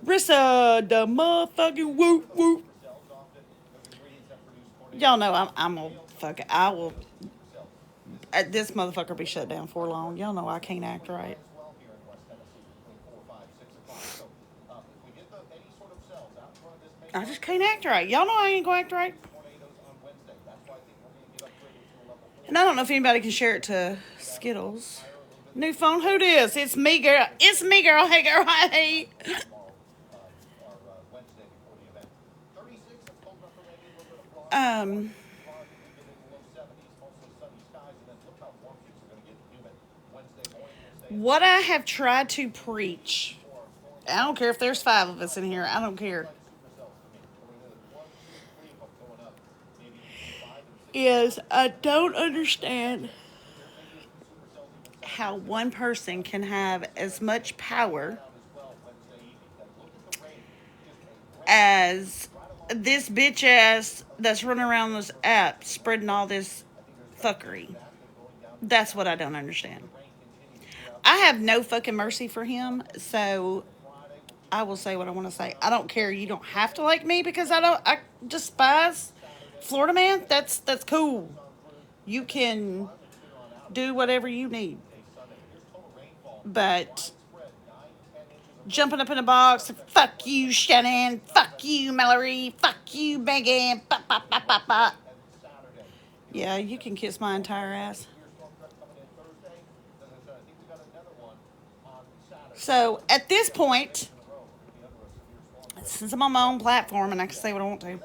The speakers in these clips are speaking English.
Rissa, the motherfucking whoop whoop. Y'all know I'm a fuck. I will. This motherfucker be shut down for long. Y'all know I can't act right. I just can't act right. Y'all know I ain't gonna act right. And I don't know if anybody can share it to Skittles. New phone, who this? It's me, girl. It's me, girl. Hey, girl. Hey. Um, what I have tried to preach, I don't care if there's 5 of us in here. I don't care. Is I don't understand how one person can have as much power as this bitch ass that's running around this app spreading all this fuckery. That's what I don't understand. I have no fucking mercy for him, so I will say what I want to say. I don't care. You don't have to like me because I despise Florida man. That's cool. You can do whatever you need. But jumping up in a box, fuck you, Shannon, fuck you, Mallorie, fuck you, Megan, pop, pop, pop, pop, pop. Yeah, you can kiss my entire ass. So at this point, since I'm on my own platform and I can say what I want to,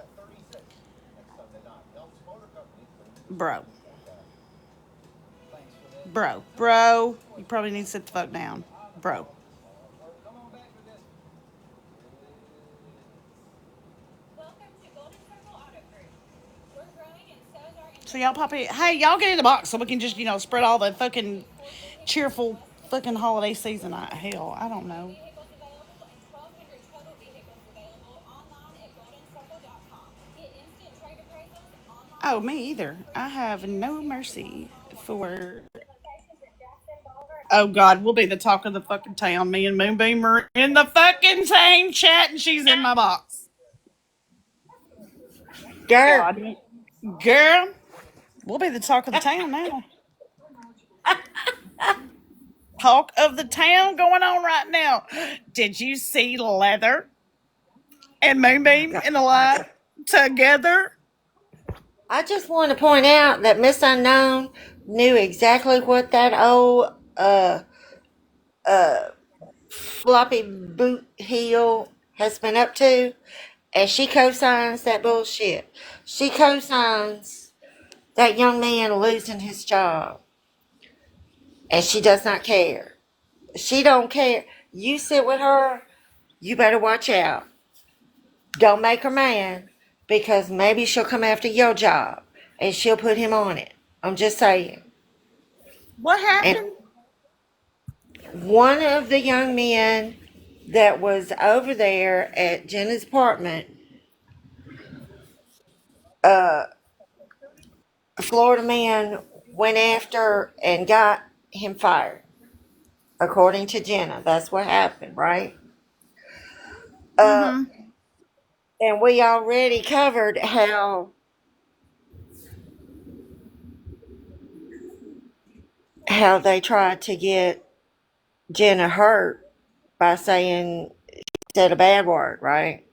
bro, bro, you probably need to sit the fuck down, bro. So y'all pop it. Hey, y'all get in the box so we can just spread all the fucking cheerful fucking holiday season. Hell, I don't know. Oh, me either. I have no mercy for. Oh God, we'll be the talk of the fucking town. Me and Moonbeam are in the fucking same chat, and she's in my box. Girl, God, girl, we'll be the talk of the town now. Talk of the town going on right now. Did you see Leather and Moonbeam in the live together? I just want to point out that Miss Unknown knew exactly what that old uh floppy boot heel has been up to, and she co-signs that bullshit. She co-signs that young man losing his job, and she does not care. She don't care. You sit with her, you better watch out. Don't make her mad because maybe she'll come after your job and she'll put him on it. I'm just saying. What And happened? one of the young men that was over there at Jenna's apartment, uh, Florida man went after and got him fired. According to Jenna, that's what happened, right? Uh, Mm-hmm. and we already covered how they tried to get Jenna hurt by saying she said a bad word, right?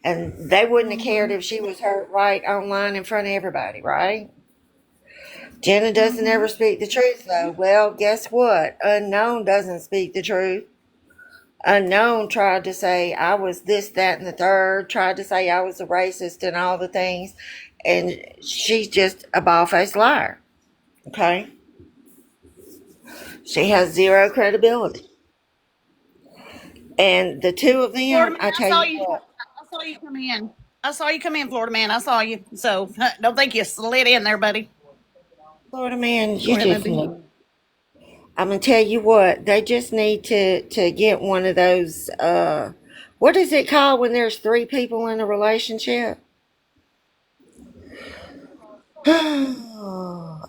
And they wouldn't have cared Mm-hmm. if she was hurt right online in front of everybody, right? Jenna doesn't Mm-hmm. ever speak the truth, though. Well, guess what? Unknown doesn't speak the truth. Unknown tried to say I was this, that, and the third, tried to say I was a racist and all the things, and she's just a bald-faced liar, okay? She has zero credibility. And the two of Florida them, man, I I tell saw you you. what, I saw you come in. I saw you come in, Florida man. I saw you. So don't think you slid in there, buddy. Florida man, Go you ahead, just Moonbeam. need. I'm gonna tell you what, they just need to get one of those. What is it called when there's three people in a relationship?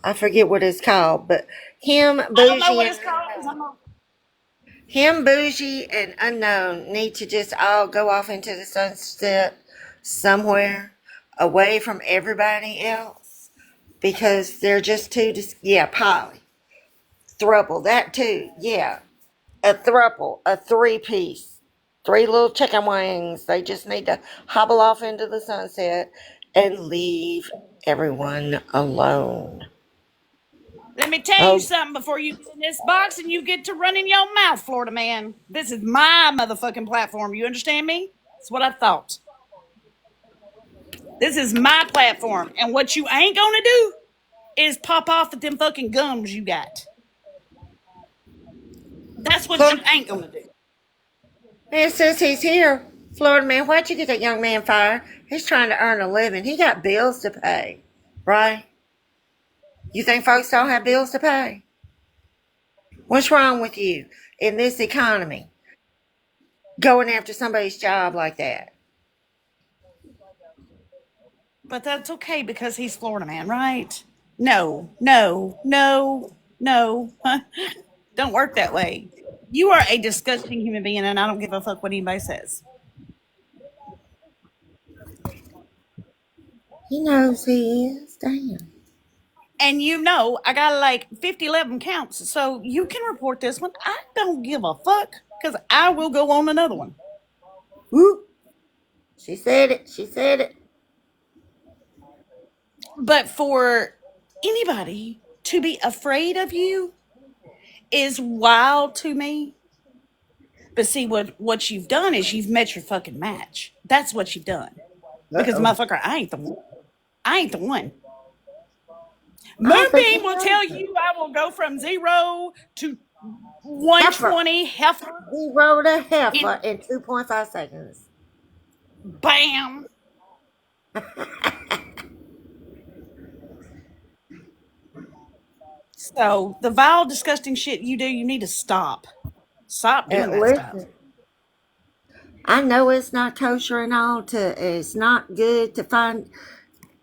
I forget what it's called, but him, I don't know Bougie, what and it's called because Unknown. I'm a. Him, Bougie, and Unknown need to just all go off into the sunset somewhere away from everybody else because they're just too. Yeah, Polly. Thruple, that too. Yeah. A thruple, a three piece. Three little chicken wings. They just need to hobble off into the sunset and leave everyone alone. Let me tell you Oh, something before you get in this box and you get to running your mouth, Florida man. This is my motherfucking platform. You understand me? That's what I thought. This is my platform. And what you ain't gonna do is pop off at them fucking gums you got. That's what you Florida ain't gonna do. man, since he's here, Florida man, why'd you get that young man fired? He's trying to earn a living. He got bills to pay, right? You think folks don't have bills to pay? What's wrong with you in this economy going after somebody's job like that? But that's okay because he's Florida man, right? No, no, no, no. Don't work that way. You are a disgusting human being, and I don't give a fuck what anybody says. He knows he is. Damn. And you know, I got like 50, 11 counts, so you can report this one. I don't give a fuck because I will go on another one. Whoop. She said it. She said it. But for anybody to be afraid of you is wild to me. But see, what you've done is you've met your fucking match. That's what you've done. Because Uh-oh. motherfucker, I ain't the one. I ain't the one. I think Moonbeam he will knows tell it. you I will go from 0 to Heifer. 120 heifer He rode a in heifer in 2.5 seconds. bam. So the vile, disgusting shit you do, you need to stop. Stop doing that stuff. Listen, I know it's not kosher and all. It's not good to find.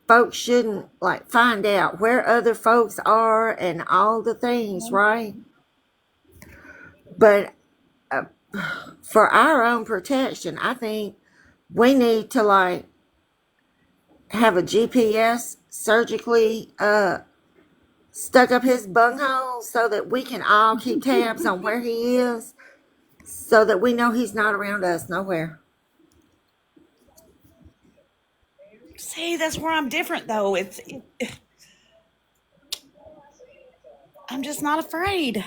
Folks shouldn't like find out where other folks are and all the things, right? But uh, for our own protection, I think we need to like have a GPS surgically stuck up his bunghole so that we can all keep tabs on where he is, so that we know he's not around us nowhere. See, that's where I'm different though. I'm just not afraid.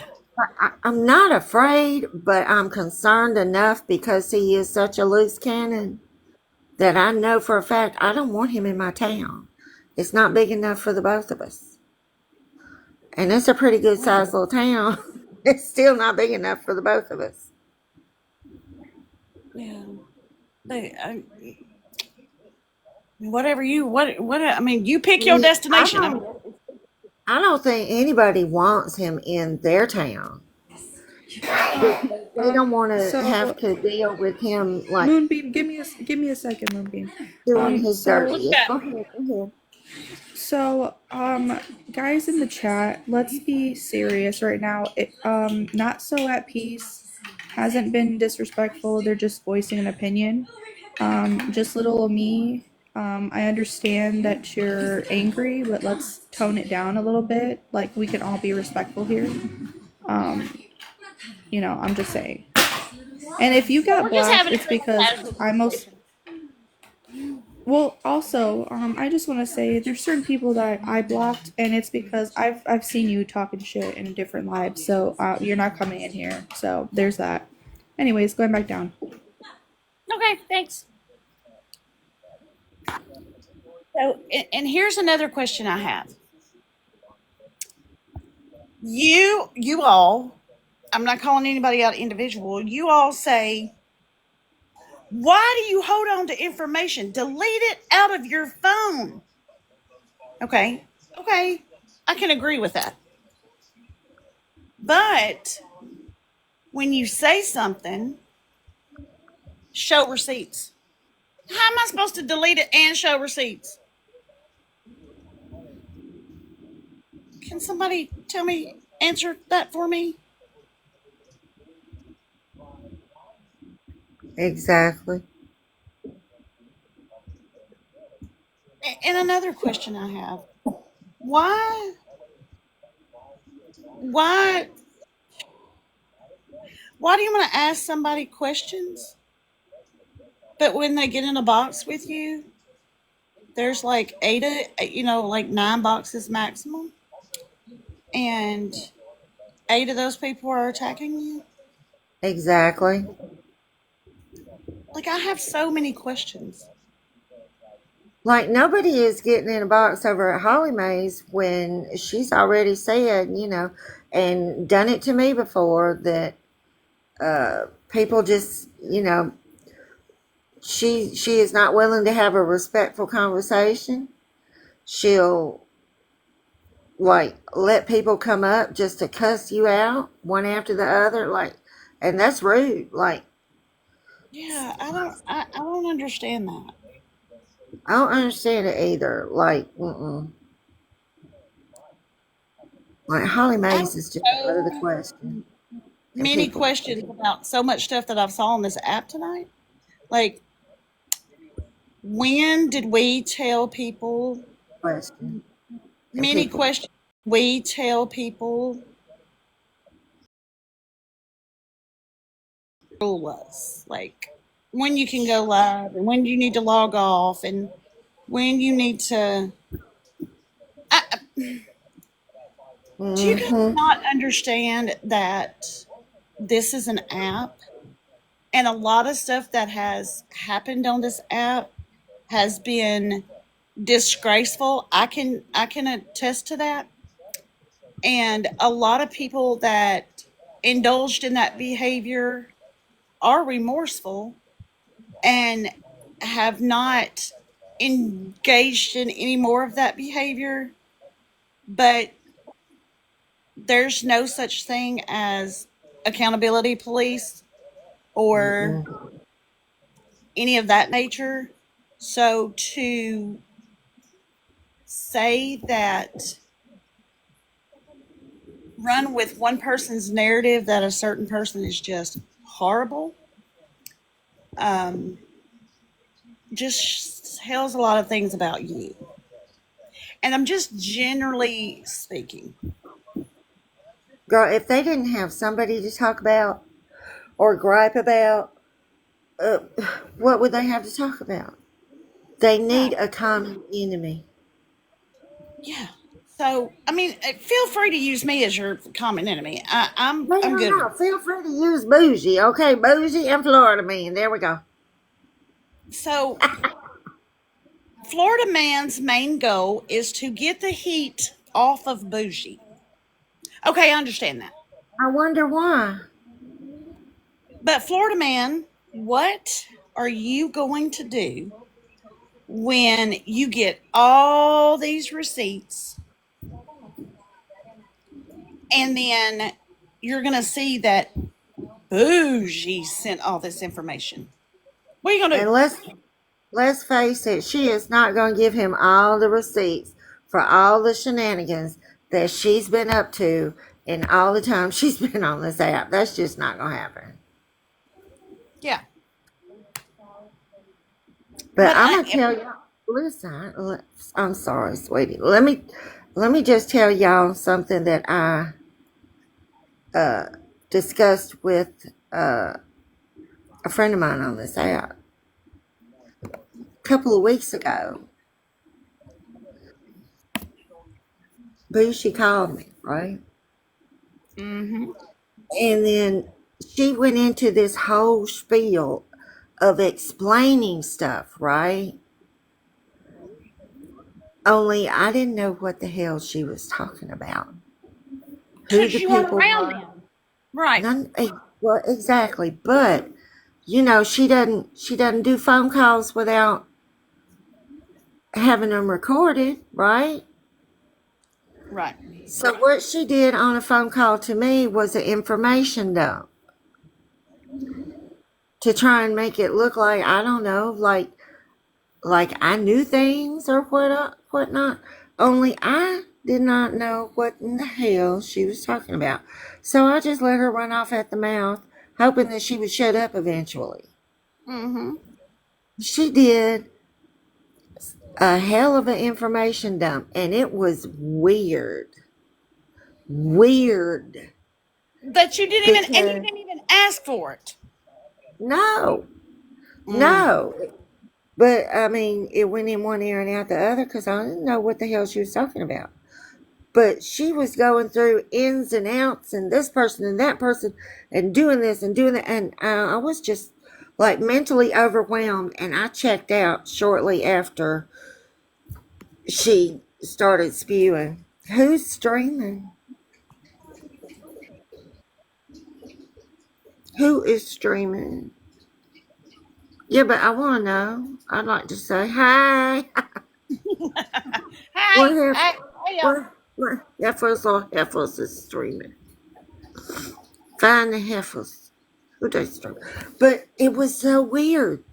I'm not afraid, but I'm concerned enough because he is such a loose cannon that I know for a fact I don't want him in my town. It's not big enough for the both of us. And it's a pretty good sized little town. It's still not big enough for the both of us. Yeah. Whatever you what I mean, you pick your See, destination. I mean, I don't think anybody wants him in their town because they don't want to have So to deal with him like Moonbeam, give me a second, Moonbeam. doing Um, his what so you dirty. got? Go ahead, go ahead. so guys in the chat, let's be serious right now. Not so at peace hasn't been disrespectful. They're just voicing an opinion. Just little me. I understand that you're angry, but let's tone it down a little bit. Like we can all be respectful here. Um, I'm just saying. And if you Well, got we're just blocked, having a it's because casual I most conversation. well also I just want to say there's certain people that I blocked, and it's because I've seen you talking shit in a different live, so you're not coming in here. So there's that. Anyways, going back down. Okay, thanks. So, and here's another question I have. You all, I'm not calling anybody out individual. You all say, why do you hold on to information? Delete it out of your phone. Okay, okay, I can agree with that. But when you say something, show receipts. How am I supposed to delete it and show receipts? Can somebody tell me, answer that for me? Exactly. And another question I have: Why? Why? Why do you want to ask somebody questions, but when they get in a box with you, there's like like 9 boxes maximum, and 8 of those people are attacking you? Exactly. Like, I have so many questions. Like nobody is getting in a box over at Holly Mae's when she's already said, and done it to me before that people just, she is not willing to have a respectful conversation. She'll like let people come up just to cuss you out one after the other, like, and that's rude. Like, Yeah, I don't understand that. I don't understand it either. Like, like Holly I Mae's have is just out of the so question, and many people questions about so much stuff that I've saw on this app tonight. Like, when did we tell people? question, and Many people. questions. We tell people rule us, like when you can go live and when you need to log off and when you need to. Do you guys Hmm. not understand that this is an app, and a lot of stuff that has happened on this app has been disgraceful? I can attest to that. And a lot of people that indulged in that behavior are remorseful and have not engaged in any more of that behavior. But there's no such thing as accountability police or Mm-mm. any of that nature. So to say that run with one person's narrative that a certain person is just horrible, um, just tells a lot of things about you. And I'm just generally speaking. Girl, if they didn't have somebody to talk about or gripe about, uh, what would they have to talk about? They need Right. a common enemy. Yeah. So, I mean, feel free to use me as your common enemy. No, I'm no, good with no. it. Feel free to use Bougie. Okay, Bougie and Florida Man. There we go. So, Florida Man's main goal is to get the heat off of Bougie. Okay, I understand that. I wonder why. But Florida Man, what are you going to do when you get all these receipts and then you're going to see that Bougie sent all this information? What are you going to And do? let's face it, she is not going to give him all the receipts for all the shenanigans that she's been up to in all the time she's been on this app. That's just not going to happen. Yeah. But But I'm gonna tell y'all. Listen, I'm sorry, sweetie. Let me just tell y'all something that I uh, discussed with a friend of mine on this app a couple of weeks ago. Boo, she called me, right? mm-hmm. And then she went into this whole spiel of explaining stuff, right? Only I didn't know what the hell she was talking about. Who Because the you weren't people around were. them. Right. None, well, exactly. But she doesn't do phone calls without having them recorded, right? Right. So what she did on a phone call to me was an information dump to try and make it look like, I don't know, like I knew things or whatnot. Only I did not know what in the hell she was talking about. So I just let her run off at the mouth, hoping that she would shut up eventually. Mm-hmm. She did a hell of an information dump, and it was weird. Weird. That you didn't even, and you Because, didn't even ask for it. no, Mm. no. But, I mean, it went in one ear and out the other because I didn't know what the hell she was talking about. But she was going through ins and outs and this person and that person and doing this and doing that. And I was just like mentally overwhelmed. And I checked out shortly after she started spewing. Who's streaming? Who is streaming? Yeah, but I want to know. I'd like to say hi. Hey, What have hey, hey, y'all. what heifers or heifers is streaming? Find the heifers. Who they stream? But it was so weird.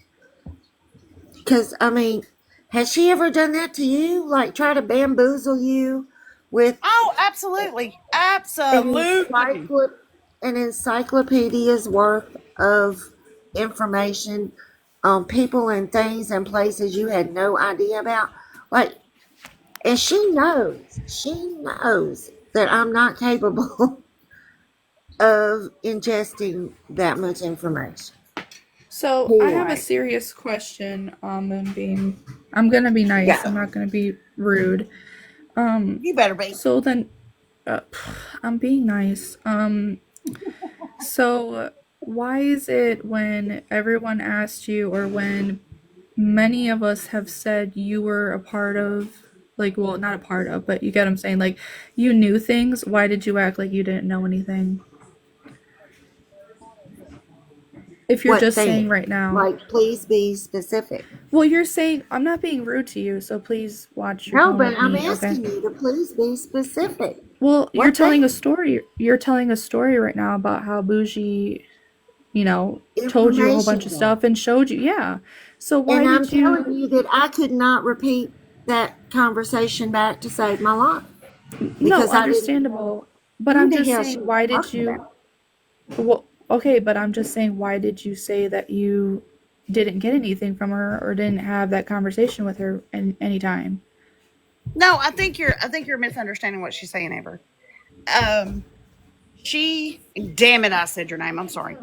Because, I mean, has she ever done that to you? Like, try to bamboozle you with Oh, absolutely, an, absolutely. an encyclopedia's worth of information on people and things and places you had no idea about? Like, and she knows that I'm not capable of ingesting that much information. So I have a Period. Right. serious question. I'm gonna be nice. I'm Yeah. not gonna be rude. You better be. So then, uh, I'm being nice. So why is it when everyone asked you, or when many of us have said you were a part of, like, well, not a part of, but you get what I'm saying, like, you knew things, why did you act like you didn't know anything? If you're What just thing? saying right now, Like, please be specific. well, you're saying, I'm not being rude to you, so please watch your No, tone but with I'm me, okay? asking you to please be specific. Well, you're What telling a thing? story. You're telling a story right now about how Bougie, told you a whole bunch Information of dump. stuff and showed you. Yeah. So And why I'm did telling you? you that I could not repeat that conversation back to save my life No, because I didn't know understandable. But who I'm the just hell she saying, was why did talking you? about. Well, okay, but I'm just saying, why did you say that you didn't get anything from her or didn't have that conversation with her any time? No, I think you're misunderstanding what she's saying, Amber. Um, she, damn it, I said your name. I'm sorry,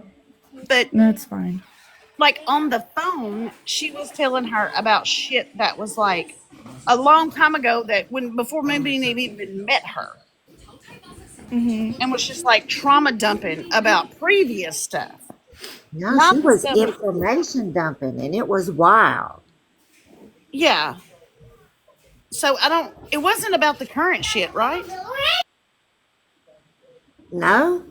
but That's fine. like on the phone, she was telling her about shit that was like a long time ago that when before maybe even met her, Mm-hmm. and was just like trauma dumping about previous stuff, No, not she the was stuff. information dumping and it was wild. Yeah. So I don't. It wasn't about the current shit, right? No,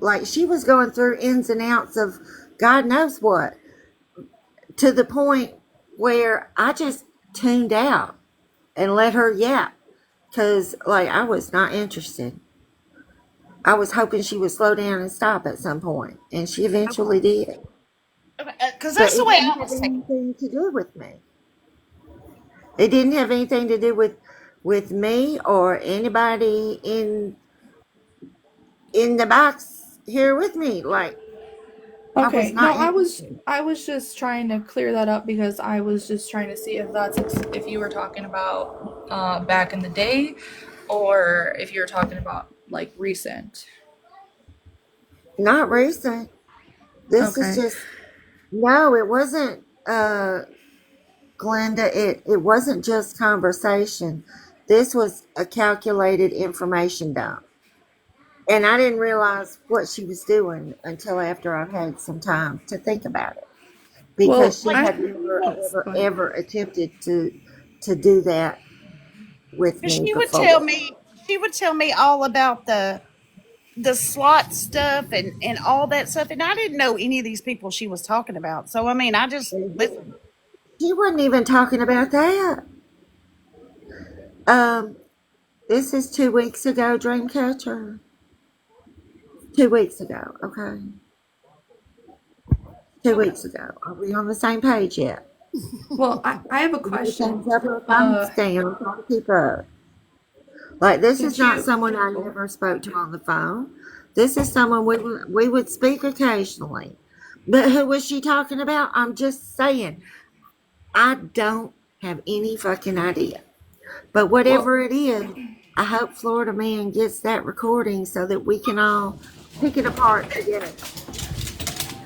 like she was going through ins and outs of God knows what to the point where I just tuned out and let her yap because, like, I was not interested. I was hoping she would slow down and stop at some point, and she eventually Okay. did. Okay. Because But that's the it way didn't I have was taking. anything to do with me. It didn't have anything to do with me or anybody in the box here with me. Like, I was Okay. No, not interested. I was just trying to clear that up because I was just trying to see if if you were talking about back in the day or if you were talking about like recent. Not recent. This is Okay. just no. It wasn't. Glenda, it wasn't just conversation. This was a calculated information dump. And I didn't realize what she was doing until after I've had some time to think about it. Because Well, she Like, I had never, oops, ever, go ahead. ever attempted to do that with because me she would tell before. me, she would tell me all about the slot stuff and all that stuff, and I didn't know any of these people she was talking about. So I mean, I just And listen. she wasn't even talking about that. Um, this is 2 weeks ago, Dreamcatcher. 2 weeks ago, okay. 2 weeks ago. Are we on the same page yet? Well, I have a You need to change question. up her phone Uh, stand. Try to keep up. Like, this is did not you? someone I never spoke to on the phone. This is someone we would speak occasionally. But who was she talking about? I'm just saying. I don't have any fucking idea. But Well, whatever it is, I hope Florida Man gets that recording so that we can all pick it apart together.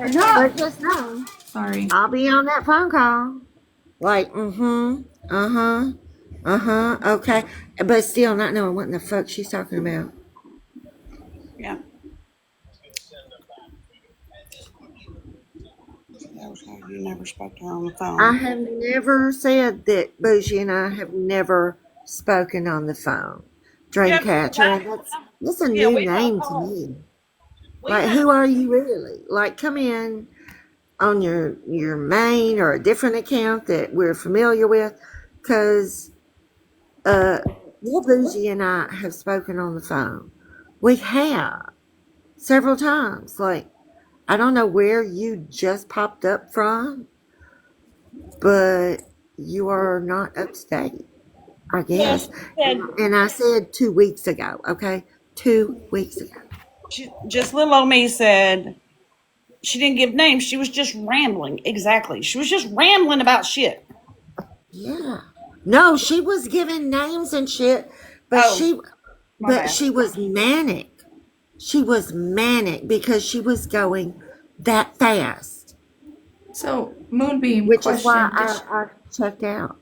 not. But just know, Sorry. I'll be on that phone call. Like, okay. But still not knowing what in the fuck she's talking about. Yeah. That was how you never spoke to her on the I phone. have never said that Bougie and I have never spoken on the phone. Yeah, Dreamcatcher, that's a yeah, new we've had name to calls. me. We've Like, had who are you really? Like, come in on your main or a different account that we're familiar with, because yeah, Bougie and I have spoken on the phone. We have several times. Like, I don't know where you just popped up from, but you are not up to date, I yeah. guess. And I said 2 weeks ago, okay? 2 weeks ago. Just little old me said she didn't give names. She was just rambling. Exactly. She was just rambling about shit. Yeah. No, she was giving names and shit, but Oh, she my but bad. she was manic. She was manic because she was going that fast, So, Moonbeam, which is why question: I checked out.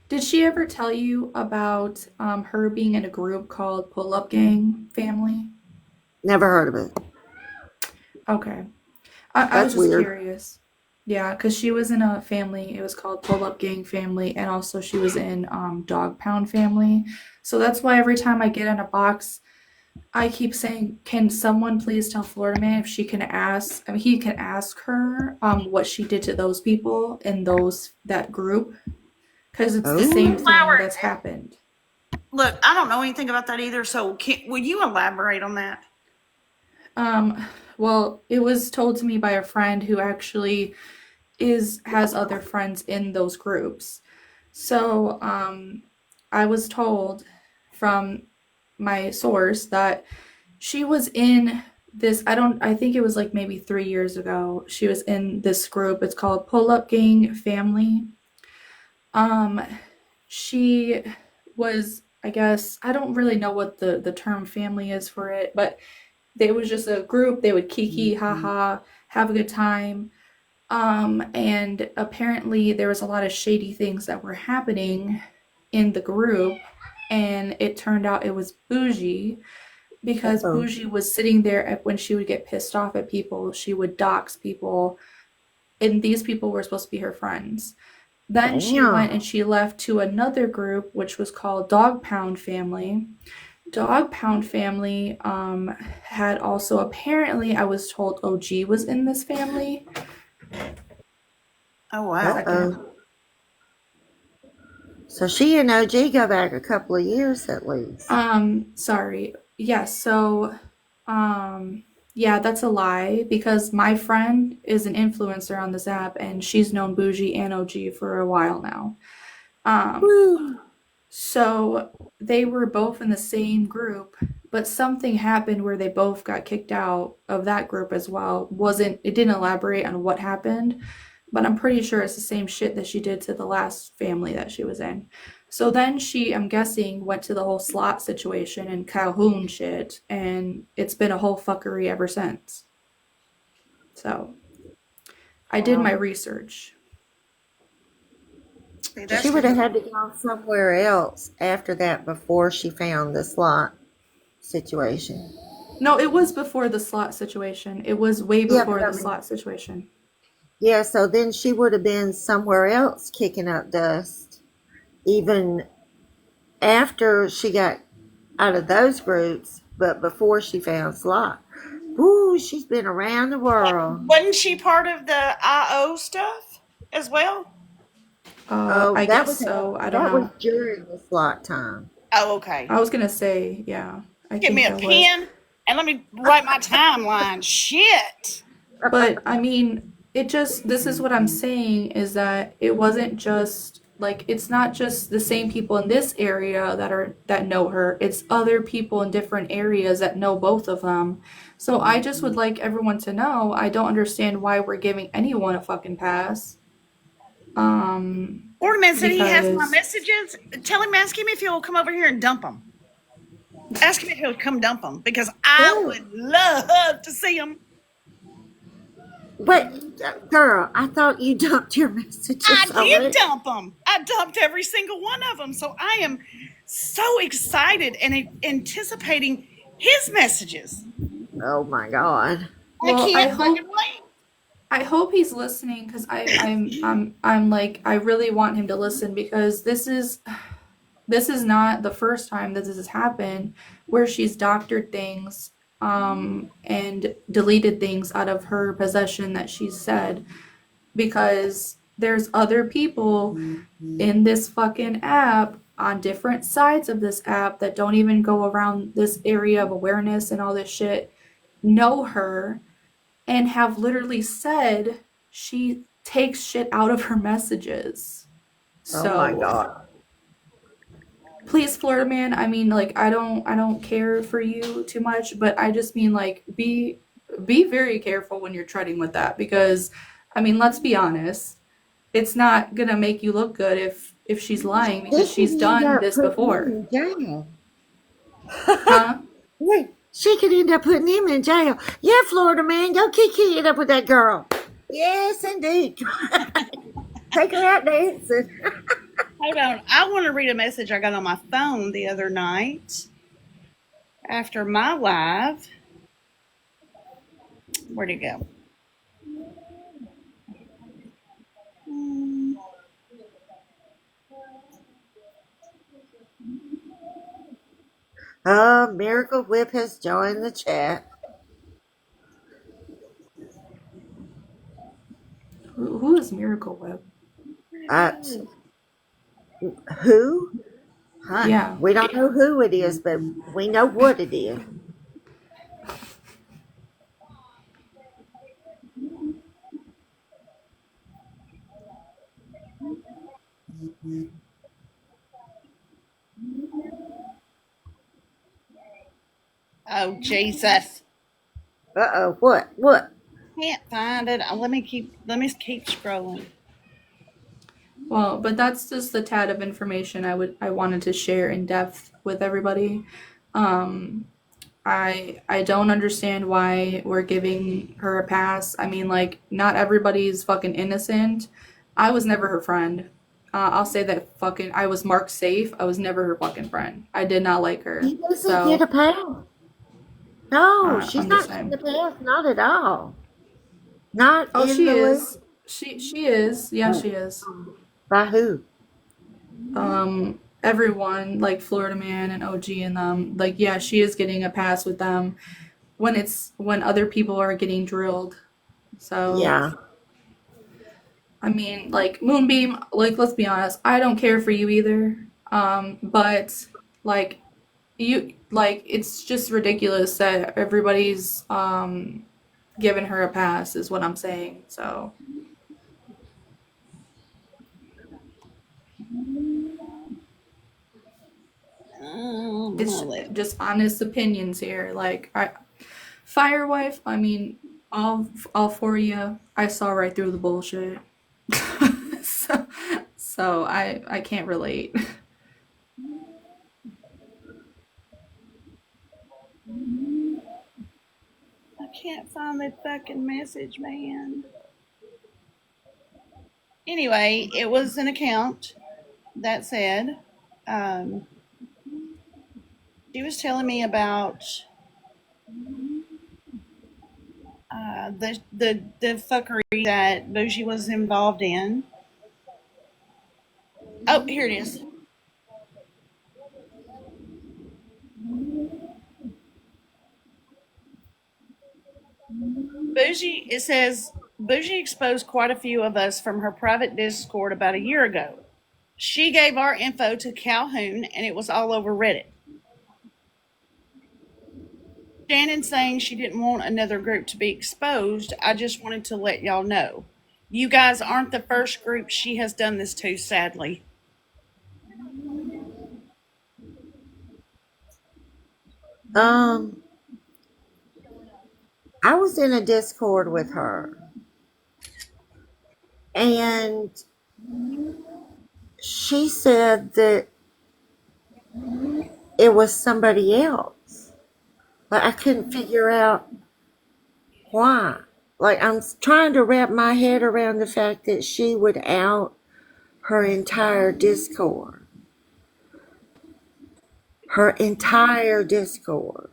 did she ever tell you about her being in a group called Pull Up Gang Family? Never heard of it. Okay, I was That's just weird. curious. Yeah, because she was in a family. It was called Pull Up Gang Family, and also she was in Dog Pound Family. So that's why every time I get in a box, I keep saying, "Can someone please tell Florida Man if she can ask? I mean, he can ask her what she did to those people in that group, because it's the Oh, same thing that's happened." Look, I don't know anything about that either. So, will you elaborate on that? Um, well, it was told to me by a friend who actually has other friends in those groups. So, I was told from my source that she was in this. I think it was like maybe 3 years ago. She was in this group. It's called Pull Up Gang Family. Um, she was, I guess, I don't really know what the term family is for it, but they was just a group. They would kiki, haha, have a good time. And apparently there was a lot of shady things that were happening in the group, and it turned out it was Bougie, because uh-oh. Bougie was sitting there when she would get pissed off at people, she would dox people, and these people were supposed to be her friends. Then she went Damn. and she left to another group which was called Dog Pound Family. Dog Pound Family had also, apparently I was told OG was in this family. Oh, A wow. second. Uh-oh. So she and OG go back a couple of years at least. Sorry. Yes, so um yeah, that's a lie, because my friend is an influencer on this app and she's known Bougie and OG for a while now. Um Woo. so they were both in the same group, but something happened where they both got kicked out of that group as well. It didn't elaborate on what happened, but I'm pretty sure it's the same shit that she did to the last family that she was in. So then she, I'm guessing, went to the whole slot situation and Calhoun shit, and it's been a whole fuckery ever since. So I did my Wow. research. See, She that's would have weird. had to go somewhere else after that before she found the slot situation. No, it was before the slot situation. It was way Yeah, but before I the mean, slot situation. yeah, so then she would have been somewhere else kicking up dust even after she got out of those groups, but before she found slot. Ooh, she's been around the world. Wasn't she part of the IO stuff as well? Oh, I guess so. I don't that was know. during the slot time. Oh, okay. I was gonna say, yeah, I Give me think a that was. pen and let me write my timeline. Shit. But I mean, this is what I'm saying, is that it wasn't just. like it's not just the same people in this area that know her. It's other people in different areas that know both of them. So I just would like everyone to know I don't understand why we're giving anyone a fucking pass. Ornament said he has my Because messages. Tell him, ask him if he'll come over here and dump them. Ask him if he'll come dump them because I Ooh. would love to see them. But, girl, I thought you dumped your I messages did already. dump them. I dumped every single one of them. So I am so excited and anticipating his messages. Oh my God. I well, can't fucking wait. I hope he's listening because I'm like I really want him to listen because this is not the first time that this has happened where she's doctored things and deleted things out of her possession that she's said because there's other people in this fucking app on different sides of this app that don't even go around this area of awareness and all this shit know her and have literally said she takes shit out of her messages. Oh my So God. please, Florida man, I mean like I don't care for you too much, but I just mean like be very careful when you're treading with that because I mean let's be honest, it's not gonna make you look good if she's lying because She could she's end done up this putting him before. in jail. Huh? Wait, she could end up putting him in jail. Yeah, Florida man, go kick it up with that girl. Yes, indeed. Take her out dancing. Hold on. I want to read a message I got on my phone the other night after my live. Where'd it go? Miracle Whip has joined the chat. Who is Miracle Whip? Uh, who? Honey, Yeah. we don't know who it is, but we know what it is. Oh, Jesus. Uh-oh, what? What? Can't find it. Let me keep scrolling. Well, but that's just the tad of information I wanted to share in depth with everybody. Um, I don't understand why we're giving her a pass. I mean, like, not everybody's fucking innocent. I was never her friend. I'll say that fucking I was marked safe. I was never her fucking friend. I did not like her. She doesn't get So a pass. No, she's I'm just not getting a saying. pass. Not at all. Not Oh, in she the least. is. She is. Yeah, she is. By who? Everyone like Florida Man and OG and them, like yeah, she is getting a pass with them when other people are getting drilled. So Yeah. I mean, like Moonbeam, like let's be honest, I don't care for you either. But like you, like it's just ridiculous that everybody's giving her a pass, is what I'm saying. So it's Molly. just honest opinions here. Like Firewife, I mean, all for you. I saw right through the bullshit. so, so I can't relate. I can't find the fucking message, man. Anyway, it was an account that said, um, she was telling me about the fuckery that Bougie was involved in. Oh, here it is. Bougie, it says, Bougie exposed quite a few of us from her private Discord about a year ago. She gave our info to Calhoun and it was all over Reddit. Shannon saying she didn't want another group to be exposed. I just wanted to let y'all know. You guys aren't the first group she has done this to, sadly. Um, I was in a Discord with her, and she said that it was somebody else. But I couldn't figure out why. Like, I'm trying to wrap my head around the fact that she would out her entire Discord. Her entire Discord.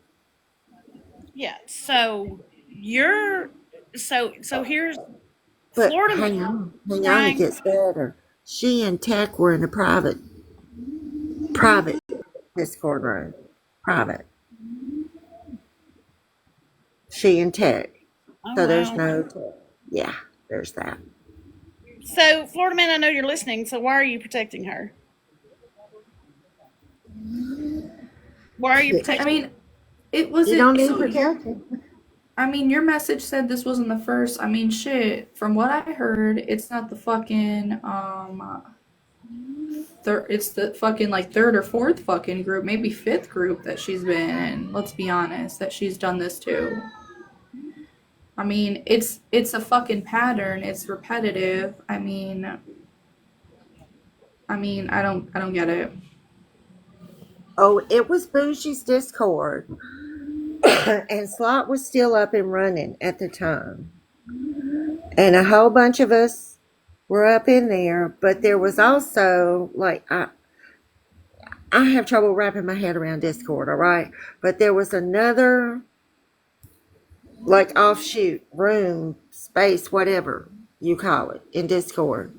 Yeah. So you're so here's But Florida hang on, it trying. gets better. She and Tech were in a private Discord room. Private. She and Tech. Oh So there's wow. no, yeah, there's that. So Florida man, I know you're listening. So why are you protecting her? Why are you I protecting? mean, it You don't wasn't. need So your, protection. I mean, your message said this wasn't the first. I mean, shit. From what I heard, it's not the fucking it's the fucking like third or fourth fucking group, maybe fifth group that she's been in. Let's be honest, that she's done this to. I mean, it's a fucking pattern. It's repetitive. I don't get it. Oh, it was Bougie's Discord. And Slot was still up and running at the time. And a whole bunch of us were up in there, but there was also like I have trouble wrapping my head around Discord, all right? But there was another like offshoot room, space, whatever you call it, in Discord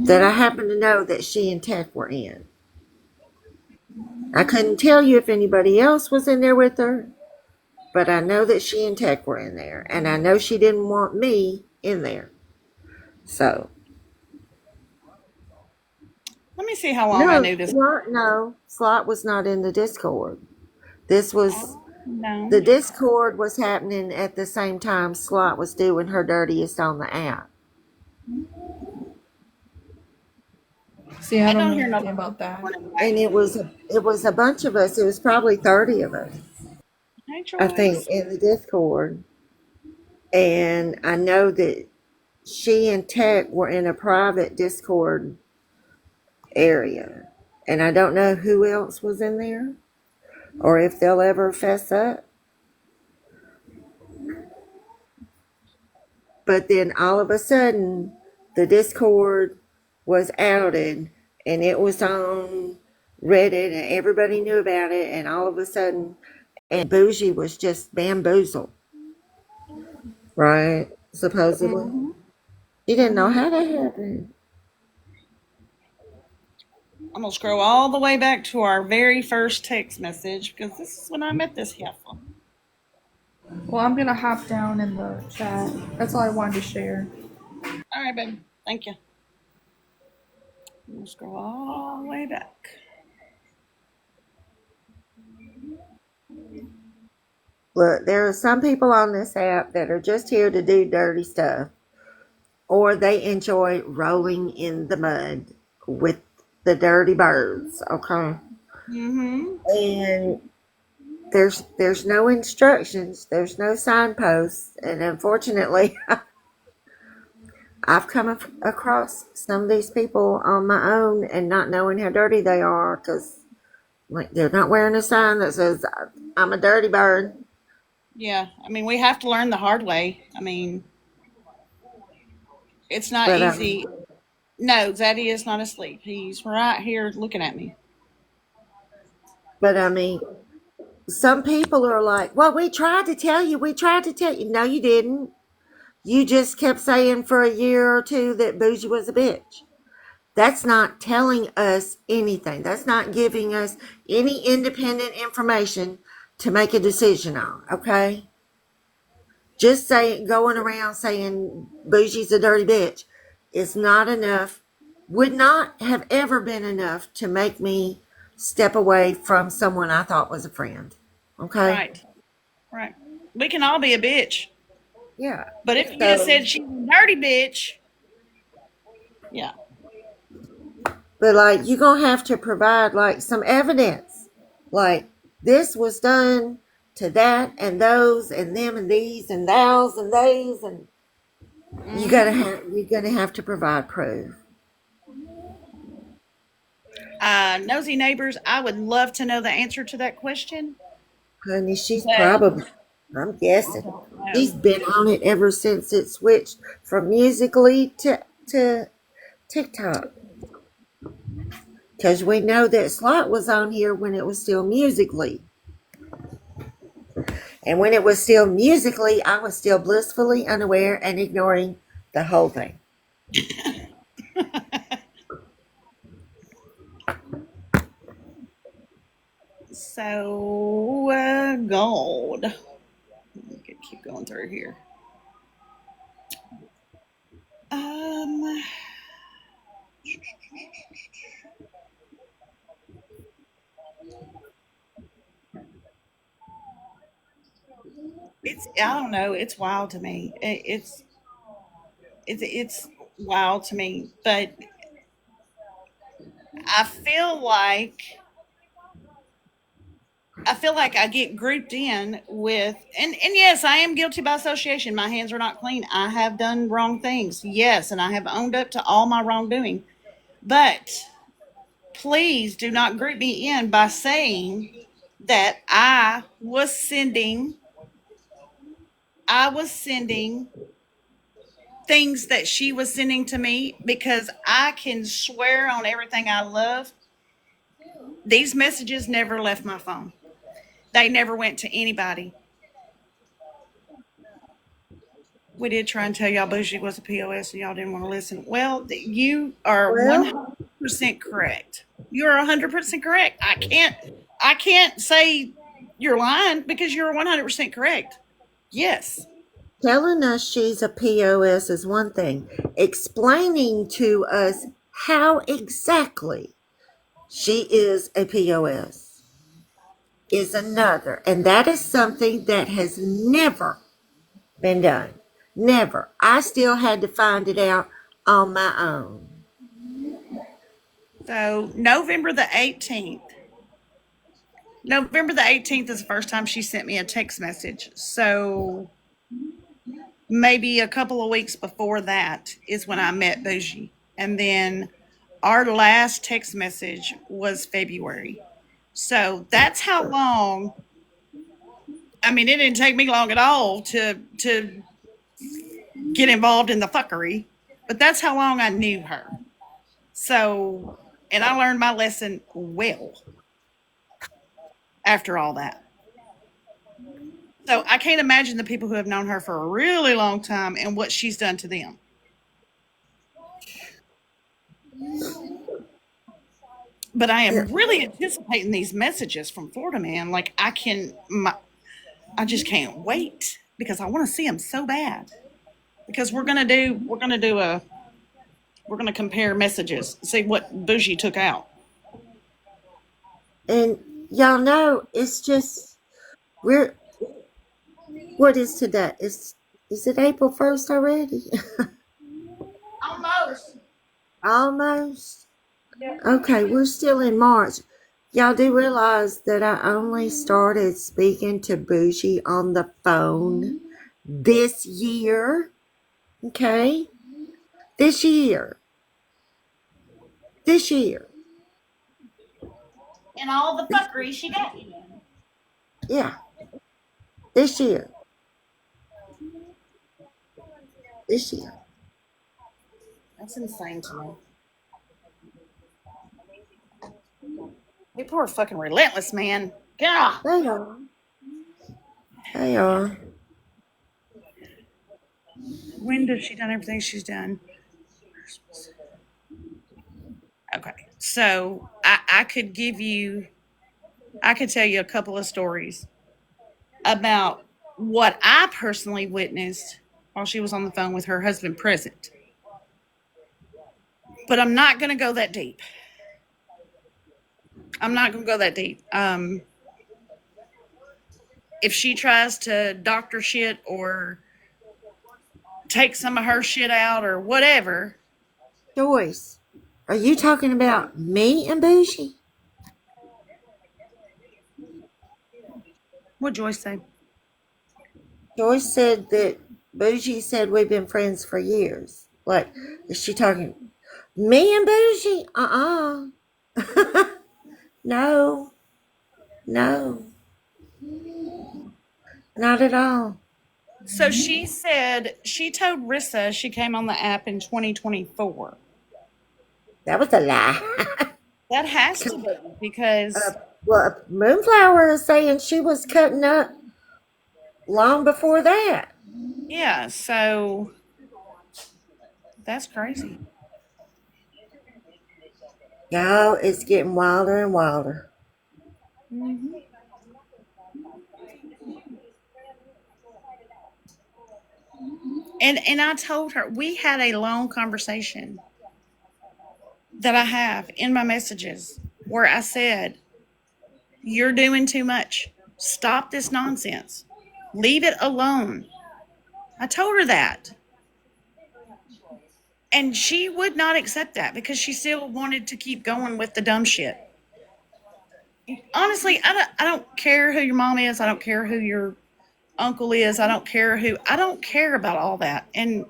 that I happen to know that she and Tech were in. I couldn't tell you if anybody else was in there with her, but I know that she and Tech were in there, and I know she didn't want me in there. So Let me see how long I no, knew this. Slot was not in the Discord. This was No. the Discord was happening at the same time Slot was doing her dirtiest on the app. See, I I don't don't know hear anything nobody about that. And it was a bunch of us. It was probably 30 of us, Hey I think, Joyce. in the Discord. And I know that she and Tech were in a private Discord area. And I don't know who else was in there or if they'll ever fess up. But then all of a sudden, the Discord was outed and it was on Reddit and everybody knew about it. And all of a sudden, and Bougie was just bamboozled, right? Supposedly. Mm-hmm. She didn't know Mm-hmm. how that happened. I'm gonna scroll all the way back to our very first text message because this is when I met this heifer. Well, I'm gonna hop down in the chat. That's all I wanted to share. All right, baby. Thank you. I'm gonna scroll all the way back. Look, there are some people on this app that are just here to do dirty stuff, or they enjoy rolling in the mud with the dirty birds, okay? Mm-hmm. And there's no instructions, there's no signposts, and unfortunately, I've come across some of these people on my own and not knowing how dirty they are because like they're not wearing a sign that says I'm a dirty bird. Yeah. I mean, we have to learn the hard way. I mean, it's not But easy. No, Zaddy is not asleep. He's right here looking at me. I mean, some people are like, "Well, we tried to tell you. We tried to tell you." No, you didn't. You just kept saying for a year or two that Bougie was a bitch. That's not telling us anything. That's not giving us any independent information to make a decision on. Okay. Just saying, going around saying Bougie's a dirty bitch is not enough, would not have ever been enough to make me step away from someone I thought was a friend. Okay? Right. Right. We can all be a bitch. Yeah. But if you had So, said she's a dirty bitch. Yeah. But like you're gonna have to provide like some evidence. Like this was done to that and those and them and these and thous and these and you're gonna have to provide proof. Nosy neighbors, I would love to know the answer to that question, Honey, she's but probably I'm I guessing. don't She's know. been on it ever since it switched from musically to TikTok. Because we know that Slot was on here when it was still musically. And when it was still musically, I was still blissfully unaware and ignoring the whole thing. So, gold. Keep going through here. Um, I don't know. It's wild to me. It's wild to me. But I feel like I get grouped in with, and yes, I am guilty by association. My hands are not clean. I have done wrong things. Yes, and I have owned up to all my wrongdoing. But please do not group me in by saying that I was sending things that she was sending to me, because I can swear on everything I love, these messages never left my phone. They never went to anybody. We did try and tell y'all Bougie was a POS and y'all didn't want to listen. Well, you are Well, 100% correct. You are 100% correct. I can't say you're lying, because you're 100% correct. Yes. telling us she's a POS is one thing. Explaining to us how exactly she is a POS is another. And that is something that has never been done. Never. I still had to find it out on my own. So November the 18th is the first time she sent me a text message. So maybe a couple of weeks before that is when I met Bougie. And then our last text message was February. So that's how long. I mean, it didn't take me long at all to get involved in the fuckery, but that's how long I knew her. So, and I learned my lesson well after all that. So I can't imagine the people who have known her for a really long time and what she's done to them. But I am really anticipating these messages from Florida Man. Like I just can't wait, because I want to see them so bad. Because we're gonna compare messages, see what Bougie took out. And y'all know it's just we're what is today? Is it April 1st already? Almost. Almost. Okay, we're still in March. Y'all do realize that I only started speaking to Bougie on the phone this year. Okay? This year. This year. And all the fuckery she got you in. Yeah. This year. This year. That's insane to me. People are fucking relentless, man. Yeah. They are. They are. When does she done everything she's done? Okay. So I could tell you a couple of stories about what I personally witnessed while she was on the phone with her husband present. But I'm not going to go that deep. I'm not going to go that deep. If she tries to doctor shit or take some of her shit out or whatever. Joyce, are you talking about me and Bougie? What'd Joyce say? Joyce said that Bougie said we've been friends for years. Like, is she talking me and Bougie? No, no, not at all. So she said she told Rissa she came on the app in 2024. That was a lie. That has to be uh, because, well, Moonflower is saying she was cutting up long before that. yeah, so that's crazy. Y'all, it's getting wilder and wilder. Mm-hmm. And I told her, we had a long conversation that I have in my messages where I said, you're doing too much. Stop this nonsense. Leave it alone. I told her that. And she would not accept that because she still wanted to keep going with the dumb shit. Honestly, I don't care who your mom is. I don't care who your uncle is. I don't care about all that. And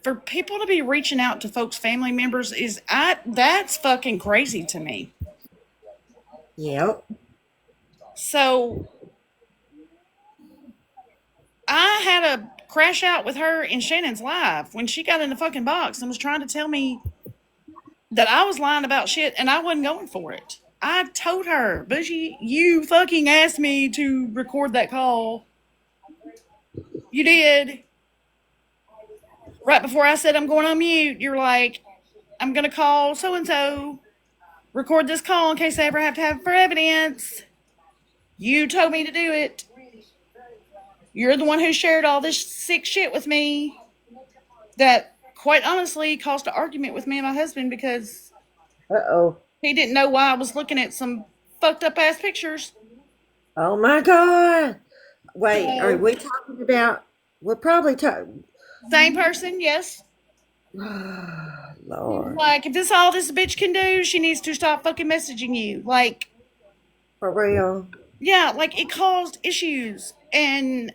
for people to be reaching out to folks' family members that's fucking crazy to me. Yep. So I had a crash out with her in Shannon's live when she got in the fucking box and was trying to tell me that I was lying about shit and I wasn't going for it. I told her, Bushy, you fucking asked me to record that call. You did. Right before I said I'm going on mute, you're like, I'm going to call so and so, record this call in case I ever have to have it for evidence. You told me to do it. You're the one who shared all this sick shit with me that, quite honestly, caused an argument with me and my husband because Uh-oh. he didn't know why I was looking at some fucked up ass pictures. Oh my God. Wait, are So, we talking about? We're probably talking. same person, yes. Lord. Like, if this all this bitch can do, she needs to stop fucking messaging you. Like, For real. yeah, like it caused issues, and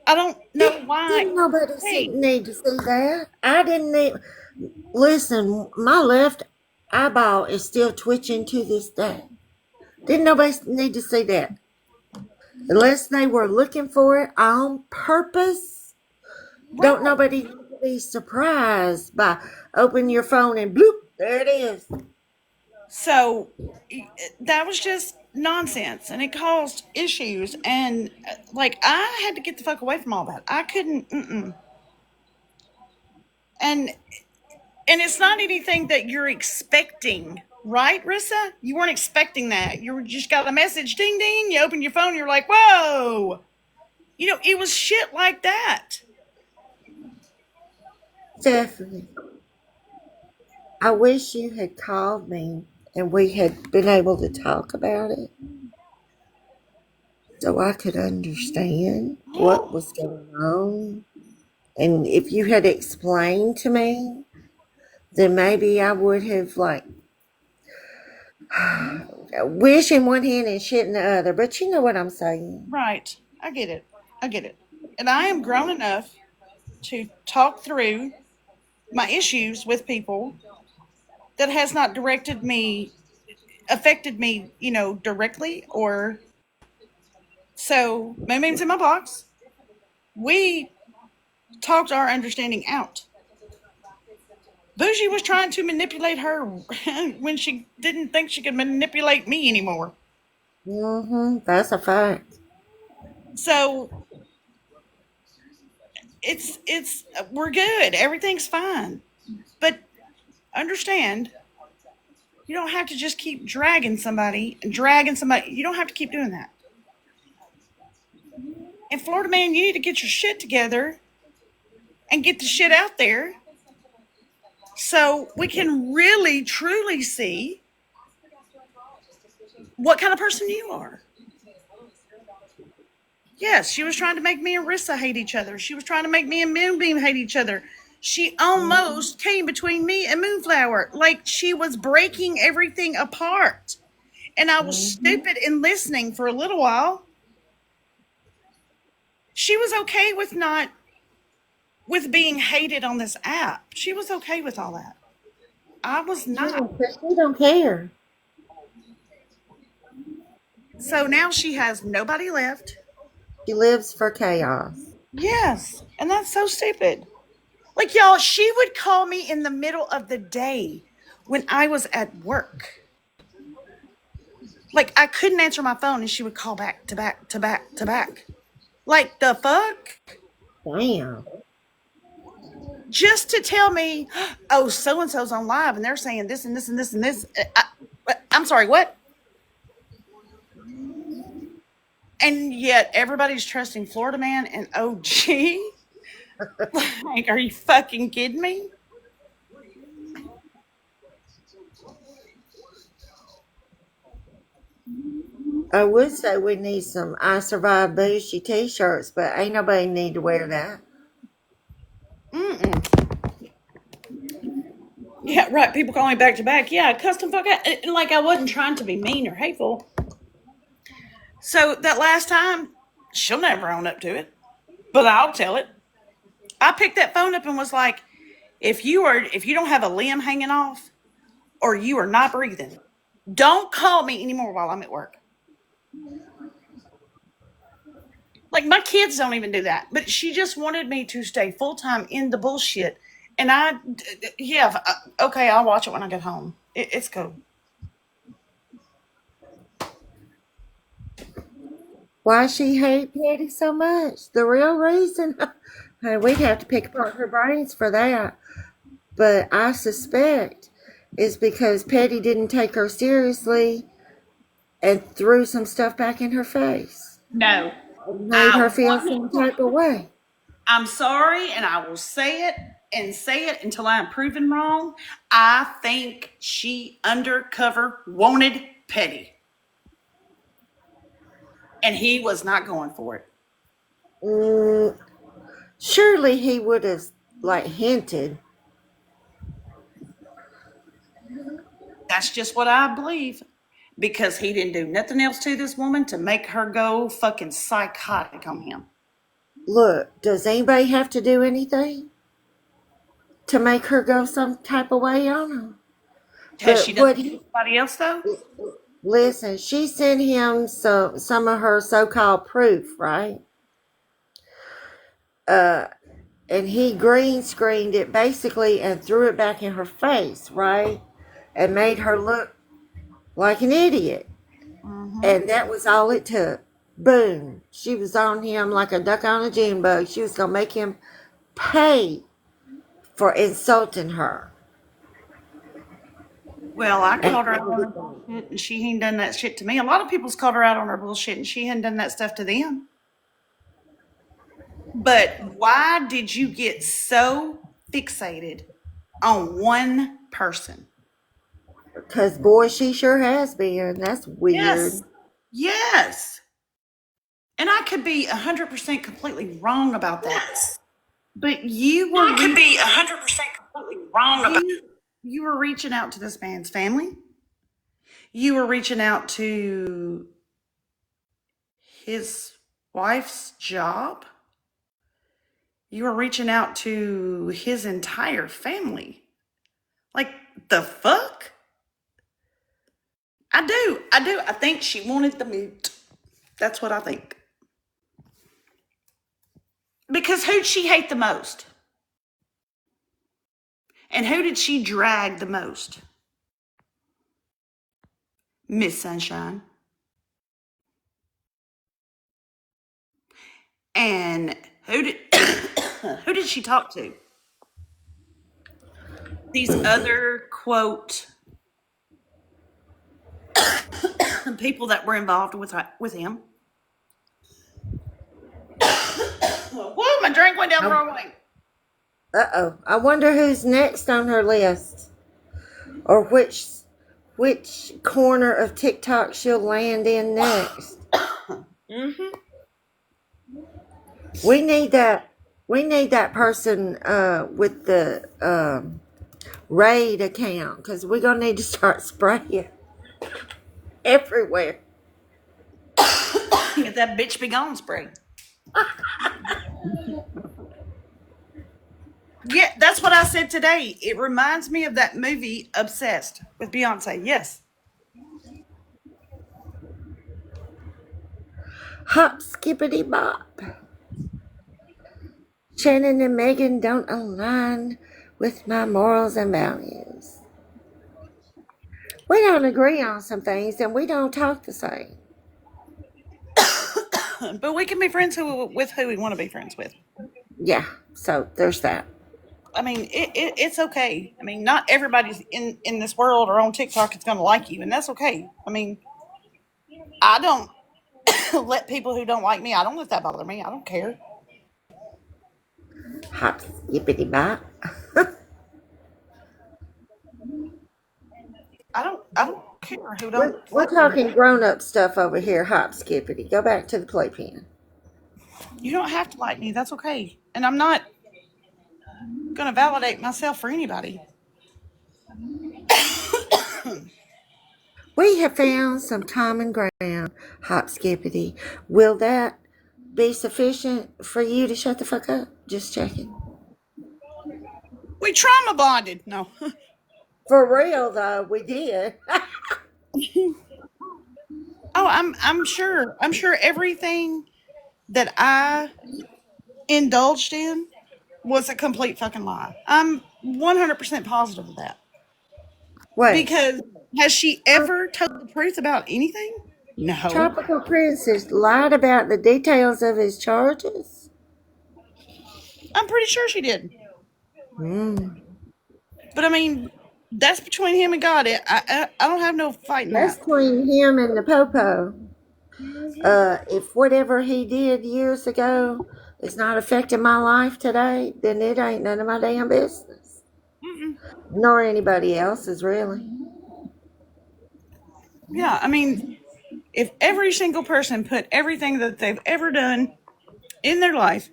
I don't know why. Didn't nobody Hey, need to see that? I didn't need. Listen, my left eyeball is still twitching to this day. Didn't nobody need to see that? Unless they were looking for it on purpose. Don't right. nobody need to be surprised by opening your phone and bloop, there it is. So that was just nonsense, and it caused issues. And like, I had to get the fuck away from all that. I couldn't. And it's not anything that you're expecting, right, Rissa? You weren't expecting that. You just got a message, ding ding. You open your phone, you're like, whoa. It was shit like that. Stephanie, I wish you had called me and we had been able to talk about it so I could understand what was going on. And if you had explained to me, then maybe I would have, like, wish in one hand and shit in the other. But you know what I'm saying. Right. I get it. I get it. And I am grown enough to talk through my issues with people that has not affected me, directly or so. My name's in my box. We talked our understanding out. Bougie was trying to manipulate her when she didn't think she could manipulate me anymore. That's a fact. So we're good. Everything's fine. But understand, you don't have to just keep dragging somebody. You don't have to keep doing that. And Florida man, you need to get your shit together and get the shit out there so we can really truly see what kind of person you are. Yes, she was trying to make me and Rissa hate each other. She was trying to make me and Moonbeam hate each other. She almost came between me and Moonflower. Like she was breaking everything apart. And I was Mm-hmm. stupid in listening for a little while. She was okay with not with being hated on this app. She was okay with all that. I was Yeah, not. because she don't care. So now she has nobody left. She lives for chaos. Yes, and that's so stupid. Like y'all, she would call me in the middle of the day when I was at work. Like I couldn't answer my phone and she would call back to back to back to back. Like the fuck? Damn. Just to tell me, oh, so and so's on live and they're saying this and this and this and this. I'm sorry, what? And yet everybody's trusting Florida Man and OG. Like, are you fucking kidding me? I would say we need some I Survive Booshy t-shirts, but ain't nobody need to wear that. Mm-mm. Yeah, right. People call me back to back. Yeah, custom fuck. Like I wasn't trying to be mean or hateful. So that last time, she'll never own up to it, but I'll tell it. I picked that phone up and was like, if you don't have a limb hanging off or you are not breathing, don't call me anymore while I'm at work. Like my kids don't even do that, but she just wanted me to stay full time in the bullshit. And yeah, okay, I'll watch it when I get home. It's cool. Why she hate Petty so much? The real reason? Hey, we'd have to pick apart her brains for that. But I suspect it's because Petty didn't take her seriously and threw some stuff back in her face. No, And made her I feel some type of way. I'm sorry, and I will say it and say it until I am proven wrong. I think she undercover wanted Petty, and he was not going for it. Mm, surely he would have, like, hinted. That's just what I believe. Because he didn't do nothing else to this woman to make her go fucking psychotic on him. Look, does anybody have to do anything to make her go some type of way on him? Has she But done what it to he anybody else though? listen, she sent him some of her so-called proof, right? Uh, and he green screened it basically and threw it back in her face, right? And made her look like an idiot. Mm-hmm. And that was all it took. Boom. She was on him like a duck on a June bug. She was going to make him pay for insulting her. Well, I And called her out on her bullshit, and she ain't done that shit to me. A lot of people's called her out on her bullshit, and she hadn't done that stuff to them. But why did you get so fixated on one person? because, boy, she sure has been. That's Yes. weird. Yes. And I could be 100% completely wrong about that. Yes. But you were I could be 100% completely wrong about you were reaching out to this man's family. You were reaching out to his wife's job. You were reaching out to his entire family. Like the fuck? I do. I do. I think she wanted the meat. That's what I think. Because who'd she hate the most? And who did she drag the most? Miss Sunshine. And who did who did she talk to? These other quote people that were involved with him. Whoa, my drink went down the wrong way. Uh-oh. I wonder who's next on her list. Or which corner of TikTok she'll land in next. Mm-hmm. We need that. We need that person with the raid account because we're gonna need to start spraying everywhere. Get that bitch be gone spray. Yeah, that's what I said today. It reminds me of that movie Obsessed with Beyonce. Yes. Hop, skippity bop. Shannon and Megan don't align with my morals and values. We don't agree on some things and we don't talk the same. But we can be friends with who we want to be friends with. Yeah, so there's that. I mean, it's okay. I mean, not everybody's in this world or on TikTok is going to like you, and that's okay. I mean, I don't let people who don't like me, I don't let that bother me. I don't care. Hop, skippity bop. I don't care who don't We're fuck with me. talking grown up stuff over here, hop, skippity. Go back to the playpen. You don't have to like me. That's okay. And I'm not going to validate myself for anybody. We have found some common ground, hop, skippity. Will that be sufficient for you to shut the fuck up? Just checking. We trauma bonded. No. For real though, we did. Oh, I'm sure. I'm sure everything that I indulged in was a complete fucking lie. I'm 100% positive of that. Wait, Because has she ever told the truth about anything? No. Tropical Princess lied about the details of his charges? I'm pretty sure she did. Mm. But I mean, that's between him and God. I don't have no fight in That's that. between him and the Popo. If whatever he did years ago is not affecting my life today, then it ain't none of my damn business. Mm-mm. Nor anybody else's, really. Yeah, I mean, if every single person put everything that they've ever done in their life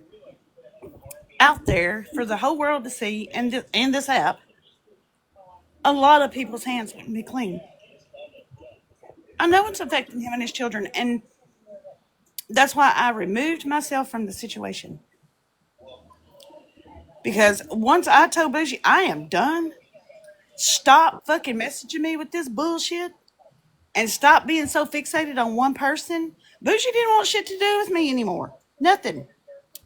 out there for the whole world to see and this app, a lot of people's hands wouldn't be clean. I know it's affecting him and his children, and that's why I removed myself from the situation. Because once I told Bougie, I am done, stop fucking messaging me with this bullshit and stop being so fixated on one person, Bougie didn't want shit to do with me anymore. Nothing.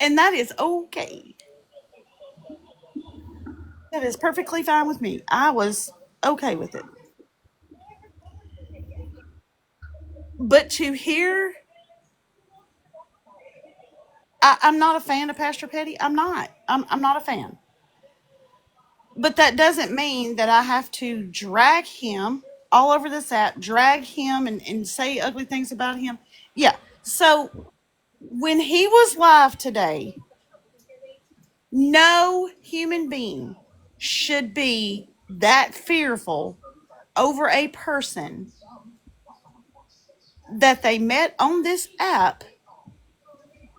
And that is okay. That is perfectly fine with me. I was okay with it. But to hear, I'm not a fan of Pastor Petty. I'm not. I'm not a fan. But that doesn't mean that I have to drag him all over this app, drag him and say ugly things about him. Yeah. So when he was live today, no human being should be that fearful over a person that they met on this app.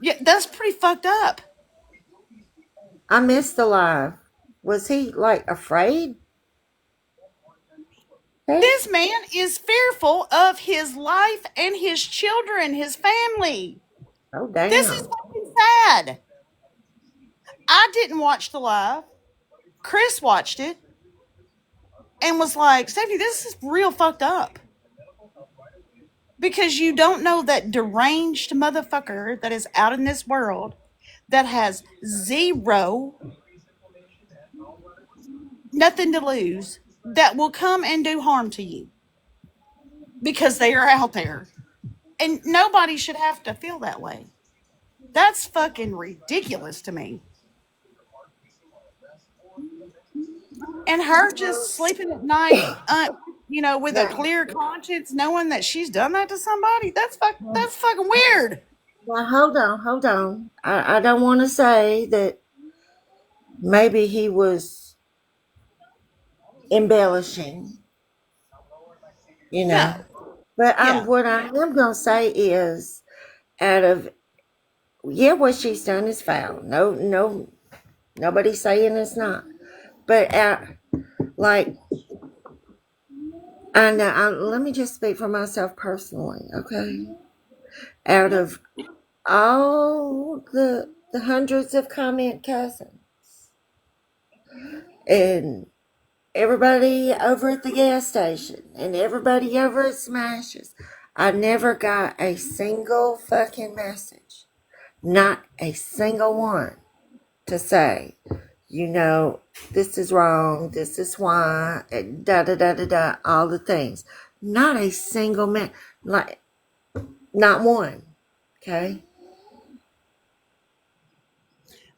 Yeah, that's pretty fucked up. I missed the live. Was he like afraid? Hey? This man is fearful of his life and his children, his family. Oh, This is damn. fucking sad. I didn't watch the live. Chris watched it and was like, Stephanie, this is real fucked up. Because you don't know that deranged motherfucker that is out in this world that has zero, nothing to lose, that will come and do harm to you because they are out there. And nobody should have to feel that way. That's fucking ridiculous to me. And her just sleeping at night, with a Now, clear conscience, knowing that she's done that to somebody. That's fucking weird. now hold on, hold on. I don't want to say that maybe he was embellishing, you know. No, But yeah, what I am gonna say is, out of Yeah, what she's done is foul. No, no, nobody's saying it's not. But like, let me just speak for myself personally, okay? Out Yep. of all the hundreds of comment cousins and everybody over at the gas station and everybody over at Smashes, I never got a single fucking message. Not a single one to say, you know, this is wrong, this is why, and da da da da da, all the things. Not a single man, like, not one. Okay?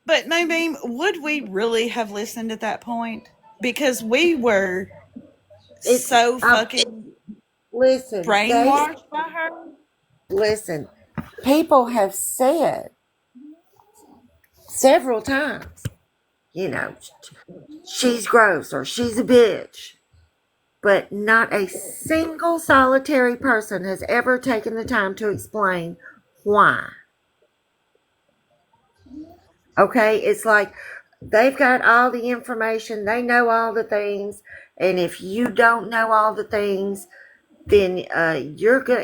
But Moonbeam, would we really have listened at that point? Because we were It's, so I, fucking listen, brainwashed by her. listen, people have said several times, you know, she's gross or she's a bitch. But not a single solitary person has ever taken the time to explain why. Okay? It's like they've got all the information, they know all the things, and if you don't know all the things, then you're gonna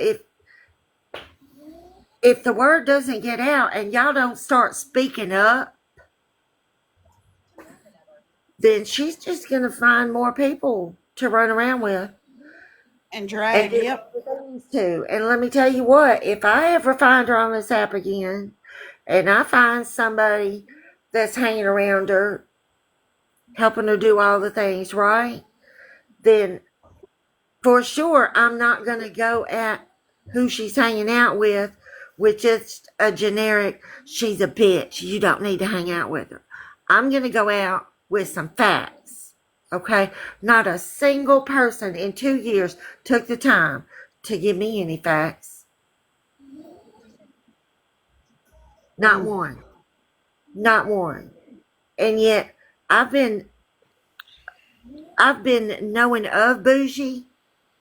if the word doesn't get out and y'all don't start speaking up, then she's just gonna find more people to run around with And and drag, do yep. other things too. And let me tell you what, if I ever find her on this app again, and I find somebody that's hanging around her, helping her do all the things right, then for sure I'm not going to go at who she's hanging out with just a generic, she's a bitch, you don't need to hang out with her. I'm going to go out with some facts. Okay? Not a single person in 2 years took the time to give me any facts. Not Mm. one. Not one. And yet I've been I've been knowing of Bougie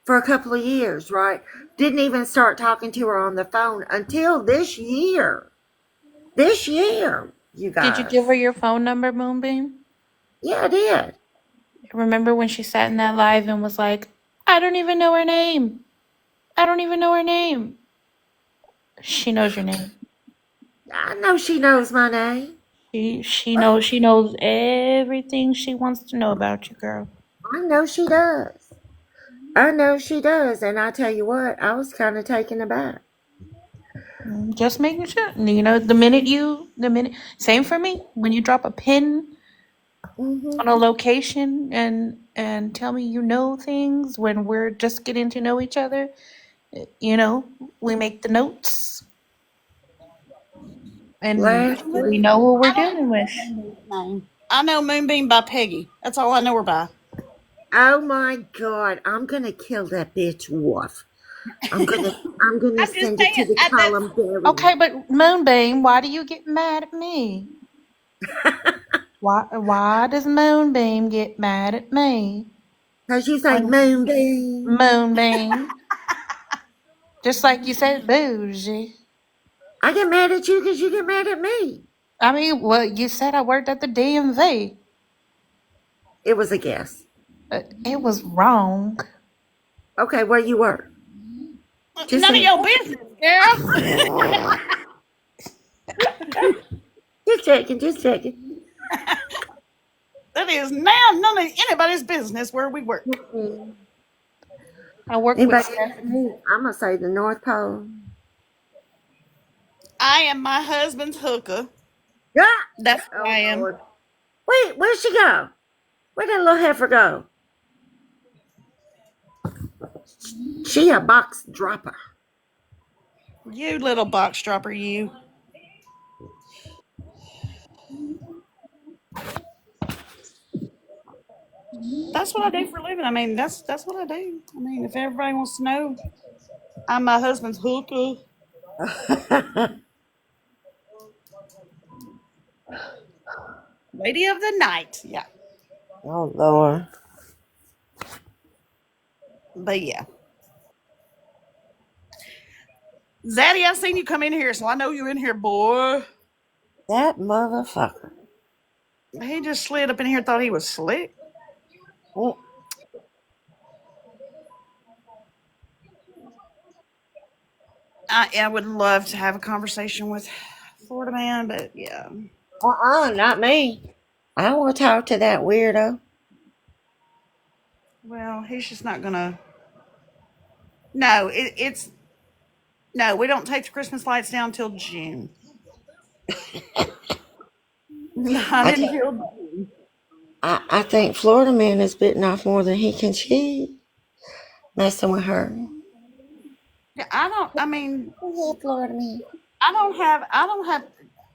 for a couple of years, right? Didn't even start talking to her on the phone until this year. This year, you Did you give her guys. your phone number, Moonbeam? Yeah, I did. Remember when she sat in that live and was like, I don't even know her name. I don't even know her name. She knows your name. I know she knows my name. She knows everything she wants to know about you, girl. I know she does. I know she does. And I tell you what, I was kind of taken aback. Just making sure. The minute, same for me. When you drop a pin Hmm. on a location and tell me you know things when we're just getting to know each other, you know, we make the notes and Last And we listen, week, know who we're I don't dealing even know with. Moonbeam's name. I know Moonbeam by Peggy. That's all I know her by. oh my God, I'm gonna kill that bitch wolf. I'm gonna I'm just send it to saying. the That's columbarium. Okay, but Moonbeam, why do you get mad at me? Why does Moonbeam get mad at me Cause you say when moonbeam. Moonbeam, just like you said, bougie? I get mad at you because you get mad at me. I mean, well, you said I worked at the DMV. It was a guess. It was wrong. Okay, where you were? Just none of say, your business, girl. just checking, just checking. That is now none of anybody's business where we work. Mm-mm. I work with Anybody ask Stephanie. me? I'm gonna say the North Pole. I am my husband's hooker. Yeah. That's what Oh I am. Lord. Wait, where'd she go? Where'd that little heifer go? She a box dropper. You little box dropper, you. That's what I do for a living. I mean, that's what I do. I mean, if everybody wants to know, I'm my husband's hooker, lady of the night. Yeah, Oh Lord. but yeah. Zaddy, I seen you come in here, so I know you in here, boy. That motherfucker. He just slid up in here, thought he was slick. Mm, I would love to have a conversation with Florida man, but yeah. not me. I don't want to talk to that weirdo. Well, he's just not gonna. No, it's no. We don't take the Christmas lights down till June. Not I, t- until. I think Florida man is bitten off more than he can chew. Messing with her. Yeah, I don't. I mean, Go ahead, Florida man. I don't have. I don't have.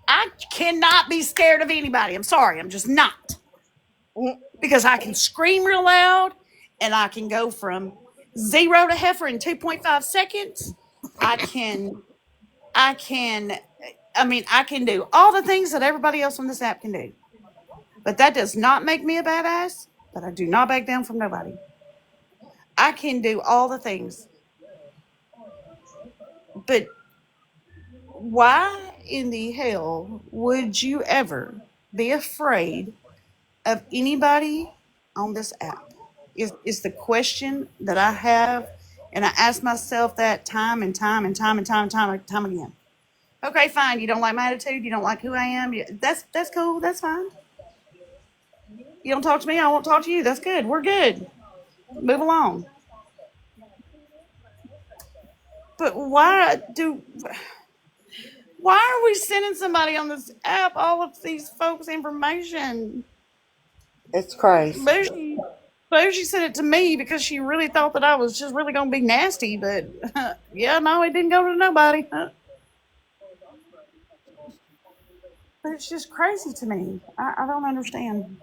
I cannot be scared of anybody. I'm sorry. I'm just not, Mm, because I can scream real loud, and I can go from 0 to heifer in 2.5 seconds. I can. I can. I mean, I can do all the things that everybody else on this app can do. But that does not make me a badass. But I do not back down from nobody. I can do all the things. But why in the hell would you ever be afraid of anybody on this app? Is the question that I have, and I ask myself that time and time and time and time and time and time again. Okay, fine. You don't like my attitude. You don't like who I am. That's cool. That's fine. You don't talk to me. I won't talk to you. That's good. We're good. Move along. But why are we sending somebody on this app all of these folks' information? it's crazy. Bougie, Bougie said it to me because she really thought that I was just really going to be nasty, but yeah, no, it didn't go to nobody. But it's just crazy to me. I don't understand.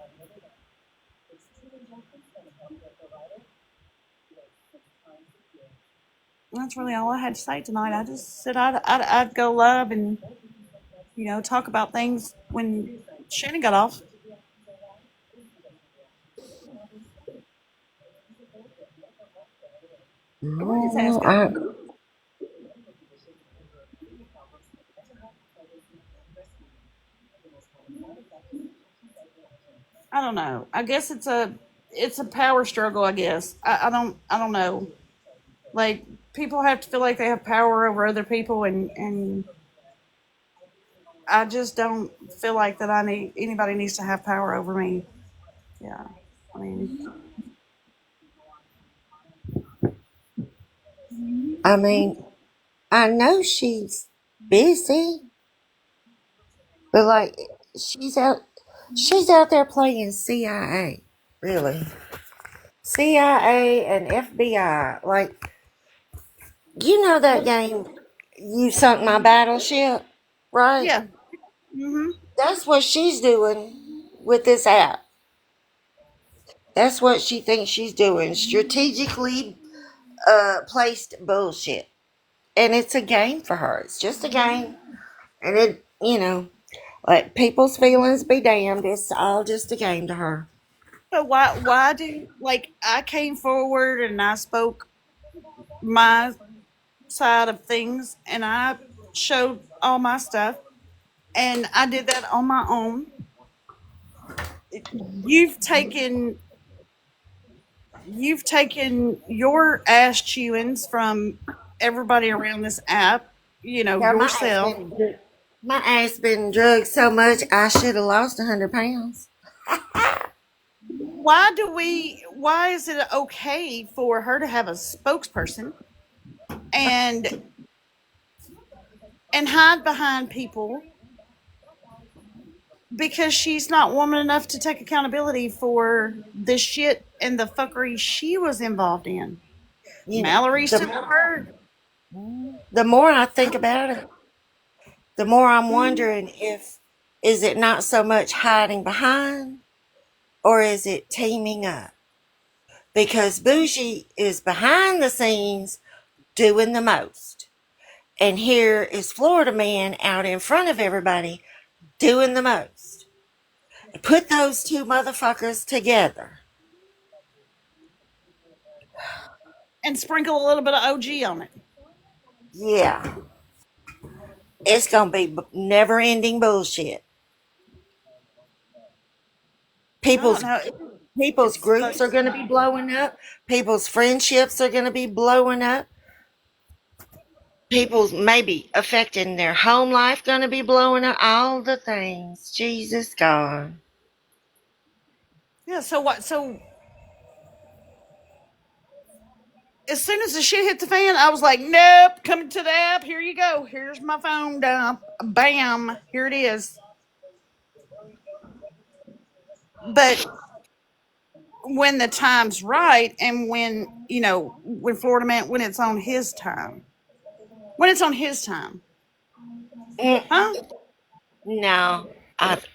That's really all I had to say tonight. I just said I'd go live and talk about things when Shannon got off. We're just Mm, asking. I don't know. I guess it's a power struggle. I guess I don't know. Like, people have to feel like they have power over other people, and I just don't feel like that anybody needs to have power over me. Yeah, I mean, I mean, I know she's busy, but like she's out she's out there playing CIA. Really. CIA and FBI. Like, you know that game You Sunk My Battleship, right? yeah. Hmm. That's what she's doing with this app. That's what she thinks she's doing. Strategically placed bullshit. And it's a game for her. It's just a game. And like people's feelings be damned. It's all just a game to her. But why do, like, I came forward and I spoke my side of things and I showed all my stuff and I did that on my own. You've taken you've taken your ass chewings from everybody around this app, Yeah, yourself. my ass been drugged so much I should have lost 100 pounds. Why is it okay for her to have a spokesperson and hide behind people because she's not woman enough to take accountability for the shit and the fuckery she was involved in? You know, Mallory stood up her. the more I think about it, the more I'm wondering if is it not so much hiding behind or is it teaming up? Because Bougie is behind the scenes doing the most. And here is Florida Man out in front of everybody doing the most. Put those two motherfuckers together. And sprinkle a little bit of OG on it. Yeah, it's gonna be never-ending bullshit. I don't People's know. people's It's groups are gonna be blowing up. People's friendships are gonna be blowing up. People's maybe affecting their home life gonna be blowing up. All the things. Jesus God. yeah. So what? So as soon as the shit hit the fan, I was like, nope, coming to the app. Here you go. Here's my phone dump. Bam. Here it is. But when the time's right and when, when Florida man, when it's on his time. When it's on his time. Mm, Huh? no,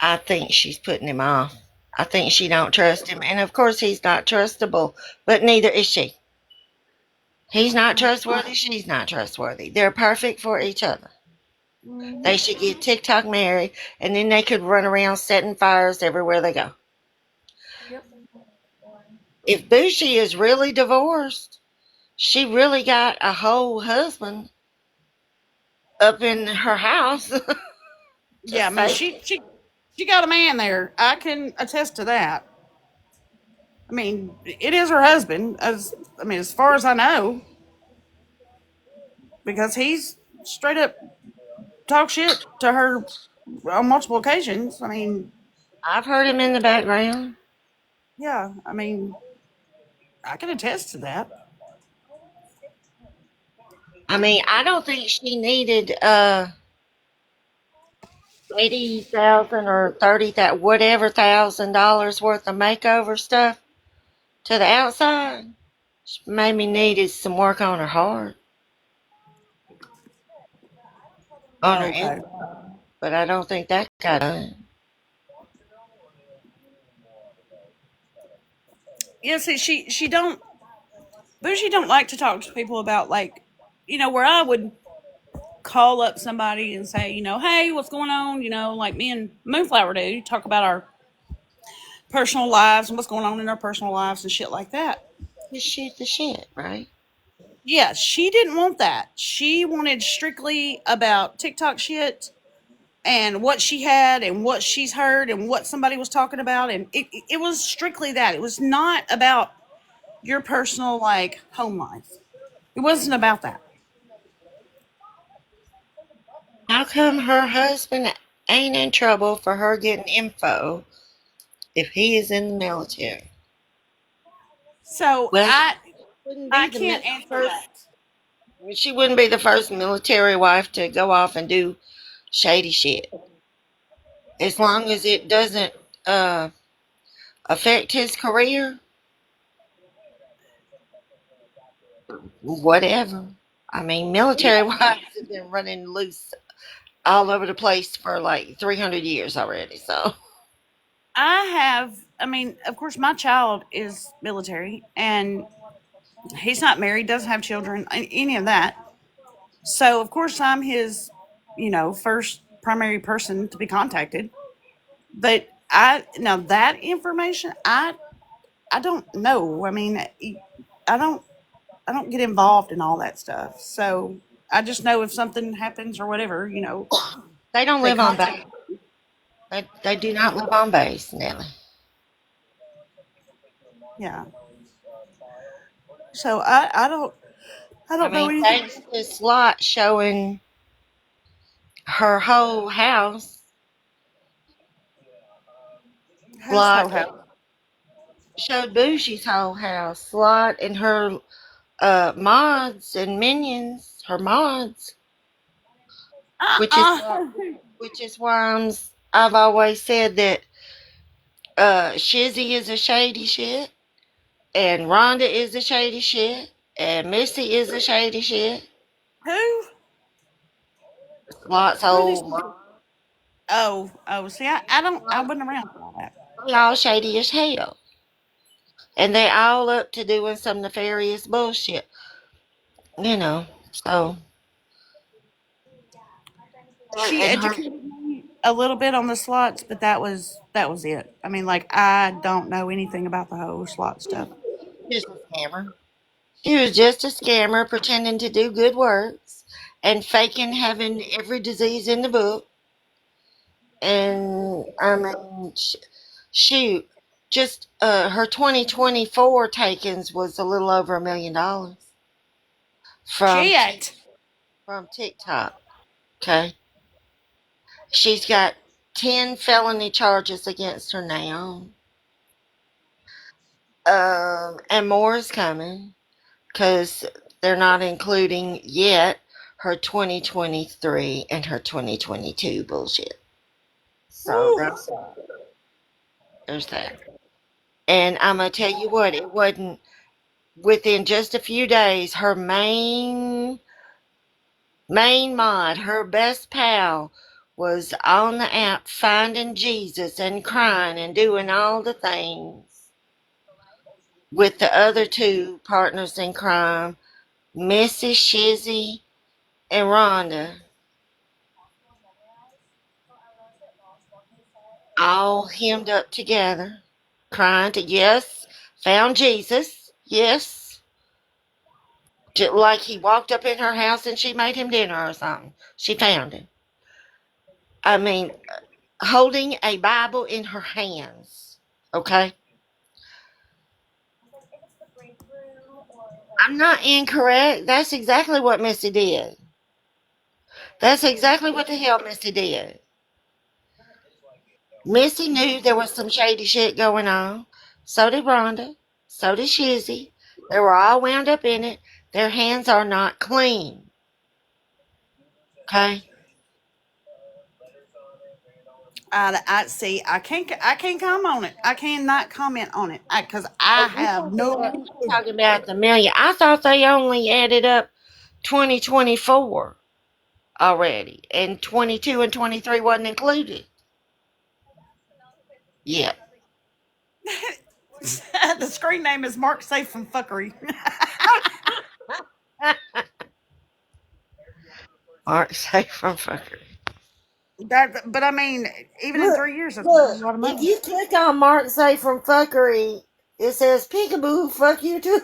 I think she's putting him off. I think she don't trust him, and of course he's not trustable. But neither is she. He's not trustworthy. She's not trustworthy. They're perfect for each other. They should get TikTok married, and then they could run around setting fires everywhere they go. Yep. If Bushi is really divorced, she really got a whole husband up in her house to Yeah, I mean say. she got a man there. I can attest to that. I mean, it is her husband, as far as I know, because he's straight up talk shit to her on multiple occasions. I mean, I've heard him in the background. yeah, I mean, I can attest to that. I mean, I don't think she needed 80,000 or 30,000, whatever $1,000 worth of makeover stuff to the outside. She maybe needed some work on her heart, on her Okay. inside, but I don't think that got done. Yeah, see, she don't, but she don't like to talk to people about like, where I would call up somebody and say, hey, what's going on? Like me and Moonflower do, talk about our personal lives and what's going on in our personal lives and shit like that. Just shoot the shit, right? Yeah, she didn't want that. She wanted strictly about TikTok shit and what she had and what she's heard and what somebody was talking about. And it was strictly that. It was not about your personal, like, home life. It wasn't about that. How come her husband ain't in trouble for her getting info if he is in the military? So Well, I wouldn't I be the can't answer first. that. She wouldn't be the first military wife to go off and do shady shit. As long as it doesn't uh, affect his career, whatever. I mean, military Yeah. wives have been running loose all over the place for like 300 years already. So I mean, of course, my child is military and he's not married, doesn't have children, any of that. So, of course, I'm his, first primary person to be contacted. But now that information, I don't know. I mean, I don't, I don't get involved in all that stuff. So I just know if something happens or whatever, they don't they live on contact. base. They do not live on base, Nelly. Yeah. So I I don't know mean, anything. thanks to Slot showing her whole house, Who's whole Slot house? showed Bougie's whole house. Slot and her mods and minions, her mods, which is why, Uh-uh. I've always said that Shizzy is a shady shit, and Rhonda is a shady shit, and Missy is a shady shit. Who? Slot's Who are these whole people? mom, Oh. See, I don't. I wasn't around for all that. they all shady as hell, and they all up to doing some nefarious bullshit, you know. So She and her educated me a little bit on the slots, but that was it. I mean, like I don't know anything about the whole slot stuff. just a scammer. She was just a scammer pretending to do good works and faking having every disease in the book. And I mean, shoot, just her 2024 takings was a little over $1 million from Shit. from TikTok. Okay, she's got 10 felony charges against her now, and more is coming because they're not including yet her 2023 and her 2022 bullshit. So Woo. there's that. And I'm gonna tell you what, it wasn't within just a few days. Her main mod, her best pal, was on the app finding Jesus and crying and doing all the things with the other two partners in crime, Missy, Shizzy, and Rhonda, all hemmed up together, crying to, yes, found Jesus, yes. Just like he walked up in her house and she made him dinner or something. She found him. I mean, holding a Bible in her hands. Okay? I'm not incorrect. That's exactly what Missy did. That's exactly what the hell Missy did. Missy knew there was some shady shit going on. So did Rhonda. So did Shizzy. They were all wound up in it. Their hands are not clean. Okay? I see. I can't comment on it. I cannot comment on it because I Oh, you have no clue. talking about the million. I thought they only added up 2024 already, and 22 and 23 wasn't included. Yeah. The screen name is Mark Safe from Fuckery. Aren't safe from fucker. But I mean, even in Look, 3 years, that's a look. lot of If money. you click on Mark Safe from Fuckery, it says peekaboo, fuck you too.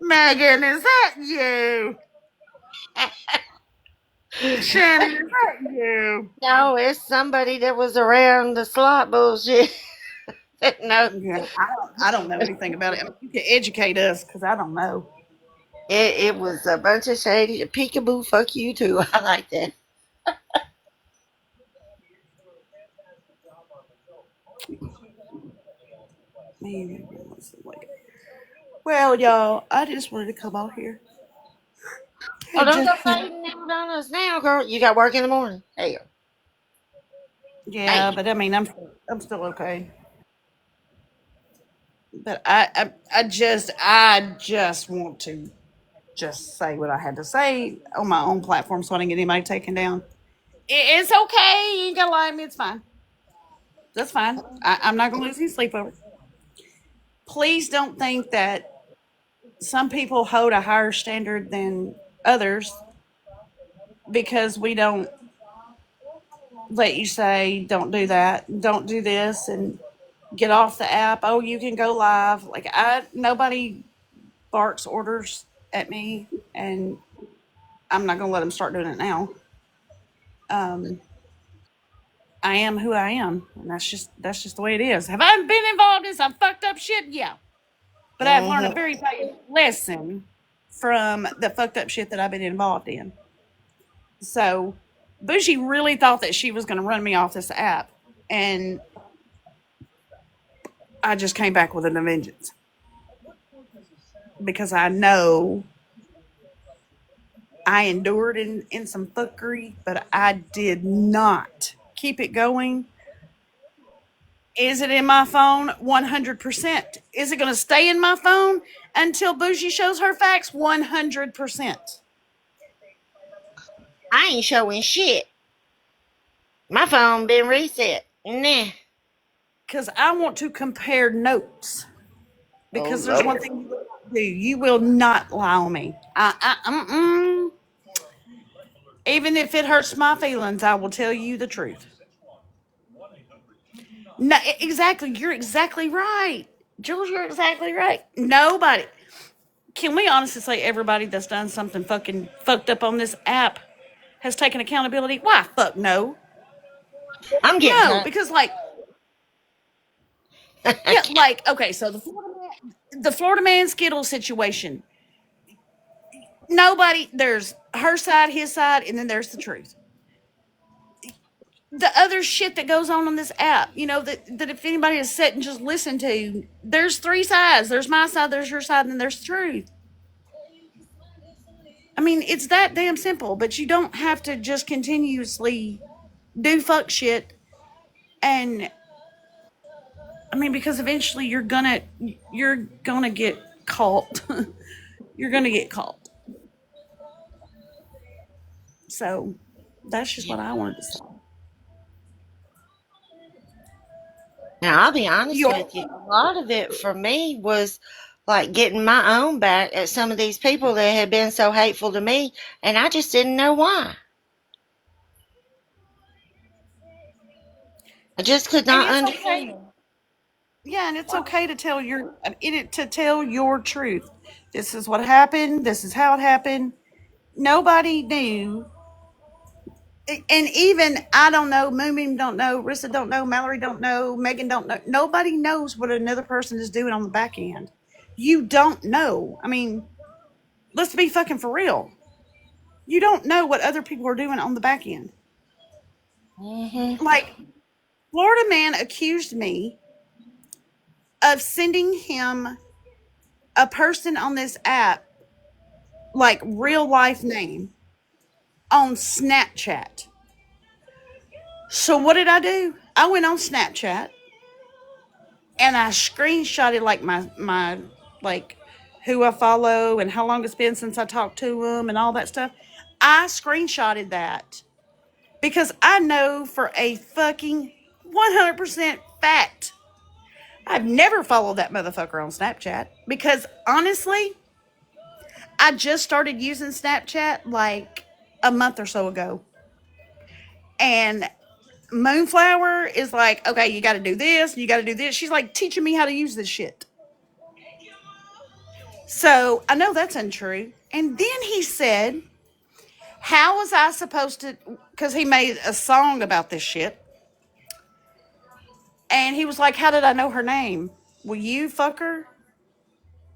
Megan, is that you? Shannon, is that you? No, it's somebody that was around the slot bullshit. No, Yeah, I don't know anything about it. I mean, you can educate us because I don't know. it was a bunch of shady peekaboo, fuck you too. I like that. Man, well, y'all, I just wanted to come out here Oh, and don't just go fading out on us now, girl. You got work in the morning. Hell, yeah, hey. but I mean, I'm still okay. But I just want to just say what I had to say on my own platform, so I didn't get anybody taken down. It's okay. You ain't gotta lie to me. It's fine. That's fine. I'm not gonna lose any sleep over it. Please don't think that some people hold a higher standard than others because we don't let you say don't do that, don't do this, and get off the app. Oh, you can go live. Like I nobody barks orders at me, and I'm not gonna let them start doing it now. Um, I am who I am, and that's just the way it is. Have I been involved in some fucked up shit? Yeah, but I've learned a Mm-hmm. very valuable lesson from the fucked up shit that I've been involved in. So, Bougie really thought that she was going to run me off this app, and I just came back with a vengeance because I know I endured in some fuckery, but I did not keep it going. Is it in my phone? 100%. Is it going to stay in my phone until Bougie shows her facts? 100%. I ain't showing shit. My phone been reset. Nah. Because I want to compare notes. Oh Because there's one Lord. thing you will not do. You will not lie on me. Even if it hurts my feelings, I will tell you the truth. No, exactly. You're exactly right. Jules, you're exactly right. Nobody. Can we honestly say everybody that's done something fucking fucked up on this app has taken accountability? Why? Fuck no. I'm getting No, tired. because like, yeah, like, okay, so the Florida man Skittle situation. Nobody, there's her side, his side, and then there's the truth. The other shit that goes on this app, that if anybody has sat and just listened to, there's three sides. There's my side, there's your side, and then there's the truth. I mean, it's that damn simple, but you don't have to just continuously do fuck shit. And I mean, because eventually you're gonna get caught. You're gonna get caught. So that's just what I wanted to say. Now, I'll be honest Your with you. A lot of it for me was like getting my own back at some of these people that had been so hateful to me, and I just didn't know why. I just could and not it's okay. understand. Yeah, and it's okay to tell your truth. This is what happened. This is how it happened. Nobody knew, and even I don't know. Moomin don't know. Rissa don't know. Mallory don't know. Megan don't know. Nobody knows what another person is doing on the back end. You don't know. I mean, let's be fucking for real. You don't know what other people are doing on the back end. Hmm. Like, Florida man accused me of sending him a person on this app, like real life name, on Snapchat. So what did I do? I went on Snapchat and I screenshotted like my like who I follow and how long it's been since I talked to them and all that stuff. I screenshotted that because I know for a fucking 100% fact I've never followed that motherfucker on Snapchat because honestly, I just started using Snapchat like a month or so ago. And Moonflower is like, okay, you got to do this, you got to do this. She's like teaching me how to use this shit. So I know that's untrue. And then he said, how was I supposed to? Because he made a song about this shit. And he was like, how did I know her name? Well, you fucker,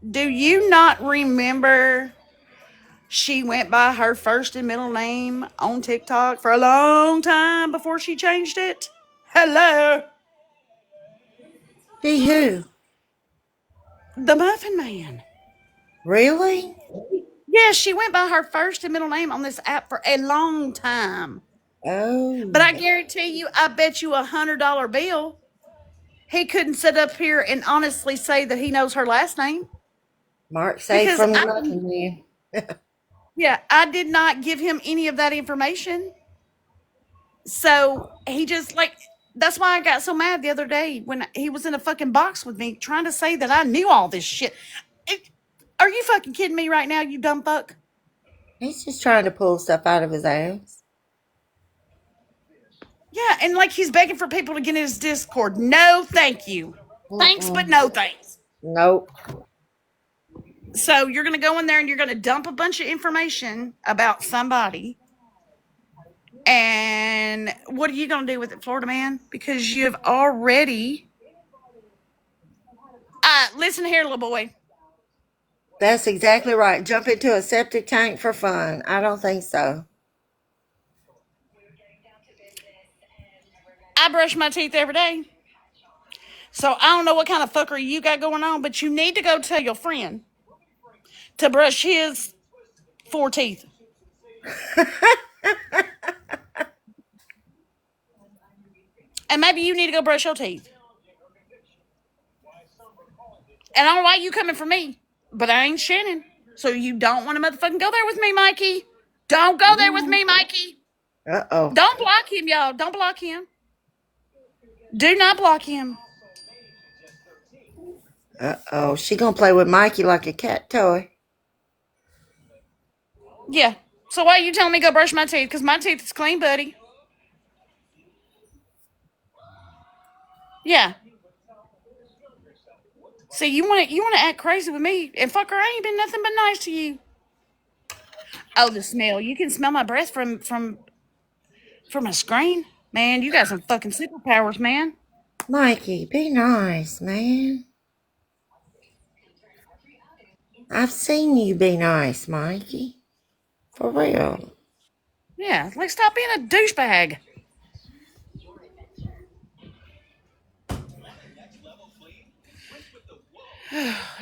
do you not remember she went by her first and middle name on TikTok for a long time before she changed it? Hello, See who? the Muffin Man. Really? Yeah, she went by her first and middle name on this app for a long time. But Oh, I guarantee you, I bet you $100 bill, he couldn't sit up here and honestly say that he knows her last name Mark saved because from the muffin man. yeah, I did not give him any of that information. So he just like, that's why I got so mad the other day when he was in a fucking box with me trying to say that I knew all this shit. It, are you fucking kidding me right now, you dumb fuck? He's just trying to pull stuff out of his ass. Yeah, and like he's begging for people to get in his Discord. No, thank you. Thanks, but Mm-mm. no thanks. Nope. So you're going to go in there and you're going to dump a bunch of information about somebody. And what are you going to do with it, Florida man? Because you've already. Listen here, little boy. That's exactly right. Jump into a septic tank for fun. I don't think so. I brush my teeth every day. So I don't know what kind of fuckery you got going on, but you need to go tell your friend to brush his four teeth. And maybe you need to go brush your teeth. And I don't like you coming for me, but I ain't Shannon. So you don't want to motherfucking go there with me, Mikey. Don't go there with me, Mikey. Uh-oh. Don't block him, y'all. Don't block him. Do not block him. Uh-oh. She gonna play with Mikey like a cat toy. Yeah. So why are you telling me go brush my teeth? Because my teeth is clean, buddy. Yeah. See, you want to act crazy with me, and fucker, I ain't been nothing but nice to you. Oh, the smell. You can smell my breath from a screen. Man, you got some fucking superpowers, man. Mikey, be nice, man. I've seen you be nice, Mikey. For real. Yeah, like stop being a douchebag.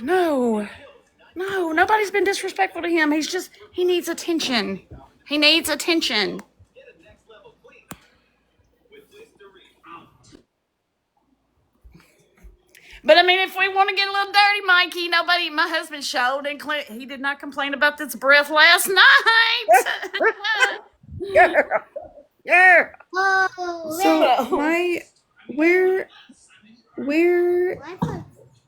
No, no, nobody's been disrespectful to him. He needs attention. He needs attention. But I mean, if we want to get a little dirty, Mikey, my husband showed and he did not complain about this breath last night. Girl, girl. So So, where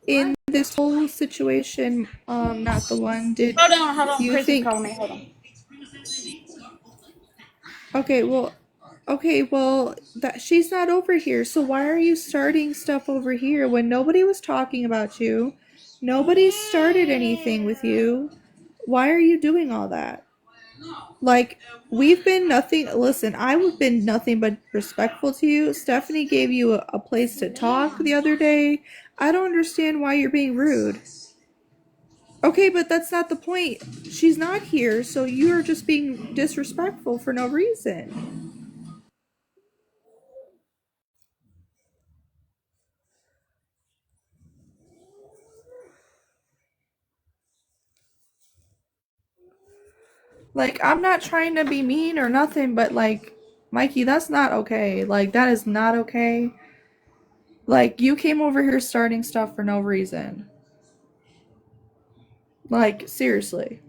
in this whole situation, not the one, did hold on. you Chris is think? calling me. Hold on. Okay, well, that she's not over here. So why are you starting stuff over here when nobody was talking about you? Nobody started anything with you. Why are you doing all that? Like, we've been nothing. Listen, I've been nothing but respectful to you. Stephanie gave you a place to talk the other day. I don't understand why you're being rude. Okay, but that's not the point. She's not here, so you're just being disrespectful for no reason. Like, I'm not trying to be mean or nothing, but like, Mikey, that's not okay. Like, that is not okay. Like, you came over here starting stuff for no reason. Like, seriously.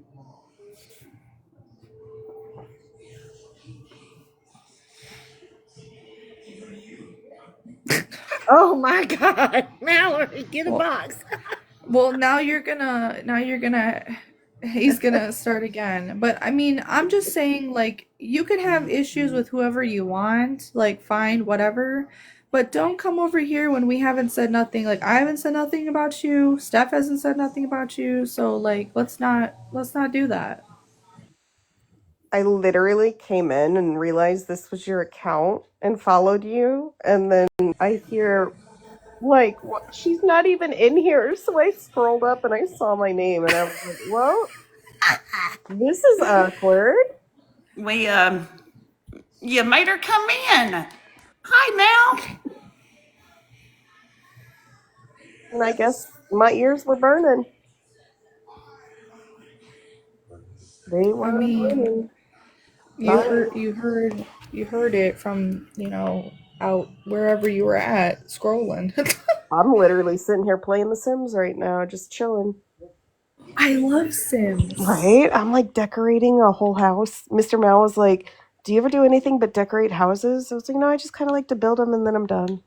Oh my God. Mallory, get a Well, box. well, he's gonna start again. But I mean, I'm just saying, like, you could have issues with whoever you want, like, fine, whatever. But don't come over here when we haven't said nothing. Like, I haven't said nothing about you. Steph hasn't said nothing about you. So, like, let's not do that. I literally came in and realized this was your account and followed you. And then I hear, like, what? She's not even in here. So I scrolled up and I saw my name and I was like, well, this is awkward. We you made her come in. Hi, Mel. And I guess my ears were burning. They I were mean, burning. you Not heard you heard it from, out wherever you were at scrolling. I'm literally sitting here playing The Sims right now, just chilling. I love Sims. Right? I'm like decorating a whole house. Mr. Mao was like, do you ever do anything but decorate houses? I was like, no, I just kind of like to build them and then I'm done.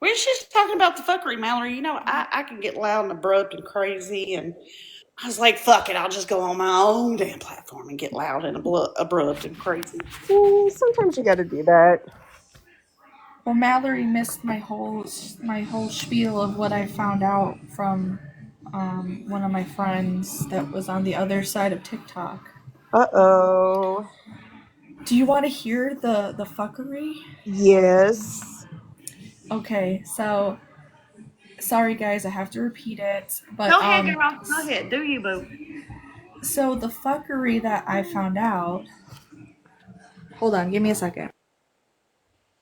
We was just talking about the fuckery, Mallory. I can get loud and abrupt and crazy, and I was like, fuck it, I'll just go on my own damn platform and get loud and abrupt and crazy. Sometimes you got to do that. Well, Mallory missed my whole spiel of what I found out from one of my friends that was on the other side of TikTok. Uh-oh. Do you want to hear the fuckery? Yes. Okay, so sorry guys, I have to repeat it, but Go ahead, girl. Go ahead. Do you, boo? so the fuckery that I found out. Hold on, give me a second.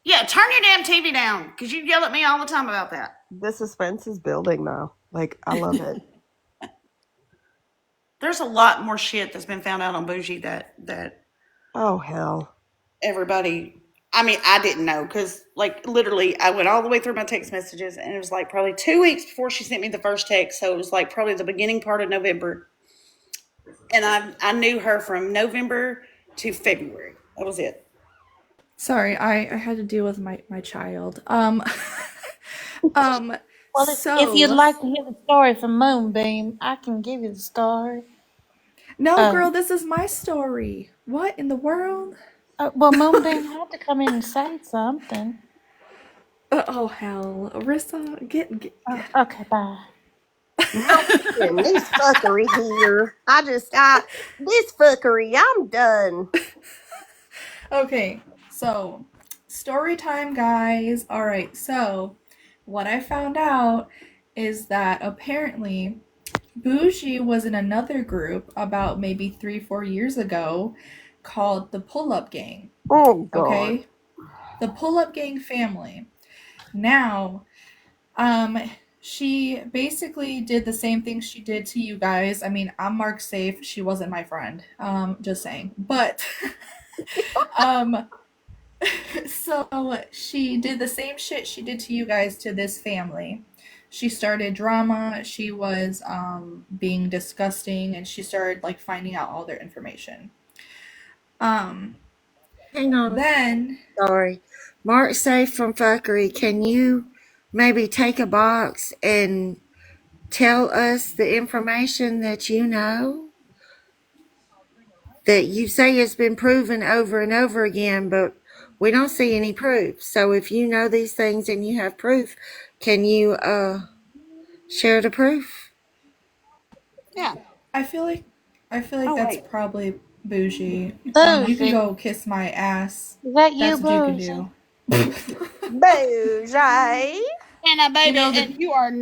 Yeah, turn your damn TV down, because you yell at me all the time about that. The suspense is building now. Like, I love it. There's a lot more shit that's been found out on Bougie that Oh, hell. everybody. I mean, I didn't know because, like, literally, I went all the way through my text messages, and it was like probably 2 weeks before she sent me the first text. So it was like probably the beginning part of November, and I knew her from November to February. That was it. Sorry, I had to deal with my child. Well, if you'd So like to hear the story from Moonbeam, I can give you the story. no, Uh, girl, this is my story. What in the world? Well, Moonbeam had to come in and say something. Oh hell, Rissa, get. Okay, bye. Now listen, this fuckery here. This fuckery, I'm done. Okay, so story time, guys. All right, so what I found out is that apparently Bougie was in another group about maybe 3, 4 years ago called the Pull Up Gang. Oh, God. Okay, the Pull Up Gang family. Now, um, she basically did the same thing she did to you guys. I mean, I'm marked safe. She wasn't my friend. Just saying. But, um, so she did the same shit she did to you guys to this family. She started drama. She was being disgusting, and she started like finding out all their information. Um, Hang on. then Sorry. Mark safe from fuckery. Can you maybe take a box and tell us the information that you know? That you say has been proven over and over again, but we don't see any proof. So if you know these things and you have proof, can you share the proof? Yeah. I feel like Oh that's wait. probably Bougie. You can Bougie. go kiss my ass. Is that you, That's what you can Bougie? do. Bougie. And a You baby, know and the you are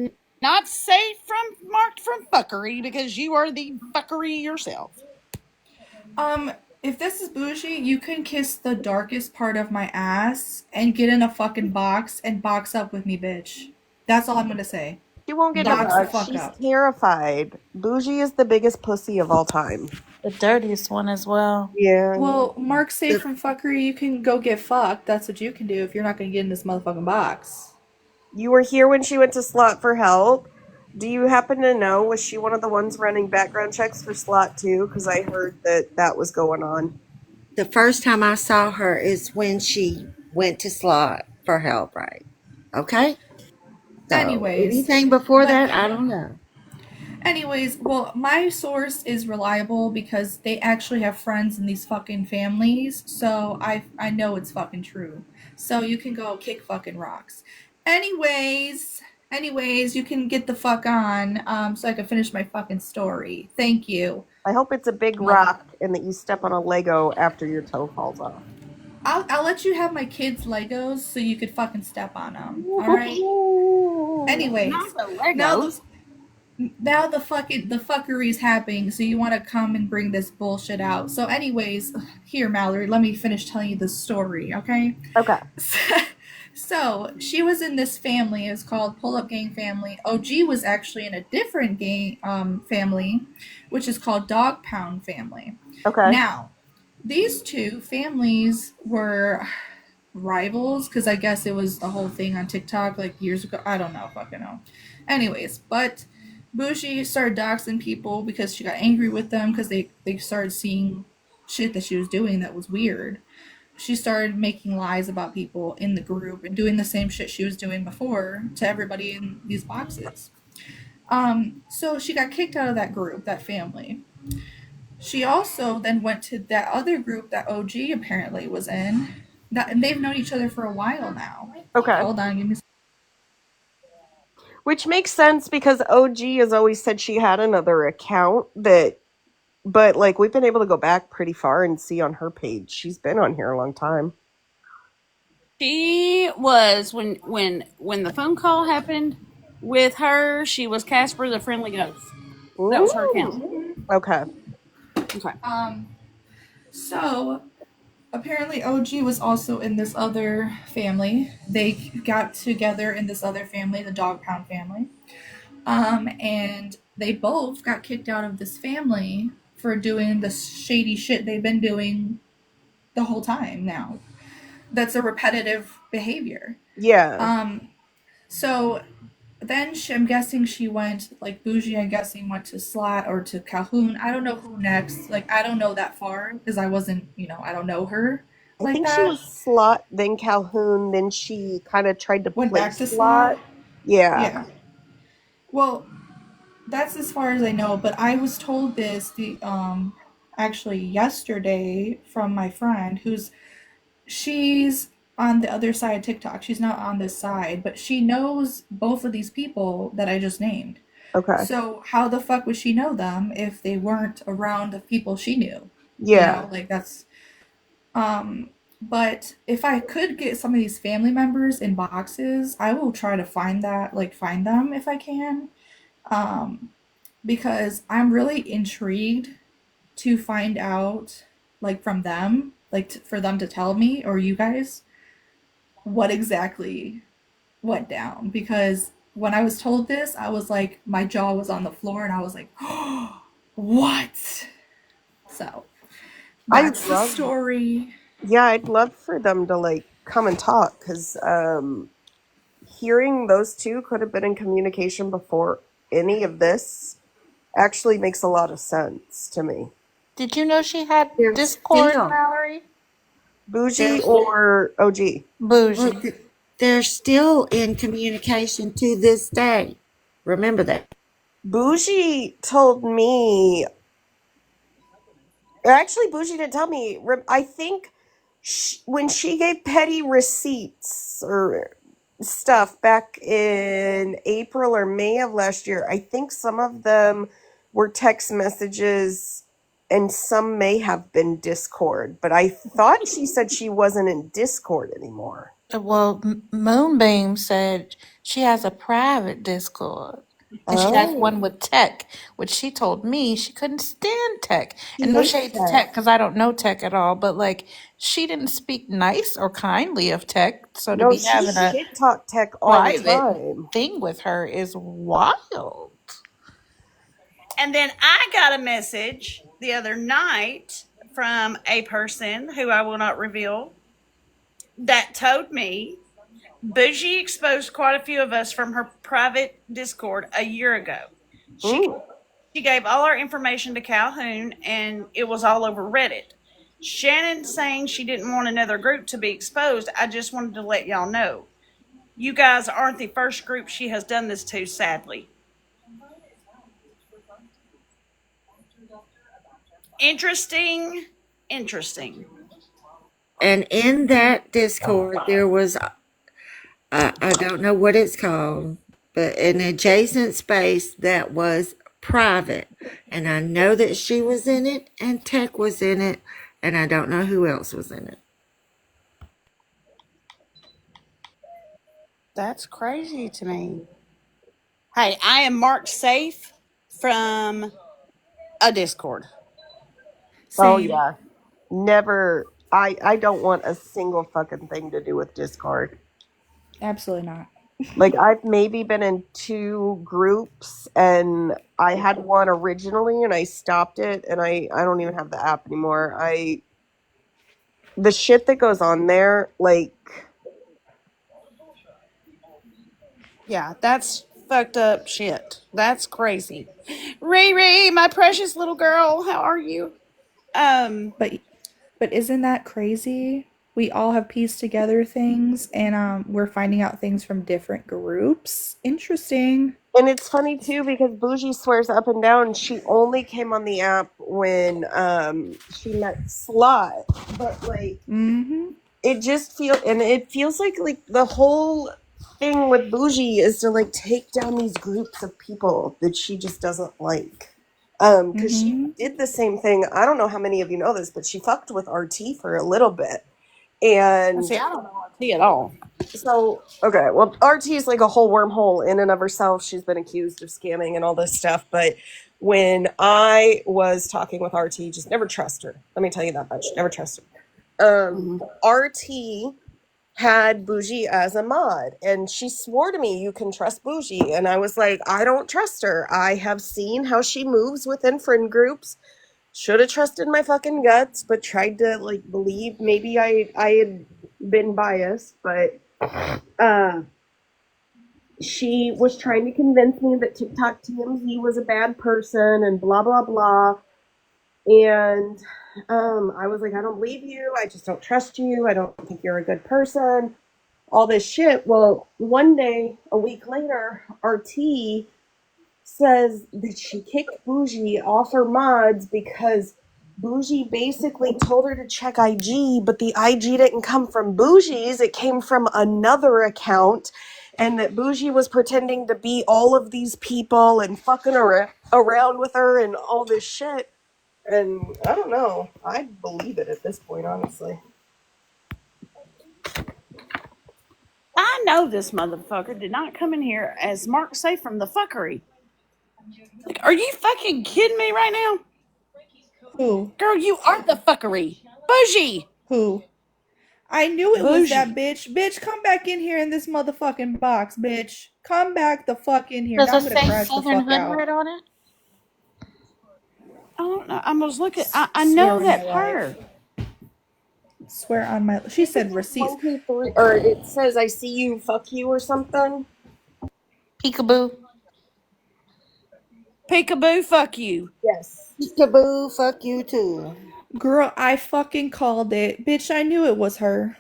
not safe from marked from fuckery because you are the fuckery yourself. if this is Bougie, you can kiss the darkest part of my ass and get in a fucking box and box up with me, bitch. That's all I'm gonna say. She won't get in a Box the box. fuck She's up. terrified. Bougie is the biggest pussy of all time. The dirtiest one as well. Yeah. Well, Mark safe The, from fuckery, you can go get fucked. That's what you can do if you're not gonna get in this motherfucking box. You were here when she went to Slot for help. Do you happen to know, was she one of the ones running background checks for Slot too? Because I heard that was going on. the first time I saw her is when she went to Slot for help, right? Okay? So Anyways, anything before but that, I don't know. Anyways, well, my source is reliable because they actually have friends in these fucking families, so I know it's fucking true. So you can go kick fucking rocks. Anyways, you can get the fuck on, so I can finish my fucking story. Thank you. I hope it's a big Mother. rock and that you step on a Lego after your toe falls off. I'll let you have my kids' Legos so you could fucking step on them. All right. Not Anyways, the now the Legos. now the fuckery's happening, so you want to come and bring this bullshit out. So anyways, here, Mallory, let me finish telling you the story, okay? Okay. So she was in this family. It's called Pull Up Gang Family. OG was actually in a different gang family, which is called Dog Pound Family. Okay. Now, these two families were rivals because I guess it was the whole thing on TikTok like years ago. I don't know, fucking know. Anyways, but Bushi started doxing people because she got angry with them because they started seeing shit that she was doing that was weird. She started making lies about people in the group and doing the same shit she was doing before to everybody in these boxes. So she got kicked out of that group, that family. She also then went to that other group that OG apparently was in. That, and they've known each other for a while now. Okay. Hold on, give me. Which makes sense because OG has always said she had another account but like we've been able to go back pretty far and see on her page. She's been on here a long time. She was when the phone call happened with her. She was Casper the Friendly Ghost. That was her account. Okay. Okay. So apparently OG was also in this other family. They got together in this other family, the Dog Pound family. And they both got kicked out of this family for doing the shady shit they've been doing the whole time now. That's a repetitive behavior. Yeah. So then I'm guessing she went, like Bougie, I'm guessing went to Slat or to Calhoun. I don't know who next. Like, I don't know that far because I wasn't, I don't know her I like think she that. was Slot, then Calhoun, then she kind of tried to Went play back to Slat. Slot. Yeah. Yeah. Well, that's as far as I know, but I was told this. actually yesterday from my friend she's on the other side of TikTok. She's not on this side, but she knows both of these people that I just named. Okay. So how the fuck would she know them if they weren't around the people she knew? You Yeah. know, like that's but if I could get some of these family members in boxes, I will try to find that, like find them if I can. Um because I'm really intrigued to find out like from them, like for them to tell me or you guys what exactly went down because when I was told this, I was like, my jaw was on the floor and I was like, oh, what? So I that's the love, story. yeah, I'd love for them to like come and talk because hearing those two could have been in communication before any of this actually makes a lot of sense to me. Did you know she had They're Discord, still, Mallory? they're, Bougie or OG? look, Bougie. they're still in communication to this day. Remember that. Bougie told me, actually, Bougie didn't tell me. I think when she gave Petty receipts or stuff back in April or May of last year, I think some of them were text messages and some may have been Discord. But I thought she said she wasn't in Discord anymore. Well, Moonbeam said she has a private Discord. And she has Oh, one with Tech, which she told me she couldn't stand Tech. She And no hates shade to that. Tech, because I don't know Tech at all, but like she didn't speak nice or kindly of Tech. So to no, be she having a shit talk Tech all the private time. thing with her is wild. And then I got a message the other night from a person who I will not reveal that told me Bougie exposed quite a few of us from her private Discord a year ago. She Mm. she gave all our information to Calhoun and it was all over Reddit. Shannon saying she didn't want another group to be exposed. I just wanted to let y'all know. You guys aren't the first group she has done this to, sadly. Interesting. Interesting. And in that Discord, there was, I don't know what it's called, but an adjacent space that was private. And I know that she was in it and Tech was in it, and I don't know who else was in it. That's crazy to me. Hey, I am marked safe from a Discord. Oh, Same. yeah. Never. I don't want a single fucking thing to do with Discord. Absolutely not. Like I've maybe been in two groups and I had one originally and I stopped it and I don't even have the app anymore. The shit that goes on there, like Yeah, that's fucked up shit. That's crazy. Riri, my precious little girl, how are you? Um, But isn't that crazy? We all have pieced together things and we're finding out things from different groups. Interesting. and it's funny too because Bougie swears up and down she only came on the app when she met Slot. But like Mm-hmm. it feels like the whole thing with Bougie is to like take down these groups of people that she just doesn't like. Because she Mm-hmm. did the same thing. I don't know how many of you know this, but she fucked with RT for a little bit. And see, I don't know RT at all. so, okay, well, RT is like a whole wormhole in and of herself. She's been accused of scamming and all this stuff. But when I was talking with RT, just never trust her. Let me tell you that much. Never trust her. RT had Bougie as a mod, and she swore to me, "You can trust Bougie." And I was like, "I don't trust her. I have seen how she moves within friend groups. Should have trusted my fucking guts, but tried to like believe maybe I had been biased, but uh she was trying to convince me that TikTok TMZ was a bad person and blah blah blah. And I was like, I don't believe you. I just don't trust you. I don't think you're a good person. All this shit. Well, one day, a week later, RT says that she kicked Bougie off her mods because Bougie basically told her to check IG, but the IG didn't come from Bougie's. It came from another account, and that Bougie was pretending to be all of these people and fucking around with her and all this shit. And I don't know. I believe it at this point, honestly. I know this motherfucker did not come in here as Mark say from the fuckery. Like, are you fucking kidding me right now? Who? Girl, you are the fuckery. Bougie. Who? I knew it was that Bougie. bitch. Bitch, come back in here in this motherfucking box, bitch. Come back the fuck in here. Does Now it I'm gonna say crash the Southern fuck Hood out. right on it? I don't know. I was looking. I Swear know on my that life. part. Swear on my. She said receipts. 1, 2, 3, or it says I see you, fuck you, or something. Peekaboo. Peekaboo, fuck you. Yes. Peekaboo, fuck you too. Girl, I fucking called it. Bitch, I knew it was her.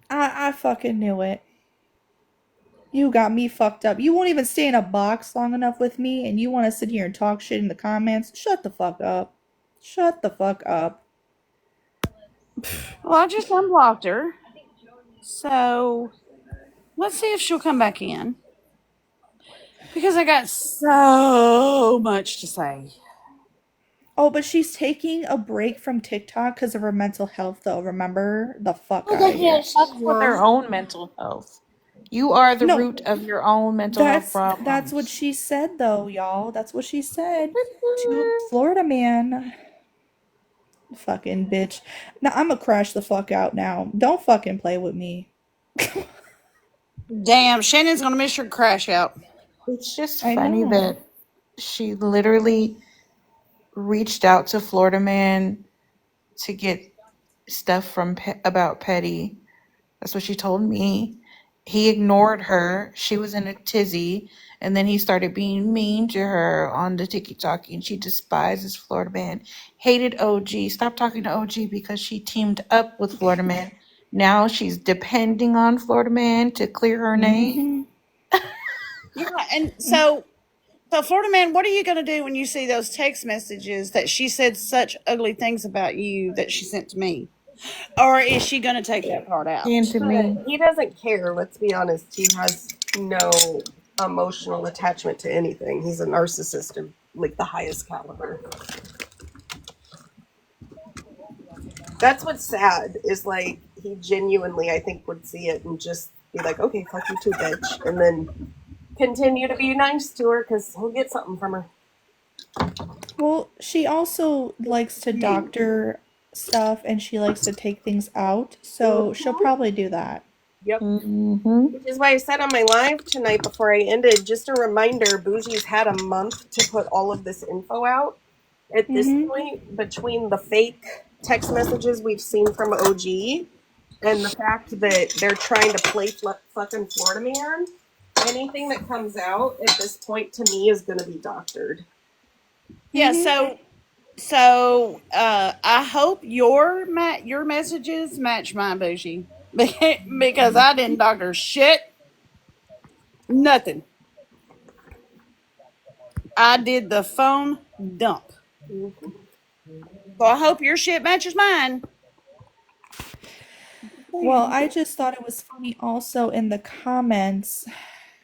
I fucking knew it. You got me fucked up. You won't even stay in a box long enough with me, and you want to sit here and talk shit in the comments? Shut the fuck up. Shut the fuck up. Well, I just unblocked her. So let's see if she'll come back in. Because I got so much to say. Oh, but she's taking a break from TikTok because of her mental health, though. Remember? The fuck Who out the of hell here. she Fuck with their was? own mental health. You are the No, root of your own mental health that's what problems. she said, though, y'all. That's what she said to Florida man. Fucking bitch. Now I'm gonna crash the fuck out now. Don't fucking play with me. Damn, Shannon's gonna miss her crash out. It's just I funny know. that she literally reached out to Florida Man to get stuff from about Petty. That's what she told me. He ignored her. She was in a tizzy, and then he started being mean to her on the TikTok, and she despises Florida Man. Hated OG. Stopped talking to OG because she teamed up with Florida Man. Now she's depending on Florida Man to clear her name. Mm-hmm. Yeah, and so Florida man, what are you gonna do when you see those text messages that she said such ugly things about you that she sent to me? Or is she gonna take that part And out? to me, He doesn't care, let's be honest. He has no emotional attachment to anything. He's a narcissist of like the highest caliber. That's what's sad, is like he genuinely, I think, would see it and just be like, okay, fuck you too, bitch. And then continue to be nice to her because he'll get something from her. Well, she also likes to doctor stuff and she likes to take things out, so she'll Mhm. probably do that. Yep. mm-hmm. Which is why I said on my live tonight before I ended, just a reminder, Bougie's had a month to put all of this info out. At this Mm-hmm. point, between the fake text messages we've seen from OG and the fact that they're trying to play fucking Florida Man, anything that comes out at this point to me is going to be doctored. Yeah, Mm-hmm. so I hope your messages match mine, Bougie. Because I didn't doctor shit. Nothing. I did the phone dump. Mhm. So I hope your shit matches mine. Well, I just thought it was funny also in the comments.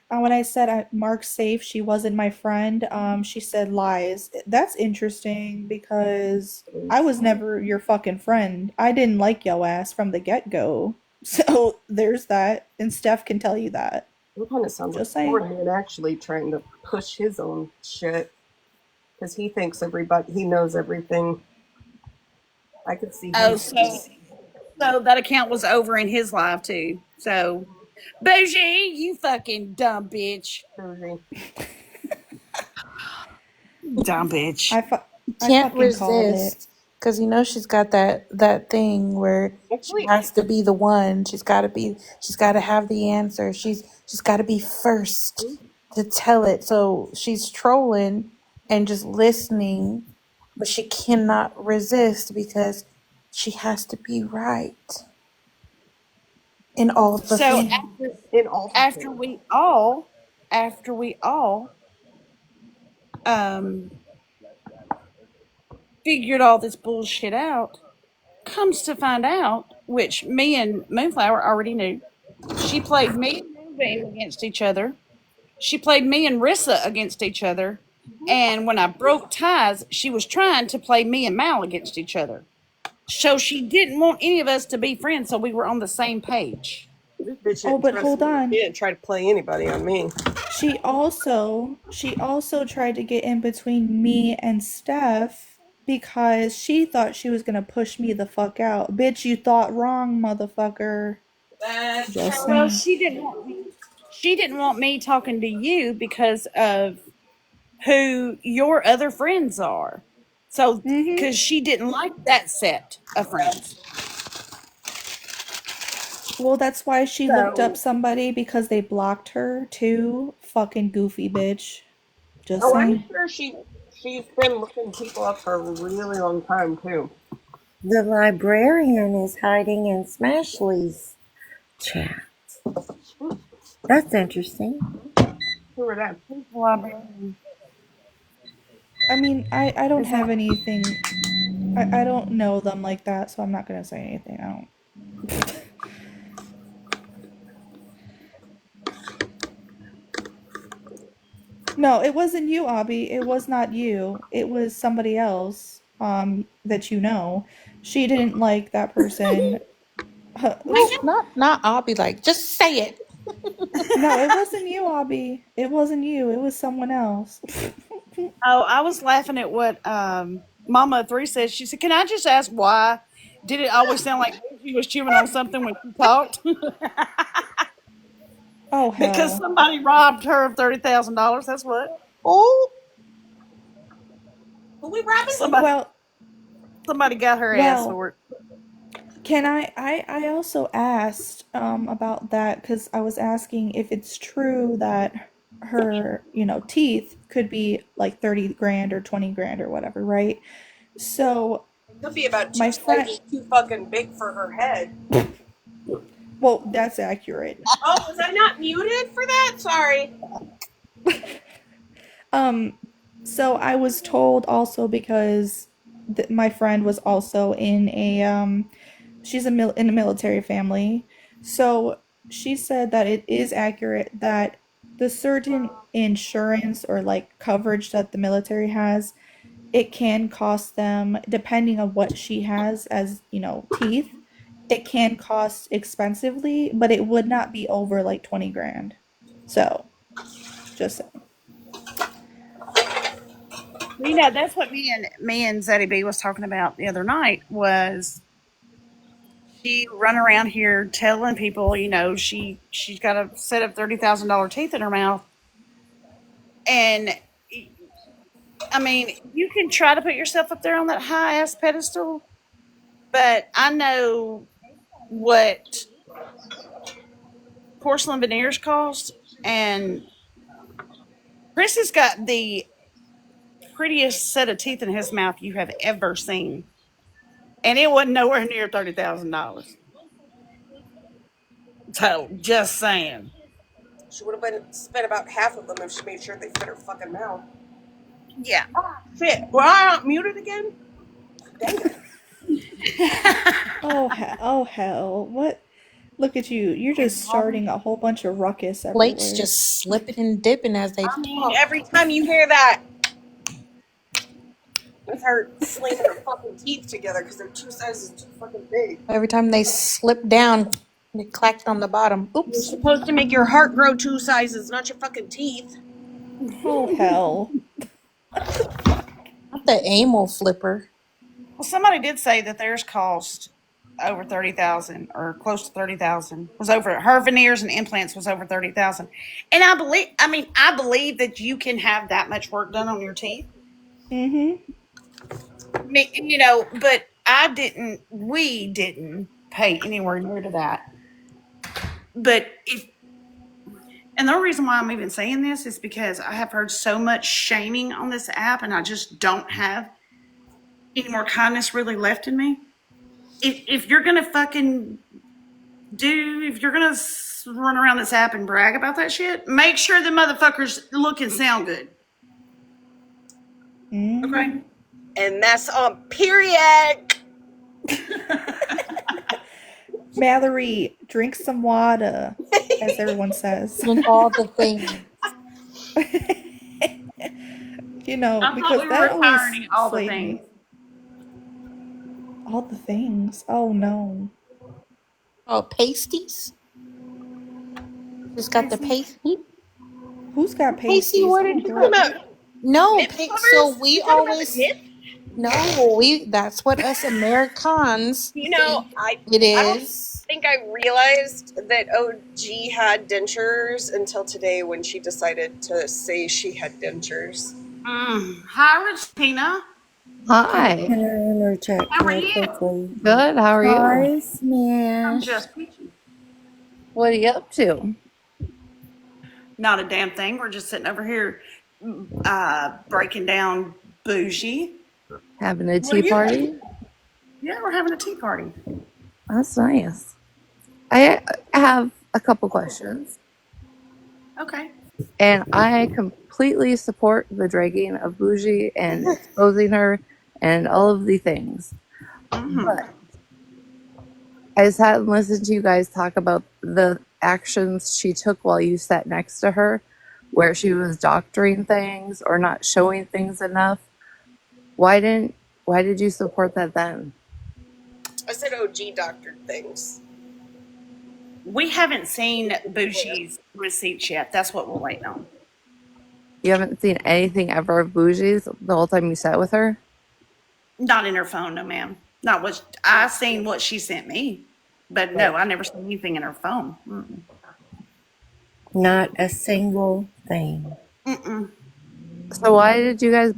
When I said Mark's safe, she wasn't my friend. She said lies. That's interesting because I was never your fucking friend. I didn't like yo ass from the get go. So there's that, and Steph can tell you that. It kind of sounds like Just saying. Florida Man actually trying to push his own shit because he thinks he knows everything. I could see him. Oh, so that account was over in his live too. So Bougie, you fucking dumb bitch. Bougie. Dumb bitch. I fu- I Can't fucking called it. resist because you know she's got that thing where she Actually, has to be the one. She's got to have the answer. She's got to be first to tell it. So she's trolling and just listening, but she cannot resist because she has to be right in all the So things. in all the after things. we all after we all um figured all this bullshit out. Comes to find out, which me and Moonflower already knew, she played me and Moonbeam against each other. She played me and Rissa against each other. And when I broke ties, she was trying to play me and Mal against each other. So she didn't want any of us to be friends, so we were on the same page. This bitch Oh, didn't but trust hold me. on. She didn't try to play anybody on me. She also tried to get in between me and Steph because she thought she was gonna push me the fuck out. Bitch, you thought wrong, motherfucker. Just Well, saying. she didn't want me talking to you because of who your other friends are. So, Mm-hmm. because she didn't like that set of friends. Well, that's why she looked up So, somebody because they blocked her too. Fucking goofy bitch. Just oh, I'm saying. sure she's been looking people up for a really long time too. The librarian is hiding in Smashley's chat. That's interesting. Who are that? I mean, I don't Is have that anything. I don't know them like that, so I'm not gonna say anything. I don't. No, it wasn't you, Abby. It was not you. It was somebody else, that you know. She didn't like that person. Well, not I'll be like, just say it. No, it wasn't you, Abby. It wasn't you. It was someone else. Oh, I was laughing at what Mama Three said. She said, "Can I just ask why? Did it always sound like she was chewing on something when she talked? Oh Because hell. somebody robbed her of $30,000. That's what Oh, who we robbing? somebody Well, somebody got her ass well, for it. can I also asked about that because I was asking if it's true that her, teeth could be like 30 grand or 20 grand or whatever, right? So It could be about two my friend, sizes too fucking big for her head. well, that's accurate. Oh, was I not muted for that? Sorry. Um, so I was told also because my friend was also in she's in a military family. So she said that it is accurate that the certain insurance or like coverage that the military has, it can cost them, depending on what she has as, teeth, it can cost expensively, but it would not be over like 20 grand. So, just saying. That's what me and Zeddy B was talking about the other night. Was she run around here telling people, she's got a set of $30,000 teeth in her mouth, and I mean, you can try to put yourself up there on that high ass pedestal, but I know what porcelain veneers cost, and Chris has got the prettiest set of teeth in his mouth you have ever seen, and it wasn't nowhere near $30,000. So, just saying. She would have been spent about half of them if she made sure they fit her fucking mouth. Yeah. Shit. Well, I not muted again? Dang it. Oh hell. What? Look at you. You're just starting a whole bunch of ruckus Flakes everywhere. just slipping and dipping as they I mean, talk. every time you hear that, it's her slamming her fucking teeth together because they're two sizes too fucking big. Every time they slip down, it clacked on the bottom. You're Oops. supposed to make your heart grow two sizes, not your fucking teeth. Oh hell. Not the anal flipper. Well, somebody did say that theirs cost over 30,000 or close to 30,000. Was over her veneers and implants was over 30,000. And I believe that you can have that much work done on your teeth. Mm-hmm. But we didn't pay anywhere near to that. But if and the only reason why I'm even saying this is because I have heard so much shaming on this app, and I just don't have any more kindness really left in me. If you're gonna fucking if you're gonna run around this app and brag about that shit, make sure the motherfuckers look and sound good. Mm-hmm. Okay. And that's on period. Mallorie, drink some water, as everyone says. Drink all the things. You know, I thought because we were that always retiring all the slayed things. me. All the things. Oh no. Oh, pasties. Just got the pasty. Who's got Pasty, pasties? where Oh did you girl. come out? No, Nip so covers? we You talking about the always nip? no, we that's what us Americans You know, think I it I don't is. think I realized that OG had dentures until today when she decided to say she had dentures. Hi, Retina. Hi. Camera check How are real you? quickly. Good, how are you? Hi, I'm Smash. just peachy. What are you up to? Not a damn thing. We're just sitting over here breaking down bougie. Having a What are tea you? party? Yeah, we're having a tea party. That's nice. I have a couple questions. Okay. And I completely support the dragging of Bougie and exposing her and all of the things. Mm-hmm. But I sat and listened to you guys talk about the actions she took while you sat next to her, where she was doctoring things or not showing things enough. Why did you support that then? I said OG doctored things. We haven't seen Bougie's receipts yet. That's what we're waiting on. You haven't seen anything ever of Bougie's the whole time you sat with her? Not in her phone, no, ma'am. Not what I seen what she sent me, but no, I never seen anything in her phone. Not a single thing. Mm-mm. So why did you guys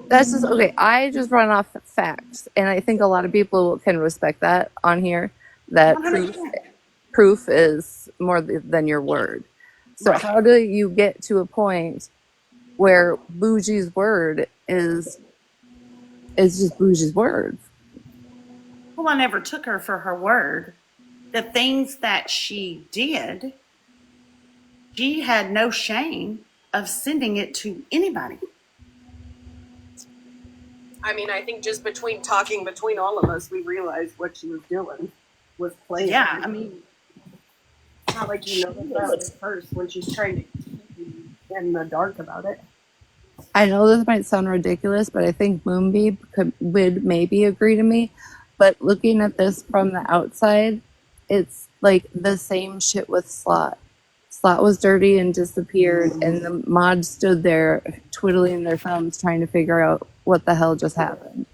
that's just okay. I just run off facts, and I think a lot of people can respect that on here. That 100%. proof is more than your word. So Right. how do you get to a point where Bougie's word is just Bougie's word? Well, I never took her for her word. The things that she did, she had no shame of sending it to anybody. I mean, I think just talking between all of us, we realized what she was doing was playing. Yeah, I mean, It's not like you know that at first when she's trying to keep you in the dark about it. I know this might sound ridiculous, but I think Moonbeam would maybe agree to me. But looking at this from the outside, it's like the same shit with Slot. Slot was dirty and disappeared, and the mods stood there twiddling their thumbs trying to figure out what the hell just happened.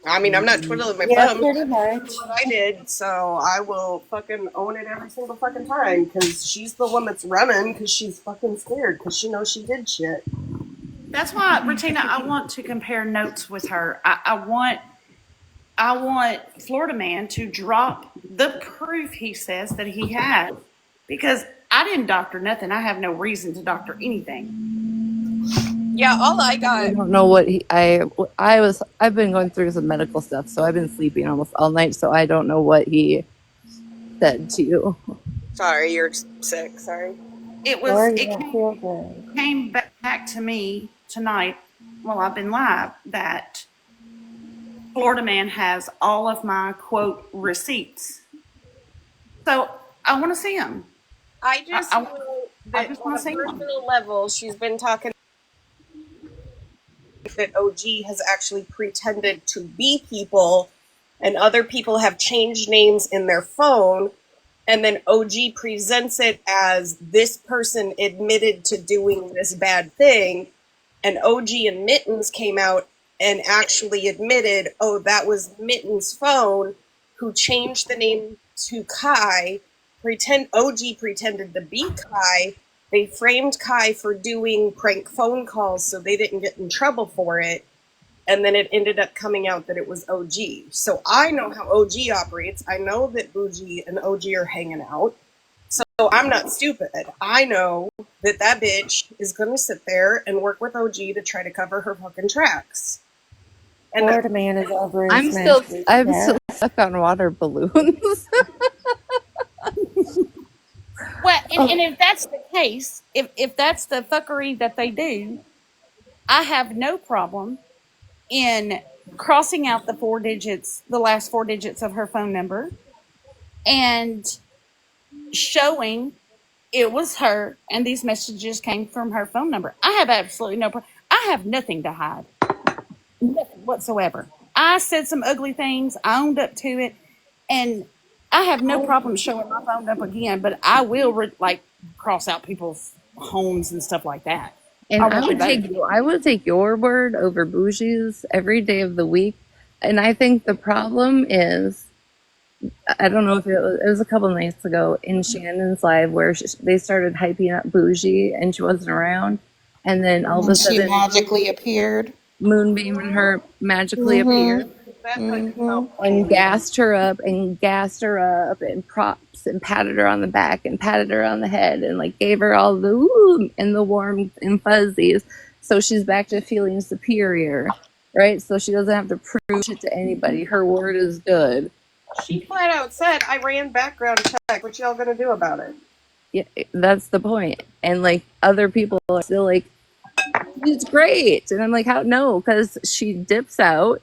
I mean, I'm not twiddling my Yeah, thumbs. pretty much. What I did, so I will fucking own it every single fucking time because she's the one that's running because she's fucking scared because she knows she did shit. that's why, Retina, I want to compare notes with her. I want Florida Man to drop the proof he says that he has because I didn't doctor nothing. I have no reason to doctor anything. Yeah, all I I got. don't know what I've been going through some medical stuff, so I've been sleeping almost all night, so I don't know what he said to you. Sorry, you're sick. Sorry. Or you It don't feel good. came back to me tonight while I've been live that Florida Man has all of my quote receipts. So I want to see them. I just I know that just on want a to see them. personal level, she's been talking that OG has actually pretended to be people, and other people have changed names in their phone, and then OG presents it as this person admitted to doing this bad thing, and OG and Mittens came out and actually admitted, oh, that was Mittens' phone, who changed the name to Kai. OG pretended to be Kai. They framed Kai for doing prank phone calls so they didn't get in trouble for it. And then it ended up coming out that it was OG. So I know how OG operates. I know that Bougie and OG are hanging out. So I'm not stupid. I know that that bitch is going to sit there and work with OG to try to cover her fucking tracks. And Florida Man is over in I'm still Smash's I'm still chat. stuck on water balloons. Well, and if that's the case, if that's the fuckery that they do, I have no problem in crossing out the 4 digits, the last 4 digits of her phone number, and showing it was her, and these messages came from her phone number. I have absolutely no problem. I have nothing to hide, nothing whatsoever. I said some ugly things. I owned up to it, and I have no problem showing my phone up again. But I will cross out people's homes and stuff like that. And I won't do that. I would take your word over Bougie's every day of the week. And I think the problem is, I don't know if it was a couple nights ago in Shannon's live where they started hyping up Bougie and she wasn't around, and then all of a And she sudden magically appeared. Moonbeam and her magically appeared Mm-hmm. Mm-hmm. and gassed her up and props and patted her on the back and patted her on the head and like gave her all the ooh and the warm and fuzzies, so she's back to feeling superior, right? So she doesn't have to prove shit to anybody. Her word is good. She flat out said, I ran background check. What y'all gonna do about it? Yeah, that's the point. And like other people are still like, she's great, and I'm like, how? No, because she dips out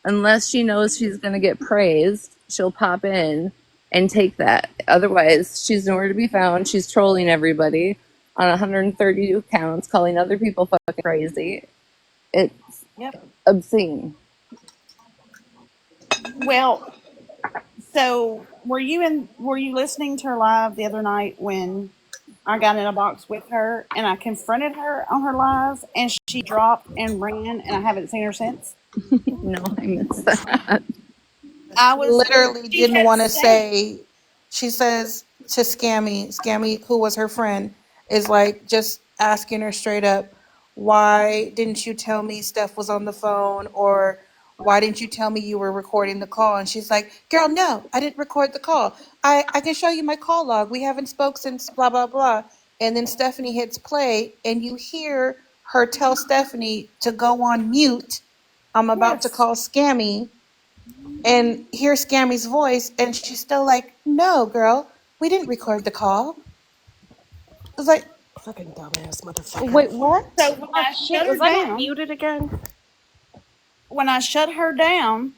unless she knows she's gonna get praised. She'll pop in and take that. Otherwise, she's nowhere to be found. She's trolling everybody on 132 accounts, calling other people fucking crazy. It's Yep. obscene. Well, so were you listening to her live the other night when I got in a box with her and I confronted her on her live and she dropped and ran and I haven't seen her since? No, I missed that. I was Literally she didn't kept want to saying say. She says to Scammy, who was her friend, is like just asking her straight up, why didn't you tell me Steph was on the phone, or why didn't you tell me you were recording the call? And she's like, girl, no, I didn't record the call. I can show you my call log. We haven't spoke since blah blah blah. And then Stephanie hits play, and you hear her tell Stephanie to go on mute. I'm about to yes. call Scammy, and hear Scammy's voice, and she's still like, no, girl, we didn't record the call. It's like, Fucking dumbass motherfucker. wait, what? So when Oh I shit, shut her was I down, muted again? when I shut her down,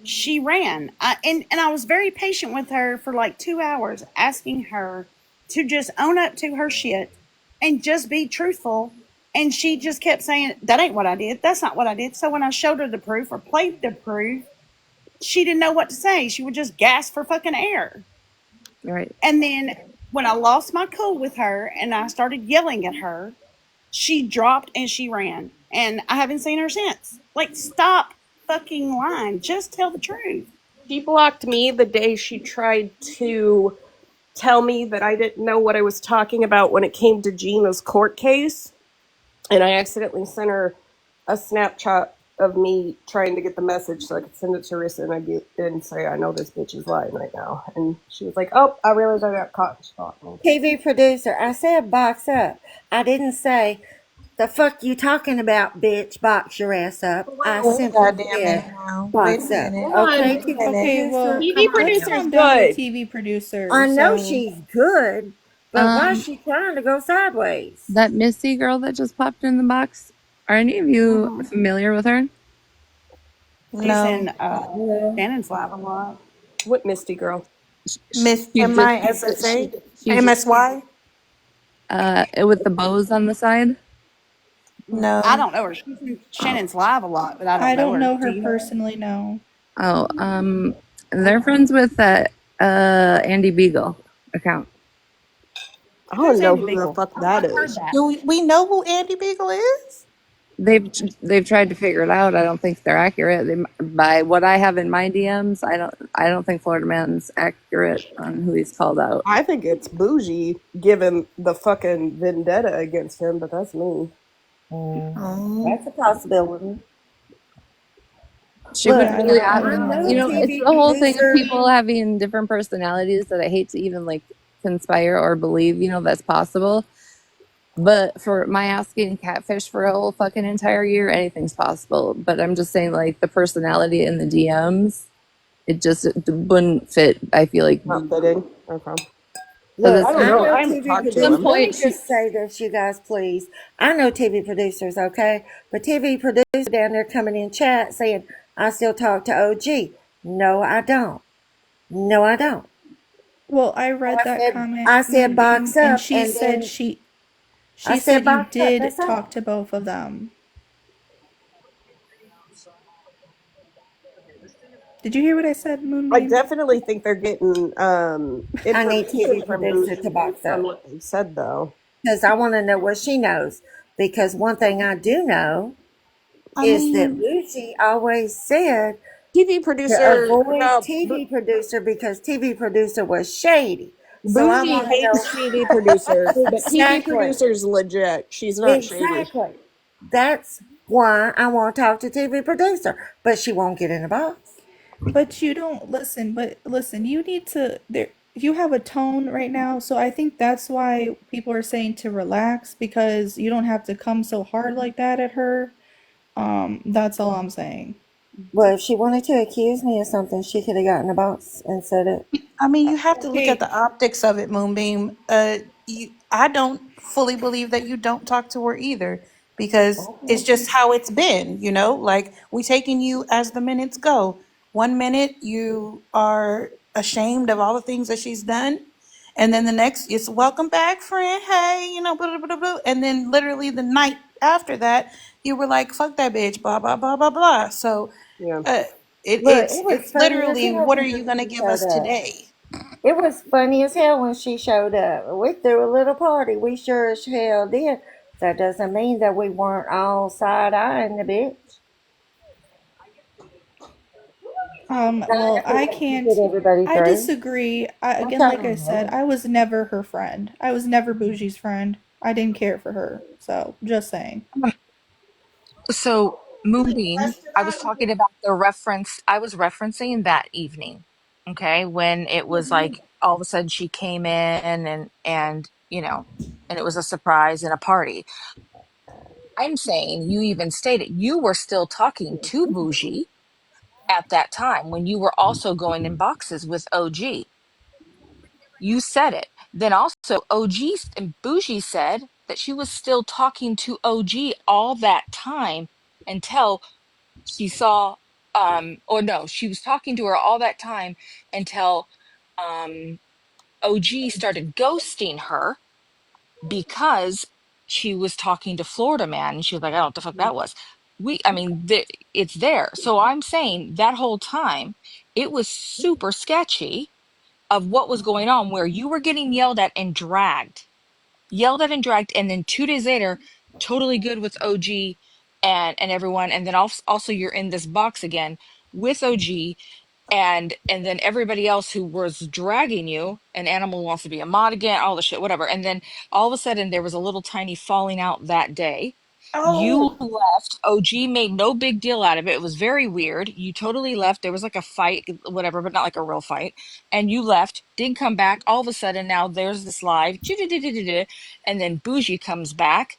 she ran. And I was very patient with her for like 2 hours, asking her to just own up to her shit and just be truthful. And she just kept saying, that ain't what I did. That's not what I did. So when I showed her the proof or played the proof, she didn't know what to say. She would just gasp for fucking air. Right. And then when I lost my cool with her and I started yelling at her, she dropped and she ran. And I haven't seen her since. Like, stop fucking lying. Just tell the truth. She blocked me the day she tried to tell me that I didn't know what I was talking about when it came to Gina's court case. And I accidentally sent her a Snapchat of me trying to get the message so I could send it to Rissa and say, I know this bitch is lying right now. And she was like, oh, I realized I got caught. She blocked me. TV producer, I said box up. I didn't say, the fuck you talking about, bitch? Box your ass up. I Wait a simply goddamn minute said now. Wait a box up. minute. Hold on. Okay, Wait a TV minute. Okay, well, producer? TV Come on let's now. producer's calm down with good. TV producer. I know So, she's good, but why is Um, she trying to go sideways? that Missy girl that just popped in the box. Are any of you familiar with her? She's No. in Shannon's live a lot. What Misty girl? Miss She just MISSA? she just MSY? with the bows on the side. I No. don't know her. She's in Oh, Shannon's live a lot, but I I don't know don't her. know Do her you know her? personally, no. oh, they're friends with that Andy Beagle account. I don't Who's know Andy who the Beagle? fuck that I've heard is. that. Do we know who Andy Beagle is? They've tried to figure it out. I don't think they're accurate. By what I have in my DMs, I don't think Florida Man's accurate on who he's called out. I think it's bougie given the fucking vendetta against him, but that's me. Oh. That's a possibility. She Look, would Yeah, I really, don't now I I don't have, know you know. know, it's TV the whole thing of producer. people having different personalities that I hate to even like conspire or believe, that's possible. But for my asking catfish for a whole fucking entire year, anything's possible. But I'm just saying, like, the personality in the DMs, it wouldn't fit. I feel like Not fitting. Okay. So Look, this I don't I know. know I haven't TV talked at to some producers. him. Let me point just say this, you guys, please. I know TV producers, okay? But TV producers down there coming in chat saying, I still talk to OG. No, I don't. No, I don't. Well, I read that comment, I said box Moonbeam, and up, she and said then she I she said said you box up. did That's talk all. to both of them. Did you hear what I said, I Moonbeam? definitely think they're getting I need information TV from producer to Bougie box based on up what they said, though. because I want to know what she knows. Because one thing I do know I is that mean, Lucy always said TV to producer, avoid no, TV producer because TV producer was shady. So I Bougie want to know hates TV producer, but TV exactly, producer's legit. She's not shady. exactly. That's why I want to talk to TV producer, but she won't get in the box. But you don't listen, but listen, you need to there you have a tone right now, so I think that's why people are saying to relax because you don't have to come so hard like that at her. That's all I'm saying. Well, if she wanted to accuse me of something, she could have gotten in the box and said it. I mean, you have to look at Okay, the optics of it, Moonbeam. I don't fully believe that you don't talk to her either, because it's just how it's been. Like we taking you as the minutes go. 1 minute you are ashamed of all the things that she's done, and then the next it's welcome back, friend. Hey, blah, blah, blah, blah. And then literally the night after that, you were like, "Fuck that bitch," blah blah blah blah blah. So, Yeah. uh, Look, it it's was it's funny as literally, hell what are when you gonna Bougie give showed us up. today? It was funny as hell when she showed up. We threw a little party. We sure as hell did. That doesn't mean that we weren't all side eyeing the bitch. Not well, if we I got to get can't. everybody I through. disagree. I'm Again, like I telling said, you. I was never her friend. I was never Bougie's friend. I didn't care for her. So, just saying. so Moonbeam, I was talking about the reference. I was referencing that evening, okay, when it was like all of a sudden she came in and and it was a surprise and a party. I'm saying you even stated you were still talking to Bougie at that time when you were also going in boxes with OG. You said it. Then also OG and Bougie said that she was still talking to OG all that time until she saw or no, she was talking to her all that time until um OG started ghosting her because she was talking to Florida Man, and she was like, I don't know what the fuck that was. I mean, it's there. So I'm saying that whole time it was super sketchy of what was going on, where you were getting yelled at and dragged, and then 2 days later, totally good with OG and everyone, and then also you're in this box again with OG and then everybody else who was dragging you, an animal wants to be a mod again, all the shit, whatever. And then all of a sudden there was a little tiny falling out that day. You Oh, left. OG made no big deal out of it. It was very weird. You totally left. There was like a fight, whatever, but not like a real fight. And you left, didn't come back. All of a sudden now there's this live, and then Bougie comes back.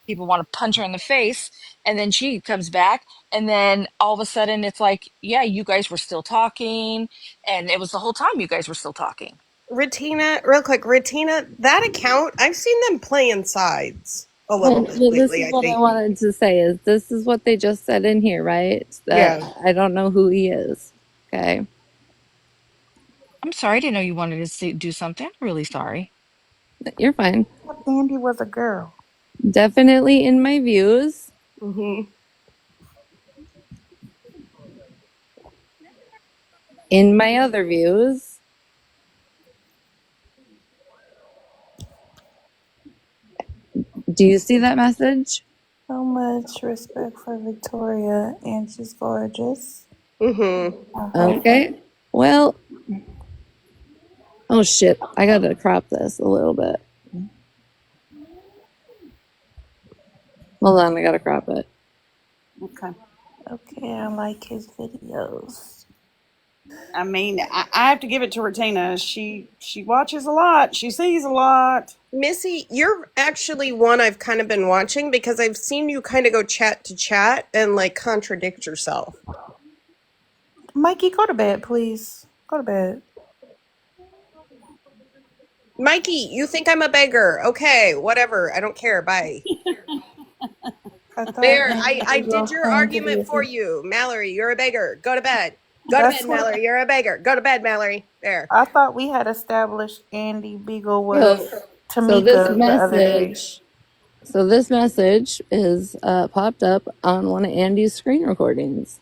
People want to punch her in the face, and then she comes back, and then all of a sudden it's like, yeah, you guys were still talking, and it was the whole time you guys were still talking. Retina, real quick, Retina, that account, I've seen them playing sides a little Well, bit well, this lately, is I what I think. wanted to say is this is what they just said in here, right? That Yeah. I don't know who he is. Okay. I'm sorry, I didn't know you wanted to do something. I'm really sorry. You're fine. Andy was a girl. Definitely in my views. Mm-hmm. In my other views. Do you see that message? So much respect for Victoria, and she's gorgeous. Mm-hmm. I hope. Okay. Well, oh shit. I gotta crop this a little bit. Hold on, I gotta crop it. Okay. Okay, I like his videos. I mean, I have to give it to Retina. She watches a lot. She sees a lot. Missy, you're actually one I've kind of been watching because I've seen you kind of go chat to chat and like contradict yourself. Mikey, go to bed, please. Go to bed. Mikey, you think I'm a beggar? Okay, whatever. I don't care. Bye. I thought There, Andy I did Beagle your claimed to be argument a for thief. you. Mallory, you're a beggar. Go to bed. Go to That's bed, what Mallory. You're a beggar. Go to bed, Mallory. There. I thought we had established. Andy Beagle was So, so this Tamika the other day. message, so this message is popped up on one of Andy's screen recordings.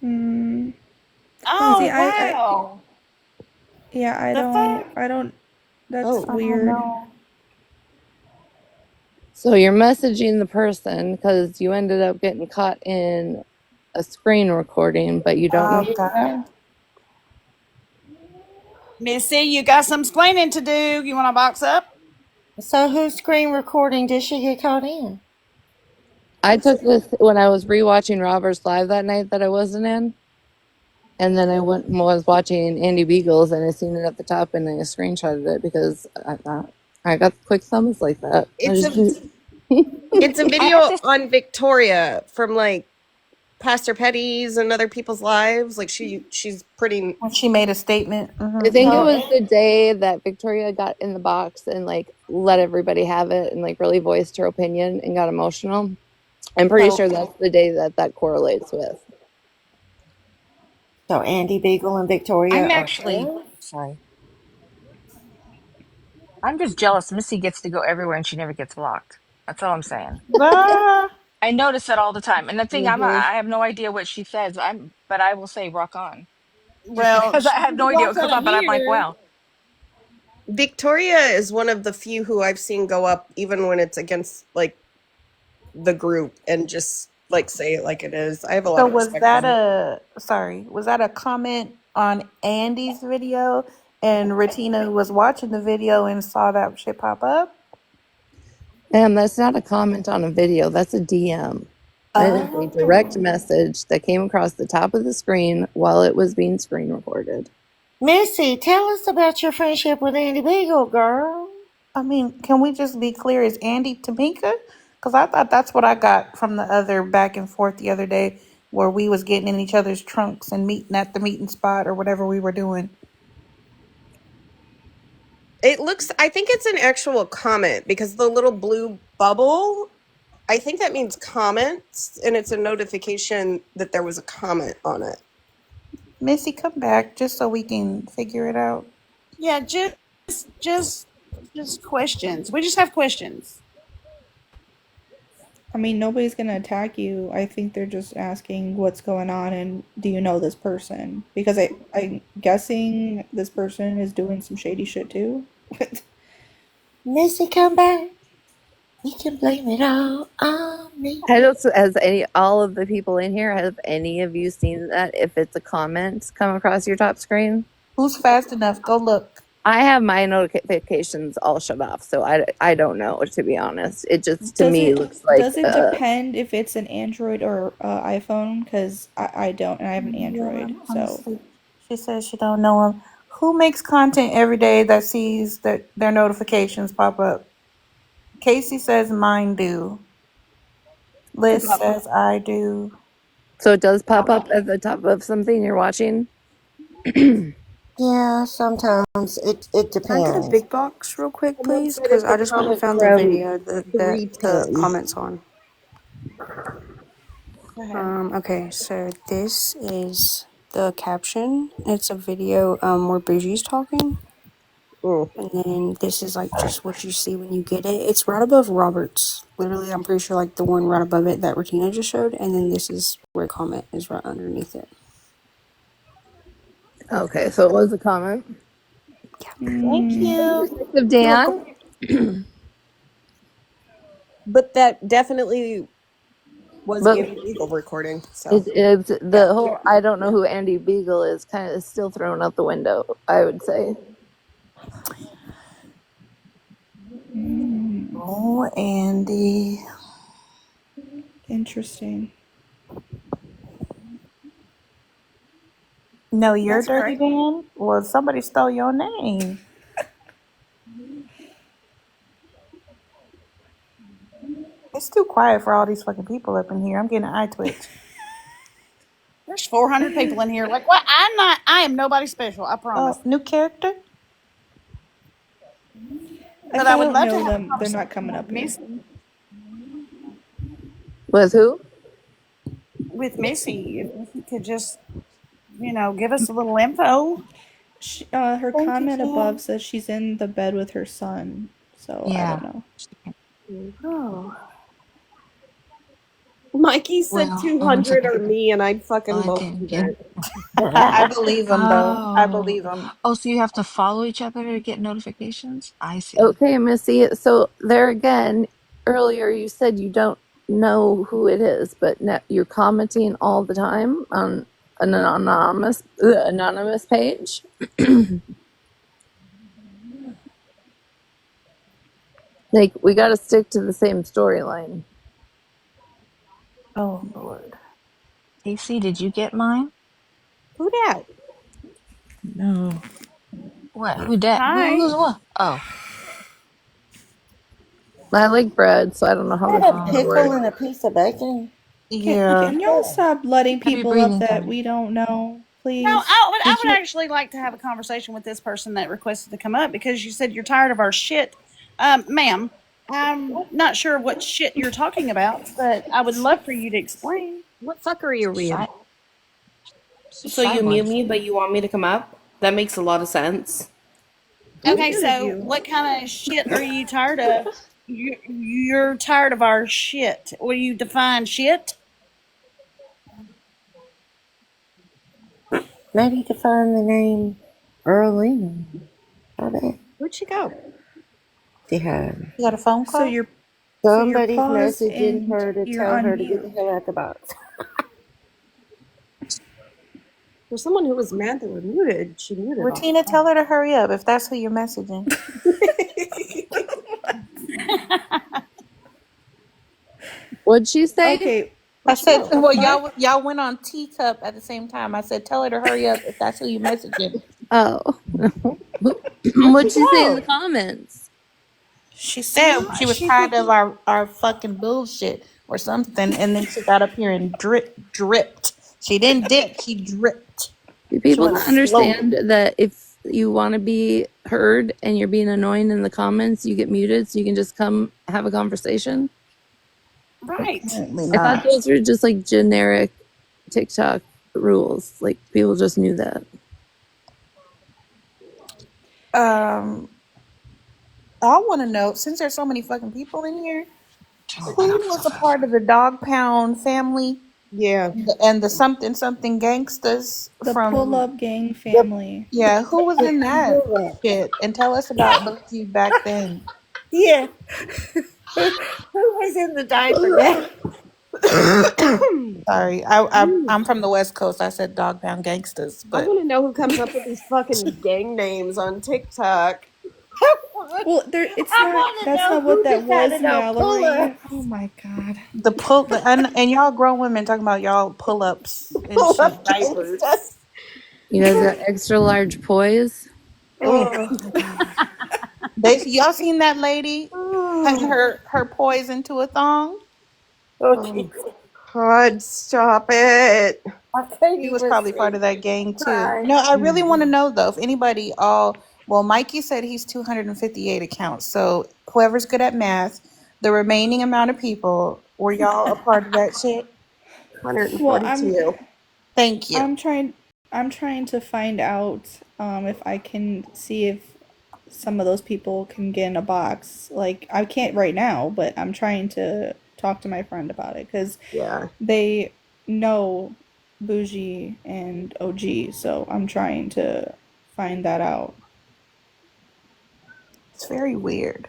Hmm. Oh, See, Huh. wow. The fuck? I don't. That's Oh. I don't weird. know. So you're messaging the person because you ended up getting caught in a screen recording, but you don't know Oh who they god. are. Missy, you got some explaining to do. You want to box up? So whose screen recording did she get caught in? I took this when I was rewatching Robert's Live that night that I wasn't in. And then I went and was watching Andy Beagles and I seen it at the top and I screenshotted it because I thought I got quick thumbs like that. I It's just a it's a I have video to. on Victoria from like Pastor Petty's and other people's lives. Like she's pretty. When she made a statement. I think it So was the day that Victoria got in the box and like let everybody have it and like really voiced her opinion and got emotional. I'm pretty so sure that's the day that that correlates with. so Andy Beagle and Victoria I'm are actually friends? sorry. I'm just jealous. Missy gets to go everywhere and she never gets blocked. That's all I'm saying. Ah, I notice that all the time. And the thing, Mm-hmm. I have no idea what she says. But I will say rock on, just Well, because I she have no idea what comes wasn't up. But I'm like, here. wow. Victoria is one of the few who I've seen go up even when it's against like the group and just like say it like it is. I have a lot so of was respect for that her. a comment on Andy's video and Retina was watching the video and saw that shit pop up? And that's not a comment on a video, that's a DM. That is a direct Oh. message that came across the top of the screen while it was being screen recorded. Missy, tell us about your friendship with Andy Beagle, girl. I mean, can we just be clear? Is Andy Tamika? Because I thought that's what I got from the other back and forth the other day where we was getting in each other's trunks and meeting at the meeting spot or whatever we were doing. It looks. I think it's an actual comment because the little blue bubble. I think that means comments, and it's a notification that there was a comment on it. Missy, come back just so we can figure it out. Yeah, just, just questions. We just have questions. I mean, nobody's gonna attack you. I think they're just asking what's going on and do you know this person? Because I'm guessing this person is doing some shady shit too. Missy, come back. We can blame it all on me. Has any all of the people in here, have any of you seen that if it's a comment come across your top screen? Who's fast enough? Go look. I have my notifications all shut off, so I don't know, to be honest. It just to Does me it looks like does it depend if it's an Android or iPhone? Because I don't, and I have an Yeah, Android. let me So see. She says she don't know him. Who makes content every day that sees that their notifications pop up? Casey says mine do. Liz says I do. so it does pop up at the top of something you're watching. Yeah, sometimes it Can I get a depends. big box real quick, Someone please? said Because it's a I just went and comment found the from video that the 310. comments on. Go ahead. Okay, so this is the caption. It's a video where Bougie's talking. Mm. And then this is like just what you see when you get it. It's right above Roberts. Literally, I'm pretty sure like the one right above it that Retina just showed. And then this is where comment is right underneath it. Okay, so it was a comment. Thank you. Of You're welcome. Dan, But that definitely was but Andy Legal recording. So it's yeah. the whole I don't know who Andy Beagle is kind of still thrown out the window, I would say. Oh, Andy. interesting. No, you're That's Dirty great. Dan? Well, somebody stole your name. It's too quiet for all these fucking people up in here. I'm getting an eye twitch. There's 400 people in here. Like, what? I am nobody special. I Oh, promise. new character? But If I I would don't love to know have a them, they're conversation not coming with up here. Missy. With who? With Missy, if Missy could just, give us a little info. Her Thank you, comment Sam. above says she's in the bed with her son, so I don't Yeah. know. Oh. Mikey said Well, hold on a 200 or second. me, and I'd Oh, fucking I didn't believe get. it. I believe him though. I Oh. believe him. Oh, so you have to follow each other to get notifications? I see. Okay, Missy. So there again, earlier you said you don't know who it is, but now you're commenting all the time on an anonymous page. Like we got to stick to the same storyline. Oh Lord. Casey, did you get mine? Who dat? No. What? Who dat? Hi. Who's what? Oh. I like bread, so I don't know Is how this that is a gonna pickle work. and a piece of bacon? Can Yeah. can y'all stop letting Heavy people up breathing, that Kevin. we don't know, No, please? I would actually like to have a conversation with this person that requested to come up because you said you're tired of our shit. Ma'am, I'm not sure what shit you're talking about, but I would love for you to explain. What fuckery are we in? Side, So you mute sideways. me, but you want me to come up? That makes a lot of sense. Who Okay, muted so you? what kind of shit are you tired of? You're tired of our shit. Will you define shit? Maybe to find the name Earlina. How that? Where'd she go? She had. You got a phone So call? you're Somebody's paused messaging and her to you're tell on her to get mute. the hell out the box. For someone who was mad they were muted, she muted all Retina, tell her to hurry up if that's who you're messaging. What'd she say? Okay, I Where'd she said, go? well, what? y'all went on teacup at the same time. I said, tell her to hurry up if that's who you're messaging. Oh, Where'd what'd she she say in the go? comments? She said she was She tired of our fucking bullshit or something, and then she got up here and dripped. She didn't dip, she dripped. Do She people went not slowly. understand that if you want to be heard and you're being annoying in the comments, you get muted so you can just come have a conversation? right. Apparently I thought not. those were just like generic TikTok rules. Like people just knew that. Um, I want to know, since there's so many fucking people in here, Turn the light who off so was a fast. part of the Dog Pound family Yeah. and the something something gangsters The pull from up gang The, family. yeah, who was the in that pull up. shit? And tell us about Boogie back then. Yeah. Who was in the diaper now? Sorry, I'm from the West Coast. I said Dog Pound gangsters, I but want to know who comes up with these fucking gang names on TikTok. Well, it's I not. want to That's know not what who that was, decided on pull Mallory. ups. Oh my god. and y'all grown women talking about y'all pull ups and Pull shit up diapers. gangsters. You guys got extra large poise. Oh. Oh, Y'all seen that lady putting Oh. her poison to a thong? oh, Oh, Jesus. God, stop it. I can't She was even probably part see. of that gang too. Cry. No, I really want to know though if anybody all well, Mikey said he's 258 accounts. So whoever's good at math, the remaining amount of people, were y'all a part of that shit? Well, 142. Thank you. I'm trying I'm trying to find out if I can see if some of those people can get in a box. Like I can't right now, but I'm trying to talk to my friend about it cuz Yeah. they know Bougie and OG, so I'm trying to find that out. It's very weird.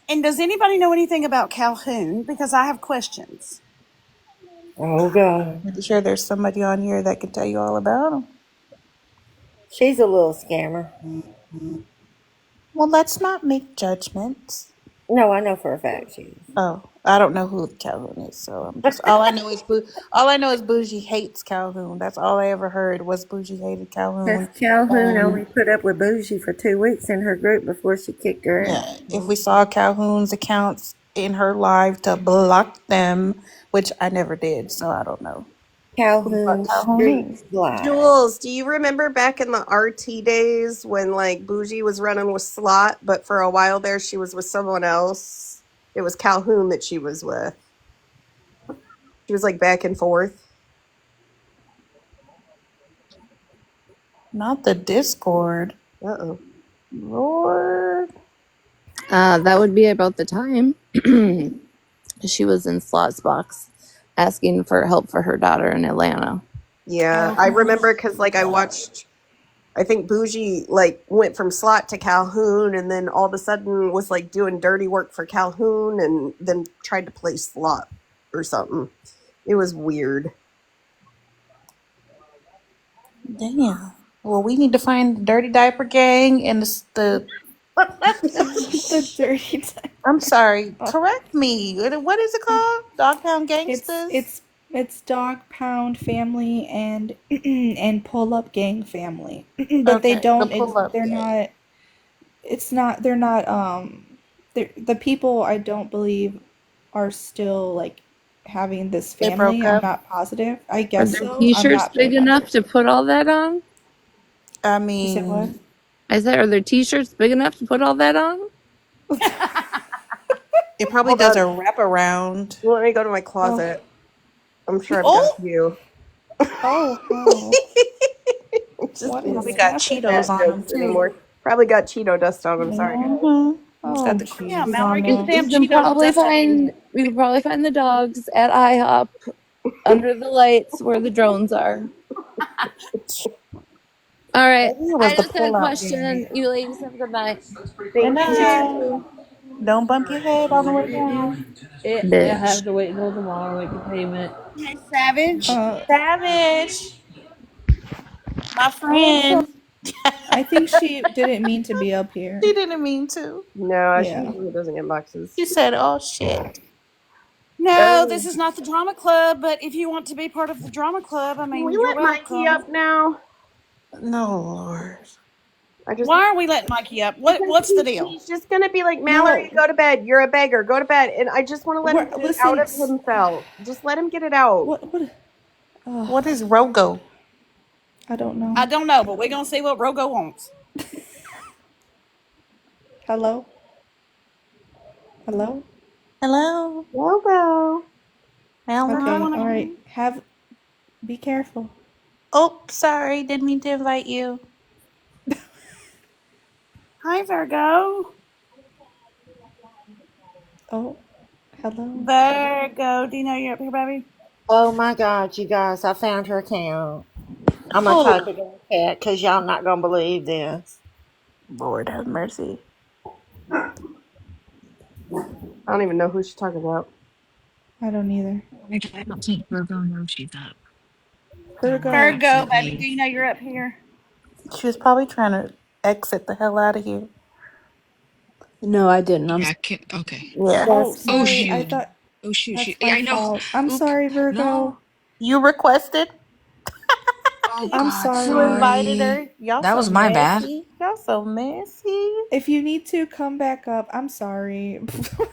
And does anybody know anything about Calhoun? Because I have questions. Oh, God. Pretty sure there's somebody on here that can tell you all about them. She's a little scammer. Well, let's not make judgments. No, I know for a fact she is. Oh, I don't know who Calhoun is, so I'm just all I know is all I know is Bougie hates Calhoun. That's all I ever heard was Bougie hated Because Calhoun. Calhoun And only put up with Bougie for 2 weeks in her group before she kicked her out. yeah, if we saw Calhoun's accounts in her live to block them, which I never did, so I don't know. Calhoun Street Glide. Jules, do you remember back in the RT days when like Bougie was running with Slot, but for a while there she was with someone else? It was Calhoun that she was with. She was like back and forth. Not the Discord. Uh-oh. Lord. That would be about the time. She was in Slot's box asking for help for her daughter in Atlanta. Yeah, I remember because like I think Bougie like went from Slot to Calhoun and then all of a sudden was like doing dirty work for Calhoun and then tried to play Slot or something. It was weird. Damn. Well, we need to find the Dirty Diaper Gang and the The dirty time. I'm sorry. Correct me. What is it called? Dogtown Gangsters? It's Dog Pound Family and and Pull Up Gang Family. But they Okay, the don't pull up they're gang. not it's not they're not the people I don't believe are still like having this They broke family. I'm up. not positive. I Are guess their so. I'm t-shirts not big very enough positive. to put all that on? I You said what? mean, I said, are their t-shirts big enough to put all that on? it probably Hold does a on. wraparound. Let me go to my Oh. closet. I'm sure I've got a Oh, few. Oh. Just What probably is kidding. got happening? Cheetos Bad on them jokes too. anymore. Probably got Cheeto dust on them. Sorry, guys. Mm-hmm. Oh, Got the Yeah, jeez cookies Mallory, on get the them. damn You can Cheetos probably dust off you. find the dogs at IHOP under the lights where the drones are. All right. Maybe it was I the just had a pull out question. gang. You ladies have a good night. Good Thank you you. night. too. Don't bump your head on the way down. I Bitch. have to wait until tomorrow to make the payment. Hey, Savage. Uh Savage, my oh, I'm sorry. friend. I think she didn't mean to be up here. She didn't mean to. No, she Yeah. usually doesn't get boxes. She said, "Oh shit." No, this Oh, is not the drama club, but if you want to be part of the drama club, I can we mean, you're let Mikey welcome. up now? No, Lord. I just Why are we letting Mikey up? because What's the deal? he's just gonna be like No, Mallory, go to bed. You're a beggar. Go to bed. And I just want to let him get it out listen. of himself. Just let him get it out. What? Oh, What is Rogo? I don't know. I don't know, but we're gonna see what Rogo wants. Hello? Hello? Hello. Hello. Okay, Hello. all right. Be careful. Oh, sorry. Didn't mean to invite you. Hi, Virgo. Oh, hello. Virgo, do you know you're up here, baby? Oh my God, you guys, I found her account. I'm gonna Oh, type it in the chat because y'all not gonna believe this. Lord have mercy. I don't even know who she's talking about. I don't either. I don't think Virgo knows she's up. That would Virgo. Virgo, baby, do accidentally. you know you're up here? She was probably trying to exit the hell out of here. No, I didn't. I'm Yeah, okay. Yeah. Oh, That's Oh sorry. I shoot. thought Oh shoot. that's Yeah, my I know. fault. I'm Oop. sorry, No. Virgo. You requested. Oh I'm God. You sorry. invited Sorry. her. Y'all That so was my bad. messy. Y'all so messy. If you need to come back up, I'm sorry.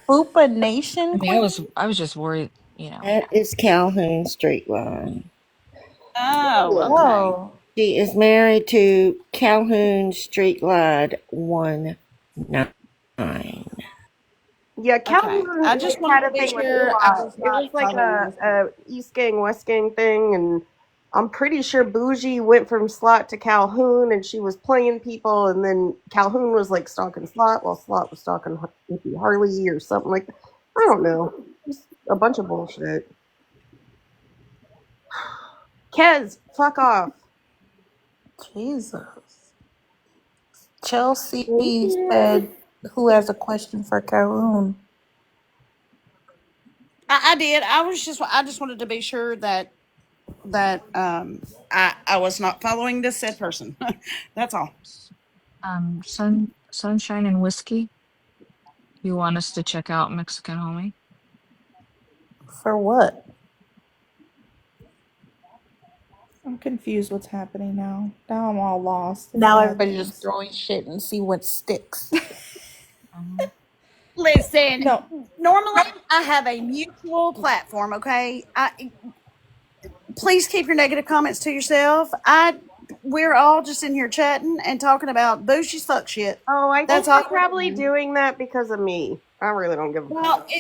Hoopa Nation I mean, Queen. I was just worried. You know. that is Calhoun Street Line. Oh, Yeah. okay. Oh. She is married to Calhoun Street Glide 19. Yeah, Okay. I Calhoun like just wanted had to a be thing with sure I SWAT. was It was not like following this. a East Gang, West Gang thing, and I'm pretty sure Bougie went from Slot to Calhoun, and she was playing people, and then Calhoun was like stalking Slot, while Slot was stalking Hippie Harley or something like that. I don't know, just a bunch of bullshit. Kez, fuck off. Jesus. Chelsea Thank you. said, "Who has a question for Calhoun?" I did. I just wanted to be sure that I was not following this said person. That's all. Sunshine and whiskey. You want us to check out Mexican Homie? For what? I'm confused what's happening now. Now I'm all lost in Now bad everybody's just things. throwing shit and see what sticks. Mhm. Listen, No, normally I have a mutual platform, okay? please keep your negative comments to yourself. We're all just in here chatting and talking about Boogie's fuck shit. Oh, I That's think all they're we're probably doing. doing that because of me. I really don't give a Well, fuck.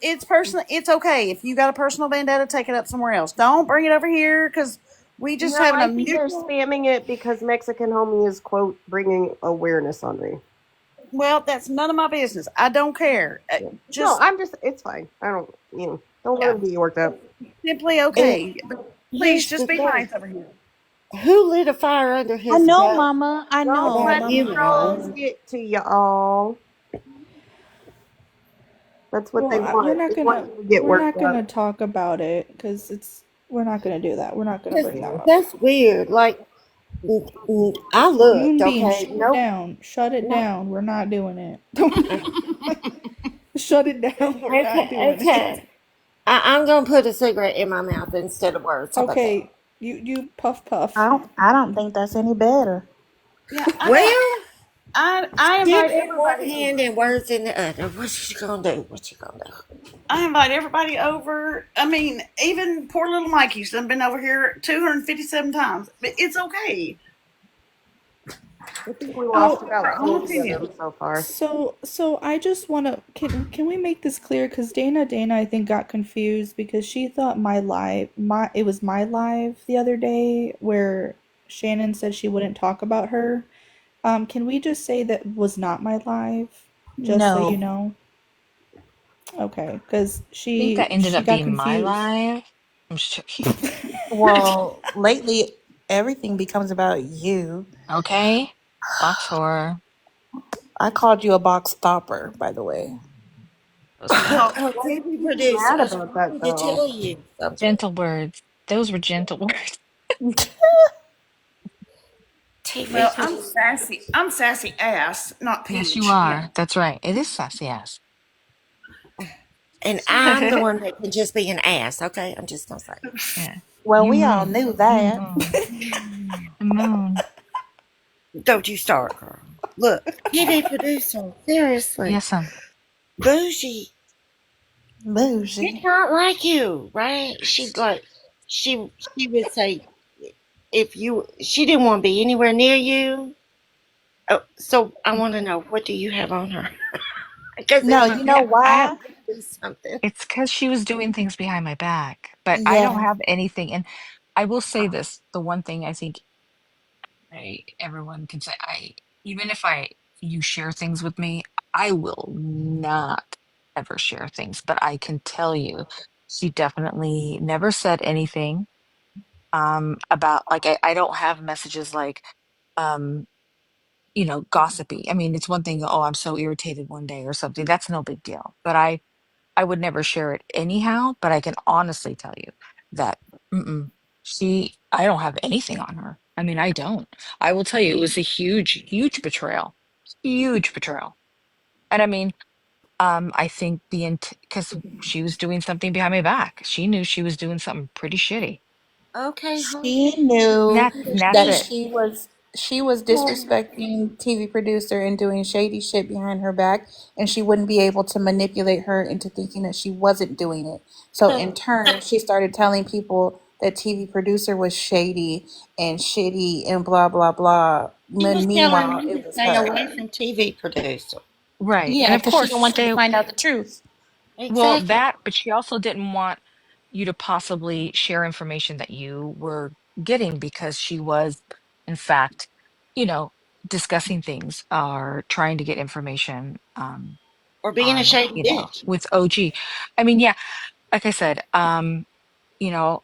it's personal. It's okay if you got a personal vendetta, take it up somewhere else. Don't bring it over here because we just No, having a I think they're mutual. spamming it because Mexican homie is, quote, bringing awareness on me. Well, that's none of my business. I don't care. Yeah. No, Just I'm just, it's fine. I don't, don't let yeah, him get you worked up. simply And okay. But please here's just the be thing: nice over here. who lit a fire under I his know, butt? Mama. I Don't Not let know. the you, trolls Mallory. get to y'all. That's what they Well, we're want. not They want gonna you to get we're worked not up. gonna talk about it because we're not gonna do that. We're not gonna bring that up. That's weird. Like, I looked. Moonbeam, Okay, shut it nope, down. Shut it no. down. We're not doing it. Shut it down. We're not Okay, doing it. okay. I'm gonna put a cigarette in my mouth instead of words. How about that? Okay, you puff puff. I don't think that's any better. Yeah, Well, I shit invite in one everybody hand over. and words in the other. What you gonna do? What you gonna do? I invite everybody over. I mean, even poor little Mikey's done been over here 257 times. But it's okay. I think we lost Well, about Our own 40 of opinion. them so far. so I just wanna can we make this clear? Because Dana I think got confused because she thought it was my live the other day where Shannon said she wouldn't talk about her. Can we just say that was not my live, just so you No. know? Okay, because I think that ended she up got being my confused. live. I'm just joking. Well, lately everything becomes about you. Okay. Box horror. I called you a box stopper, by the way. Those were Well, TV Who's producer, mad I was about that trying to though? tell you something. gentle words. Those were gentle words. TV well, I'm producer. sassy. I'm sassy ass, not Yes, you peach. Yeah. are. That's right. It is sassy ass. And I'm the one that can just be an ass, okay? I'm just gonna say. Yeah. Well, You we all moon. knew You that. moon. The moon. Don't you start, girl. Look, TV producer, seriously. Yes, Bougie did Bougie. not like you, right? She would say if you she didn't want to be anywhere near you. Oh, so I want to know, what do you have on her? Because No, it you might know I have. why? be something. It's because she was doing things behind my back, but I don't Yeah. have anything. And I will say this: the one thing I think everyone can say, even if you share things with me, I will not ever share things. But I can tell you, she definitely never said anything about like I don't have messages like um gossipy. I mean, it's one thing, oh, I'm so irritated one day or something. That's no big deal. But I would never share it anyhow, but I can honestly tell you that mm-mm, I don't have anything on her. I mean, I don't. I will tell you, it was a huge, huge betrayal. Huge betrayal. And I mean, I think because she was doing something behind my back. She knew she was doing something pretty shitty. Okay, honey. She knew And that's that it. she was disrespecting TV producer and doing shady shit behind her back, and she wouldn't be able to manipulate her into thinking that she wasn't doing it. So in turn, she started telling people that TV producer was shady and shitty and blah blah blah. She was telling Meanwhile, me it to was stay her. away from TV producer. Right. And Yeah, of because she course, didn't want you to stay. find out the truth. Well, Exactly. that, but she also didn't want you to possibly share information that you were getting because she was, in fact, you know, discussing things or trying to get information Or being a shady bitch. with OG. I mean, yeah, like I said, you know,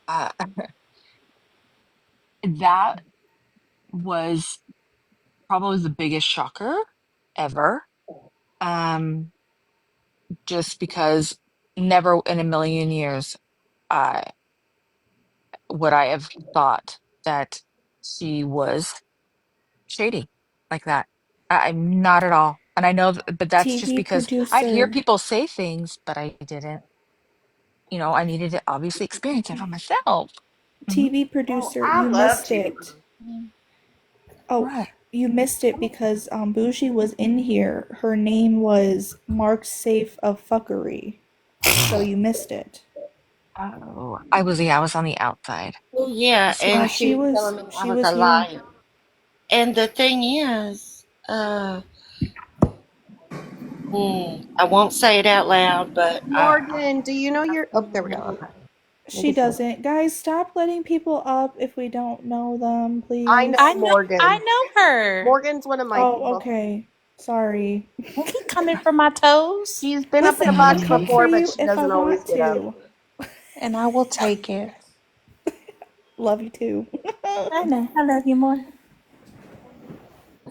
uh, that was probably the biggest shocker ever. Um, just because never in a million years. uh, would I have thought that she was shady like that? I'm not at all. And I know, but that's just TV because I'd hear producer, people say things, but I didn't, I needed to obviously experience it for myself. Hmm. TV Oh, producer, I you love missed TV it. production. Oh, Right. you missed it because Bougie was in here. Her name was Mark Safe of Fuckery. So you missed it. Oh, I was on the outside. Oh yeah, and she She was telling was me I she was was a here. liar. And the thing is, I won't say it out loud, but Morgan, do you know your? Oh, there we go. Okay. She Maybe so. doesn't. Guys, stop letting people up if we don't know them, I please. know I Morgan. know her. Morgan's one of my Oh, people. okay. Sorry. Don't be coming for my toes. She's been up in a Listen, I'll box come for before, but you she if I doesn't always want get up. to. And I will take it. Love you too. I know. I love you more.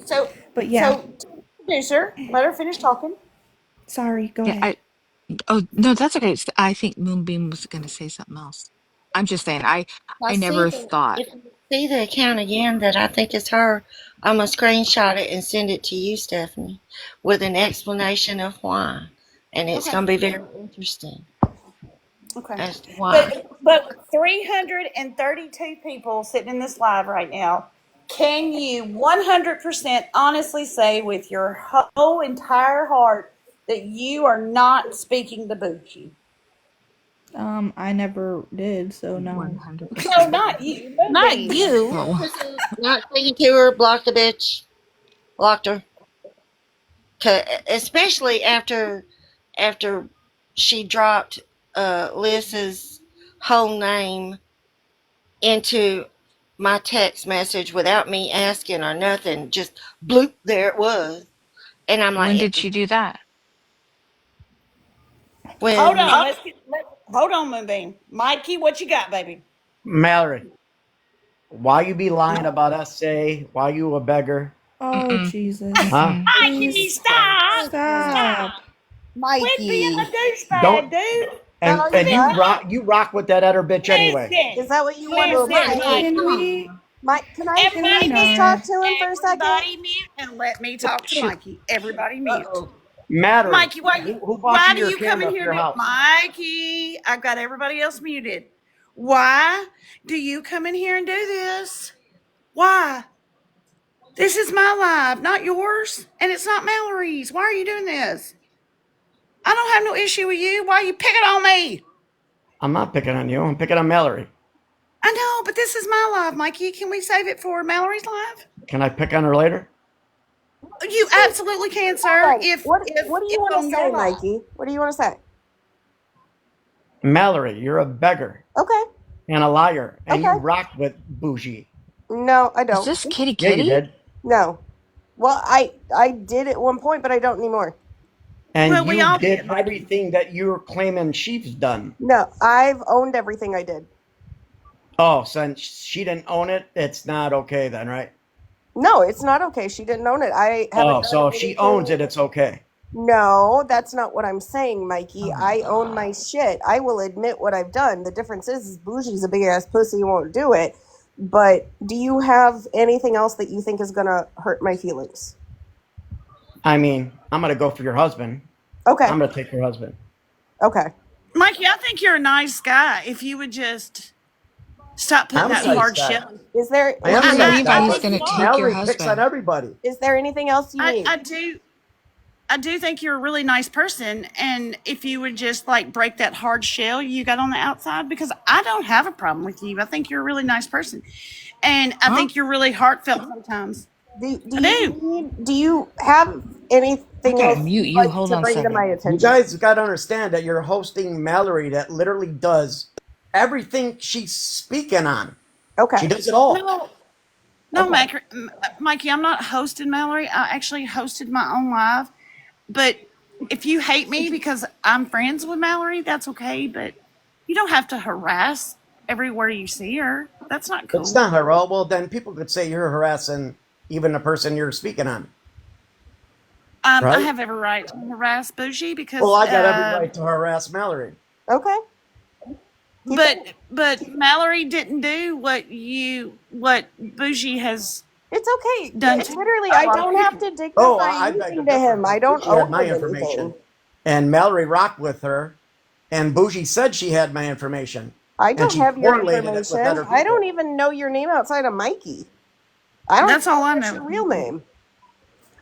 so But yeah, so producer, let her finish talking. sorry, go Yeah, ahead. oh no, that's okay. I think Moonbeam was gonna say something else. I'm just saying, I never thought. If you see the account again that I think is her, I'm gonna screenshot it and send it to you, Stephanie, with an explanation of why, and it's Okay. gonna be very interesting Okay. as to why. But 332 people sitting in this live right now. Can you 100% honestly say with your whole entire heart that you are not speaking the Bucci? I never did, so no. No, 100%. not you, Not Moonbeam. you. Oh, Not speaking to her, blocked the bitch, blocked her. Especially after she dropped Liz's whole name into my text message without me asking or nothing. Just bloop, there it was. And I'm when like, did she do that? Hold when on. Hold on, Moonbeam. Mikey, what you got, baby? Mallory, why you be lying about SA? Why you a beggar? Oh, Mm-mm. Jesus. Huh? Mm-mm. Mikey, Please stop! stop. Quit being Mikey. a douchebag, Don't dude. That all and you got? you rock with that other bitch anyway. Is Listen, that what you want to well, listen, admit? Mikey, Can Mikey. we Mike, can can we I Everybody just mute. talk not? to him for a second? Everybody mute and let me talk to Mikey. Everybody mute. Uh-oh. Mallory, Mikey, who bought why you do your you come camera in for here your to house? Mikey? I've got everybody else muted. Why do you come in here and do this? Why? This is my live, not yours, and it's not Mallory's. Why are you doing this? I don't have no issue with you. Why are you picking on me? I'm not picking on you. I'm picking on Mallory. I know, but this is my live, Mikey. Can we save it for Mallory's live? Can I pick on her later? You absolutely can, All sir. right. What do you If want to on your say, live. Mikey? What do you want to say? Mallory, you're a beggar Okay. and a liar, and you Okay. rocked with Bougie. No, I Is don't. this Kitty Yeah, you Kitty? did. No. Well, I did at one point, but I don't anymore. And Well, we you all did did, Mikey. everything that you're claiming she's done. No, I've owned everything I did. Oh, since she didn't own it, it's not okay then, right? No, it's not okay. She didn't own it. I haven't Oh, done so if she owns anything. it, it's okay. No, that's not what I'm saying, Mikey. Oh my I own god. my shit. I will admit what I've done. The difference is Bougie's a big ass pussy, won't do it. But do you have anything else that you think is gonna hurt my feelings? I mean, I'm gonna go for your husband. Okay. I'm gonna take your husband. Okay. Mikey, I think you're a nice guy. If you would just stop putting I'm a that nice hard guy. shell. Is there I What am do a you nice mean by guy, I he's but think gonna you are. take your Mallory picks on husband? everybody. Is there anything else you need? I do. I do think you're a really nice person, and if you would just like break that hard shell you got on the outside, because I don't have a problem with you. I think you're a really nice person, and I Huh? think you're really heartfelt sometimes. Do I you do. need? Do you have I anything gotta else mute you'd you. like Hold to on a bring to my second. You attention? guys got to understand that you're hosting Mallory that literally does everything she's speaking on. She Okay. does it all. No, no, Okay. Mikey, I'm not hosting Mallory. I actually hosted my own live. But if you hate me because I'm friends with Mallory, that's okay. But you don't have to harass everywhere you see her. That's not It's cool. not her. Oh, well, then people could say you're harassing even the person you're speaking on, I right? have every right to harass Bougie Well, because, I got every right to harass Mallory. Okay. Keep it. but Mallory didn't do what Bougie has It's okay. done It's to literally, a I lot of don't have people. to Oh, dignify I beg to anything to differ him. I because don't Bougie had owe my him anything. information, and Mallory rocked with her, and Bougie said she had my information, I and don't she have your correlated it with information. other I don't people. even know your name outside of Mikey. I don't That's even know all if I that's know. your real name.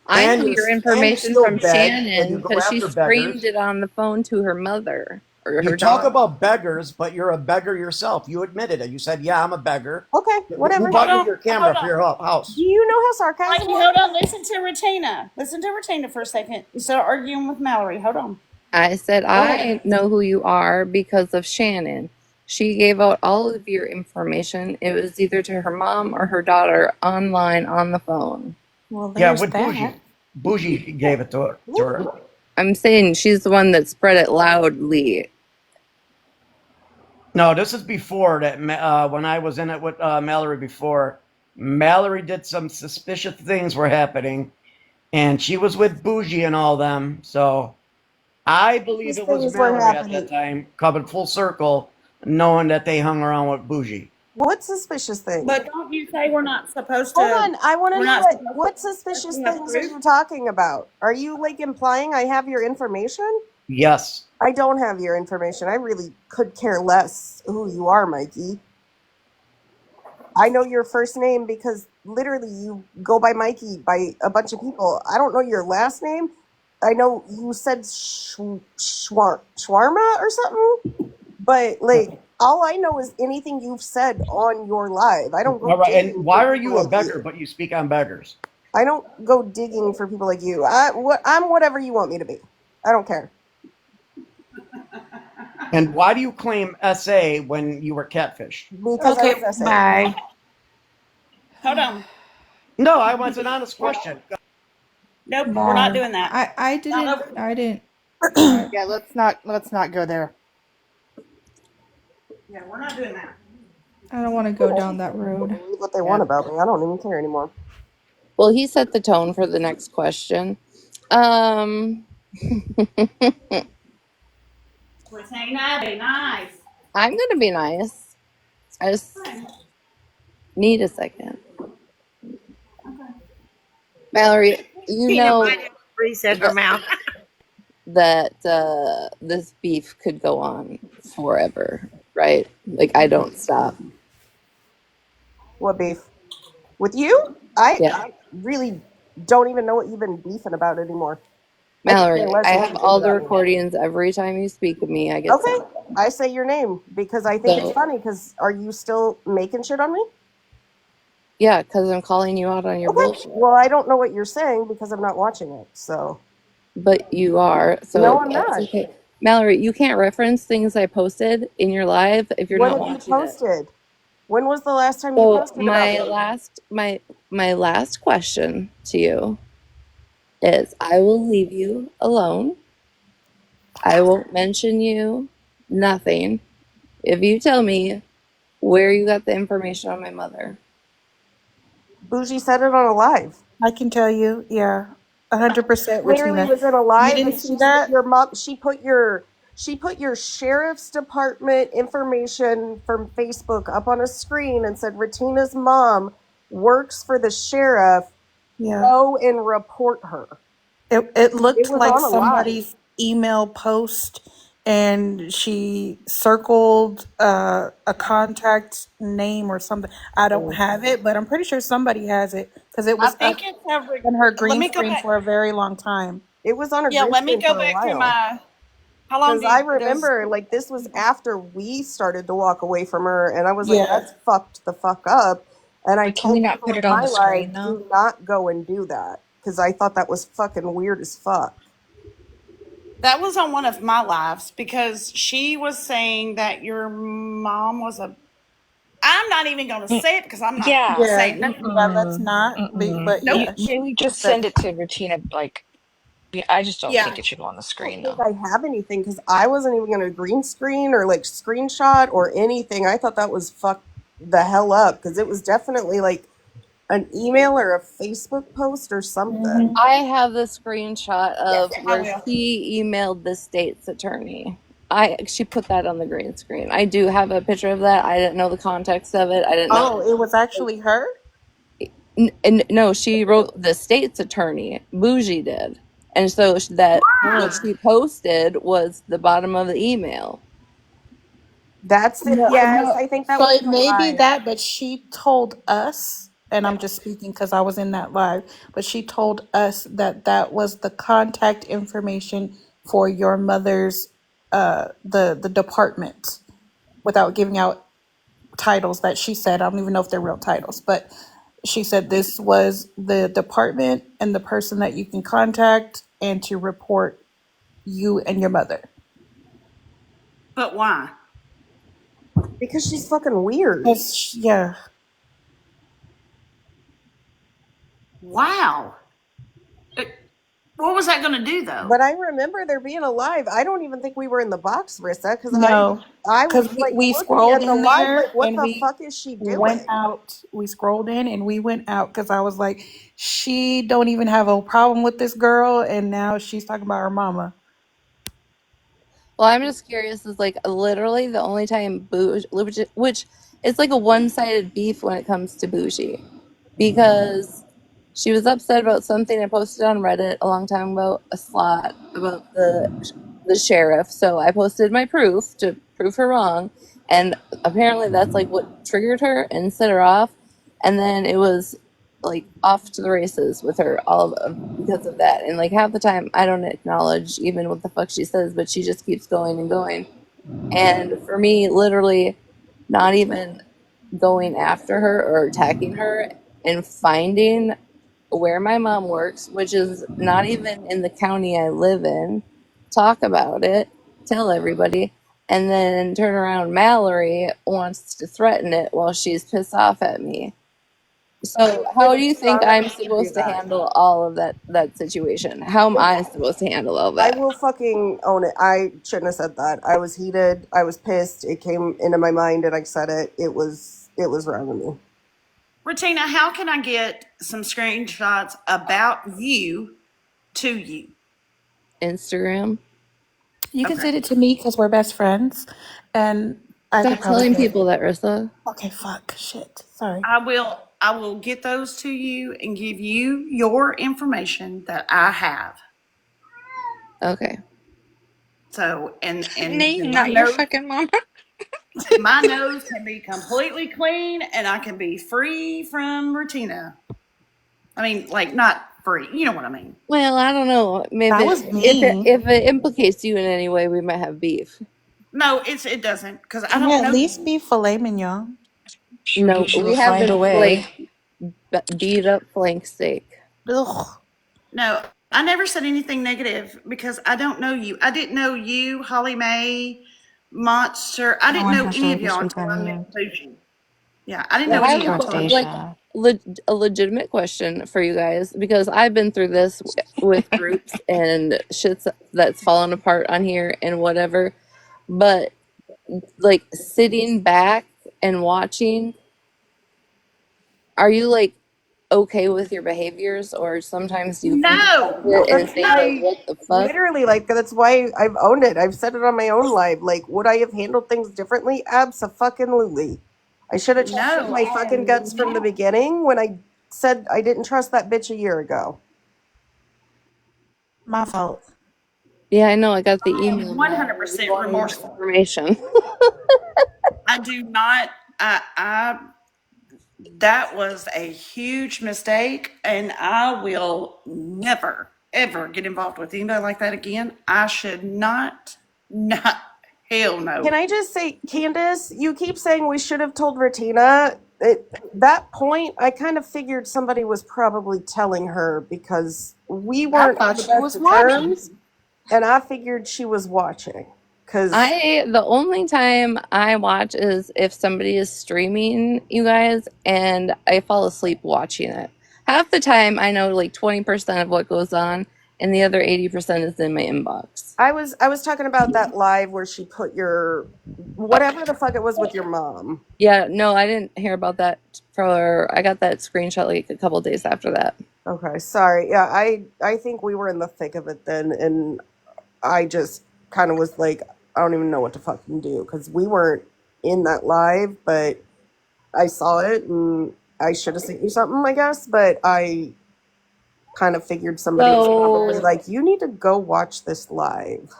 I And know you your and you information still from beg and Shannon you go because she after screamed beggars. it on the phone to her mother. or You her talk daughter. about beggars, but you're a beggar yourself. You admitted it. You said, "Yeah, I'm a beggar." Okay, Who whatever. Hold bought you on. your Hold camera for on. your house? Do you know how sarcasm Mikey, hold works? on. Listen to Retina. Listen to Retina for a second. Instead of arguing with Mallory. Hold on. I said, Go ahead. I know who you are because of Shannon. She gave out all of your information. It was either to her mom or her daughter online on the phone. Well, Yeah, there's with that. Bougie. Bougie gave it to her. To her. I'm saying she's the one that spread it loudly. No, this is before that. When I was in it with Mallory before, Mallory did some suspicious things were happening, and she was with Bougie and all them. So I believe These it was things were Mallory at happening. that time, coming full circle, knowing that they hung around with Bougie. What suspicious thing? But don't you say we're not supposed Hold to? on, I want to We're know not supposed what to suspicious have things are proof. you talking about? Are you like implying I have your information? Yes. I don't have your information. I really could care less who you are, Mikey. I know your first name because literally you go by Mikey by a bunch of people. I don't know your last name. I know you said shawarma or something, but like all I know is anything you've said on your live. I don't go All right. And digging for why are people you a like beggar, you. but you speak on beggars? I don't go digging for people like you. I'm whatever you want me to be. I don't care. And why do you claim SA when you were catfished? Because I Okay, was SA. bye. Hold on. No, I want an honest We're, question. nope, we're not Bye. doing that. I Not didn't over. I didn't I Yeah, let's not go there. Yeah, we're not doing that. I don't want to go down that People road. believe what they Yeah. want about me. I don't even care anymore. Well, he set the tone for the next question. Um, Retina, be nice. I'm going to be nice. I just need a second. Mallory, you Peanut know butter reset her that mouth. this beef could go on forever, right? Like I don't stop. What beef? With you? I Yeah, I really don't even know what you've been beefing about anymore. I could care Mallory, less I what have you think all the about me. recordings. Every time you speak of me, I get Okay, some. I say your name because I think it's So funny. Because are you still making shit on me? yeah, because I'm calling you out on your Okay. bullshit. Well, I don't know what you're saying because I'm not watching it. So But you are, no, so I'm that's not. okay. Mallory, you can't reference things I posted in your live if you're What not have you watching it. posted? When was the last time you So posted about me? my last question to you is I will leave you alone. I won't mention you, nothing. If you tell me where you got the information on my mother. Bougie said it on a live. I can tell you, yeah, 100% Literally Retina. was in a You live didn't and see she said that? your mom she put your sheriff's department information from Facebook up on a screen and said Retina's mom works for the sheriff. Yeah. Go and report her. It It looked was like on a live. somebody's email post, and she circled a contact name or something. I don't have it, but I'm pretty sure somebody has it because it I was think up it's over. on her Let green me go screen back. for a very long time. It was on her Yeah, green let me screen go for a back to while. my. How long Because I does? remember, like, this was after we started to walk away from her, and I was like, Yeah. that's fucked the fuck up. And I But can we told not people put in it on my the screen life, though? do not go and do that. Because I thought that was fucking weird as fuck. That was on one of my lives because she was saying that your mom was a. I'm not even going to Mm, say it because I'm not yeah. Yeah, saying nothing. yeah, let's Mm-mm. not be, Mm-mm. but Nope. yeah, Can we she just said send it to Retina? Like, yeah, I just don't Yeah. think it should go on the I don't screen think though. I have anything because I wasn't even going to green screen or like screenshot or anything. I thought that was fucked the hell up because it was definitely like an email or a Facebook post or something. I have the screenshot Yes, of I where will. she emailed the state's attorney. She put that on the green screen. I do have a picture of that. I didn't know the context of it. I didn't know. Oh, it was actually her? No, she wrote the state's attorney. Bougie did, and so that what she posted was the bottom of the email. That's the, No, yes, no. I think that So was it the may be live. that, but she told us, and I'm just speaking because I was in that live, but she told us that that was the contact information for your mother's the department without giving out titles that she said. I don't even know if they're real titles, but she said this was the department and the person that you can contact and to report you and your mother. But why? Because she's fucking weird. Yeah. Wow. What was that going to do, though? But I remember there being a live. I don't even think we were in the box, Rissa, because No, I because was like we looking scrolled at the in live, there like, what and the we fuck is she went doing? out. We scrolled in and we went out because I was like, she don't even have a problem with this girl, and now she's talking about her mama. Well, I'm just curious. Is like literally the only time Bougie, which it's like a one-sided beef when it comes to Bougie, because she was upset about something I posted on Reddit a long time ago, a slot about the sheriff. So I posted my proof to prove her wrong, and apparently that's like what triggered her and set her off. And then it was like off to the races with her all because of that. And like half the time I don't acknowledge even what the fuck she says, but she just keeps going and going. And for me, literally, not even going after her or attacking her and finding where my mom works, which is not even in the county I live in, talk about it, tell everybody, and then turn around. Mallory wants to threaten it while she's pissed off at me. So, how Would do you think strongly I'm do supposed to that. handle all of that situation? How am I supposed to handle all I that? will fucking own it. I shouldn't have said that. I was heated. I was pissed. It came into my mind and I said it. It was wrong of me. Retina, how can I get some screenshots about you to you? Instagram. You can Okay. send it to me because we're best friends, and I could Stop probably telling do it. people that, Rissa. Okay, fuck, shit, sorry. I will get those to you and give you your information that I have. Okay. So Name my not your nose fucking mama. my nose can be completely clean and I can be free from Retina. I mean, like not free. You know what I mean? Well, I don't know. That Maybe was if it me. if it implicates you in any way, we might have beef. No, it doesn't because I Can it don't at know least you. be filet mignon? No, She will we find a haven't way. like beat up flank steak. Ugh. No, I never said anything negative because I don't know you. I didn't know you, Holly Mae, Monster. I I didn't went know her any story of this y'all until I met weekend. Sushi. Yeah, I didn't Well, know I any She of have y'all trust until I met. like Asia. a legitimate question for you guys because I've been through this with groups and shits that's fallen apart on here and whatever. But like sitting back and watching, are you like okay with your behaviors, or sometimes do you think about No, it and That's think like, why, what the fuck? literally, like, that's why I've owned it. I've said it on my own live. Like, would I have handled things differently? Abso-fucking-lutely. I should have trusted no, my I fucking am guts from the not. beginning when I said I didn't trust that bitch a year ago. My fault. Yeah, I know. I got the I am email now. You 100% wanted more remorseful. information. I do not. I that was a huge mistake, and I will never ever get involved with anybody like that again. I should not. Not hell Can no. I just say, Candace, you keep saying we should have told Retina. At that point, I kind of figured somebody was probably telling her because we I weren't on thought the she best was of watching. terms, and I figured she was watching. Because The only time I watch is if somebody is streaming, you guys, and I fall asleep watching it. Half the time I know like 20% of what goes on, and the other 80% is in my inbox. I was talking about that live where she put your whatever the fuck it was with your mom. Yeah, no, I didn't hear about that I got that screenshot like a couple days after that. Okay, sorry. Yeah, I think we were in the thick of it then, and I just kind of was like, I don't even know what to fucking do because we weren't in that live, but I saw it and I should have sent you something, I guess, but I kind of figured somebody was probably So, like, you need to go watch this live.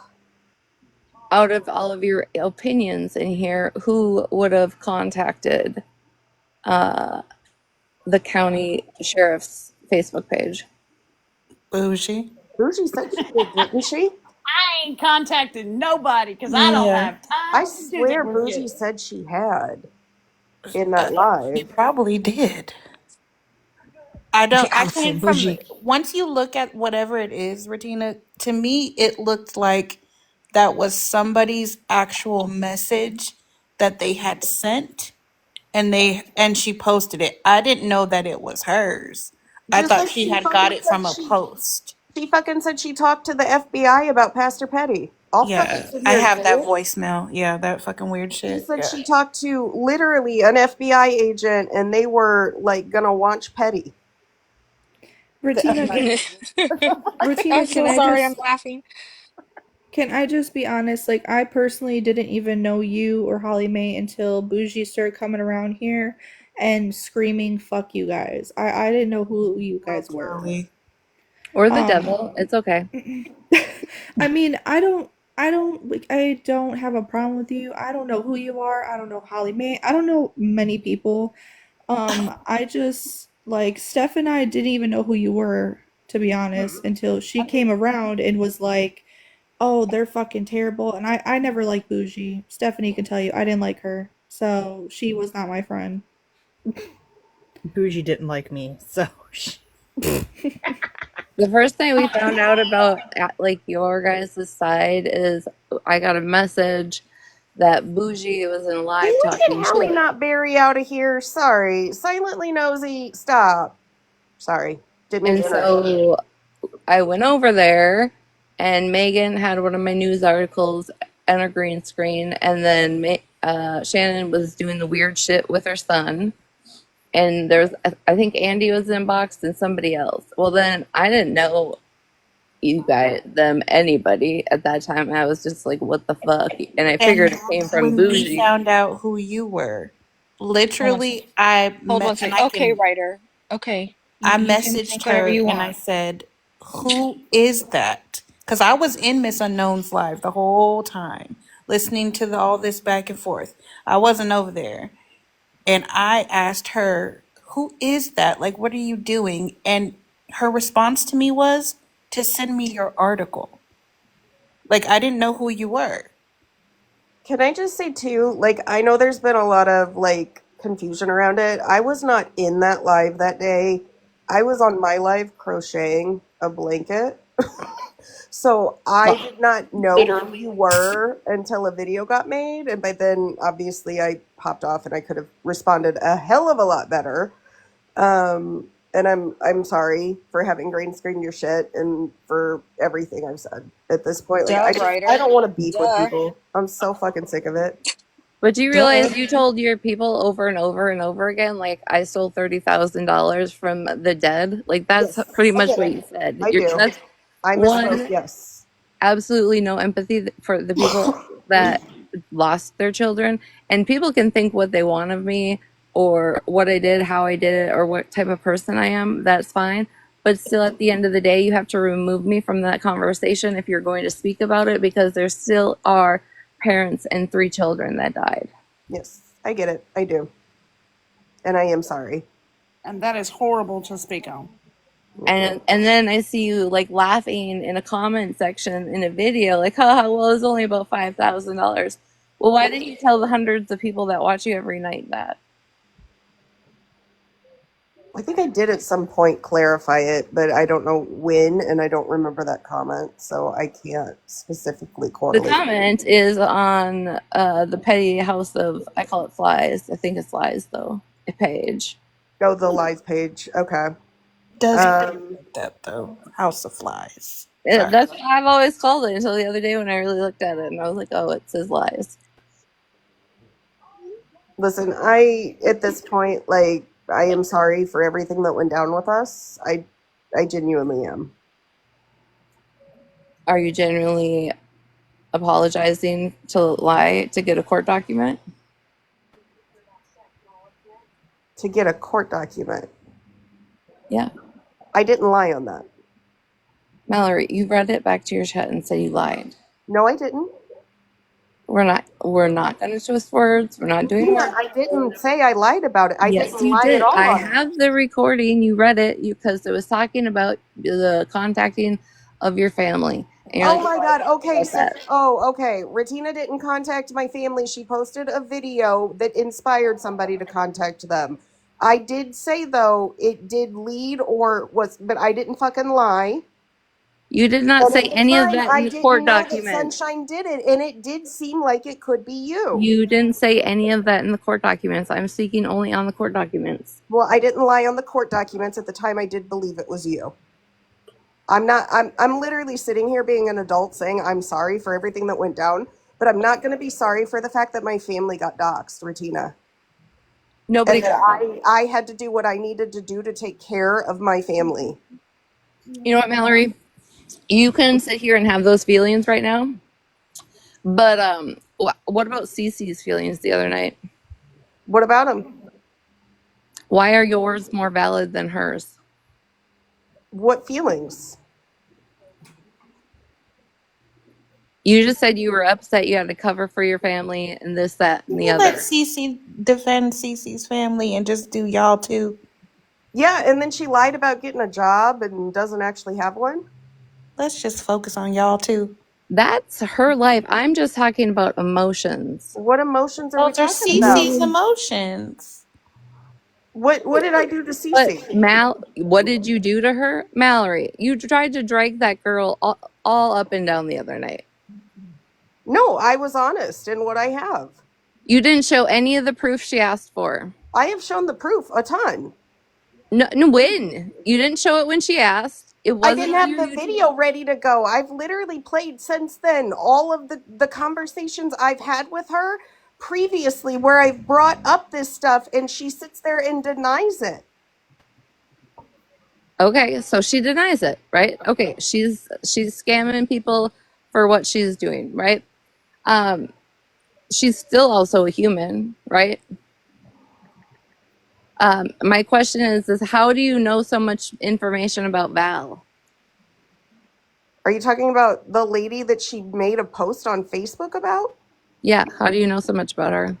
out of all of your opinions in here, who would have contacted uh, the county sheriff's Facebook page? Bougie. Bougie said she did, didn't she? ain't contacted nobody because I don't Yeah. have time I to do that swear with Bougie you. said she had in that live. He probably did. I Okay, don't. I I would say came from. bougie. Once you look at whatever it is, Retina, to me, it looked like that was somebody's actual message that they had sent, and she posted it. I didn't know that it was hers. I Just thought like she she had got fucking it said from a post. she fucking said she talked to the FBI about Pastor Petty. I'll fucking Yeah, sit I here and have say that it. voicemail. Yeah, that fucking weird She shit. said Yeah. she talked to literally an FBI agent and they were like gonna watch Petty. The Retina, FBI. Retina, I'm so sorry. I'm laughing. can I just be honest? Like, I personally didn't even know you or Holly Mae until Bougie started coming around here and screaming, "Fuck you guys!" I didn't know who you guys were. Literally. Or the Um, devil. It's okay. I mean, I don't have a problem with you. I don't know who you are. I don't know Holly Mae. I don't know many people. I just like Steph and I didn't even know who you were, to be honest, until she came around and was like, "Oh, they're fucking terrible." And I never liked Bougie. Stephanie can tell you I didn't like her, so she was not my friend. Bougie didn't like me, so The first thing we found out about like your guys' side is I got a message that Bougie was in live Look at talking Hallie shit. not Barry out of here. Sorry. Silently nosy. Stop. Sorry. Didn't mean And to interrupt. so I went over there, and Megan had one of my news articles and a green screen, and then Shannon was doing the weird shit with her son. And there's, I think Andy was inboxed and somebody else. Well, then I didn't know you guys, them, anybody at that time. I was just like, what the fuck? And I And figured it came that's from when we Bougie. found out who you were. Hold on. Literally, I Hold met one and second. Okay, I writer. Okay. You can messaged think whatever her you and I want. said, "Who is that?" Because I was in Miss Unknown's live the whole time, listening to all this back and forth. I wasn't over there, and I asked her, "Who is that? Like, what are you doing?" And her response to me was to send me your article. Like, I didn't know who you were. Can I just say too, like I know there's been a lot of like confusion around it. I was not in that live that day. I was on my live crocheting a blanket. So I did not know who Literally. you were until a video got made, and by then obviously I popped off and I could have responded a hell of a lot better. And I'm sorry for having green screened your shit and for everything I've said at this point. Like Duh, I writer. don't want to beef with Duh. people. I'm so fucking sick of it. But do you Duh. realize you told your people over and over and over again, like, I stole $30,000 from the dead? Like, that's Yes, pretty I much get what it. you said. I do. That's I misspoke. one, Yes. absolutely no empathy for the people that lost their children. And people can think what they want of me or what I did, how I did it, or what type of person I am. That's fine. But still, at the end of the day, you have to remove me from that conversation if you're going to speak about it because there still are parents and 3 children that died. Yes, I get it. I do. And I am sorry. And that is horrible to speak on. And then I see you like laughing in a comment section in a video, like, haha, well, it's only about $5,000. Well, why didn't you tell the hundreds of people that watch you every night that? I think I did at some point clarify it, but I don't know when, and I don't remember that comment, so I can't specifically The correlate. comment is on the Petty House of, I call it Flies. I think it's Lies though. A page. Go the lies page. Okay. Doesn't look Um, like that though. House of Flies. Sorry. That's what I've always called it until the other day when I really looked at it and I was like, oh, it says Lies. listen, I at this point, like, I am sorry for everything that went down with us. I genuinely am. Are you genuinely apologizing to lie to get a court document? To get a court document, Yeah. I didn't lie on that. Mallory, you read it back to your chat and said you lied. No, I didn't. We're not gonna twist words. We're not doing Yeah, words. I didn't say I lied about it. I Yes, didn't you lie at did. all I on it. have the recording. You read it because it was talking about the contacting of your family. And you're Oh like, my oh, I god. can't Okay, about so that. okay. Retina didn't contact my family. She posted a video that inspired somebody to contact them. I did say though it did lead or was, but I didn't fucking lie. You did not And say at the any of time, that in I the didn't court know that documents. Sunshine did it, and it did seem like it could be you. You didn't say any of that in the court documents. I'm speaking only on the court documents. Well, I didn't lie on the court documents. At the time, I did believe it was you. I'm not. I'm literally sitting here being an adult, saying I'm sorry for everything that went down, but I'm not going to be sorry for the fact that my family got doxxed, Retina, Nobody and that got that. I had to do what I needed to do to take care of my family. You know what, Mallory? You can sit here and have those feelings right now, but what about Cece's feelings the other night? What about them? Why are yours more valid than hers? What feelings? You just said you were upset you had to cover for your family and this, that, and the You let other. Cece defend Cece's family and just do y'all too. Yeah, and then she lied about getting a job and doesn't actually have one. Let's just focus on y'all too. That's her life. I'm just talking about emotions. What emotions are we Those are talking about? Cece's emotions. What did I do to But Cece? what did you do to her? Mallory, you tried to drag that girl all up and down the other night. No, I was honest in what I have. You didn't show any of the proof she asked for. I have shown the proof a ton. No, when? You didn't show it when she asked. It I wasn't didn't on have your the YouTube. video ready to go. I've literally played since then all of the conversations I've had with her previously where I've brought up this stuff and she sits there and denies it. Okay, so she denies it, right? Okay, she's scamming people for what she's doing, right? She's still also a human, right? My question is how do you know so much information about Val? Are you talking about the lady that she made a post on Facebook about? Yeah, how do you know so much about her?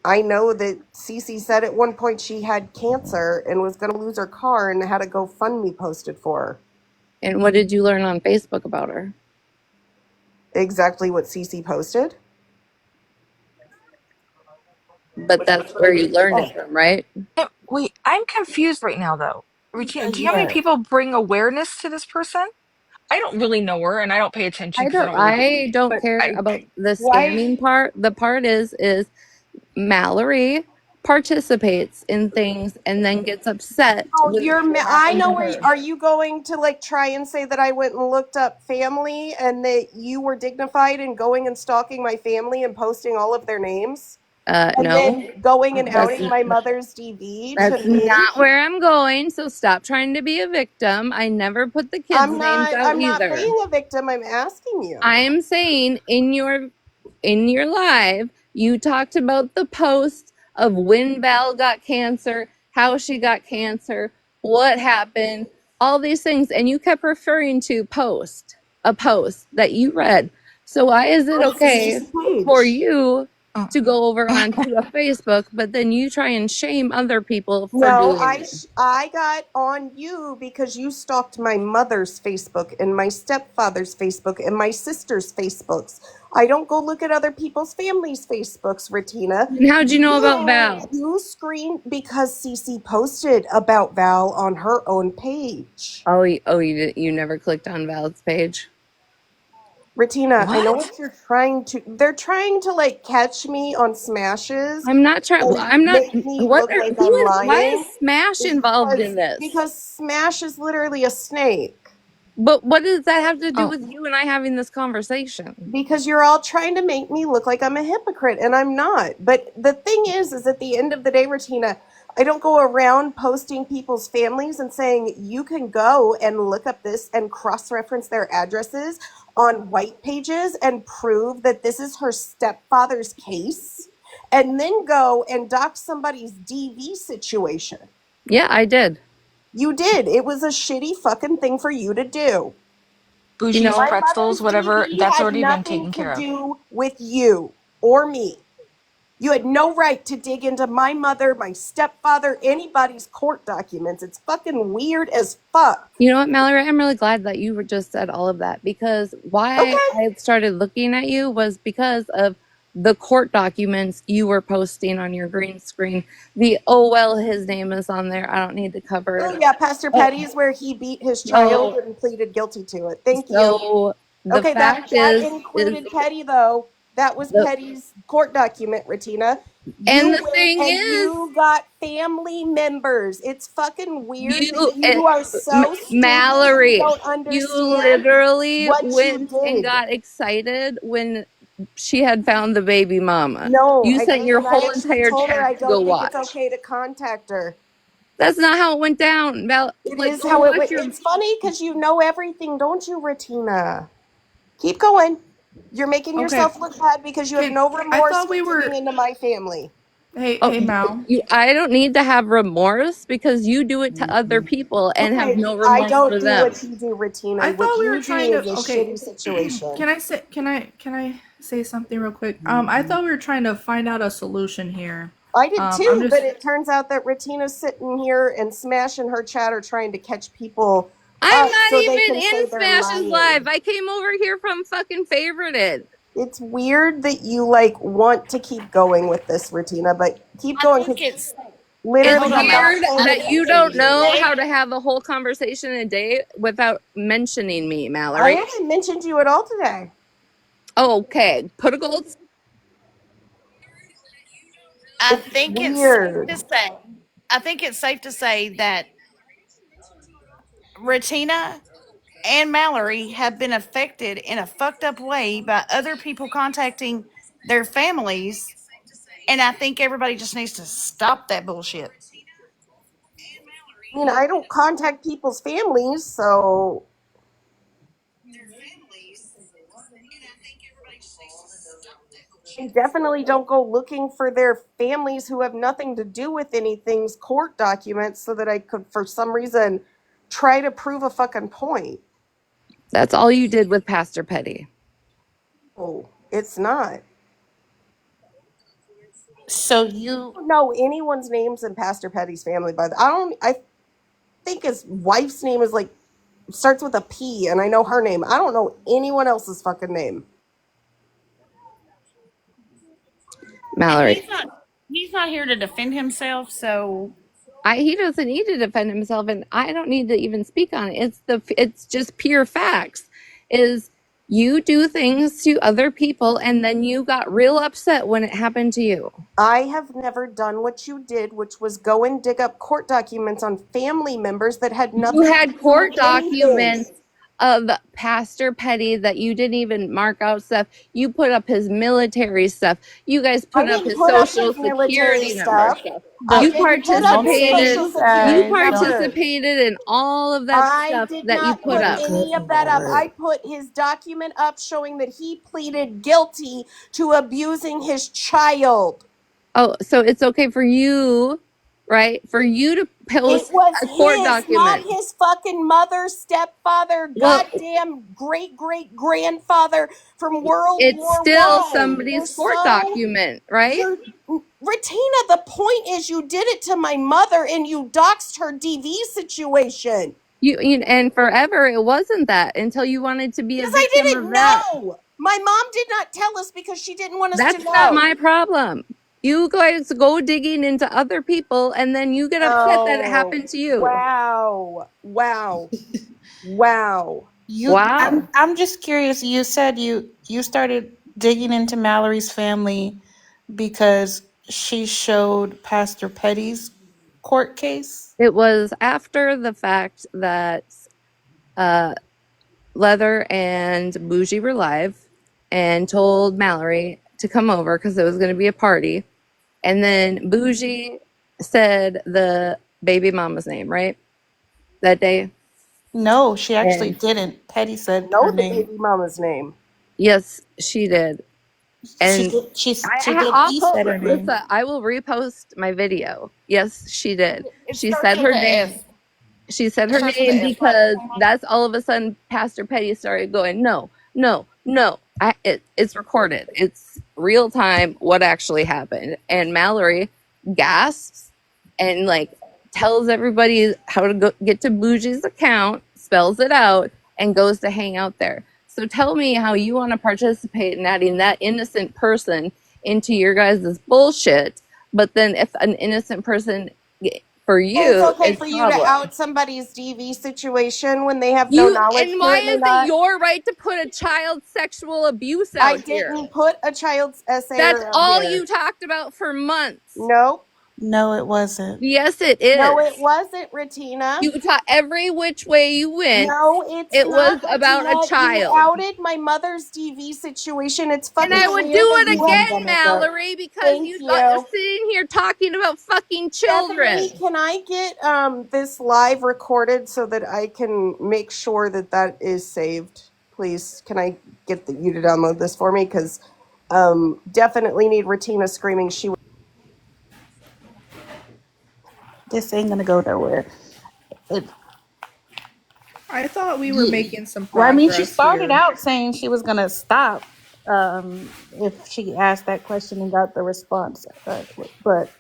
I know that Cece said at one point she had cancer and was going to lose her car and had a GoFundMe posted for her. And what did you learn on Facebook about her? Exactly what Cece posted. But that's where you learned it from, right? Wait, I'm confused right now, though. Regina, do you know how many Yes. people bring awareness to this person? I don't really know her, and I don't pay attention because I don't really. I don't But care I, about the why? scamming part. The part is Mallory participates in things and then gets upset Oh, when shit I happens know to where. her. Are you going to like try and say that I went and looked up family and that you were dignified in going and stalking my family and posting all of their names? And No, then going and that's outing my mother's DV to that's me? not where I'm going. So stop trying to be a victim. I never put the kids' names out I'm not either. being a victim. I'm asking you. I am saying in your live, you talked about the post of when Val got cancer, how she got cancer, what happened, all these things, and you kept referring to a post that you read. So why is it On okay Cece's for page. you Oh. to go over onto a Facebook, but then you try and shame other people for No, doing it? I got on you because you stalked my mother's Facebook and my stepfather's Facebook and my sister's Facebooks. I don't go look at other people's families' Facebooks, Retina. And how'd you know about Val? You screen because Cece posted about Val on her own page. Oh, you never clicked on Val's page? Retina, I know What? what you're trying to. They're trying to like catch me on smashes I'm not trying. and I'm not. make me look like I'm Why is lying Smash involved in this? because Smash is literally a snake. But what does that have to do Oh, with you and I having this conversation? Because you're all trying to make me look like I'm a hypocrite and I'm not. But the thing is at the end of the day, Retina, I don't go around posting people's families and saying you can go and look up this and cross-reference their addresses on white pages and prove that this is her stepfather's case and then go and dox somebody's DV situation. Yeah, I did. You did. It was a shitty fucking thing for you to do. You bougies, know, My pretzels, mother's whatever, DV that's had already been nothing taken to care of. do with you or me. You had no right to dig into my mother, my stepfather, anybody's court documents. It's fucking weird as fuck. You know what, Mallory? I'm really glad that you just said all of that, because why Okay. I started looking at you was because of the court documents you were posting on your green screen. Oh, well, his name is on there. I don't need to cover it Oh, up. yeah, Pastor Oh, Petty is where he beat his child so, and pleaded guilty to it. Thank you. so the Okay, that fact that is included Petty though. That was the Petty's court document, Retina. and You the went thing and is, you got family members. It's fucking weird that you, you are so stupid you Mallory, don't you understand literally what you went and did. got excited when she had found the baby mama. No, You I sent did, your and I whole actually entire told her chat I to go don't think it's watch. okay to contact her. That's not how it went down. It Like, is go how it watch went. your. It's funny because you know everything, don't you, Retina? Keep going. You're making Okay. yourself look bad because you have Okay. no I remorse thought for we digging were. into my family. Oh, Hey, Mal. I don't need to have remorse because you do it to other people and have Okay, no I remorse don't for do them. what you do, Retina. I What thought we were you do trying is to. a Okay. shitty situation. Can I say something real quick? I thought we were trying to find out a solution here. I did I'm too, but just. it turns out that Retina's sitting here and smashing her chatter trying to catch people I'm up not so they even can say in they're Smash's lying. live. I came over here from fucking favorited. It's weird that you like want to keep going with this, Retina, but keep I going think because it's It's literally hold on, I'm Mal. not weird paying that you attention to don't know you. how to have a whole conversation a day without mentioning me, I Mallory. haven't mentioned you at all today. Okay, put a gold. I It's think it's safe weird. to say. I think it's safe to say that Retina and Mallory have been affected in a fucked up way by other people contacting their families, and I think everybody just needs to stop that bullshit. I mean, I don't contact people's families, so I definitely don't go looking for their families who have nothing to do with anything's court documents so that I could, for some reason, try to prove a fucking point. That's all you did with Pastor Petty. Oh, it's not. So I don't know anyone's names in Pastor Petty's family, but I think his wife's name is like starts with a P, and I know her name. I don't know anyone else's fucking name. And Mallory. he's not here to defend himself, so He doesn't need to defend himself, and I don't need to even speak on it. It's just pure facts. Is you do things to other people and then you got real upset when it happened to you. I have never done what you did, which was go and dig up court documents on family members that had You nothing to had do with court anything. documents of Pastor Petty that you didn't even mark out stuff. You put up his military stuff. You guys I put up didn't his put up social his military security number stuff. stuff. I the You didn't put up his participated. social you You security guys don't. number. participated in all of that I stuff did that you not put put up. any Good of that up. Lord. I put his document up showing that he pleaded guilty to abusing his child. Oh, so it's okay for you, right? For you to It post was a court his, not document. his fucking mother, stepfather, Well, goddamn great great grandfather from World it's War still One. You're somebody's court so document, right? you're Retina, the point is you did it to my mother and you doxed her DV situation. And forever it wasn't that until you wanted to be a Because I victim of didn't that. know. My mom did not tell us because she didn't want us to That's not know. my problem. You guys go digging into other people and then you get upset that it Oh, happened to you. wow. Wow. Wow. You, Wow. I'm just curious. You said you started digging into Mallory's family because she showed Pastor Petty's court case. It was after the fact that uh, Leather and Bougie were live and told Mallory to come over because it was going to be a party. And then Bougie said the baby mama's name, right? That day. No, she actually And didn't. Petty said her Know the name. baby mama's name. yes, she did. She And did. She did. I'll He said post, her name. Rissa, I will repost my video. Yes, she did. it She starts said with her an name. S. She said It her starts with an name S. Like because that's all of a sudden Pastor Petty started going, no, no, no. It's recorded. It's real time what actually happened. And Mallory gasps and like tells everybody how to go get to Bougie's account, spells it out, and goes to hang out there. So tell me how you want to participate in adding that innocent person into your guys' bullshit. But then if an innocent person for It's you okay is for you to problem. out somebody's DV situation when they have no You knowledge, and why currently is it not. your right to put a child sexual abuse I out here? didn't put a child's That's essay out all here. you talked about for months. Nope. No, it wasn't. Yes, it No, it is. wasn't, Retina. You taught every which way you went. No, it's It was not, about a Retina. You child. outed my mother's DV situation. It's And fucking I would clear do that it you have. again, Mallory, because Thank you got you. sitting here talking about fucking Stephanie, children. can I get this live recorded so that I can make sure that that is saved? Please, can I get you to download this for me? Because definitely need Retina screaming. This ain't gonna go nowhere. It, I thought we were yeah. making some Well, I mean, she progress started here. out saying she was gonna stop if she asked that question and got the response, but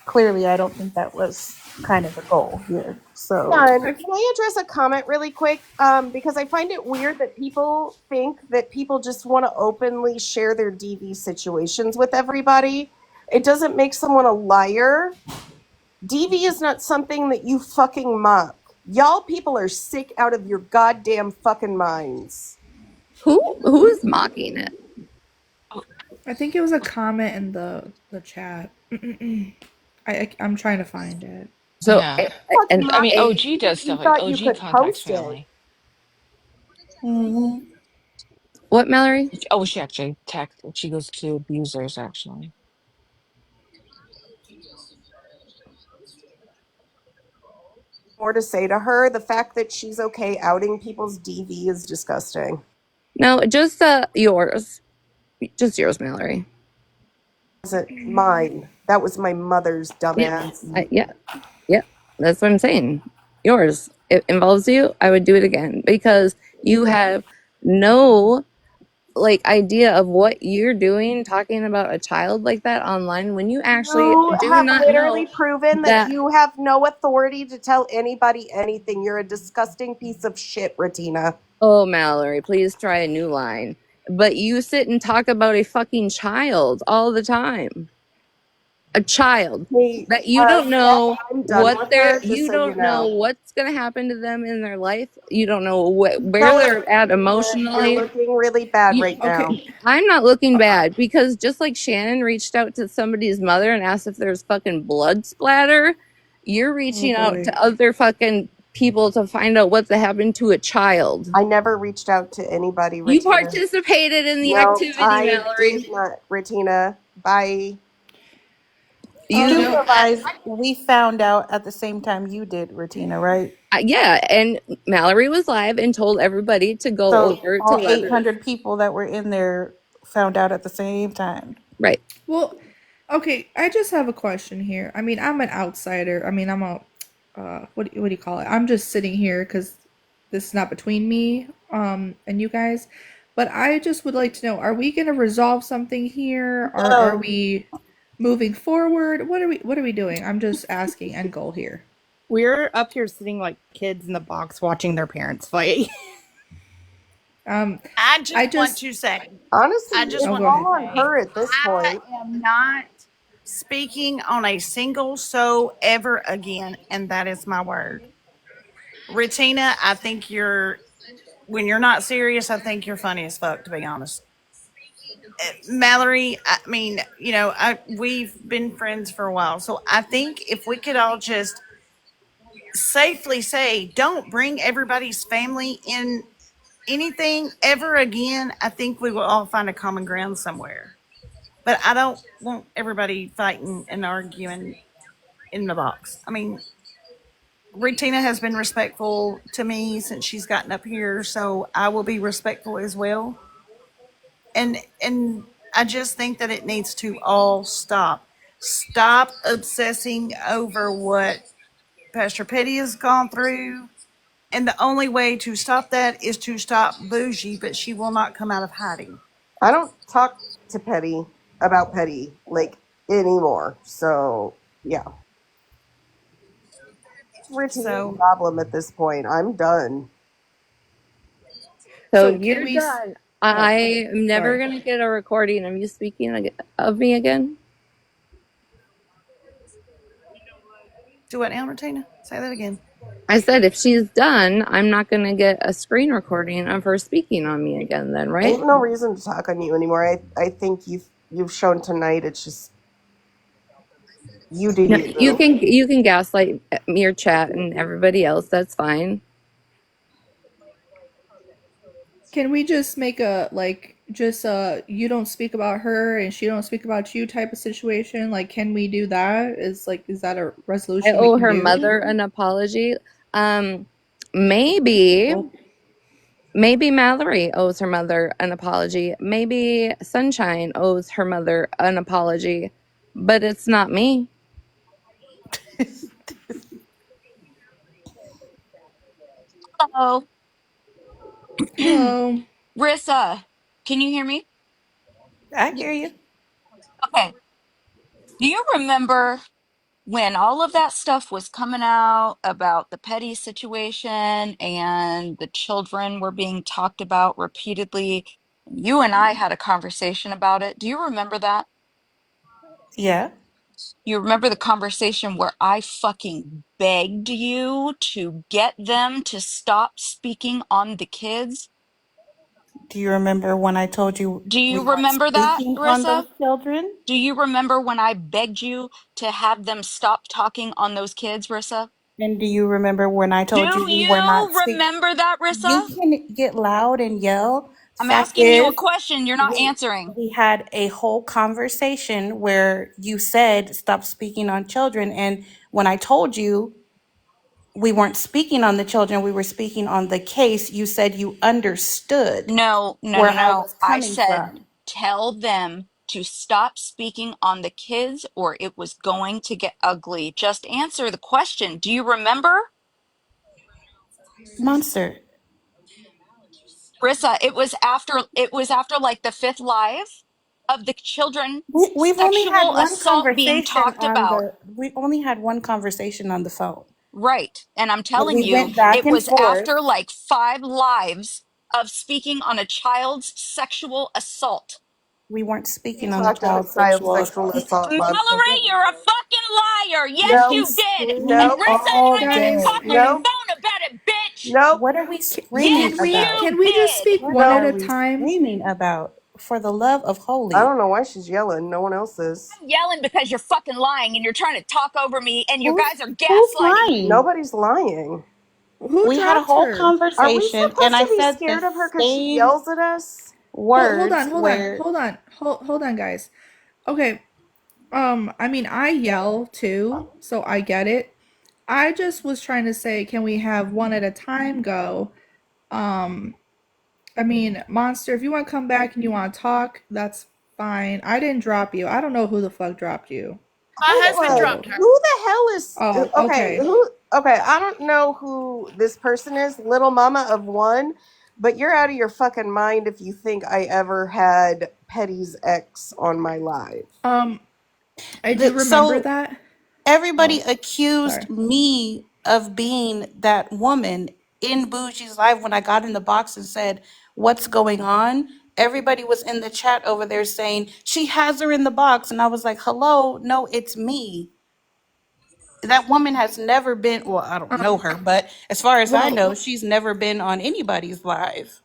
clearly, I don't think that was kind of the goal here. So, Done. I Can I address a comment really quick? Because I find it weird that people think that people just want to openly share their DV situations with everybody. It doesn't make someone a liar. DV is not something that you fucking mock. Y'all people are sick out of your goddamn fucking minds. Who's mocking it? think it was a comment in the chat. I'm trying to find it. So Yeah. Fucking and I mean, mocking it, it OG because does you stuff like thought you OG could contacts post it. family. mhm. what, Mallory? Oh, she actually text. She goes to abusers actually. More to say to her, the fact that she's okay outing people's DV is disgusting. No, just yours. Just yours, Mallory. It wasn't mine. That was my mother's Yeah, dumbass. yeah, yeah. That's what I'm saying. Yours. It involves you. I would do it again because you have no like idea of what you're doing talking about a child like that online when you actually You do have not literally know proven that that. you have no authority to tell anybody anything. You're a disgusting piece of shit, Retina. Oh, Mallory, please try a new line. But you sit and talk about a fucking child all the time. A child Hey, that you don't Steph, know I'm done what with they're her, just you so you don't know know. what's going to happen to them in their life. You don't know where No, they're at you're emotionally. looking really bad You, right Okay. now. I'm not looking bad because just like Shannon reached out to somebody's mother and asked if there's fucking blood splatter, you're Oh reaching out boy. to other fucking people to find out what's happened to a child. I never reached out to anybody, You Retina. participated in the No, activity, I did Mallory. not, Retina. Bye. You Do know, realize we found out at the same time you did, Retina, right? yeah, and Mallory was live and told everybody to go So over to all Leather. 800 people that were in there found out at the same time. Right. Well, okay, I just have a question here. I mean, I'm an outsider. I mean, I'm a what do you call it? I'm just sitting here cuz this is not between me and you guys. But I just would like to know, are we going to resolve something here? Are No. we moving forward? What are we doing? I'm just asking end goal here. We're up here sitting like kids in the box watching their parents fight. Um I I just want just to say, Honestly, I just oh, it's go want to all ahead. on say, her at this I point. am not speaking on a single soul ever again, and that is my word. Retina, I think when you're not serious, I think you're funny as fuck, to be honest. Mallory, I mean, we've been friends for a while, so I think if we could all just safely say, don't bring everybody's family in anything ever again, I think we will all find a common ground somewhere. But I don't want everybody fighting and arguing in the box. I mean, Retina has been respectful to me since she's gotten up here, so I will be respectful as well. And I just think that it needs to all stop. Stop obsessing over what Pastor Petty has gone through. And the only way to stop that is to stop Bougie, but she will not come out of hiding. I don't talk to Petty about Petty like anymore. So yeah, it's Retina's So, problem at this point. I'm done. So So can you're we? done. Oh, I am never sorry. gonna get a recording of you speaking of me again. do what now, Retina? Say that again. I said if she's done, I'm not gonna get a screen recording of her speaking on me again. Then, right? Ain't no reason to talk on you anymore. I think you've shown tonight. It's just you do No, you. you can gaslight your chat and everybody else. That's fine. Can we just make a like just you don't speak about her and she don't speak about you type of situation? Like, can we do that? Is that a I resolution we owe can her do? mother an apology. Um, maybe Well, maybe Mallory owes her mother an apology. Maybe Sunshine owes her mother an apology, but it's not me. Oh, hello. Rissa, can you hear me? I hear you. Okay. Do you remember when all of that stuff was coming out about the Petty situation and the children were being talked about repeatedly? You and I had a conversation about it. Do you remember that? Yeah. You remember the conversation where I fucking begged you to get them to stop speaking on the kids? Do you remember when I told you Do we you weren't remember that, speaking on Rissa? those children? Do you remember when I begged you to have them stop talking on those kids, Rissa? And do you remember when I Do told you we were not you speaking? remember that, You Rissa? can get loud and yell. I'm Fact asking you a is, question. You're not we answering. we had a whole conversation where you said stop speaking on children, and when I told you we weren't speaking on the children, we were speaking on the case, you said you understood No, no, where no, I no. was I coming said from. tell them to stop speaking on the kids or it was going to get ugly. Just answer the question. Do you remember? Monster. Rissa, it was after like the fifth live of the children We've only had sexual one assault being conversation talked on about. the we only had one conversation on the phone. Right. And I'm But telling we you, went back it and was forth. after like five lives of speaking on a child's sexual assault. We weren't We speaking on the talked about child child sexual. sexual assault, monster. Mallory, you're a fucking liar. Yes, Nope. We you did. screamed And Nope. Rissa and all I need to Guys, talk day. on the Nope. phone about it, bitch. Nope. What are we Yes, screaming about? you can we just did. speak What one at Nope. are a we time? screaming about? For the love of I holy. don't know why she's yelling. No one else is. I'm yelling because you're fucking lying and you're trying to talk over me and you guys are Who's gaslighting. lying? Nobody's lying. Who We had a dropped whole her? Are we conversation and supposed I to be said the scared of her because she same yells at us? Hold words on, hold on, where hold on, hold on, guys. Okay. I mean, I yell too, so I get it. I just was trying to say, can we have one at a time go? Um, I mean, Monster, if you want to come back and you want to talk, that's fine. I didn't drop you. I don't know who the fuck dropped you. My Hold husband on. dropped So, her. Who the hell is oh, okay? okay. Who? Okay, I don't know who this person is. Little Mama of One, but you're out of your fucking mind if you think I ever had Petty's ex on my live. I do remember so that. everybody Oh, accused sorry. me of being that woman in Bougie's live when I got in the box and said, "What's going on?" Everybody was in the chat over there saying, "She has her in the box." And I was like, "Hello, no, it's me." That woman has never been, well, I don't know Um, her, but as far as I well, know, she's never been on anybody's live.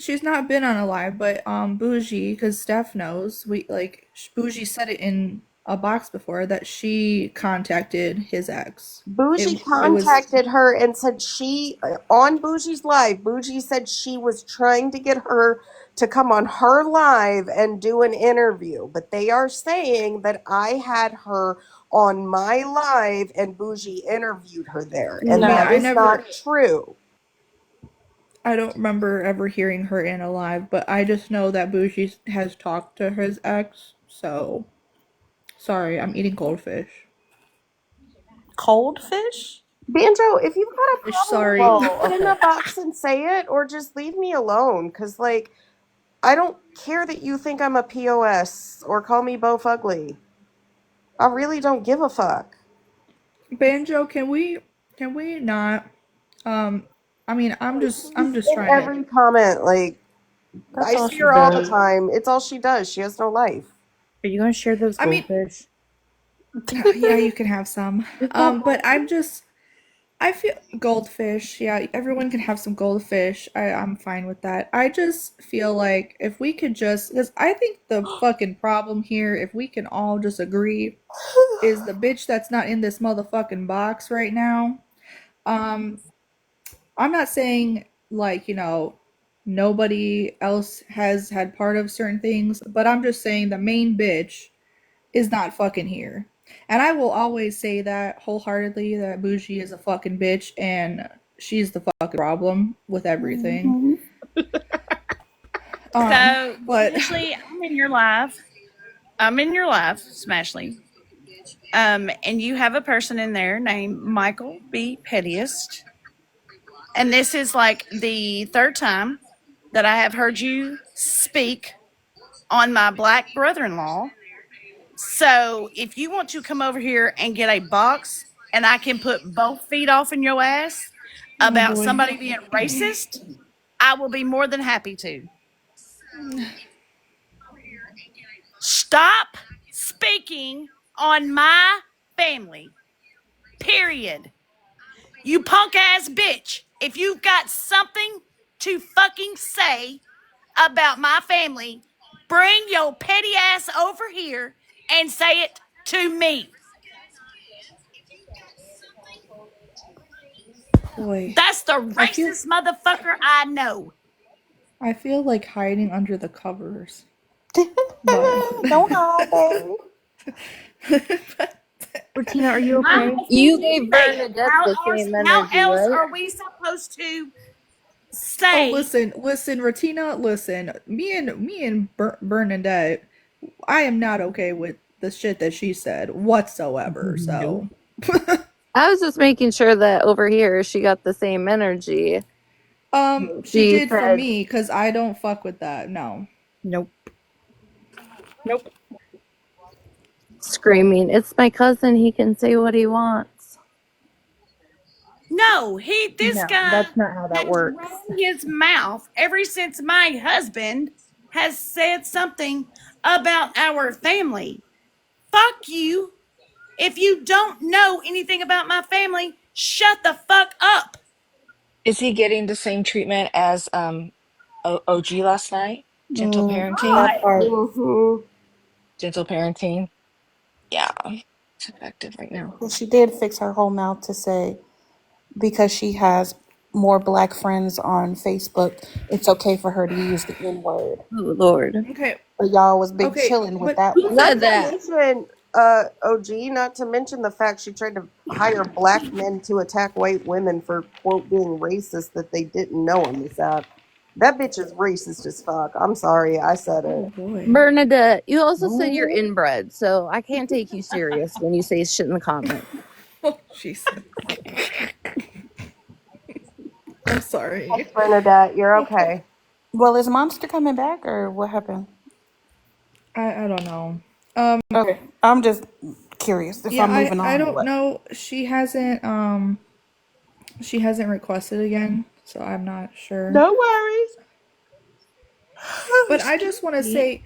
she's not been on a live, but Bougie, because Steph knows, we like Bougie said it in a box before that she contacted his ex. Bougie It was contacted her and said she on Bougie's live. Bougie said she was trying to get her to come on her live and do an interview, but they are saying that I had her on my live and Bougie interviewed her there, I and mean, that No. I is not never true. I don't remember ever hearing her in a live, but I just know that Bougie has talked to his ex. So sorry, I'm eating goldfish. Cold fish? Banjo, if you've got a Fish, problem, sorry. put Oh, it in a okay. box and say it, or just leave me alone. Cause like, I don't care that you think I'm a POS or call me Bo Fugly. I really don't give a fuck. Banjo, can we not? Um, I mean, I'm She's just in trying to. every comment. Like, That's I all see she her all the does. time. It's all she does. She has no life. Are you gonna share those I mean, goldfish? yeah, you can have some. Is that But healthy? I'm just. I feel goldfish. Yeah, everyone can have some goldfish. I'm fine with that. I just feel like if we could just, because I think the fucking problem here, if we can all just agree, is the bitch that's not in this motherfucking box right now. Um, I'm not saying like, nobody else has had part of certain things, but I'm just saying the main bitch is not fucking here. And I will always say that wholeheartedly that Bougie is a fucking bitch and she's the fucking problem with everything. Mm-hmm. So, But Smashley, I'm in your live. I'm in your live, Smashley. And you have a person in there named Michael B. Pettiest. And this is like the third time that I have heard you speak on my black brother in law. So if you want to come over here and get a box and I can put both feet off in your ass oh about boy. somebody being racist, I will be more than happy to. Stop speaking on my family. Period. You punk ass bitch. If you've got something to fucking say about my family, bring your petty ass over here and say it to me. Boy. That's the I feel racist motherfucker I know. I feel like hiding under the covers. But Don't hide, baby. Retina, are you My okay? husband You did gave say it. Bernadette the same How energy, else right? are we supposed to oh, say? listen, Retina, listen. Me and Bernadette, I am not okay with the shit that she said whatsoever. Nope. So I was just making sure that over here she got the same energy. she She did for said, me because I don't fuck with that. No. Nope. Nope. screaming, "It's my cousin. He can say what he wants." No, this No, guy that's not how that has works. run his mouth ever since my husband has said something about our family. Fuck you. If you don't know anything about my family, shut the fuck up. Is he getting the same treatment as OG last night? Gentle Mm, parenting? that God. part. Mm-hmm. Gentle parenting? Yeah, it's effective right now. Well, she did fix her whole mouth to say because she has more black friends on Facebook, it's okay for her to use the N word. Oh Lord, Okay. But y'all was big Okay. chilling with But that who one. Not said to that? mention, OG, not to mention the fact she tried to hire black men to attack white women for, quote, being racist that they didn't know on this app. That bitch is racist as fuck. I'm sorry, I said oh it. boy. Bernadette, you also said you're Mhm. inbred, so I can't take you serious when you say shit in the comments. Oh Jesus. I'm sorry. Yes, Bernadette, you're okay. Well, is Monster coming back or what happened? I don't know. Um Okay, I'm just curious if yeah, I'm moving I on or don't what. know. She hasn't requested again, so I'm not sure. No worries. But I Excuse just want to me. say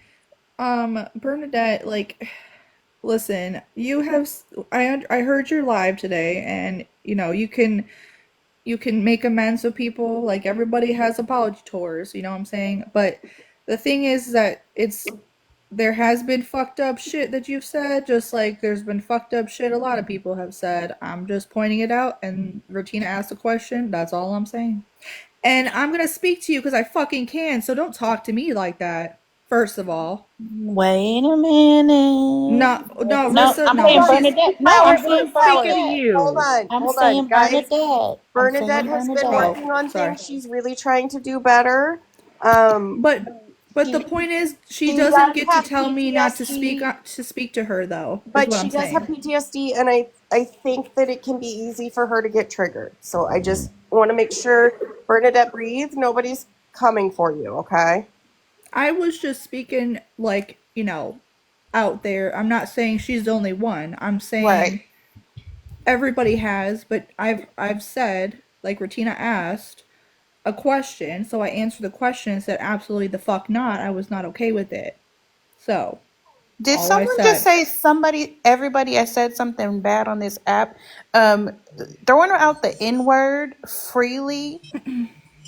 Bernadette, like, listen, I heard you're live today, and you can make amends with people. Like everybody has apology tours, you know what I'm saying? But the thing is that there has been fucked up shit that you've said, just like there's been fucked up shit a lot of people have said. I'm just pointing it out, and Retina asked a question. That's all I'm saying. And I'm gonna speak to you because I fucking can. So don't talk to me like that. First of all, Wait a minute. no, no, No, Rissa, I'm Hold no, saying on. she's. Be Bernadette. No, I'm I'm quiet. Be saying speaking to quiet. Bernadette. Hold you. on. I'm Hold on, saying guys. Bernadette. I'm Bernadette saying has been Bernadette. Oh, working on sorry. things. She's really trying to do better. Um, But the she point is, she she doesn't does get to have tell me not to PTSD, speak to her though. Is but what she I'm does have saying. PTSD, and I think that it can be easy for her to get triggered. So I just want to make sure, Bernadette, breathe. Nobody's coming for you, okay? I was just speaking like, out there. I'm not saying she's the only one. I'm Right. saying everybody has, but I've said, like Retina asked, a question, so I answered the question and said absolutely the fuck not. I was not okay with it. So, Did all I someone just said. say everybody has said something bad on this app? Um, Throwing out the N word freely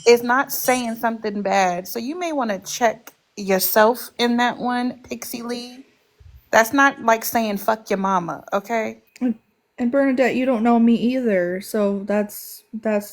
is not saying something bad. So you may want to check yourself in that one, Pixie Lee. That's not like saying fuck your mama, okay? And Bernadette, you don't know me either, so that's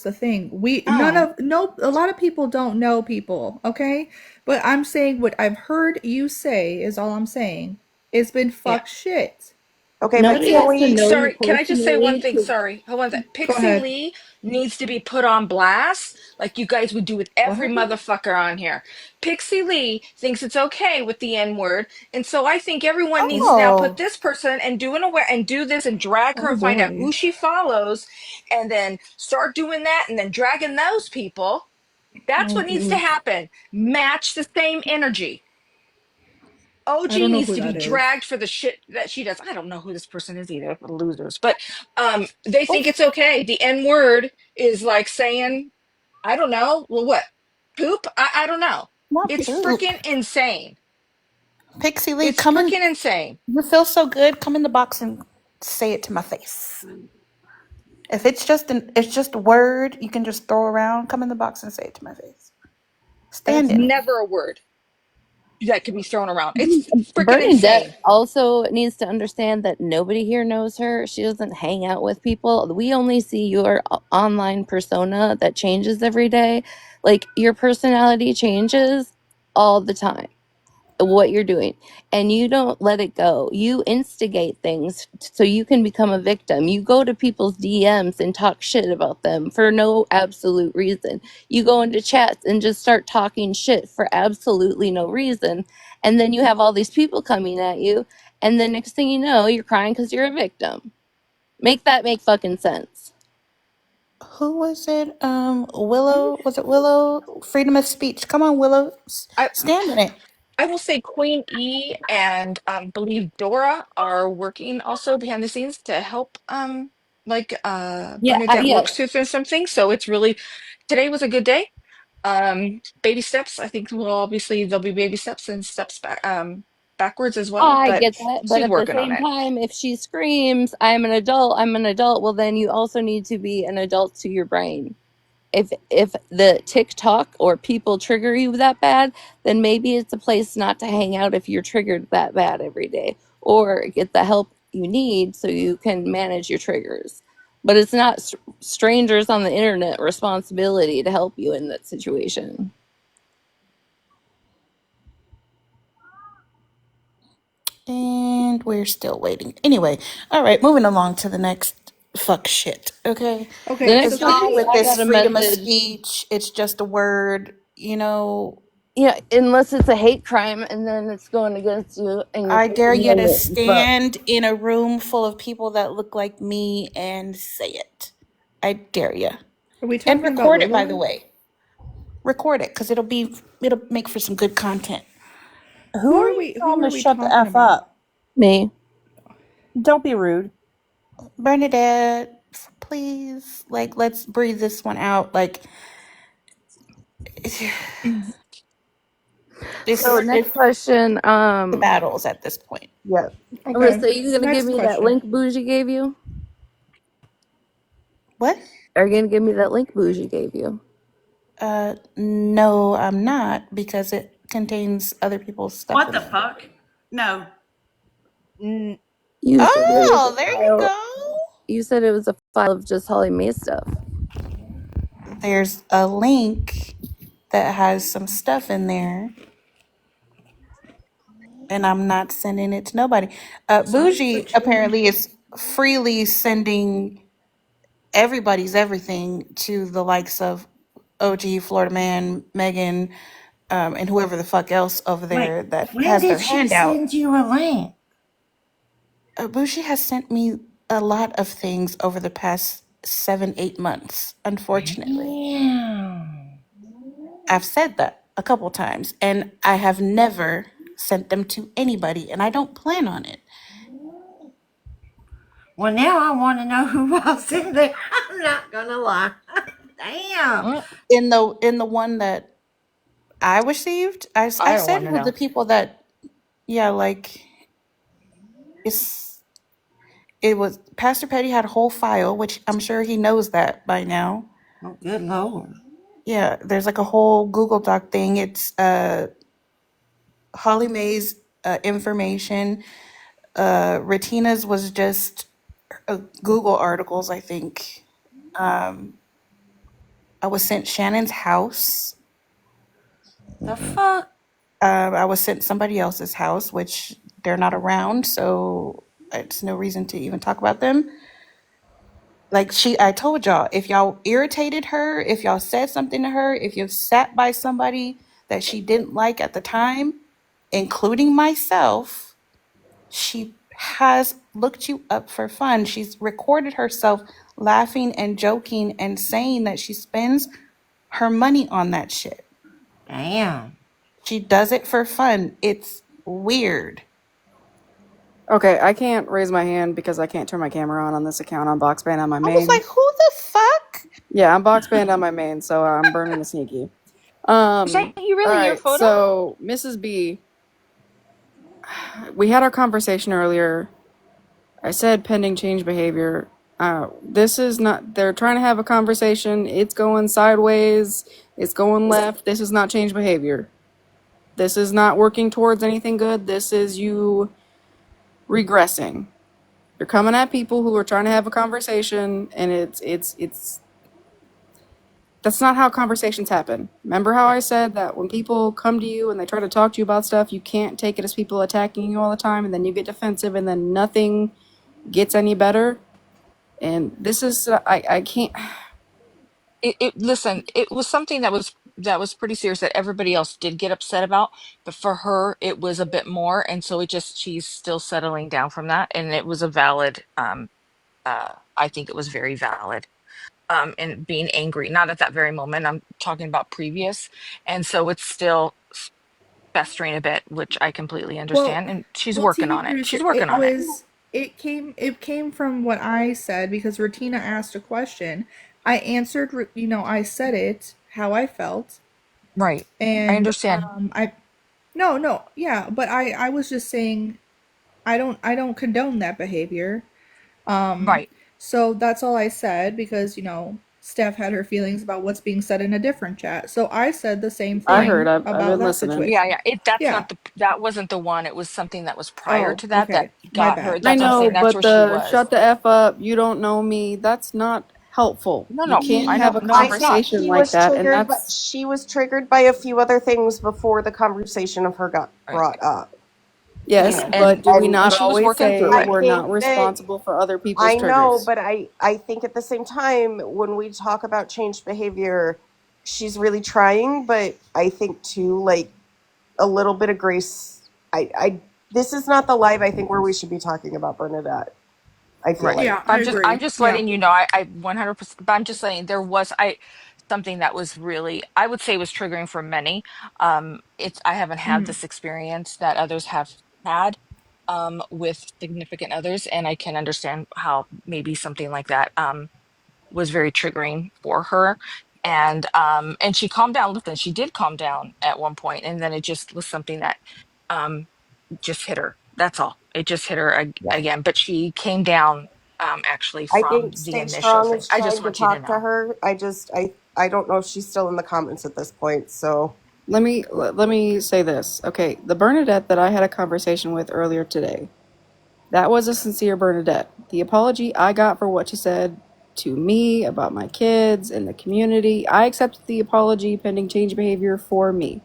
the thing. We none Oh, of no a lot of people don't know people, okay? But I'm saying what I've heard you say is all I'm saying. It's been yeah. fuck shit. Okay, Nobody Pixie has to Lee. know you Sorry, can I just say one personally thing? to. Sorry, hold on. Go Pixie ahead. Lee needs to be put on blast, like you guys would do with What every happened? motherfucker on here. Pixie Lee thinks it's okay with the N word, and so I think everyone needs to now put Oh, this person and do this and drag her Oh and find out boy. who she follows, and then start doing that, and then dragging those people. That's Oh what needs to geez. happen. Match the same energy. OG I don't know needs who to be that is. dragged for the shit that she does. I don't know who this person is either, losers. But they oh, think it's okay. The N word is like saying, I don't know, well what? Poop? I don't know. not It's poop. freaking insane. Pixie Lee, It's come in. freaking insane. You feel so good. Come in the box and say it to my face. If it's just a word you can just throw around, come in the box and say it to my face. Stand That's in it. never a word that could be thrown around. It's freaking Bernadette insane. also needs to understand that nobody here knows her. She doesn't hang out with people. We only see your online persona that changes every day. Like your personality changes all the time. What you're doing, and you don't let it go. You instigate things so you can become a victim. You go to people's DMs and talk shit about them for no absolute reason. You go into chats and just start talking shit for absolutely no reason, and then you have all these people coming at you, and the next thing you know, you're crying because you're a victim. Make that make fucking sense. Who was it? Willow. Was it Willow? Freedom of speech. Come on, Willow. I Stand in it. I will say Queen E and believe Dora are working also behind the scenes to help Yeah, Bernadette yeah. works through some things. So it's really today was a good day. Baby steps. I think well obviously there'll be baby steps and steps back backwards as well, I but get that, but she's at the working on same it. time, if she screams, I'm an adult, well, then you also need to be an adult to your brain. If the TikTok or people trigger you that bad, then maybe it's a place not to hang out if you're triggered that bad every day, or get the help you need so you can manage your triggers. But it's not strangers on the internet responsibility to help you in that situation. And we're still waiting. Anyway, all right, moving along to the next fuck shit, okay? The Okay, so Because next can y'all we with I this got a freedom of message. speech, it's just a word, you know. Yeah, unless it's a hate crime and then it's going against you and your I First dare you to Amendment. But stand in a room full of people that look like me and say it. I dare you. are we And talking about record it, by the Willow? way. Record it, because it'll make for some good content. Who are you Who telling are to we shut the talking F about? up? me. Don't be rude. Bernadette, please, like, let's breathe this one out. Like, So it's next question, the battles at this point. Yeah. Rissa, Okay. are you gonna give Next me that question. link Bougie gave you? What? Are you gonna give me that link Bougie gave you? No, I'm not, because it contains other people's stuff What in the there. fuck? No. N- You said it was Oh, a there you file. go. You said it was a file of just Holly Mae stuff. There's a link that has some stuff in there, and I'm not sending it to nobody. Somebody Bougie put you in. apparently is freely sending everybody's everything to the likes of OG, Florida Man, Megan, and whoever the fuck else over Wait, there that when has their did she hand out. send you a link? Bougie has sent me a lot of things over the past 7, 8 months, unfortunately. Damn. I've said that a couple times, and I have never sent them to anybody, and I don't plan on it. Well, now I want to know who was in there. I'm not gonna lie. Damn. Well, In the one that I received, I I don't want said to who the know. people that, yeah, like it's it was Pastor Petty had a whole file, which I'm sure he knows that by now. Oh, good lord. Yeah, there's like a whole Google Doc thing. It's Holly Mae's information. Retina's was just Google articles, I think. Um, I was sent Shannon's house. The fuck? I was sent somebody else's house, which they're not around, so it's no reason to even talk about them. Like I told y'all, if y'all irritated her, if y'all said something to her, if you sat by somebody that she didn't like at the time, including myself, she has looked you up for fun. She's recorded herself laughing and joking and saying that she spends her money on that shit. Damn. She does it for fun. It's weird. Okay, I can't raise my hand because I can't turn my camera on this account. I'm box banned on my I was main. like, who the fuck? Yeah, I'm box banned on my main, so I'm burning a sneaky. is that you All really your right, photo? so Mrs. B, we had our conversation earlier. I said pending change behavior. This is not, they're trying to have a conversation. It's going sideways. It's going left. This is not change behavior. This is not working towards anything good. This is you regressing. You're coming at people who are trying to have a conversation, and it's that's not how conversations happen. Remember how I said that when people come to you and they try to talk to you about stuff, you can't take it as people attacking you all the time, and then you get defensive, and then nothing gets any better. And this is I can't. Listen, it was something that was pretty serious that everybody else did get upset about, but for her it was a bit more, and so she's still settling down from that, and it was a valid I think it was very valid. And being angry, not at that very moment, I'm talking about previous, and so it's still festering a bit, which I completely Well, understand, and she's well, working TV on it. producer, She's working on it. it came from what I said because Retina asked a question. I answered, I said it how I felt, Right. I and understand. I no, no, yeah, but I was just saying I don't condone that behavior. Um, Right. so that's all I said because, Steph had her feelings about what's being said in a different chat. So I said the same I heard. thing I've about been that listening. Yeah, situation. yeah. That's Yeah. not that wasn't the one. It was something that was prior Oh, to that okay. My got her. bad. I That's what I'm know, saying. Okay. That's but where she the was. shut the f up. You don't know me. That's not helpful. No, You no. can't I have know. a No, I it's not. think conversation like that, and that's she was triggered by a few other things before the conversation of her got Right. brought up. yes. Yeah. But do we And not she was always working through say I it. we're think not that responsible for other people's I know, triggers? but I think at the same time when we talk about change behavior, she's really trying, but I think too like a little bit of grace. I this is not the live I think where we should be talking about Bernadette. I feel Right. like. Yeah, I I'm agree. just Yeah. letting you know. I 100%. But I'm just saying there was something that was really, I would say, was triggering for many. I haven't had Mm. this experience that others have had with significant others, and I can understand how maybe something like that was very triggering for her. And she calmed down. Listen, she did calm down at one point, and then it just was something that um just hit her. That's all. It just hit her Yeah. again. But she came down actually I from think the Stay initial Strong thing. is I just trying to want you to talk to know. her. I don't know if she's still in the comments at this point, so Let me say this. Okay, the Bernadette that I had a conversation with earlier today, that was a sincere Bernadette. The apology I got for what she said to me about my kids and the community, I accepted the apology pending change behavior for me.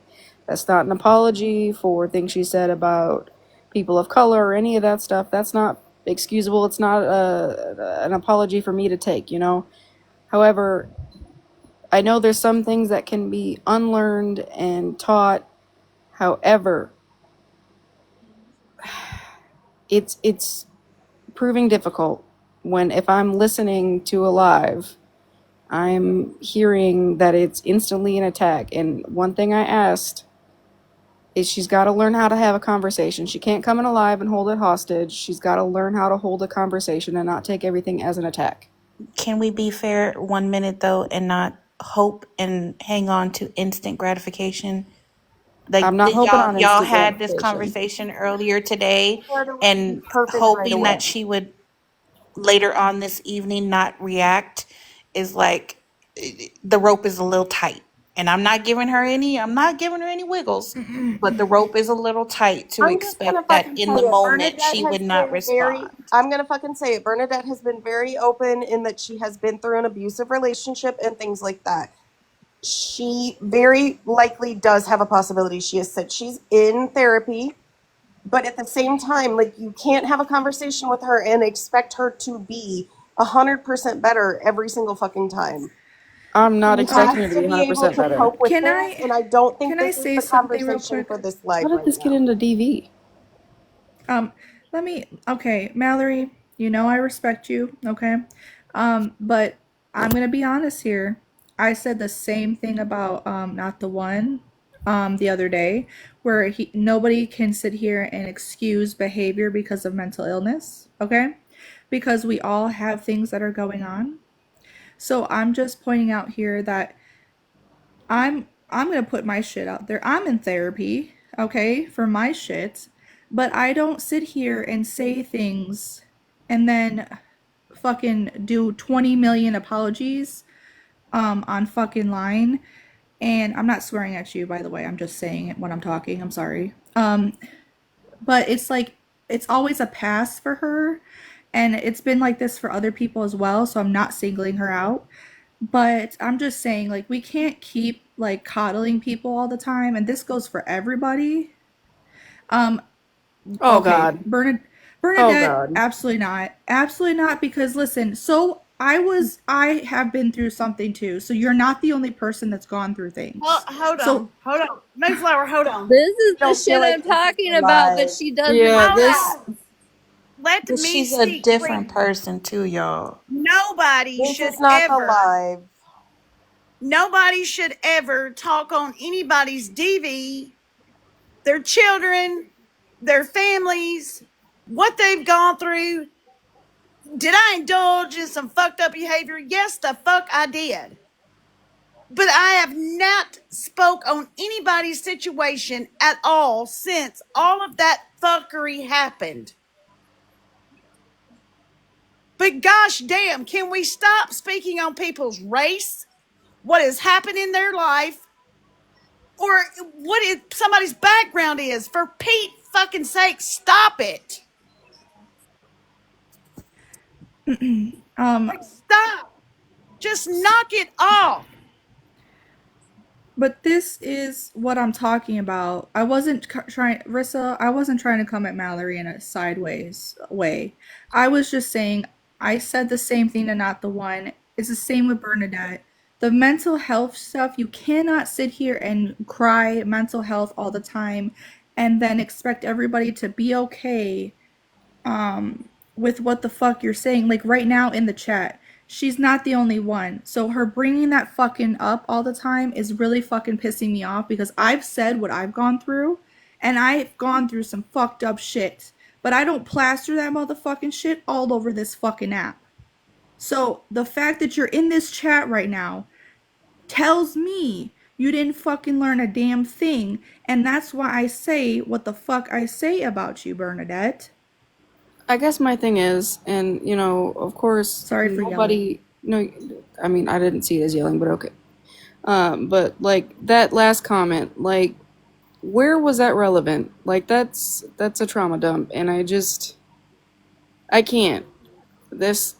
That's not an apology for things she said about people of color or any of that stuff. That's not excusable. It's not an apology for me to take. However, I know there's some things that can be unlearned and taught. However, it's proving difficult. when if I'm listening to a live, I'm hearing that it's instantly an attack. And one thing I asked is she's got to learn how to have a conversation. She can't come in alive and hold it hostage. She's got to learn how to hold a conversation and not take everything as an attack. Can we be fair 1 minute though and not hope and hang on to instant gratification? I'm Like not hoping on y'all instant had this gratification. conversation earlier today Her to be and perfect right hoping away. that she would later on this evening not react is like the rope is a little tight. And I'm not giving her any wiggles, but the rope is a little tight to I'm just gonna expect that fucking in tell the you, moment Bernadette she has would not been very. respond. I'm gonna fucking say it. Bernadette has been very open in that she has been through an abusive relationship and things like that. She very likely does have a possibility. She has said she's in therapy, but at the same time, like you can't have a conversation with her and expect her to be 100% better every single fucking time. I'm not She expecting has her to to be be able 100% to better. cope with things, and I don't think Can I this is say the something real conversation quick? for this How live did right this get now. into DV? Let me, okay, Mallory, you know I respect you, okay? But I'm gonna be honest here. I said the same thing about not the one the other day where nobody can sit here and excuse behavior because of mental illness, okay? Because we all have things that are going on. So I'm just pointing out here that I'm gonna put my shit out there. I'm in therapy, okay, for my shit, but I don't sit here and say things and then fucking do 20 million apologies on fucking line. And I'm not swearing at you, by the way. I'm just saying it when I'm talking. I'm sorry. But it's like it's always a pass for her, and it's been like this for other people as well. So I'm not singling her out. But I'm just saying, like, we can't keep like coddling people all the time, and this goes for everybody. Um, Oh okay, God. Oh Bernadette, God. absolutely not. Because listen, I have been through something too. So you're not the only person that's gone through things. Hold So on. Mayflower, hold on. This is I the don't feel shit I'm like this is talking about, but alive. she doesn't Yeah, Hold this on. Let But me she's a speak, different please. person too, y'all. Nobody This should is not the ever, live. nobody should ever talk on anybody's DV, their children, their families, what they've gone through. Did I indulge in some fucked up behavior? Yes, the fuck I did. But I have not spoke on anybody's situation at all since all of that fuckery happened. But gosh damn, can we stop speaking on people's race, what has happened in their life, or what is somebody's background is? For Pete fucking sake, stop it. um Like, stop. Just knock it off. but this is what I'm talking about. I wasn't trying, Rissa, I wasn't trying to come at Mallory in a sideways way. I was just saying, I said the same thing to Not the One. It's the same with Bernadette. The mental health stuff, you cannot sit here and cry mental health all the time and then expect everybody to be okay with what the fuck you're saying. Like right now in the chat, she's not the only one. So her bringing that fucking up all the time is really fucking pissing me off because I've said what I've gone through and I've gone through some fucked up shit. But I don't plaster that motherfucking shit all over this fucking app. So the fact that you're in this chat right now tells me you didn't fucking learn a damn thing. And that's why I say what the fuck I say about you, Bernadette. I guess my thing is, and you know, of course, Sorry for yelling. nobody. No, I mean, I didn't see it as yelling, but okay. But like that last comment, like, where was that relevant? Like, that's a trauma dump, and I can't. This,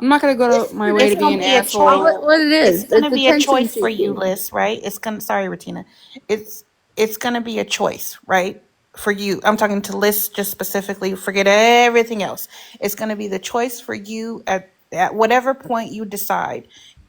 I'm not gonna go to my way It's to be gonna an be a Well, choice. asshole. what it It's is, gonna it's be a attention choice for you, seeking. Liz, right? It's gonna sorry, Retina. It's it's gonna be a choice, right? For you. I'm talking to Liz just specifically, forget everything else. It's gonna be the choice for you at whatever point you decide.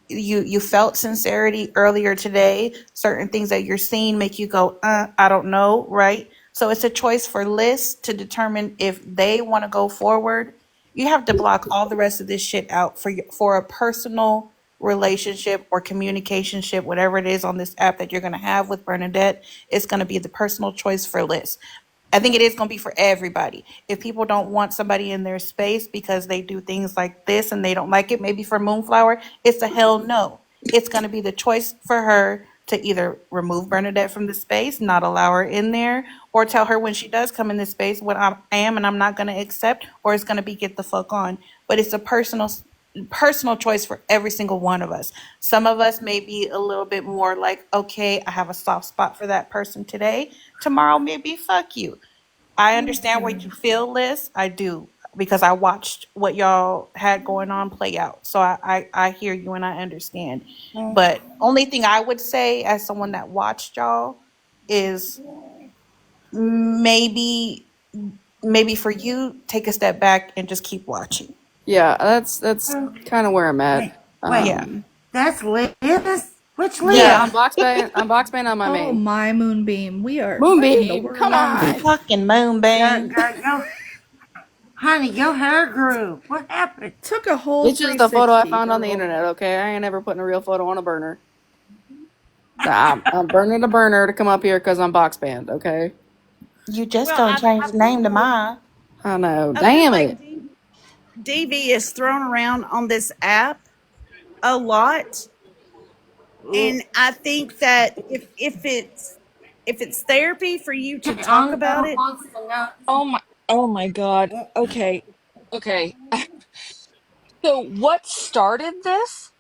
You felt sincerity earlier today. Certain things that you're seeing make you go, I don't know, right? So it's a choice for Liz to determine if they want to go forward You have to block all the rest of this shit out for a personal relationship or communicationship, whatever it is on this app that you're going to have with Bernadette. It's going to be the personal choice for Liz. I think it is going to be for everybody. If people don't want somebody in their space because they do things like this and they don't like it, maybe for Moonflower, it's a hell no. It's going to be the choice for her to either remove Bernadette from the space, not allow her in there, or tell her when she does come in this space what I am and I'm not going to accept, or it's going to be get the fuck on. But it's a personal choice for every single one of us. Some of us may be a little bit more like, okay, I have a soft spot for that person today. Tomorrow maybe fuck you. I understand where you feel, Liz. I do, because I watched what y'all had going on play out. So I hear you and I understand. But only thing I would say as someone that watched y'all is maybe for you, take a step back and just keep watching. Yeah, that's kind of where I'm at. Wait, Yeah. that's Liz? Which Yeah, Liz? Yeah. on Boxbane, on my Oh main. my moonbeam. We are what in the Moonbeam, come world? on. Fucking Girl, Moonbeam. girl, honey, your hair grew. What happened? Took a whole It's just a photo I 360, found on the girl. internet, okay? I ain't never putting a real photo on a burner. I'm burning a burner to come up here because I'm box banned, okay? You just Well, don't change the name to mine. I know. I feel Damn like it. DV is thrown around on this app a lot, Mm, and I think that if it's therapy for you to talk only about it, wants to know. Oh my God. Okay. Okay. So what started this?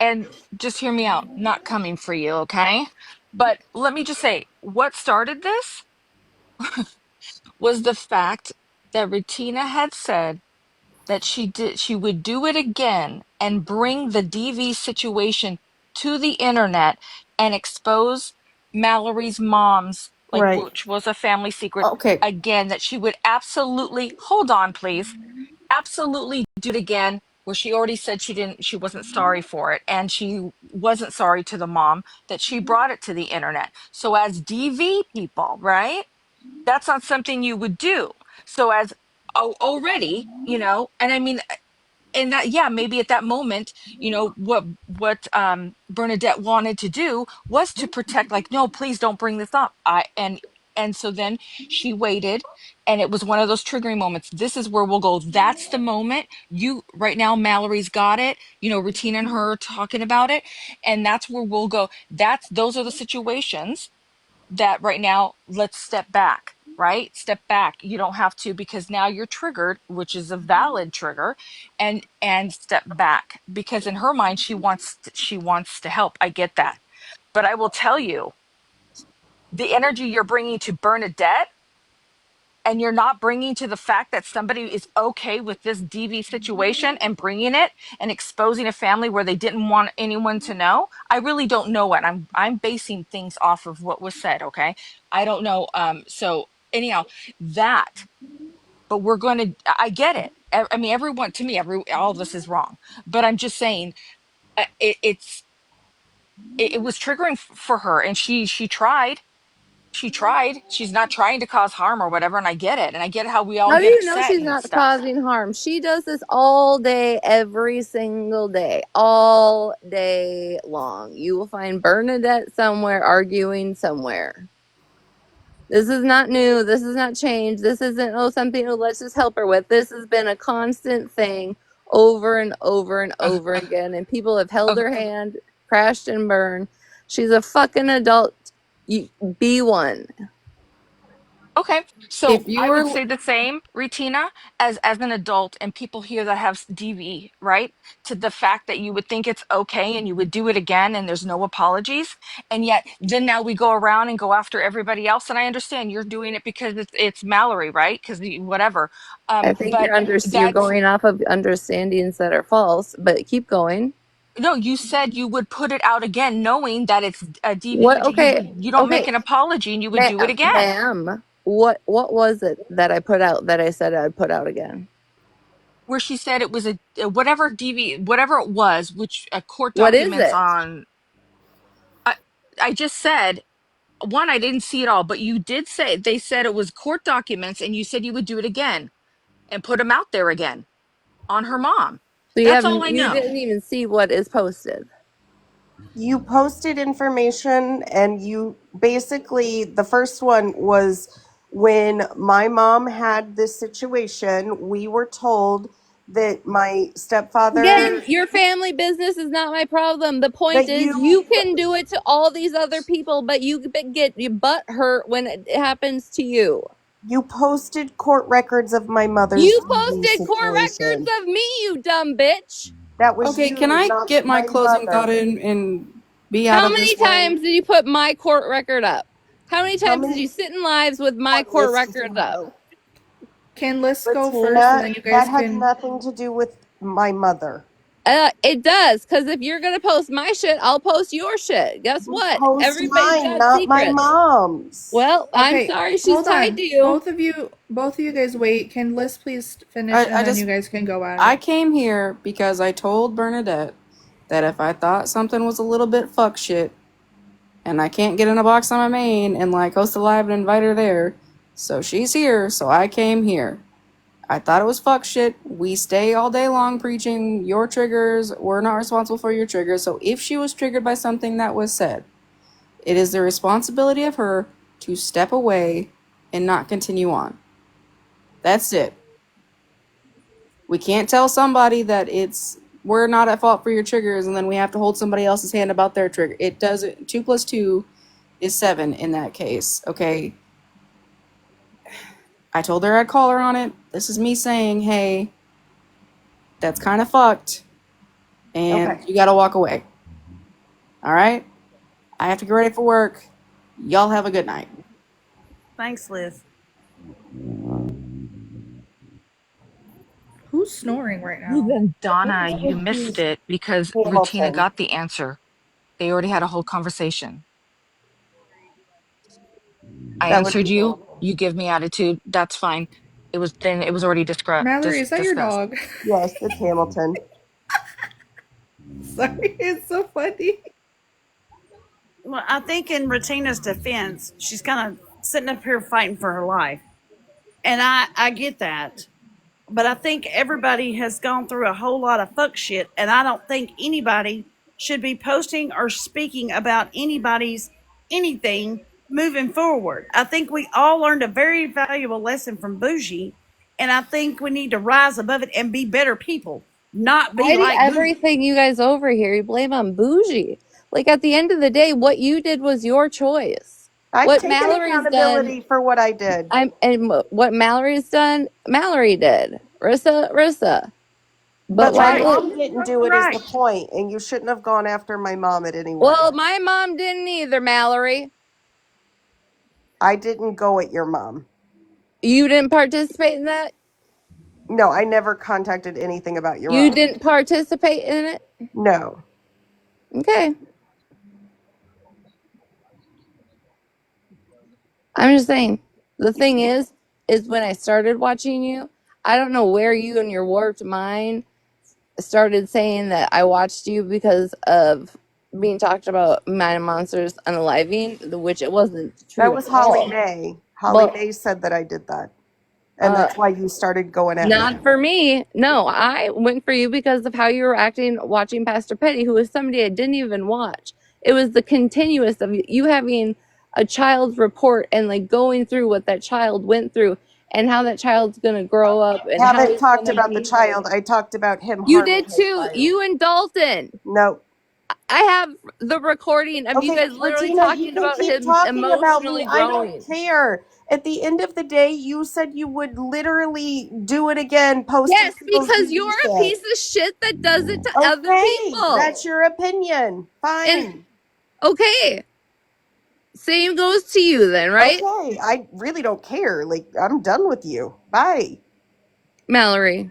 And just hear me out, not coming for you, okay? But let me just say, what started this was the fact that Retina had said that she would do it again and bring the DV situation to the internet and expose Mallory's mom's, like, Right. which was a family secret, Okay. again, that she would absolutely, hold on please, absolutely do it again, where she already said she wasn't sorry for it, and she wasn't sorry to the mom that she brought it to the internet. So as DV people, right, that's not something you would do. So as, oh, already, and I mean, and that, yeah, maybe at that moment, what Bernadette wanted to do was to protect, like, no, please don't bring this up. And so then she waited, and it was one of those triggering moments. This is where we'll go, that's the moment. You right now, Mallory's got it, Retina and her are talking about it, and that's where we'll go. Those are the situations that right now, let's step back, right? Step back. You don't have to, because now you're triggered, which is a valid trigger, and step back, because in her mind she wants to help. I get that. But I will tell you, the energy you're bringing to Bernadette, and you're not bringing to the fact that somebody is okay with this DV situation and bringing it and exposing a family where they didn't want anyone to know. I really don't know what I'm basing things off of what was said. Okay. I don't know. So anyhow, that, but we're going to, I get it. I mean, everyone, to me, all of this is wrong, but I'm just saying, it was triggering for her, and she tried. She's not trying to cause harm or whatever, and I get it. And I get how we all How do get you know upset she's and not stuff. causing harm? She does this all day, every single day, all day long. You will find Bernadette somewhere arguing somewhere. This is not new. This is not change. This isn't, oh, something, oh, let's just help her with. This has been a constant thing over and over and Uh, over again. And people have held uh, her hand, crashed and burned. She's a fucking adult. You, be one. Okay, so If I would you're say the same, Retina, as an adult, and people here that have DV, right? To the fact that you would think it's okay and you would do it again, and there's no apologies, and yet then now we go around and go after everybody else. And I understand you're doing it because it's Mallory, right? Because whatever. I think But you're that's going off of understandings that are false, but keep going. no. You said you would put it out again, knowing that it's a DV. What? Okay, You don't make okay, an apology, and you would do it again. ma'am. What was it that I put out that I said I'd put out again? Where she said it was a whatever DV, whatever it was, which court What is documents it? on. I, I just said, one, I didn't see it all, but you did say they said it was court documents, and you said you would do it again. and put them out there again on her mom. So That's all I you know. didn't even see what is posted. You posted information, and you basically, the first one was when my mom had this situation, we were told that my Again, stepfather, your family business is not my problem. The point that is, you can do it to all these other people, but you get your butt hurt when it happens to you. you posted court records of my mother's You DV posted court records situation. of me, you dumb bitch. That was Okay, can you, I not get my my closing thought mother. in and be out How of many this way? times did you put my court record up? How many How times did many? you sit in lives with my One, court listen to record me up? though. Can Liz go first, and Retina, then you that guys had can. nothing to do with my mother. It does, because if you're gonna post my shit, I'll post your shit. Guess You what? post Everybody's mine, got not my secrets. mom's. Well, I'm Okay, sorry she's hold tied on. to you. Both of you guys wait. Can Liz please finish, and I then you just guys can go at I it. came here because I told Bernadette that if I thought something was a little bit fuck shit, and I can't get in a box on my main and like host a live and invite her there, so she's here, so I came here. I thought it was fuck shit. We stay all day long preaching your triggers. We're not responsible for your triggers. So if she was triggered by something that was said, it is the responsibility of her to step away and not continue on. That's it. We can't tell somebody that we're not at fault for your triggers and then we have to hold somebody else's hand about their trigger. It doesn't. 2 plus 2 is 7 in that case. Okay. I told her I'd call her on it. This is me saying, hey, that's kind of fucked. And Okay. you got to walk away. All right? I have to get ready for work. Y'all have a good night. Thanks, Liz. Who's snoring right now? Then Donna, That you would missed be it because Retina Hamilton. got the answer. They already had a whole conversation. I That would answered be you. Hamilton. You give me attitude. That's fine. It was already Mallory, is that your discussed. dog? Yes, it's Hamilton. Sorry, it's so funny. Well, I think in Retina's defense, she's kind of sitting up here fighting for her life. And I get that. But I think everybody has gone through a whole lot of fuck shit. And I don't think anybody should be posting or speaking about anybody's anything moving forward. I think we all learned a very valuable lesson from Bougie. And I think we need to rise above it and be better people, not be Why do like Bougie. everything you guys over here you blame on Bougie? Like at the end of the day, what you did was your choice. I've What taken Mallory's done, accountability for what I did. what Mallory's done, Mallory did. Rissa. But But why my Right. would mom didn't do it, is the Right. point, and you shouldn't have gone after my mom at any way. well, my mom didn't either, Mallory. I didn't go at your mom. You didn't participate in that? No, I never contacted anything about your You mom. didn't participate in it? No. Okay. I'm just saying. The thing is when I started watching you, I don't know where you and your warped mind started saying that I watched you because of being talked about Mind Monsters unaliving, which it wasn't That true at was Holly all. May. Holly Well, May said that I did that. And uh, that's why you started going at me. not for me. No, I went for you because of how you were acting watching Pastor Petty, who was somebody I didn't even watch. It was the continuous of you having a child's report and like going through what that child went through and how that child's going to grow up and how Haven't he's going talked to about the be. child. I talked about him You harming did his too. child. You and Dalton. No. I have the recording of you Okay, guys literally Regina, you talking can about keep him talking about me. emotionally I don't growing. care. At the end of the day, you said you would literally do it again, posting Yes, people's because you're DV a shit. piece of shit that does it to other Okay, that's people. your opinion. And Fine. okay, same goes to you then, right? Okay, I really don't care. Like, I'm done with you. Bye. Mallory.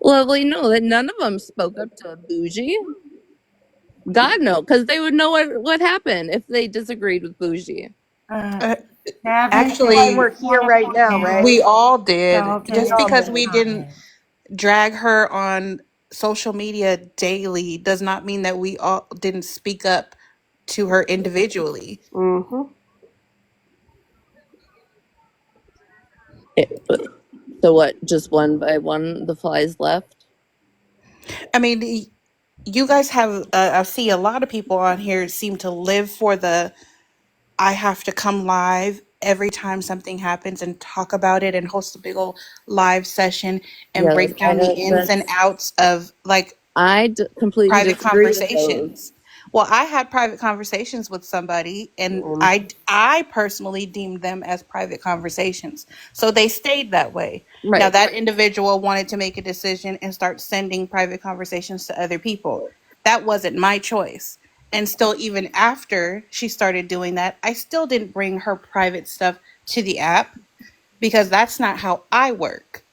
Lovely, no, that none of them spoke up to Bougie. God no, because they would know what happened if they disagreed with Bougie. Uh, Gavin That's why Actually, we're just here want to right point now, out right? we all did. Dalton We Just is all in because the did. we didn't comments. drag her on social media daily does not mean that we all didn't speak up to her individually. Mm-hmm. So what? Just one by one, the flies left. I mean, you guys have, I see a lot of people on here seem to live for the I have to come live every time something happens and talk about it and host a big old live session and Yeah, break down the ins and that's. outs of like Completely private disagree with those. conversations. Well, I had private conversations with somebody and Mm. I personally deemed them as private conversations. So they stayed that way. Now Right. that individual wanted to make a decision and start sending private conversations to other people. That wasn't my choice. And still, even after she started doing that, I still didn't bring her private stuff to the app because that's not how I work.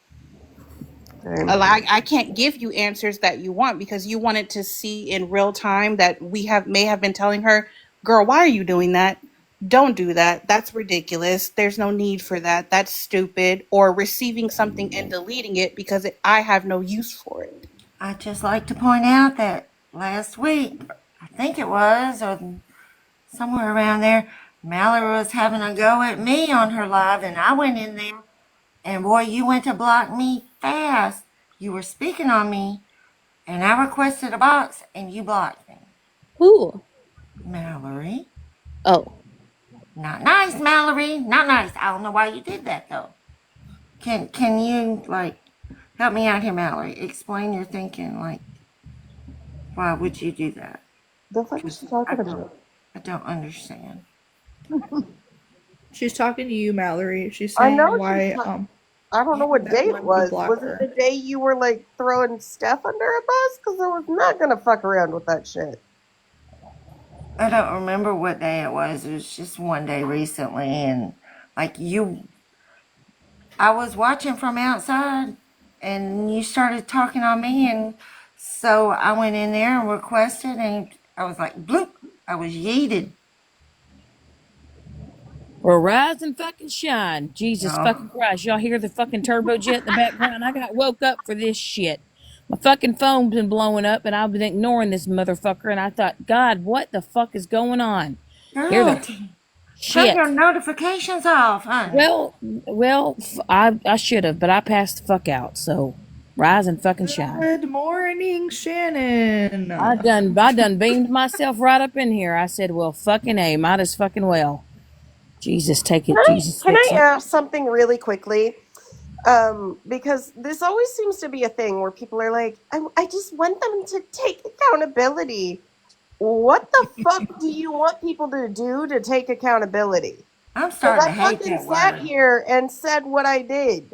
Same. I can't give you answers that you want because you wanted to see in real time that may have been telling her, girl, why are you doing that? Don't do that. That's ridiculous. There's no need for that. That's stupid. Or receiving something and deleting it because I have no use for it. I'd just like to point out that last week, I think it was, or somewhere around there, Mallory was having a go at me on her live, and I went in there, and boy, you went to block me fast. You were speaking on me, and I requested a box, and you blocked me. Who? Mallory. Oh, Not nice, Mallory. Not nice. I don't know why you did that, though. Can you, like, help me out here, Mallory? Explain your thinking, like, why would you do that? The fuck is she talking about? I don't understand. She's talking to you, Mallory. She's I saying know she's. why I don't know what that day why it would you was. block Was it her? the day you were like throwing Steph under a bus? Because I was not gonna fuck around with that shit. I don't remember what day it was. It was just one day recently, and like I was watching from outside, and you started talking on me, and so I went in there and requested, and I was like, bloop, I was yeeted. Well, rise and fucking shine. Jesus No, fucking Christ. Y'all hear the fucking turbojet in the background? I got woke up for this shit. My fucking phone's been blowing up and I've been ignoring this motherfucker and I thought, God, what the fuck is going on? Hear girl, the turn your shit. notifications off, honey. I should have, but I passed the fuck out. So rise and fucking shine. Good morning, Shannon. I done beamed myself right up in here. I said, well, fucking A, might as fucking well. Jesus, take it. Jesus, Can I fix it. ask something really quickly? Because this always seems to be a thing where people are like, I just want them to take accountability. What the fuck do you want people to do to take accountability? I'm Because starting I to hate fucking that sat word. here and said what I did.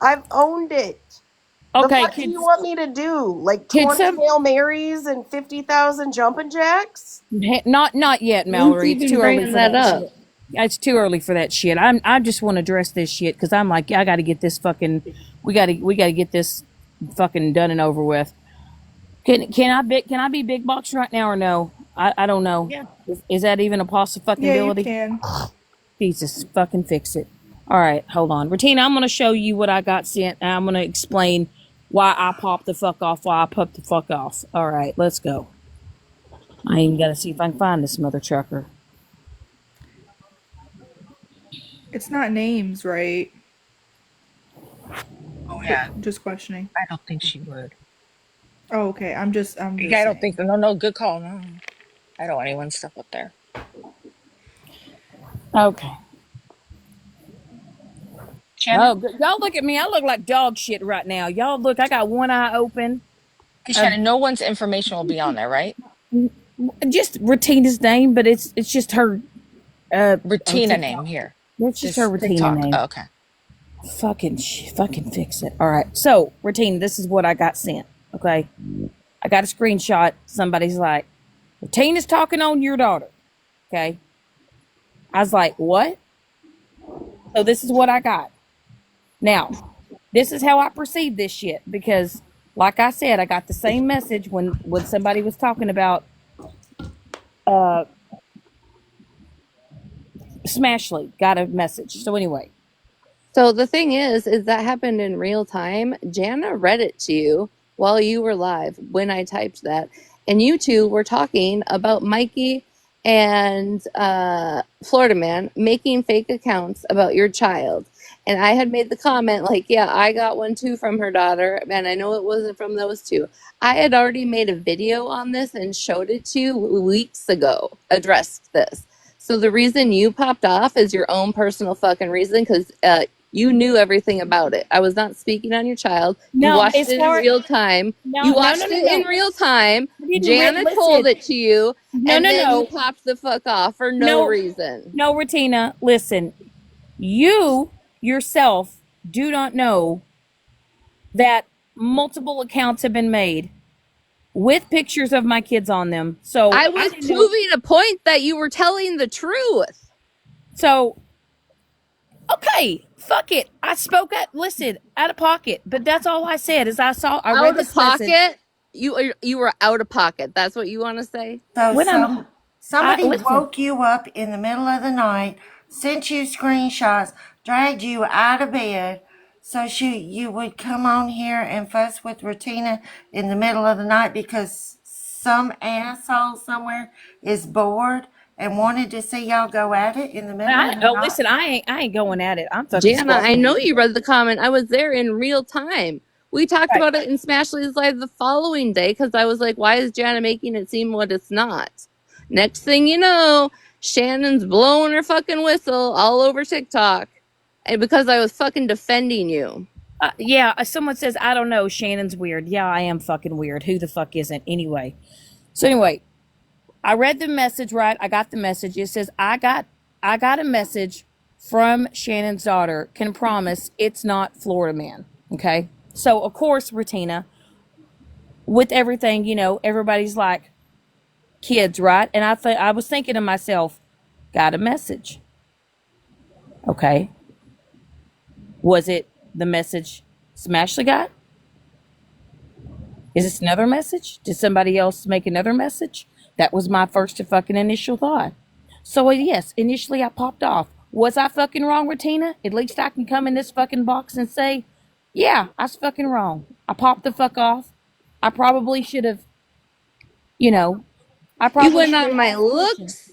I've owned it. The Okay, fuck do you want me to do? Like could 20 some Hail Marys and 50,000 jumping jacks? not yet, who's Mallory. It's even too early bringing for that that up? shit. It's too early for that shit. I just want to address this shit because I'm like, I got to get this fucking. We got to get this fucking done and over with. Can I be big box right now or no? I don't know. Yeah. Is that even a Yeah, you possibility? can. Jesus, fucking fix it. All right, hold on, Retina. I'm gonna show you what I got sent, and I'm gonna explain why I popped the fuck off. Why I popped the fuck off. All right, let's go. I even gotta see if I can find this mother trucker. It's not names, right? Oh But yeah, just questioning. I don't think she would. Oh, okay. I'm Yeah, just I don't think saying. so. No, no, good call. No, I don't want anyone's stuff up there. Okay. Shannon? Oh, y'all look at me. I look like dog shit right now. Y'all look. I got one eye open. Okay, Uh, Shannon, no one's information will be on there, right? just Retina's name, but it's just her. Oh, Retina name TikTok. here. It's just her This Retina TikTok. name. Oh, okay. Fucking fix it. All right. So, Retina, this is what I got sent. Okay. I got a screenshot. Somebody's like, Retina's talking on your daughter. Okay. I was like, what? So this is what I got. Now, this is how I perceive this shit because, like I said, I got the same message when somebody was talking about uh Smashly. Got a message. So anyway, So the thing is that happened in real time. Jana read it to you, while you were live when I typed that, and you two were talking about Mikey and Florida Man making fake accounts about your child. And I had made the comment, like, yeah, I got one too from her daughter, and I know it wasn't from those two. I had already made a video on this and showed it to you weeks ago, addressed this. So the reason you popped off is your own personal fucking reason, because you knew everything about it. I was not speaking on your child. You No, watched as it in far real time. no You no no watched no it in no. real time. I didn't Jana told listen. it to you, No and no then you no popped the fuck off for no no reason. no, Retina. Listen, you yourself do not know that multiple accounts have been made with pictures of my kids on them. So I I was didn't know. proving a point that you were telling the truth. So okay, fuck it. I spoke up. Listen, out of pocket, but that's all I said. Is I read Out of this message. pocket? You were out of pocket. That's what you want to say? So When I'm, I somebody listen. woke you up in the middle of the night, sent you screenshots, dragged you out of bed, so you would come on here and fuss with Retina in the middle of the night because some asshole somewhere is bored and wanted to see y'all go at it in the middle of the night. Listen. I ain't going at it. I'm fucking Jana, I squawking. know you read the comment. I was there in real time. We talked Right. about it in Smashley's Live the following day because I was like, why is Jana making it seem what it's not? Next thing you know, Shannon's blowing her fucking whistle all over TikTok. And because I was fucking defending you. Yeah. Someone says I don't know. Shannon's weird. Yeah, I am fucking weird. Who the fuck isn't? Anyway. So anyway, I read the message. Right. I got the message. It says I got a message from Shannon's daughter. Can promise it's not Florida Man. Okay. So of course, Retina, with everything, everybody's like kids, right? And I was thinking to myself, got a message. Okay. Was it the message Smashley got? Is this another message? Did somebody else make another message? That was my first fucking initial thought. So yes, initially I popped off. Was I fucking wrong, Retina? At least I can come in this fucking box and say, yeah, I was fucking wrong. I popped the fuck off. I probably should have, you know, I You probably went should on have my asked questions. looks.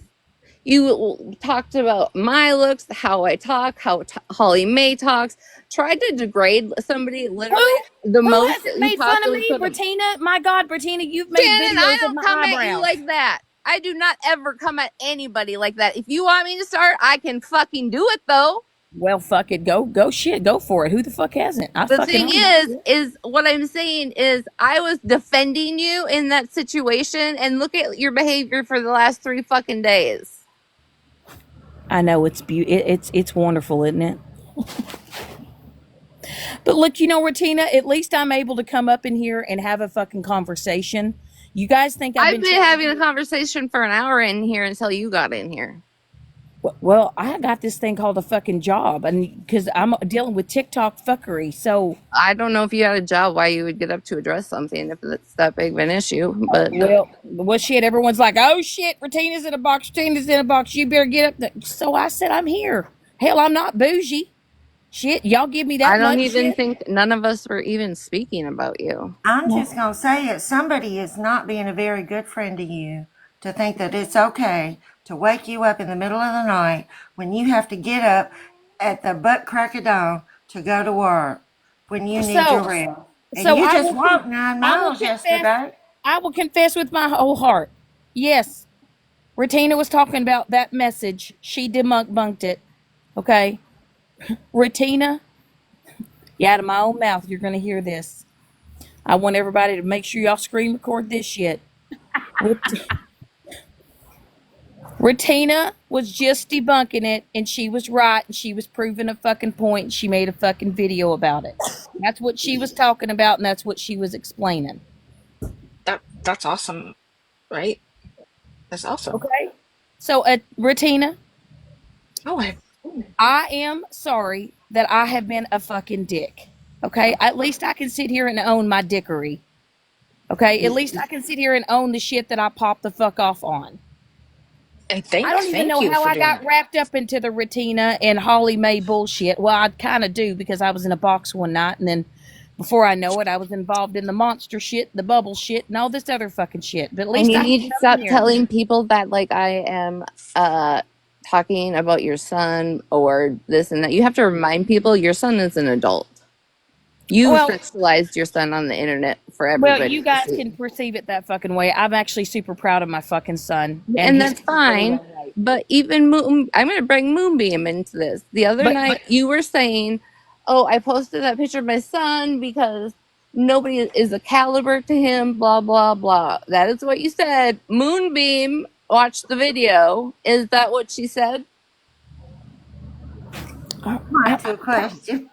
You talked about my looks, how I talk, how Holly Mae talks. Tried to degrade somebody literally Who? the Who most hasn't you made fun of possibly me, could have. Bertina? My God, Bertina, you've made Shannon, I videos of don't my come at you eyebrows. like that. I do not ever come at anybody like that. If you want me to start, I can fucking do it though. Well, fuck it. Go shit. Go for it. Who the fuck hasn't? I The fucking thing own my shit. is what I'm saying is I was defending you in that situation, and look at your behavior for the last 3 fucking days. I know it's wonderful, isn't it? But look, Retina, at least I'm able to come up in here and have a fucking conversation. You guys think I've I've been been trying to having a do. conversation for an hour in here until you got in here. Well, I got this thing called a fucking job, and because I'm dealing with TikTok fuckery, so I don't know if you had a job, why you would get up to address something if it's that big of an issue, but well, shit. Everyone's like, "Oh shit, Retina's in a box. Retina's in a box. You better get up." So I said, "I'm here." Hell, I'm not bougie. Shit, y'all give me I that don't much even shit. think none of us were even speaking about you. I'm just going to say it. Somebody is not being a very good friend to you to think that it's okay to wake you up in the middle of the night when you have to get up at the butt crack of dawn to go to work when you need your So, rest. And so you just walked 9 I will miles confess. yesterday. I will confess with my whole heart. Yes, Retina was talking about that message. She debunked it. Okay, Retina. Yeah, out of my own mouth, you're gonna hear this. I want everybody to make sure y'all screen record this shit. Retina was just debunking it, and she was right, and she was proving a fucking point, and she made a fucking video about it. That's what she was talking about, and that's what she was explaining. That's awesome, right? That's awesome. Okay? So, Retina, Oh, I am sorry that I have been a fucking dick. Okay? At least I can sit here and own my dickery. Okay? At least I can sit here and own the shit that I popped the fuck off on. and I don't even thank know you how for I doing got that. wrapped up into the Retina and Holly Mae bullshit. Well, I kind of do because I was in a box one night and then Before I know it, I was involved in the monster shit, the bubble shit, and all this other fucking shit. But at And least you I can need to come in stop here. telling people that like I am talking about your son or this and that. You have to remind people your son is an adult. You Well, sexualized your son on the internet for well, everybody you to guys see. can perceive it that fucking way. I'm actually super proud of my fucking son, and And he's that's doing really fine. well, right? But even I'm going to bring Moonbeam into this. The other But night, you were saying, "Oh, I posted that picture of my son because nobody is a caliber to him." Blah blah blah. That is what you said. Moonbeam watched the video. Is that what she said? Back to a question.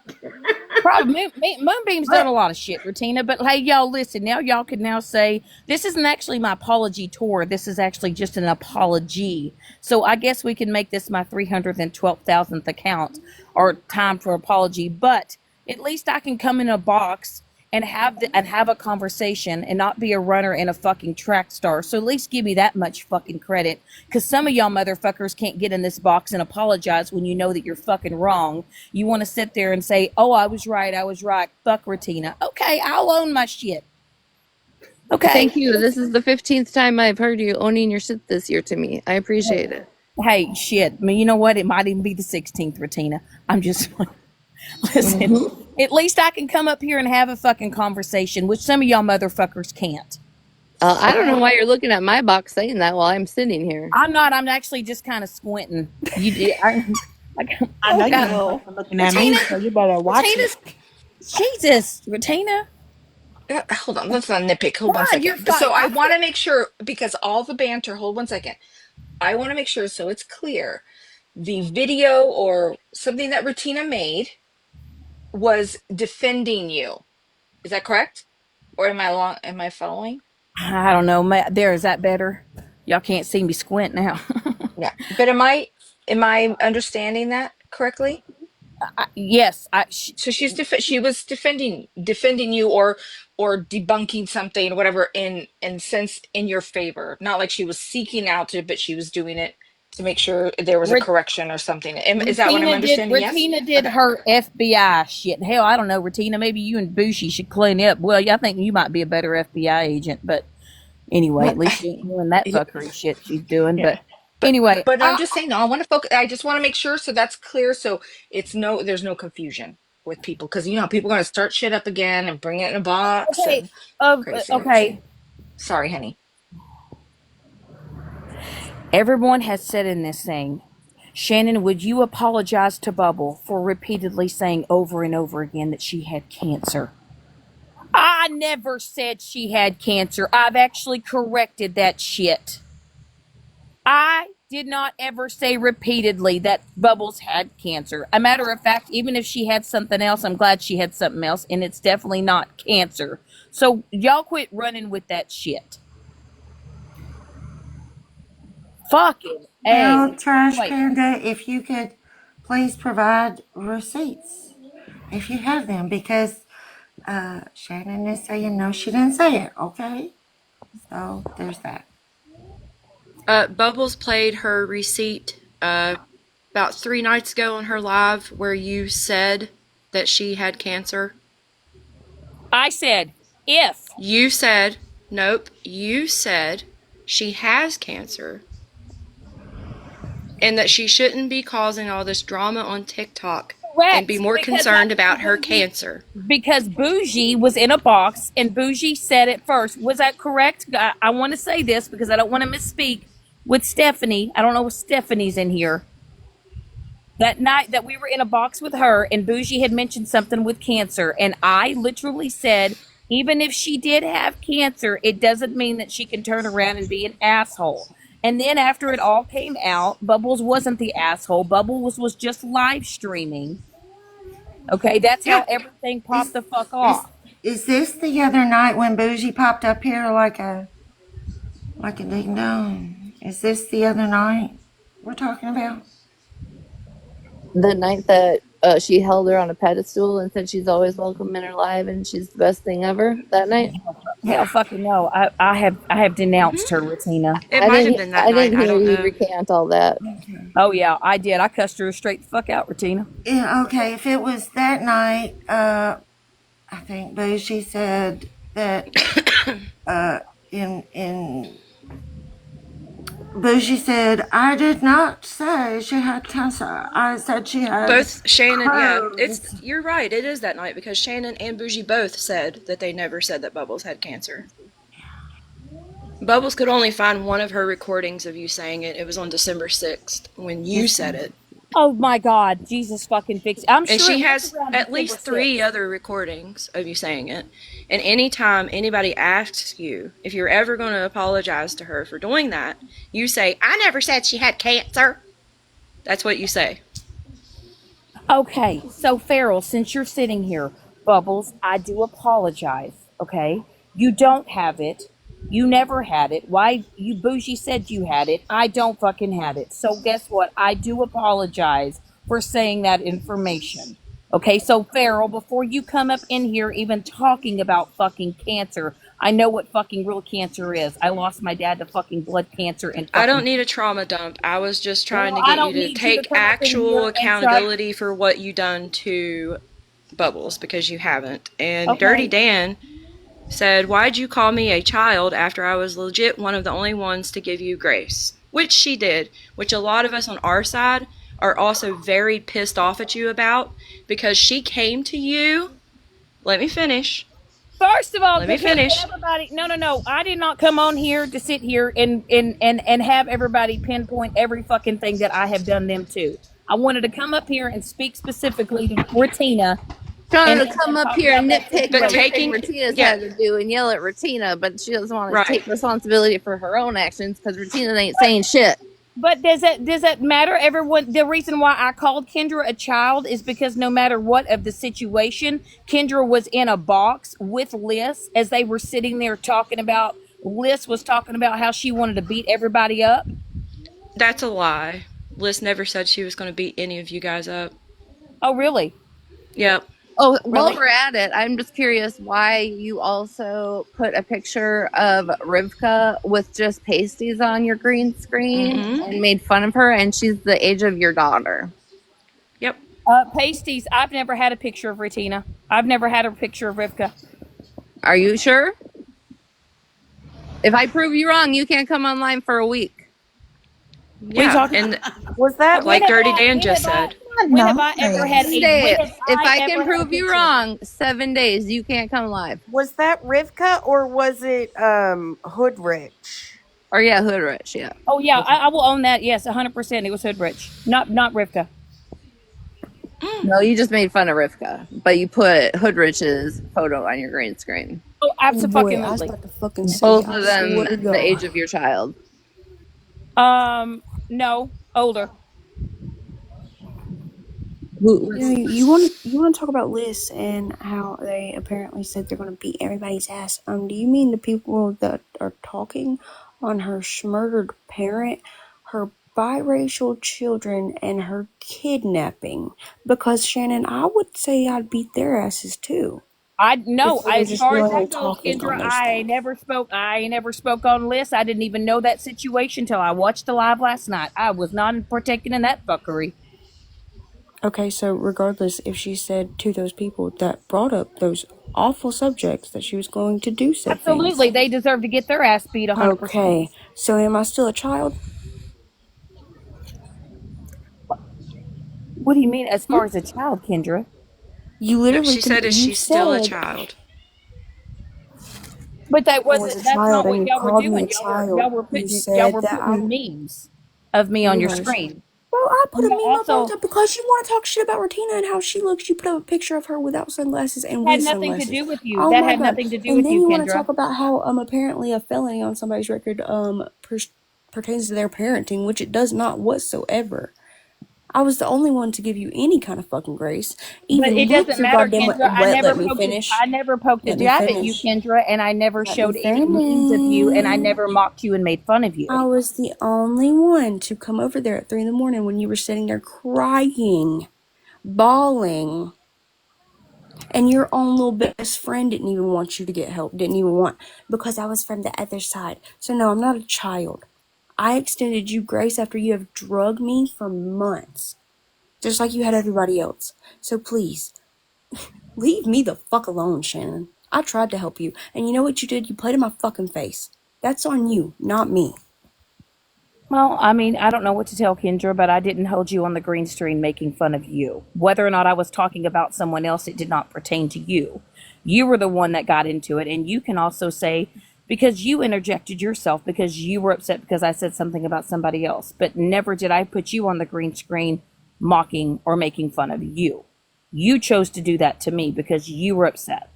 Probably Moonbeam's done What? a lot of shit, Retina. But hey, y'all, listen. Now y'all can now say this isn't actually my apology tour. This is actually just an apology. So I guess we can make this my 312,000th account or time for apology. But at least I can come in a box and have a conversation and not be a runner in a fucking track star. So at least give me that much fucking credit. Because some of y'all motherfuckers can't get in this box and apologize when you know that you're fucking wrong. You want to sit there and say, "Oh, I was right. I was right." Fuck Retina. Okay, I'll own my shit. Okay. Thank you. This is the 15th time I've heard you owning your shit this year to me. I appreciate it. Hey, shit. I mean, you know what? It might even be the 16th, Retina. I'm just listen. At least I can come up here and have a fucking conversation, which some of y'all motherfuckers can't. I don't know why you're looking at my box saying that while I'm sitting here. I'm not. I'm actually just kind of squinting. I Oh know you God, motherfucker looking at Retina, me, so you better watch it. Retina's Jesus, Retina. Hold on, let's not nitpick. Hold one God, you're second. fine. So I want to make sure because all the banter. Hold 1 second. I want to make sure so it's clear. The video or something that Rutina made was defending you. Is that correct? Or am I long? Am I following? I don't know. There, is that better? Y'all can't see me squint now. Yeah, but am I understanding that correctly? Yes, So she was defending you or debunking something or whatever in sense in your favor. Not like she was seeking out to, but she was doing it to make sure there was a correction or something. Is that what I'm understanding? Yes. Retina did Okay. her FBI shit. Hell, I don't know, Retina. Maybe you and Bushy should clean up. Well, yeah, I think you might be a better FBI agent, but anyway, Well, at least she ain't doing that fuckery shit she's doing. yeah. But But anyway, but I'm just saying, no, I want to focus. I just want to make sure so that's clear. So there's no confusion with people because people are gonna start shit up again and bring it in a box okay, and craziness. okay. Sorry, honey. Everyone has said in this thing, Shannon, would you apologize to Bubble for repeatedly saying over and over again that she had cancer? I never said she had cancer. I've actually corrected that shit. I did not ever say repeatedly that Bubbles had cancer. A matter of fact, even if she had something else, I'm glad she had something else, and it's definitely not cancer. So y'all quit running with that shit. Fucking Now, A. Trash Wait, Panda, if you could please provide receipts if you have them, because Shannon is saying no, she didn't say it. Okay, so there's that. Bubbles played her receipt about 3 nights ago on her live where you said that she had cancer. I said if. You said, nope, you said she has cancer and that she shouldn't be causing all this drama on TikTok and be Correct, more because concerned that's about her Bougie. cancer. Because Bougie was in a box and Bougie said it first. Was that correct? I want to say this because I don't want to misspeak with Stephanie. I don't know if Stephanie's in here. That night that we were in a box with her and Bougie had mentioned something with cancer, and I literally said, even if she did have cancer, it doesn't mean that she can turn around and be an asshole. And then after it all came out, Bubbles wasn't the asshole. Bubbles was just live streaming. Okay, that's how Yeah, everything popped is the fuck is off. is this the other night when Bougie popped up here like a ding dong? Is this the other night we're talking about? The night that she held her on a pedestal and said she's always welcome in her life and she's the best thing ever that night. Hell, Yeah. fucking no. I have denounced her, Retina. It might have been that I night. didn't I hear don't you know. recant all that. Okay. Oh yeah, I did. I cussed her straight the fuck out, Retina. Yeah. Okay. If it was that night, I think Bougie said that in Bougie said, I did not say she had cancer. I said she had Both Shannon, yeah, Crohn's. you're right. It is that night because Shannon and Bougie both said that they never said that Bubbles had cancer. Bubbles could only find one of her recordings of you saying it. It was on December 6th when you said it. Oh my God, Jesus fucking fix it. I'm And sure she it was has around at December least 3 6th. other recordings of you saying it. And anytime anybody asks you if you're ever going to apologize to her for doing that, you say, I never said she had cancer. That's what you say. Okay, so Farrell, since you're sitting here, Bubbles, I do apologize. Okay, you don't have it. You never had it. Why you bougie said you had it? I don't fucking have it. So guess what? I do apologize for saying that information. Okay, so Farrell, before you come up in here even talking about fucking cancer, I know what fucking real cancer is. I lost my dad to fucking blood cancer and I don't fucking. need a trauma dump. I was just trying Well, to I get you don't to need you to take come up in actual here and try. accountability for what you done to Bubbles because you haven't. And Dirty Okay, Dan said, why'd you call me a child after I was legit one of the only ones to give you grace? Which she did, which a lot of us on our side are also very pissed off at you about because she came to you. Let me finish. first of all, Let me because finish. everybody, no, I did not come on here to sit here and have everybody pinpoint every fucking thing that I have done them to. I wanted to come up here and speak specifically to Retina Trying and, to and, come and up talk here about and that nitpick But situation. everything taking, Retina's yeah, had to do and yell at Retina, but she doesn't want to right. take responsibility for her own actions because Retina ain't saying shit. But does that matter? Everyone, the reason why I called Kendra a child is because no matter what of the situation, Kendra was in a box with Liz as they were sitting there talking about. Liz was talking about how she wanted to beat everybody up. That's a lie. Liz never said she was going to beat any of you guys up. Oh, really? Yep. Oh, while Really? we're at it, I'm just curious why you also put a picture of Rivka with just pasties on your green screen Mm-hmm. and made fun of her, and she's the age of your daughter. Yep. Pasties. I've never had a picture of Retina. I've never had a picture of Rivka. Are you sure? If I prove you wrong, you can't come online for a week. What are you Yeah. talking? And Was that When like have Dirty I? Dan When just have I? said, When have I ever had 7 a? When have days. If I I ever can had a prove you picture? wrong, 7 days, you can't come live. Was that Rivka or was it Hoodrich? Or yeah, Hood Rich, yeah. Oh yeah, Okay. I will own that. Yes, 100%. It was Hoodrich, not Rivka. No, you just made fun of Rivka, but you put Hoodrich's photo on your green screen. Oh, Oh boy, I was absolutely. about to fucking say, Both I of swear them to the age God. of your child. No, older. Who? You want to talk about Liz and how they apparently said they're going to beat everybody's ass. Do you mean the people that are talking on her murdered parent, her biracial children, and her kidnapping? Because Shannon, I would say I'd beat their asses too I if no. they were As just far as really that goes, talking Kendra, on those I things. never spoke. I never spoke on Liz. I didn't even know that situation till I watched the live last night. I was not partaking in that fuckery. Okay, so regardless, if she said to those people that brought up those awful subjects that she was going to do said things. Absolutely, they deserve to get their ass beat 100%. Okay, so am I still a child? What do you mean, as far as a child, Kendra? You no, literally she said, is you she still a said child? But that I was wasn't. a That's child not and what you y'all were called me a doing. child. Y'all were You putting y'all said were that I putting memes of me on your hush. screen. Well, I put And a y'all meme up all the also time because you want to talk shit about Retina and how she looks. You put up a picture of her without sunglasses and had with nothing to sunglasses. do with you. Oh That my had god! nothing to do And with then you, you want to Kendra. talk about how apparently a felony on somebody's record pertains to their parenting, which it does not whatsoever. I was the only one to give you any kind of fucking grace. But Even it look doesn't so matter, goddamn Kendra. I let never me poked. finish. I never poked a Let me jab at you, finish. Kendra, and I never Let me showed any memes of you, and I finish. never mocked you and made fun of you. I was the only one to come over there at 3 in the morning when you were sitting there crying, bawling, and your own little best friend didn't even want you to get help, didn't even want, because I was from the other side. So no, I'm not a child. I extended you grace after you have drugged me for months, just like you had everybody else. So please, Leave me the fuck alone, Shannon. I tried to help you, and you know what you did? You played in my fucking face. That's on you, not me. Well, I mean, I don't know what to tell Kendra, but I didn't hold you on the green screen making fun of you. Whether or not I was talking about someone else, it did not pertain to you. You were the one that got into it, and you can also say, because you interjected yourself, because you were upset because I said something about somebody else. But never did I put you on the green screen mocking or making fun of you. You chose to do that to me because you were upset.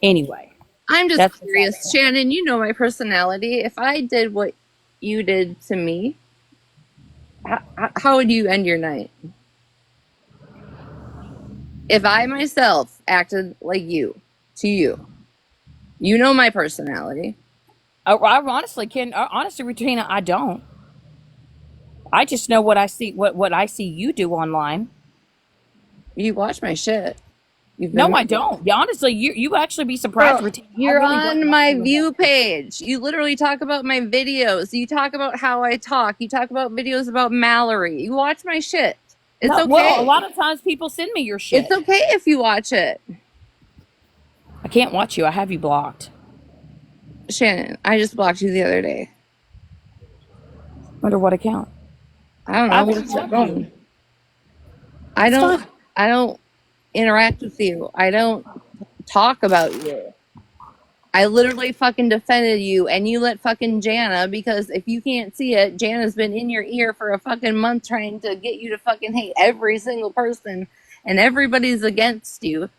Anyway, I'm just that's beside curious, the point. Shannon. You know my personality. If I did what you did to me, how would you end your night? If I myself acted like you to you, you know my personality. I honestly can honestly, Regina, I don't. I just know what I see what I see you do online. You watch my shit. You've No, been I don't. Yeah, honestly, you actually be surprised, Bro, Regina. I you're really don't on watch my you enough. view page. You literally talk about my videos. You talk about how I talk. You talk about videos about Mallory. You watch my shit. It's No, well, a okay. lot of times people send me your It's shit. okay if you watch it. I can't watch you. I have you blocked. Shannon, I just blocked you the other day. Under what account? I don't know. I've What's your unblocked you. phone? I It's don't fine. I don't interact with you. I don't talk about you. I literally fucking defended you and you let fucking Jana, because if you can't see it, Jana's been in your ear for a fucking month trying to get you to fucking hate every single person, and everybody's against you.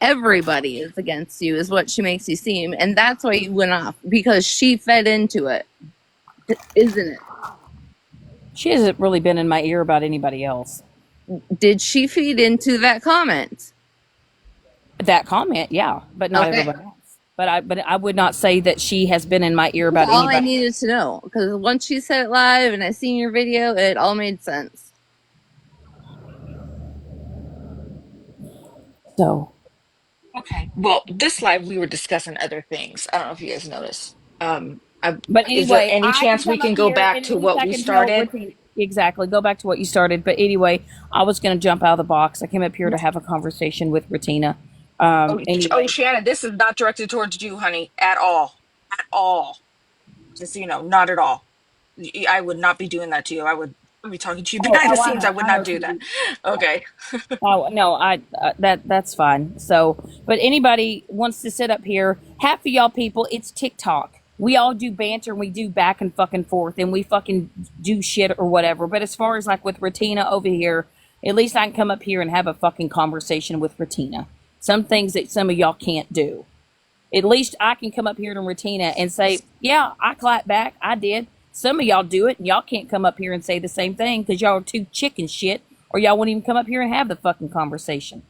Everybody is against you is what she makes you seem, and that's why you went off, because she fed into it. Isn't it? She hasn't really been in my ear about anybody else. Did she feed into that comment? That comment, yeah, but not Okay. everybody else. But I would not say that she has been in my ear That's about all I anybody. needed to know, because once she said it live and I seen your video, it all made sense. So, Okay. Well, this live we were discussing other things. I don't know if you guys noticed. but Is there anyway, any I can chance we come up can go here back and at to least what I we can tell started? Ricky exactly. Go back to what you started. But anyway, I was going to jump out of the box. I came up here to have a conversation with Retina. Oh, Anyway, Shannon, this is not directed towards you, honey, at all. At all. Just so you know, not at all. I would not be doing that to you. I would be talking to you behind the scenes. I would I not know, do that. sweetie. Okay. Oh no, I that's fine. So, but anybody wants to sit up here, half of y'all people, it's TikTok. We all do banter and we do back and fucking forth and we fucking do shit or whatever. But as far as like with Retina over here, at least I can come up here and have a fucking conversation with Retina. Some things that some of y'all can't do. At least I can come up here to Retina and say, yeah, I clap back. I did. Some of y'all do it, and y'all can't come up here and say the same thing because y'all are too chicken shit, or y'all won't even come up here and have the fucking conversation.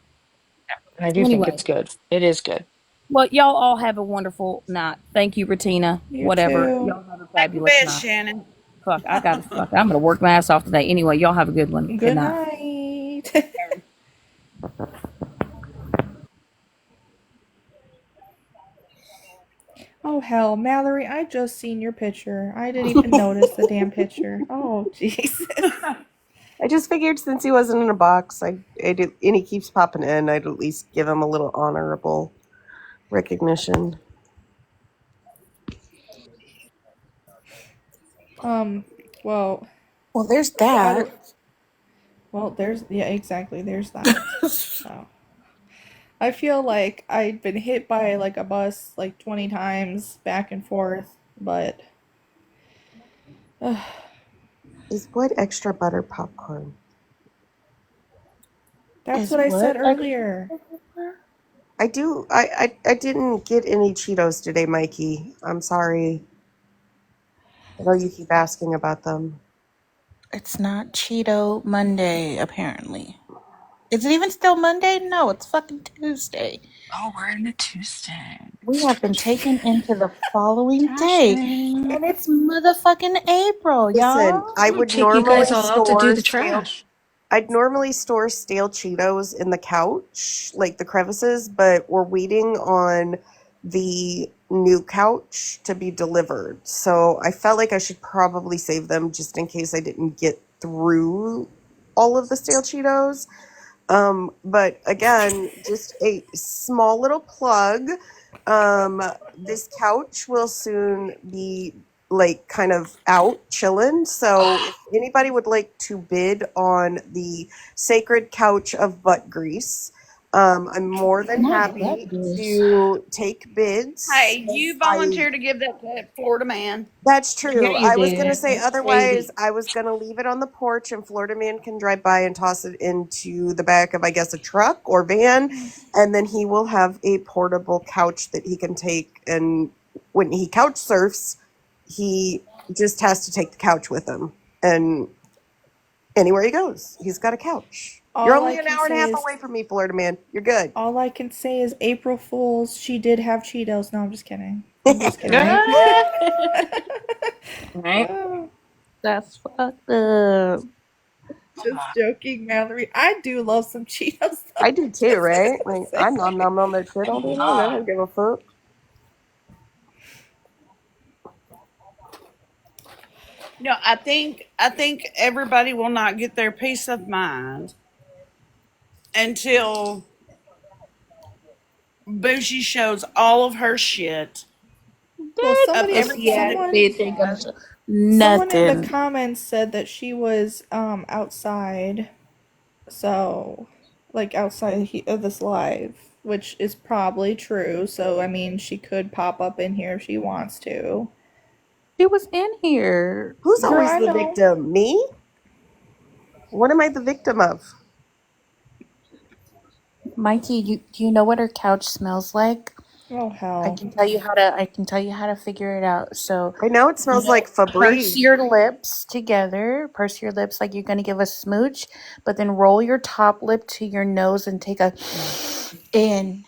And I do think Anyway, it's good. It is good. well, y'all all have a wonderful night. Thank you, Retina. You Whatever. too. Y'all have a Take your fabulous bed, night. Shannon. Fuck, I got to fuck. I'm gonna work my ass off today. Anyway, y'all have a good one. Good Good night. night. Oh hell, Mallory, I just seen your picture. I didn't even notice the damn picture. Oh Jesus. I just figured since he wasn't in a box, and he keeps popping in, I'd at least give him a little honorable recognition. Well, Well, there's I that. don't. Well, there's yeah, exactly. There's that. So I feel like I'd been hit by like a bus like 20 times back and forth, but Is what extra butter popcorn? that's Is what I what said extra? earlier. I didn't get any Cheetos today, Mikey. I'm sorry. I know you keep asking about them. It's not Cheeto Monday, apparently. Is it even still Monday? No, it's fucking Tuesday. Oh, we're in a Tuesday. We have been taken into the following day, Dashing. and it's motherfucking April, Listen, y'all. I I'm gonna would take you guys normally all out to do store the stale trash. I'd normally store stale Cheetos in the couch, like the crevices, but we're waiting on the new couch to be delivered. So I felt like I should probably save them just in case I didn't get through all of the stale Cheetos. But again, just a small little plug. This couch will soon be like kind of out chilling. So if anybody would like to bid on the sacred couch of butt grease, I'm more than Not butt happy grease. to take bids. Hey, you volunteered to give that to that Florida man. That's Yeah, true. you I was going to did. say That's otherwise, crazy. I was going to leave it on the porch and Florida Man can drive by and toss it into the back of, I guess, a truck or van. And then he will have a portable couch that he can take. And when he couch surfs, he just has to take the couch with him. And anywhere he goes, he's got a couch. You're All I only an can hour and a say half is away from me, Florida Man. You're good. all I can say is April Fools. She did have Cheetos. No, I'm just kidding. I'm just kidding. Right? That's fucked up. Just joking, Mallory. I do love some Cheetos. Though. I do too, Just right? gonna Like, say. I nom on that shit all day long. I don't give a fuck. No, I think everybody will not get their peace of mind until Bougie shows all of her shit Well, of somebody, everything that someone, she Bitch ain't gonna has. show someone in the nothing. comments said that she was outside. So, like outside of this live, which is probably true. So, I mean, she could pop up in here if she wants to. She was in here. Who's Girl, always I the know. victim? Me? What am I the victim of? Mikey, do you know what her couch smells like? Oh hell. I can tell you how to figure it out. So, I know it smells like purse Febreze. your lips together. Purse your lips like you're gonna give a smooch, but then roll your top lip to your nose and take a in.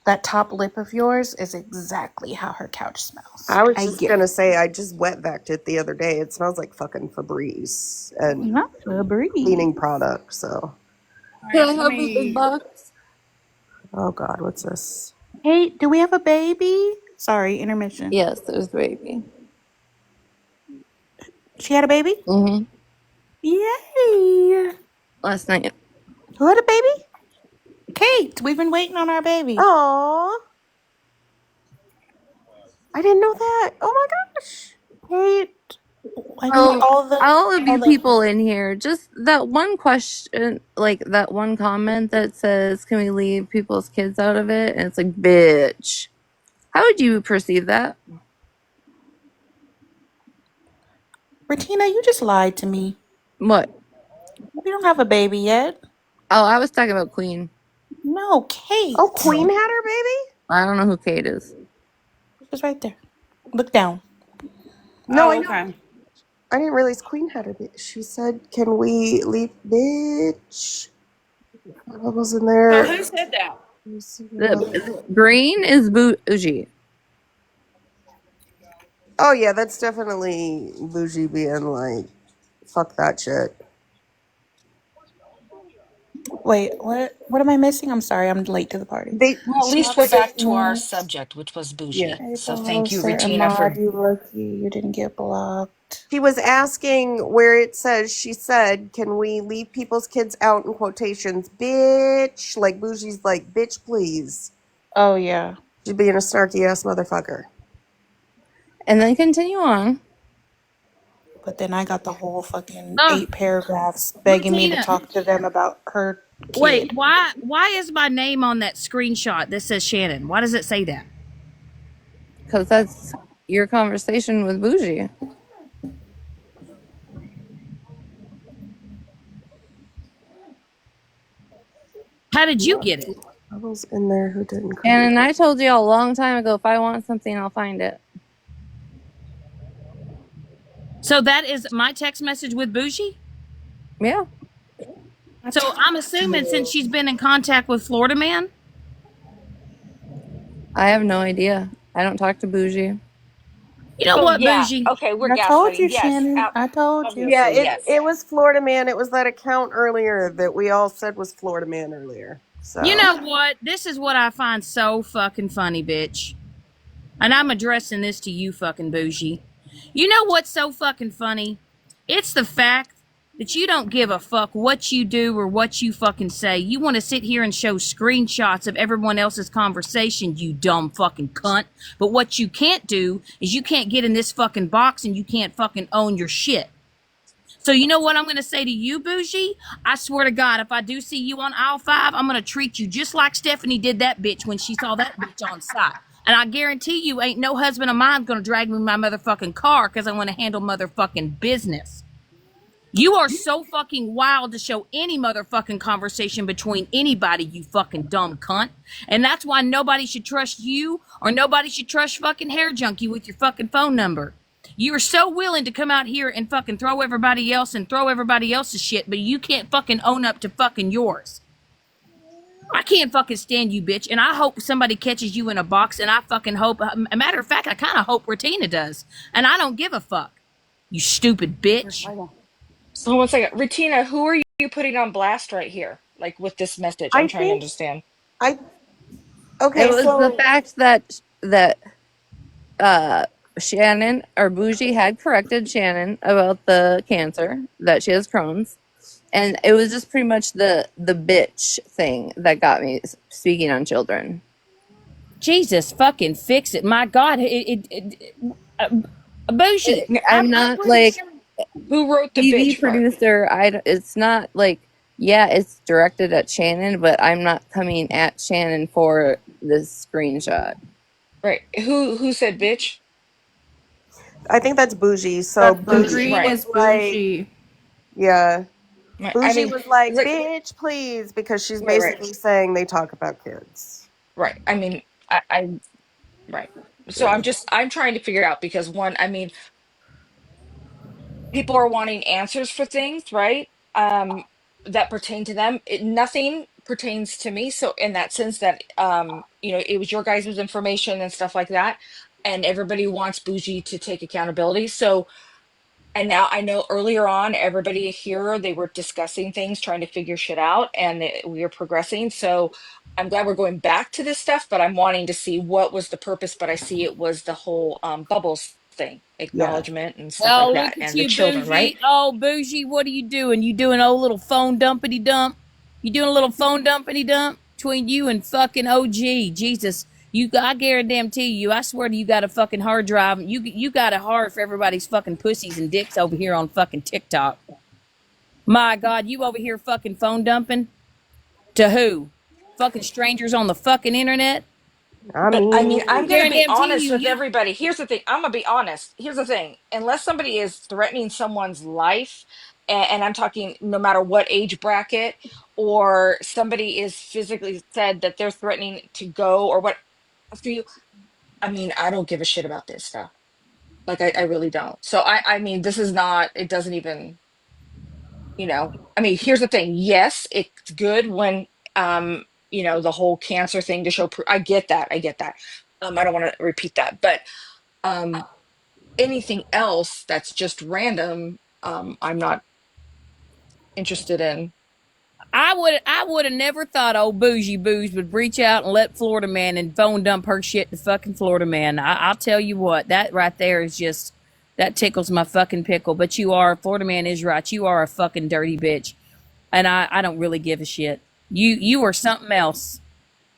That top lip of yours is exactly how her couch smells. I was I just get gonna say I just wet vacked it the other day. It smells like fucking Febreze and not Febreze. cleaning product. So, All Can I right, let have the big me. box? oh god, what's this? Hey, do we have a baby? Sorry, intermission. Yes, there's the baby. She had a baby? Mm-hmm. Yay! Last night. Who had a baby? Kate, we've been waiting on our baby. Aww, I didn't know that. Oh my gosh. Kate, I need So all all of you the people in here, just that one question, like that one comment that says, "Can we leave people's kids out of it?" And it's like, bitch. How would you perceive that? Retina, you just lied to me. What? We don't have a baby yet. Oh, I was talking about Queen. No, Kate. Oh, Queen had her baby? I don't know who Kate is. She's right there. Look down. No, I Oh, know. okay. I didn't realize Queen had her baby. She said, "Can we leave, bitch?" What was in So there? who said that? Let me see The green is bougie. Oh yeah, that's definitely Bougie being like, "Fuck that shit." Wait, what am I missing? I'm sorry, I'm late to the party. They Well, at she least we're said back that. to our Miss subject, which was Yeah. bougie. So April thank you, Hoster and Regina, Mod, for. you rookie. You didn't get blocked. She was asking where it says, she said, "Can we leave people's kids out?" in quotations. Bitch. Like, Bougie's like, "Bitch, please." Oh, yeah. She's being a snarky ass motherfucker. And then continue on. But then I got the whole fucking 8 paragraphs begging me to Martina, talk to them about her wait, kid. why is my name on that screenshot that says Shannon? Why does it say that? Because that's your conversation with bougie. How did you get it? I was in there who didn't come. And I told you a long time ago, if I want something, I'll find it. So that is my text message with Bougie? Yeah. So I'm assuming since she's been in contact with Florida Man? I have no idea. I don't talk to bougie. You know Oh what, yeah. Bougie? Okay, we're I told gaslighting. you, Yes, Shannon. I told you. Yeah, obviously, yes. it was Florida Man. It was that account earlier that we all said was Florida Man earlier. So You know what? This is what I find so fucking funny, bitch. And I'm addressing this to you, fucking Bougie. You know what's so fucking funny? It's the fact that you don't give a fuck what you do or what you fucking say. You want to sit here and show screenshots of everyone else's conversation, you dumb fucking cunt. But what you can't do is you can't get in this fucking box and you can't fucking own your shit. So you know what I'm going to say to you, Bougie? I swear to God, if I do see you on aisle 5, I'm going to treat you just like Stephanie did that bitch when she saw that bitch on site. And I guarantee you ain't no husband of mine going to drag me in my motherfucking car because I want to handle motherfucking business. You are so fucking wild to show any motherfucking conversation between anybody, you fucking dumb cunt. And that's why nobody should trust you or nobody should trust fucking Hair Junkie with your fucking phone number. You are so willing to come out here and fucking throw everybody else and throw everybody else's shit, but you can't fucking own up to fucking yours. I can't fucking stand you, bitch. And I hope somebody catches you in a box, and I fucking hope, a matter of fact, I kind of hope Retina does. And I don't give a fuck. You stupid bitch. So one second, Retina, who are you putting on blast right here? Like with this message, I'm I trying to think understand. I It okay, was the so fact that uh Shannon or Bougie had corrected Shannon about the cancer, that she has Crohn's. And it was just pretty much the bitch thing that got me speaking on children. Jesus fucking fix it. My God. Bougie, I'm I'm not pretty like sure. Who wrote the TV bitch part? producer. It's not like, yeah, it's directed at Shannon, but I'm not coming at Shannon for this screenshot. Right. Who said bitch? I think that's Bougie. So That the Bougie green Right. was is like, bougie. yeah. Right. I Bougie mean, was like, like, bitch, please, because she's right, right, basically saying they talk about kids. right. I mean, I right. So Yeah. I'm trying to figure out because one, I mean, people are wanting answers for things, right? That pertain to them. Nothing pertains to me. So in that sense that it was your guys' information and stuff like that. And everybody wants Bougie to take accountability. So and now I know earlier on, everybody here, they were discussing things, trying to figure shit out, and we are progressing. So I'm glad we're going back to this stuff, but I'm wanting to see what was the purpose. But I see it was the whole bubbles thing, Yeah. acknowledgement and stuff Oh, like look that, at and the you, children, right? Bougie. Oh, Bougie, what are you doing? You doing a little phone dumpity dump? You doing a little phone dumpity dump between you and fucking OG? Jesus, I guarantee you. I swear to you, got a fucking hard drive. You got a hard for everybody's fucking pussies and dicks over here on fucking TikTok. My God, you over here fucking phone dumping to who? Fucking strangers on the fucking internet. I But I mean, mean, I'm going to be Guarantee honest you, with you. everybody. Here's the thing. I'm going to be honest. Here's the thing. Unless somebody is threatening someone's life, and I'm talking no matter what age bracket, or somebody is physically said that they're threatening to go or what after you, I mean, I don't give a shit about this stuff. Like, I really don't. So I mean, this is not, it doesn't even, I mean, here's the thing. Yes, it's good when, the whole cancer thing to show proof. I get that. I get that. I don't want to repeat that, but um, anything else that's just random, I'm not interested in. I would have never thought old Bougie Booze would reach out and let Florida Man and phone dump her shit to fucking Florida Man. I'll tell you what, that right there is just, that tickles my fucking pickle. But Florida Man is right. You are a fucking dirty bitch. And I don't really give a shit. You are something else,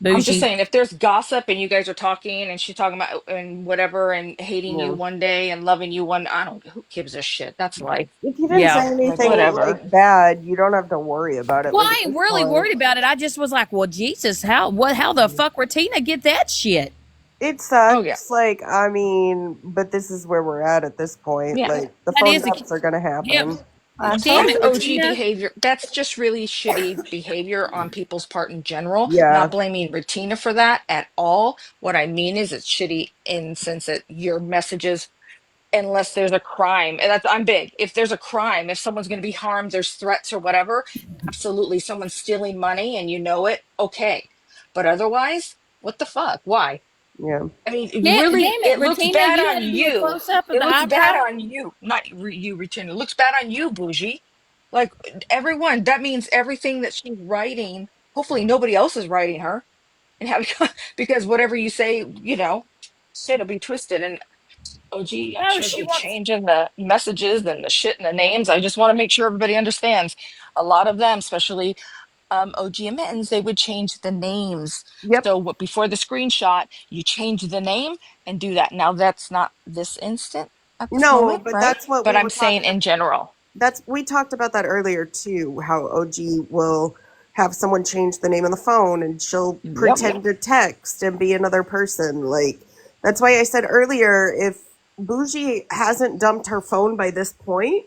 I'm just Bougie. saying, if there's gossip and you guys are talking and she's talking about and whatever and hating you yeah. one day and loving you one, I don't, who gives a shit? That's life. If you didn't Yeah. say Like, anything whatever. like bad, you don't have to worry about it. Well, Like I at ain't this really point, worried about it. I just was like, well, Jesus, how the fuck Retina get that shit? it Oh, yeah. sucks. Like, I mean, but this is where we're at this point. Yeah. Like, the That phone is the dumps are gonna yep. happen. Damn That's it, OG Retina. behavior. That's just really shitty behavior on people's part in general. Not Yeah, blaming Retina for that at all. What I mean is it's shitty in sense that your messages, unless there's a crime, and I'm big. If there's a crime, if someone's going to be harmed, there's threats or whatever, absolutely. Someone's stealing money and you know it, okay. But otherwise, what the fuck? Why? yeah, I mean, Yeah, damn really, it, it looks Retina. bad You on had to do a you. close up of It the looks bad eyebrow. on you, not you, Retina. It looks bad on you, Bougie. Like everyone, that means everything that she's writing. Hopefully, nobody else is writing her, and have because whatever you say, shit'll be twisted. And OG No, actually she like wants. changing the messages and the shit and the names. I just want to make sure everybody understands. A lot of them, especially OG and Mittens, they would change the names. Yep. So what before the screenshot, you change the name and do that. Now that's not this instant at this No, moment, but right? that's what But we I'm were saying talking. in general. We talked about that earlier too. How OG will have someone change the name on the phone, and she'll Yep. pretend to text and be another person. Like that's why I said earlier, if Bougie hasn't dumped her phone by this point,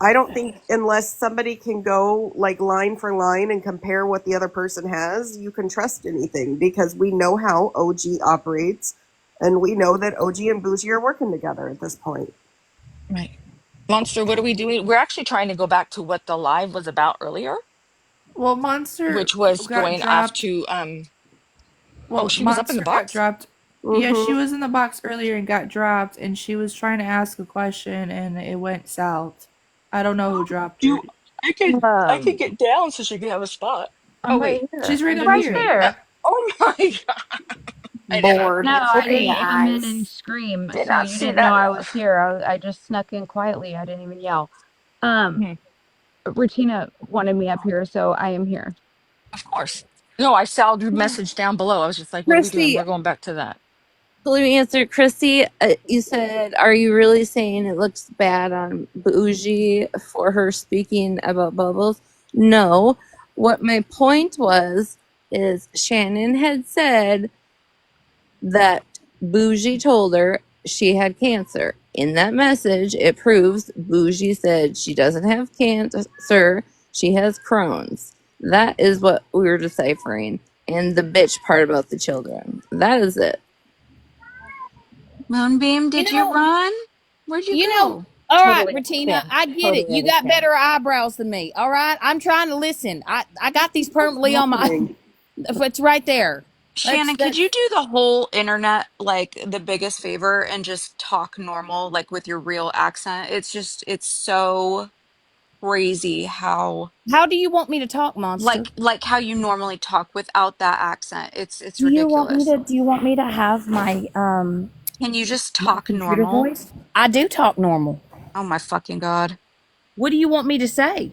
I don't think unless somebody can go like line for line and compare what the other person has, you can trust anything because we know how OG operates, and we know that OG and Bougie are working together at this point. Right. Monster, what are we doing? We're actually trying to go back to what the live was about earlier, Well, Monster which was got going off dropped. to oh, Well, she was up in the Monster got box? dropped. Yeah, she Mm-hmm. was in the box earlier and got dropped, and she was trying to ask a question, and it went south. I don't know who dropped her. You I could Um, get down so she could have a spot. I'm Oh right wait. here She's right up underneath Right here. me. Uh, there. oh my god. I did not Bored. No, I Open didn't your come in eyes. and scream, did so not you see didn't know that. I was here. I just snuck in quietly. I didn't even yell. Um, Hmm, Regina wanted me up here, so I am here. of course. No, I saw your message down below. I was just like, what are we doing? Christy, We're going back to that. so let me answer. Christy, you said, are you really saying it looks bad on Bougie for her speaking about bubbles? No. What my point was is Shannon had said that Bougie told her she had cancer. In that message, it proves Bougie said she doesn't have cancer, she has Crohn's. That is what we were deciphering. And the bitch part about the children. That is it. Moonbeam, You did you know, run? Where'd you you know. go? All right, Totally Retina, understand. I get it. Totally You got understand. better eyebrows than me. All right, I'm trying to listen. I got these What's permanently on my. happening? It's right there. Shannon, could you That's. do the whole internet like the biggest favor and just talk normal, like with your real accent? It's so crazy how How do you want me to talk, monster? like how you normally talk without that accent. It's Do you want me ridiculous. to? Do you want me to have Can you just my talk computer normal? voice? I do talk normal. Oh my fucking God. What do you want me to say?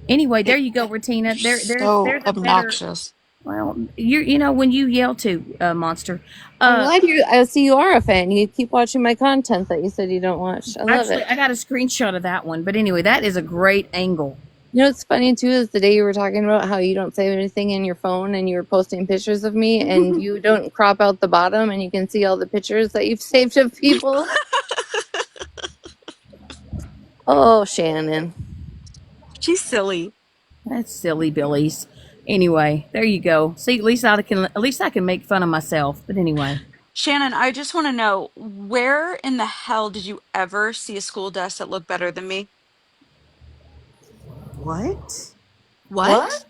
Anyway, there It, you go, you're Retina. so There's a better. obnoxious. Well, you know when you yell to monster. I'm Uh, glad you. I see you are a fan. You keep watching my content that you said you don't watch. I love actually, it. I got a screenshot of that one. But anyway, that is a great angle. You know what's funny too is the day you were talking about how you don't save anything in your phone and you were posting pictures of me and you don't crop out the bottom and you can see all the pictures that you've saved of people. Oh, Shannon. She's silly. That's silly billies. Anyway, there you go. See, at least I can make fun of myself. But anyway, Shannon, I just want to know where in the hell did you ever see a school desk that looked better than me? What? What?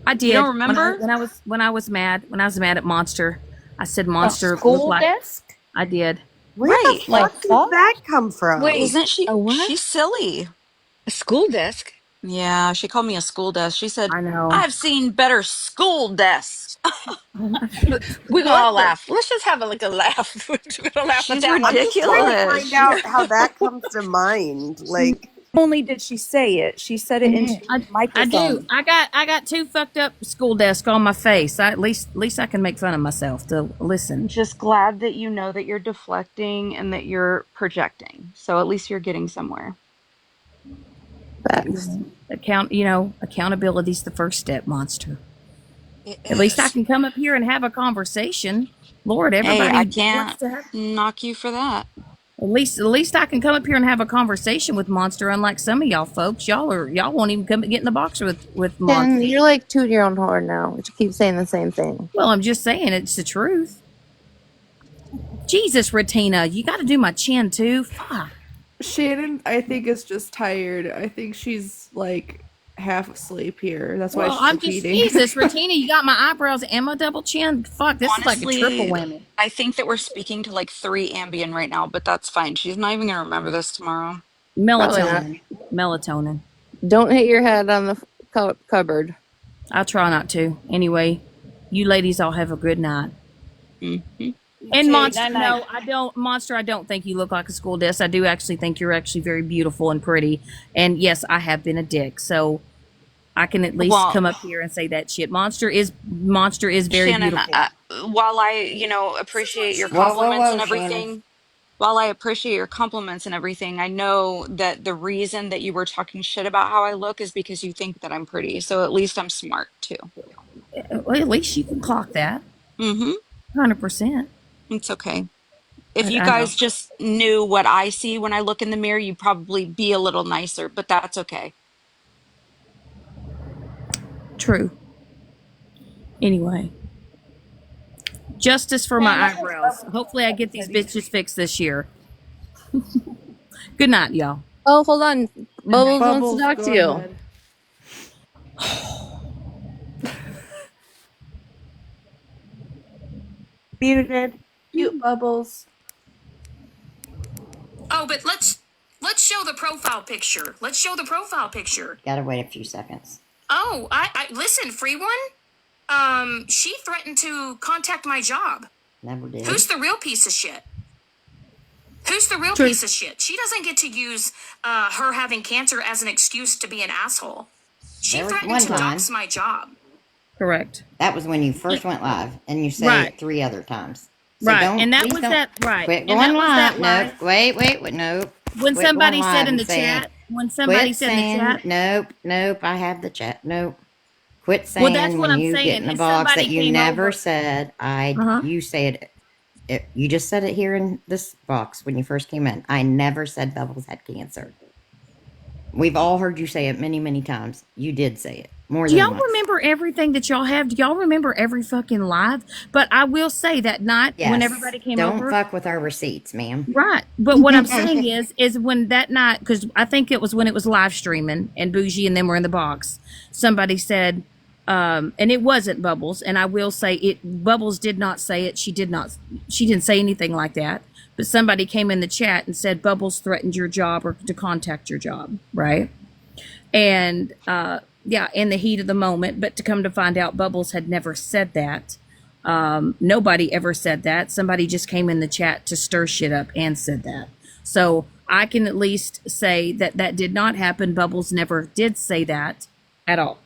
I You don't did remember? when I was mad at Monster. I said A Monster looked school like desk? I did. Where the Right. The fuck did fuck? that come from? Isn't she? A what? She's silly. A school desk? Yeah, she called me a school desk. She said, I know. I've seen better school desks. We're gonna What all the? laugh. Let's just have like a laugh. We're gonna laugh at She's that I'm one. just trying to ridiculous. find out how that comes to mind. Like, Not only did she say it, she said it into I the I do. microphone. I got two fucked up school desks on my face. At least I can make fun of myself to listen. I'm just glad that you know that you're deflecting and that you're projecting. So at least you're getting somewhere. Facts. Accountability's the first step, monster. It At least I is. can come up here and have a conversation. Lord, Hey, I everybody wants can't to have. knock you for that. At least I can come up here and have a conversation with Monster. Unlike some of y'all folks, y'all won't even come get in the box with Shannon, Monster. you're like tooting your own horn now. You keep saying the same thing. Well, I'm just saying it's the truth. Jesus, Retina, you got to do my chin too. Fuck. Shannon, I think, is just tired. I think she's like half asleep here. That's why Well, she's I'm just repeating. Jesus, Retina. You got my eyebrows and my double chin. Fuck, this is like a triple Honestly, whammy. I think that we're speaking to like three Ambien right now, but that's fine. She's not even gonna remember this tomorrow. Probably not. Melatonin. Don't hit your head on the cupboard. I'll try not to. Anyway, you ladies all have a good night. Hmm. And See, Monster, no, I don't. Monster, I don't think you look like a school disc. I do actually think you're actually very beautiful and pretty. And yes, I have been a dick, so I can at least Well, come up here and say that shit. Monster is very Shannon, beautiful. while I, appreciate your Whoa, whoa, compliments whoa, and Shannon. everything, while I appreciate your compliments and everything, I know that the reason that you were talking shit about how I look is because you think that I'm pretty. So at least I'm smart too. Well, at least you can clock that. Mm-hmm. 100%. It's okay. If you I know. guys just knew what I see when I look in the mirror, you'd probably be a little nicer, but that's okay. True. Anyway, justice for my eyebrows. Hopefully, I get these bitches fixed this year. Good night, y'all. Oh, hold on. Good night. Bubbles wants to Bubbles, talk to go you. ahead. Muted. Mute Bubbles. Oh, but let's show the profile picture. Let's show the profile picture. Gotta wait a few seconds. Oh, I listen, free one. She threatened to contact my job. Never did. Who's the real piece of shit? Who's the real True. piece of shit? She doesn't get to use her having cancer as an excuse to be an asshole. She There was threatened one to time. dox my job. Correct. That was when you first went live, and you say Right. it 3 other times. So Right. don't, And that please was don't that right. quit And going that was that live. live. Nope. Wait. Nope. When Quit somebody going said live in and the saying, chat, when somebody quit said in the saying, chat, nope, I have the chat. Nope. Quit well, that's saying what when I'm you get saying. in a Is box that somebody you came never over. said, Uh-huh. you say it. You just said it here in this box when you first came in. I never said Bubbles had cancer. We've all heard you say it many, many times. You did say it more Do than y'all once. remember everything that y'all have? Do y'all remember every fucking live? But I will say that night when Yes. everybody came Don't over. fuck with our receipts, ma'am. Right. But what I'm saying is when that night, because I think it was when it was live streaming and Bougie and them were in the box, somebody said, and it wasn't Bubbles, and I will say it, Bubbles did not say it. She didn't say anything like that. But somebody came in the chat and said Bubbles threatened your job or to contact your job, right? And yeah, in the heat of the moment, but to come to find out, Bubbles had never said that. Nobody ever said that. Somebody just came in the chat to stir shit up and said that. So I can at least say that that did not happen. Bubbles never did say that at all.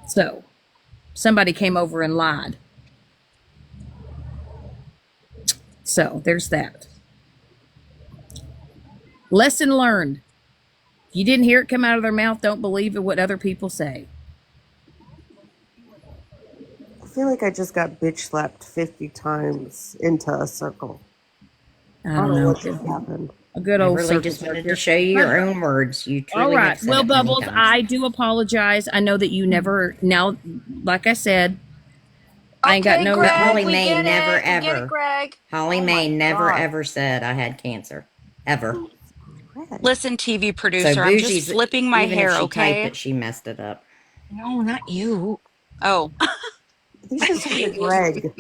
So somebody came over and lied. So there's that. Lesson learned. If you didn't hear it come out of their mouth, don't believe what other people say. I feel like I just got bitch slapped 50 times into a circle. I I don't don't know know. what just happened. A good I old really circle just wanted jerk to here. show you your own words. You All truly right. have said Well, it many Bubbles, times. I do apologize. I know that you never, now, like I said, I ain't got Okay, no. But Greg, Holly we May get never it. We get it, ever. Greg. Holly Oh May my never God. ever said I had cancer. Ever. Listen, TV So producer, I'm just Bougie's, flipping my even if hair, she typed okay? it, she messed it up. No, not you. Oh. They should say it Greg.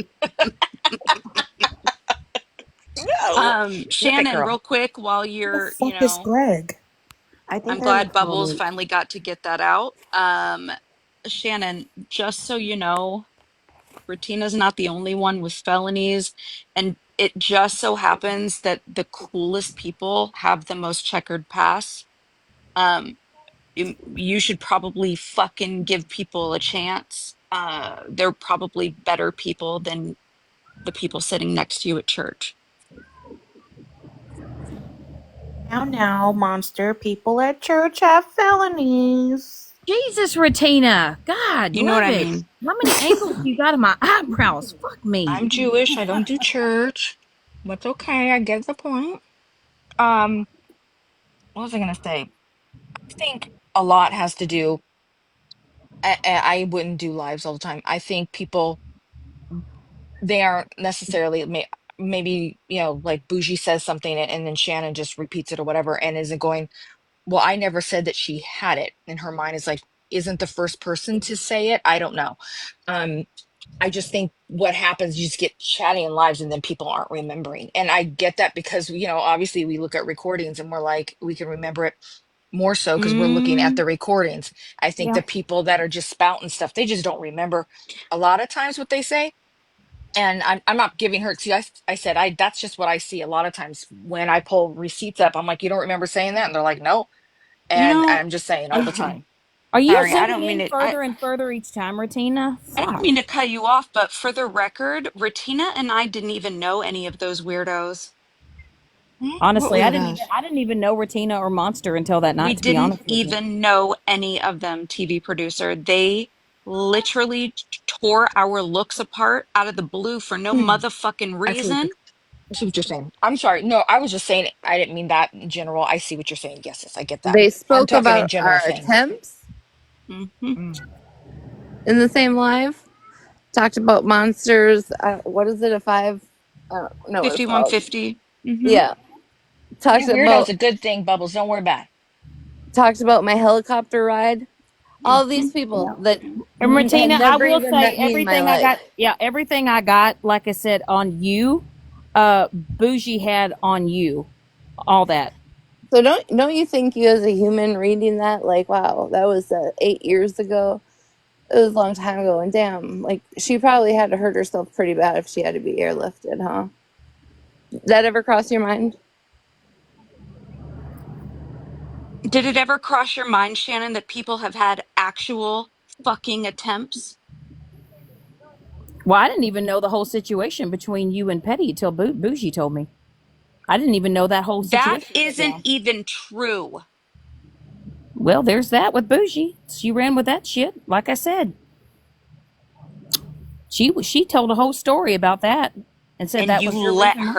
No. Whip it, Shannon, girl. real quick, while Who the you're, fuck is Greg? I I'm think I'm glad Bubbles Tommy. finally got to get that out. Shannon, just so you know, Retina's not the only one with felonies, and it just so happens that the coolest people have the most checkered past. Um, you should probably fucking give people a chance. They're probably better people than the people sitting next to you at church. Now, monster people at church have felonies. Jesus, Retina. God, You know what love I it. mean? How many angles you got in my eyebrows? Fuck me. I'm Jewish. I don't do church. That's okay. I get the point. Um, what was I gonna say? I think a lot has to do. I wouldn't do lives all the time. I think people they aren't necessarily maybe like Bougie says something and then Shannon just repeats it or whatever and isn't going. Well, I never said that she had it. In her mind is like, isn't the first person to say it? I don't know. Um, I just think what happens, you just get chatting in lives and then people aren't remembering. And I get that because, obviously we look at recordings and we're like, we can remember it more so because we're looking at Mm, the recordings. I think yeah. the people that are just spouting stuff, they just don't remember a lot of times what they say. And I'm not giving her. See, I said that's just what I see a lot of times when I pull receipts up. I'm like, you don't remember saying that, and they're like, no. You And know, I'm just saying all the time. Are you sorry, I zooming don't mean in it. further and further each time, Retina? I don't Fuck. mean to cut you off, but for the record, Retina and I didn't even know any of those weirdos. What Honestly, weirdos? I didn't even know Retina or Monster until that We night, to be didn't honest with you. even know any of them, TV producer. They literally tore our looks apart out of the blue for no motherfucking I see reason. what you're saying. I'm sorry. No, I was just saying. I didn't mean that in general. I see what you're saying. Yes, yes, I get that. They I'm spoke talking in about general our things. attempts Hmm. in the same live. Talked about monsters. What is it? A five? I don't know what it's called. 5150. Hmm. Yeah. Hey, Talked weirdo's about a good thing. Bubbles, don't worry about it. talked about my helicopter ride. All Hmm. these people that And had Martina, I never will even say met me in my everything I life. got, yeah, everything I got, like I said, on you, Bougie had on you. All that. So don't you think you as a human reading that like wow that was 8 years ago? It was a long time ago, and damn, like she probably had to hurt herself pretty bad if she had to be airlifted, huh? Did that ever cross your mind? Did it ever cross your mind, Shannon, that people have had actual fucking attempts? Well, I didn't even know the whole situation between you and Petty until Bougie told me. I didn't even know that whole That situation went isn't down. even true. Well, there's that with Bougie. She ran with that shit. Like I said, she told a whole story about that and said And that was your reason why.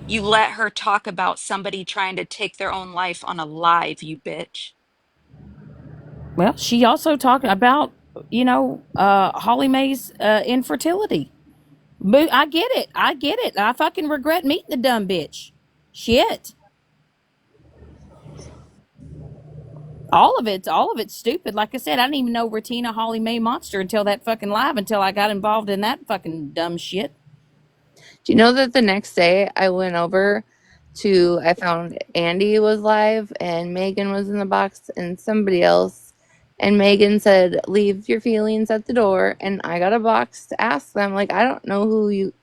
you let her talk about somebody trying to take their own life on a live, you bitch. Well, she also talked about Holly Mae's infertility. But I get it. I get it. I fucking regret meeting the dumb bitch. Shit. All of it's stupid. Like I said, I didn't even know Retina Holly Mae Monster until that fucking live, until I got involved in that fucking dumb shit. Do you know that the next day I went over I found Andy was live and Megan was in the box and somebody else. And Megan said, "Leave your feelings at the door." And I got a box to ask them, like, I don't know who you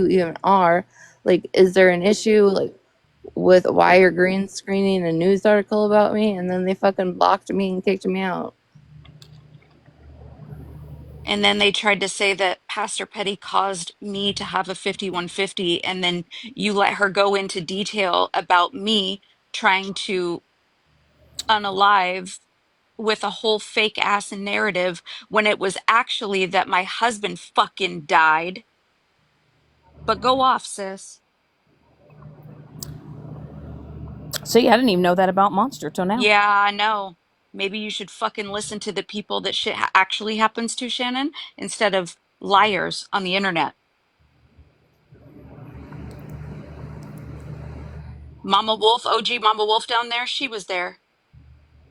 even are. Like, is there an issue, like, with why you're green screening a news article about me? And then they fucking blocked me and kicked me out. And then they tried to say that Pastor Petty caused me to have a 5150. And then you let her go into detail about me trying to unalive with a whole fake ass narrative when it was actually that my husband fucking died. But go off, sis. See, I didn't even know that about Monster till now. Yeah, I know. Maybe you should fucking listen to the people that shit actually happens to, Shannon, instead of liars on the internet. Mama Wolf, OG Mama Wolf down there, she was there.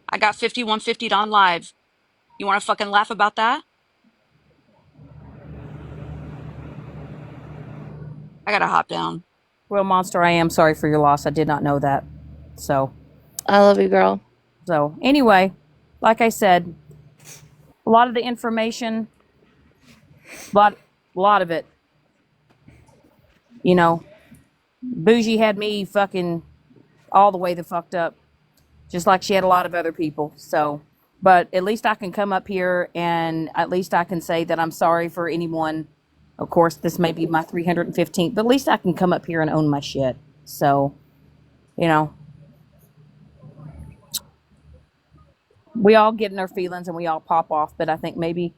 I got 5150'd on live. You want to fucking laugh about that? I gotta hop down. Well, Monster, I am sorry for your loss. I did not know that. So, I love you, girl. Anyway, like I said, a lot of the information, lot of it, you know, Bougie had me fucking all the way the fucked up, just like she had a lot of other people. So, but at least I can come up here and at least I can say that I'm sorry for anyone. Of course, this may be my 315th, but at least I can come up here and own my shit. So, you know, we all get in our feelings and we all pop off, but I think maybe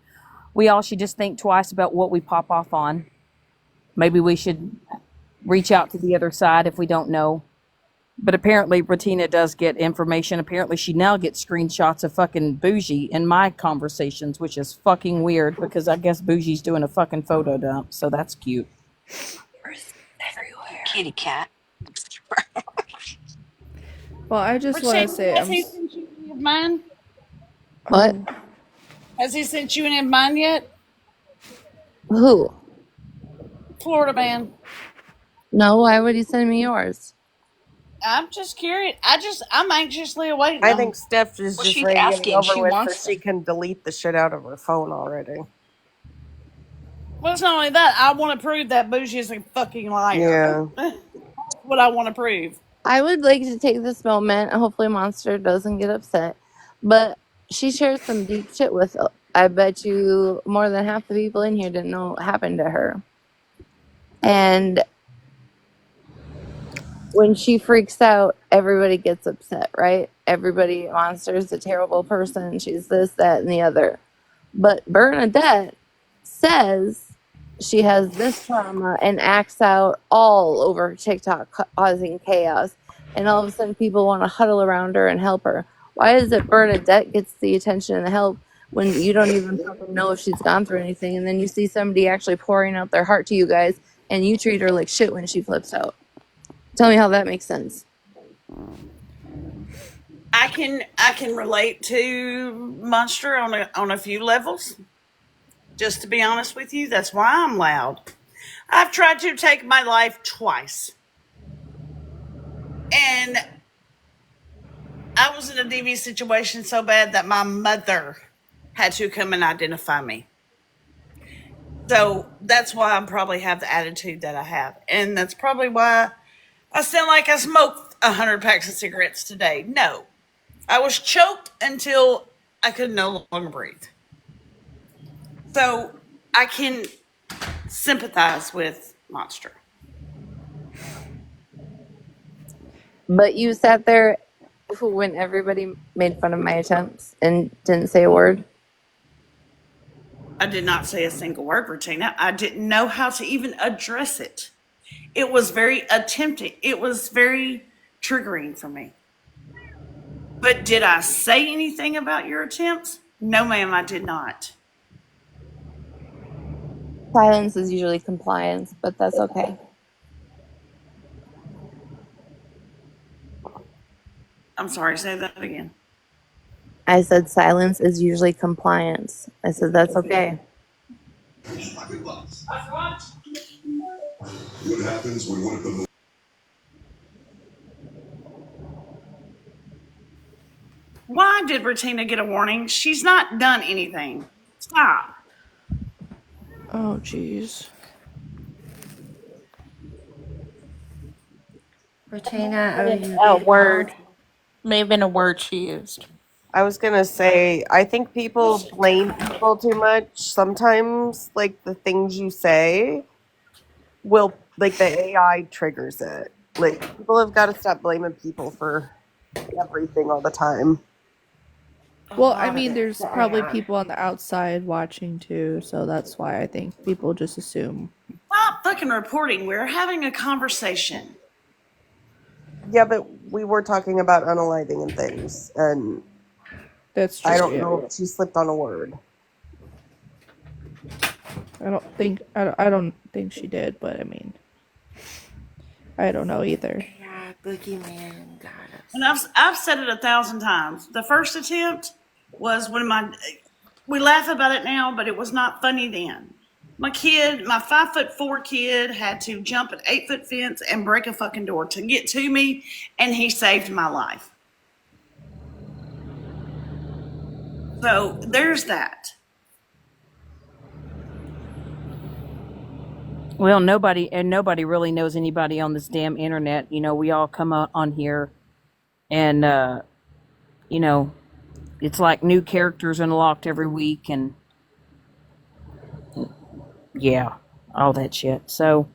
we all should just think twice about what we pop off on. Maybe we should reach out to the other side if we don't know. But apparently, Retina does get information. Apparently, she now gets screenshots of fucking Bougie in my conversations, which is fucking weird because I guess Bougie's doing a fucking photo dump. So that's cute. You kitty cat. Well, I just want to say Has he sent you any of mine? What? Has he sent you any of mine yet? Who? Florida man. No, why would you send me yours? I'm just curious. I'm anxiously awaiting I them. think Steph is Well, just she's ready to get it asking. over She with so wants she them. can delete the shit out of her phone already. Well, it's not only that. I want to prove that Bougie is a fucking liar. Yeah. That's what I want to prove. I would like to take this moment, and hopefully Monster doesn't get upset, but she shares some deep shit with, I bet you more than half the people in here didn't know what happened to her. And when she freaks out, everybody gets upset, right? Everybody, Monster's a terrible person. She's this, that, and the other. But Bernadette says she has this trauma and acts out all over TikTok, causing chaos. And all of a sudden, people want to huddle around her and help her. Why is it Bernadette gets the attention and the help when you don't even fucking know if she's gone through anything? And then you see somebody actually pouring out their heart to you guys, and you treat her like shit when she flips out. Tell me how that makes sense. I can relate to Monster on a few levels. Just to be honest with you, that's why I'm loud. I've tried to take my life twice. And I was in a DV situation so bad that my mother had to come and identify me. So that's why I probably have the attitude that I have. And that's probably why I sound like I smoked 100 packs of cigarettes today. No. I was choked until I could no longer breathe. So I can sympathize with Monster. But you sat there when everybody made fun of my attempts and didn't say a word. I did not say a single word, Retina. I didn't know how to even address it. It was very attempting. It was very triggering for me. But did I say anything about your attempts? No, ma'am, I did not. Silence is usually compliance, but that's okay. I'm sorry, say that again. I said silence is usually compliance. I said that's okay. What happens when one of the Why did Retina get a warning? She's not done anything. Stop. Oh, jeez. Regina, I owe you A a big word. apology. May have been a word she used. I was gonna say, I think people blame people too much. Sometimes, like, the things you say will, like, the AI triggers it. Like, people have got to stop blaming people for everything all the time. Well, I mean, there's probably people on the outside watching too, so that's why I think people just assume. Stop fucking reporting. We're having a conversation. Yeah, but we were talking about unaliving and things, and That's true. I don't Yeah. know if she slipped on a word. I don't think she did, but I mean, I don't know either. Yeah, boogeyman got us. And I've said it 1,000 times. The first attempt was when we laugh about it now, but it was not funny then. My 5'4" kid had to jump an 8-foot fence and break a fucking door to get to me, and he saved my life. So there's that. Well, nobody really knows anybody on this damn internet. You know, we all come out on here and you know, it's like new characters unlocked every week and yeah, all that shit. So,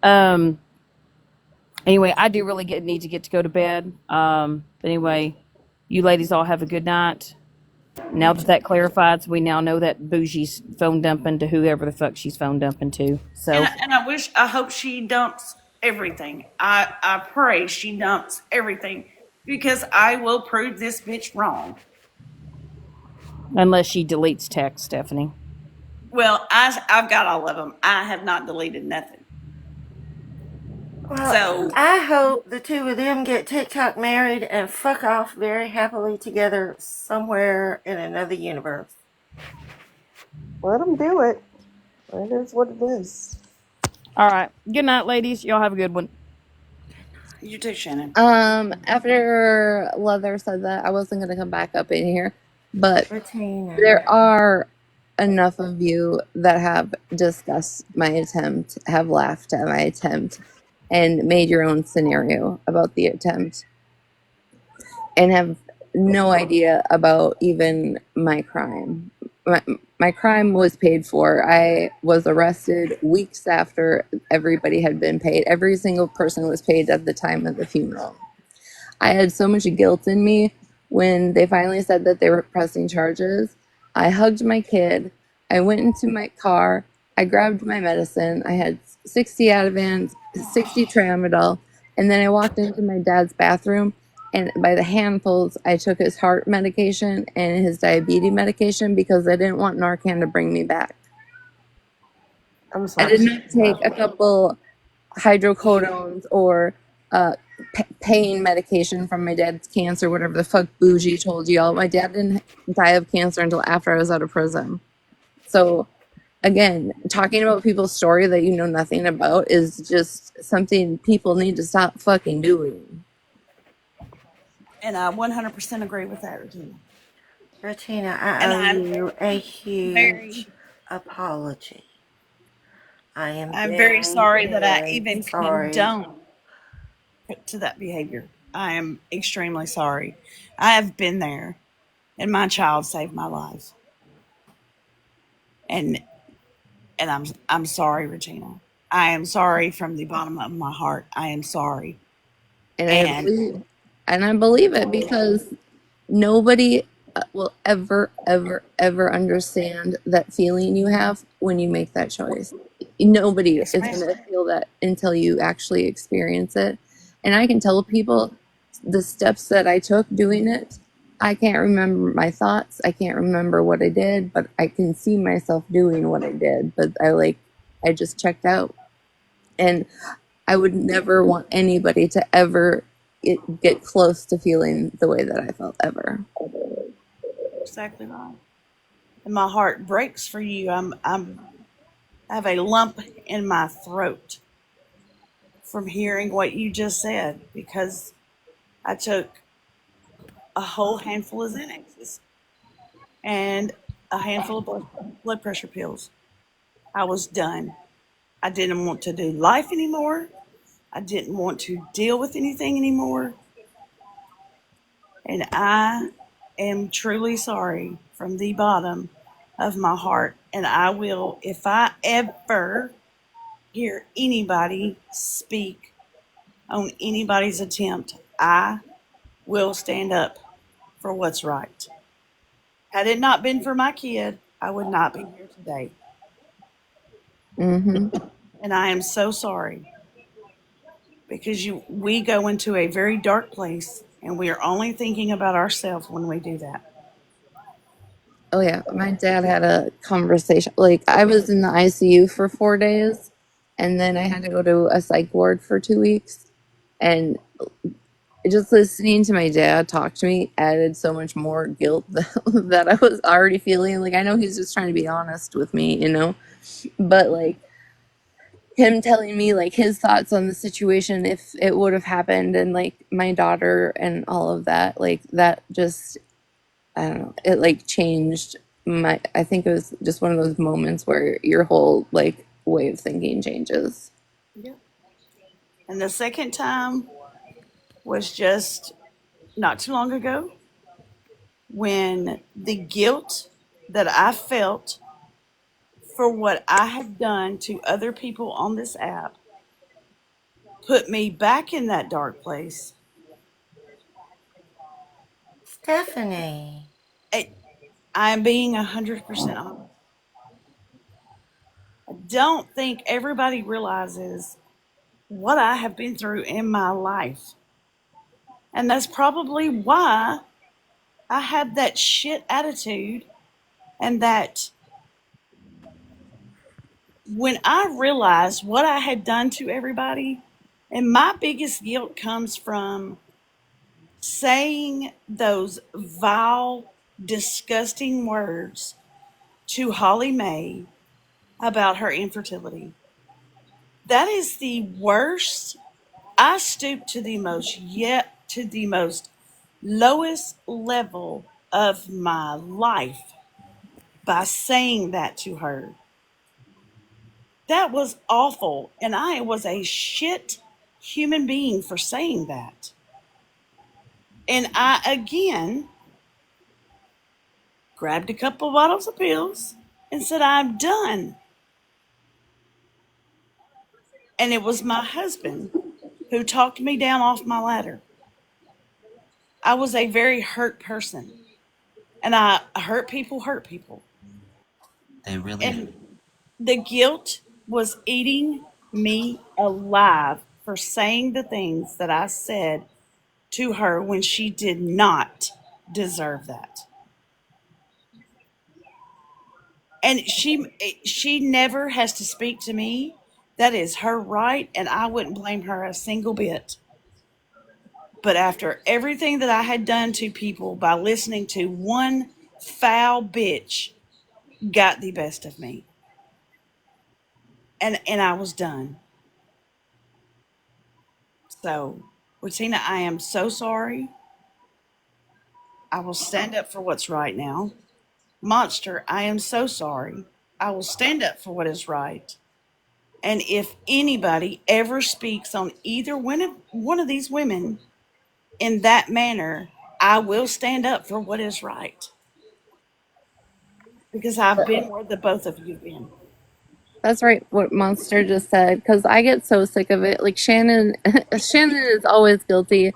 anyway, I do really need to get to go to bed. But anyway, you ladies all have a good night. Now that clarified, so we now know that Bougie's phone dumping to whoever the fuck she's phone dumping to. So, And I hope she dumps everything. I pray she dumps everything because I will prove this bitch wrong. unless she deletes text, Stephanie. Well, I've got all of them. I have not deleted nothing. Well, So I hope the two of them get TikTok married and fuck off very happily together somewhere in another universe. Let them do it. It is what it is. All right. Good night, ladies. Y'all have a good one. You too, Shannon. After Leather said that, I wasn't gonna come back up in here, but Retina. there are enough of you that have discussed my attempt, have laughed at my attempt, and made your own scenario about the attempt, and have no idea about even my crime. My crime was paid for. I was arrested weeks after everybody had been paid. Every single person was paid at the time of the funeral. I had so much guilt in me when they finally said that they were pressing charges. I hugged my kid. I went into my car. I grabbed my medicine. I had 60 Ativan, 60 Tramadol, and then I walked into my dad's bathroom. And by the handfuls, I took his heart medication and his diabetes medication because I didn't want Narcan to bring me back. I'm I sorry. did not take a couple hydrocodones or pain medication from my dad's cancer, whatever the fuck bougie told y'all. My dad didn't die of cancer until after I was out of prison. So, again, talking about people's story that you know nothing about is just something people need to stop fucking doing. And I 100% agree with that, Regina. Retina, I And owe I'm you a very, huge apology. I am I'm very very, sorry that I very even sorry. condone to that behavior. I am extremely sorry. I have been there, and my child saved my life. And I'm sorry, Regina. I am sorry from the bottom of my heart. I am sorry. And And I believe it because nobody will ever understand that feeling you have when you make that choice. Nobody yes, is ma'am. going to feel that until you actually experience it. And I can tell people the steps that I took doing it. I can't remember my thoughts. I can't remember what I did, but I can see myself doing what I did. But I just checked out. And I would never want anybody to ever get close to feeling the way that I felt ever. Exactly right. And my heart breaks for you. I have a lump in my throat from hearing what you just said because I took a whole handful of Xanaxes and a handful of blood pressure pills. I was done. I didn't want to do life anymore. I didn't want to deal with anything anymore. And I am truly sorry from the bottom of my heart. And I will, if I ever hear anybody speak on anybody's attempt, I will stand up for what's right. Had it not been for my kid, I would not be here today. Mm-hmm. And I am so sorry because we go into a very dark place and we are only thinking about ourselves when we do that. Oh yeah, my dad had a conversation. Like I was in the ICU for 4 days, and then I had to go to a psych ward for 2 weeks, and just listening to my dad talk to me added so much more guilt that I was already feeling. Like I know he's just trying to be honest with me, but like him telling me like his thoughts on the situation if it would have happened, and like my daughter and all of that, like that just I don't know, it like changed I think it was just one of those moments where your whole like way of thinking changes. Yep. And the second time was just not too long ago when the guilt that I felt for what I have done to other people on this app put me back in that dark place. Stephanie. I am being 100% honest. I don't think everybody realizes what I have been through in my life. And that's probably why I had that shit attitude and that when I realized what I had done to everybody, and my biggest guilt comes from saying those vile, disgusting words to Holly Mae about her infertility. That is the worst. I stooped to the most, yet to the most lowest level of my life by saying that to her. That was awful. And I was a shit human being for saying that. And I, again, grabbed a couple of bottles of pills and said, I'm done. And it was my husband who talked me down off my ladder. I was a very hurt person. And I hurt people hurt people. They really And the guilt was eating me alive for saying the things that I said to her when she did not deserve that. And she never has to speak to me. That is her right, and I wouldn't blame her a single bit. But after everything that I had done to people by listening to one foul bitch got the best of me. And I was done. So, Retina, I am so sorry. I will stand up for what's right now. Monster, I am so sorry. I will stand up for what is right. And if anybody ever speaks on either one of these women in that manner, I will stand up for what is right. Because I've been where the both of you have been. That's right, what Monster just said, because I get so sick of it. Like Shannon, Shannon is always guilty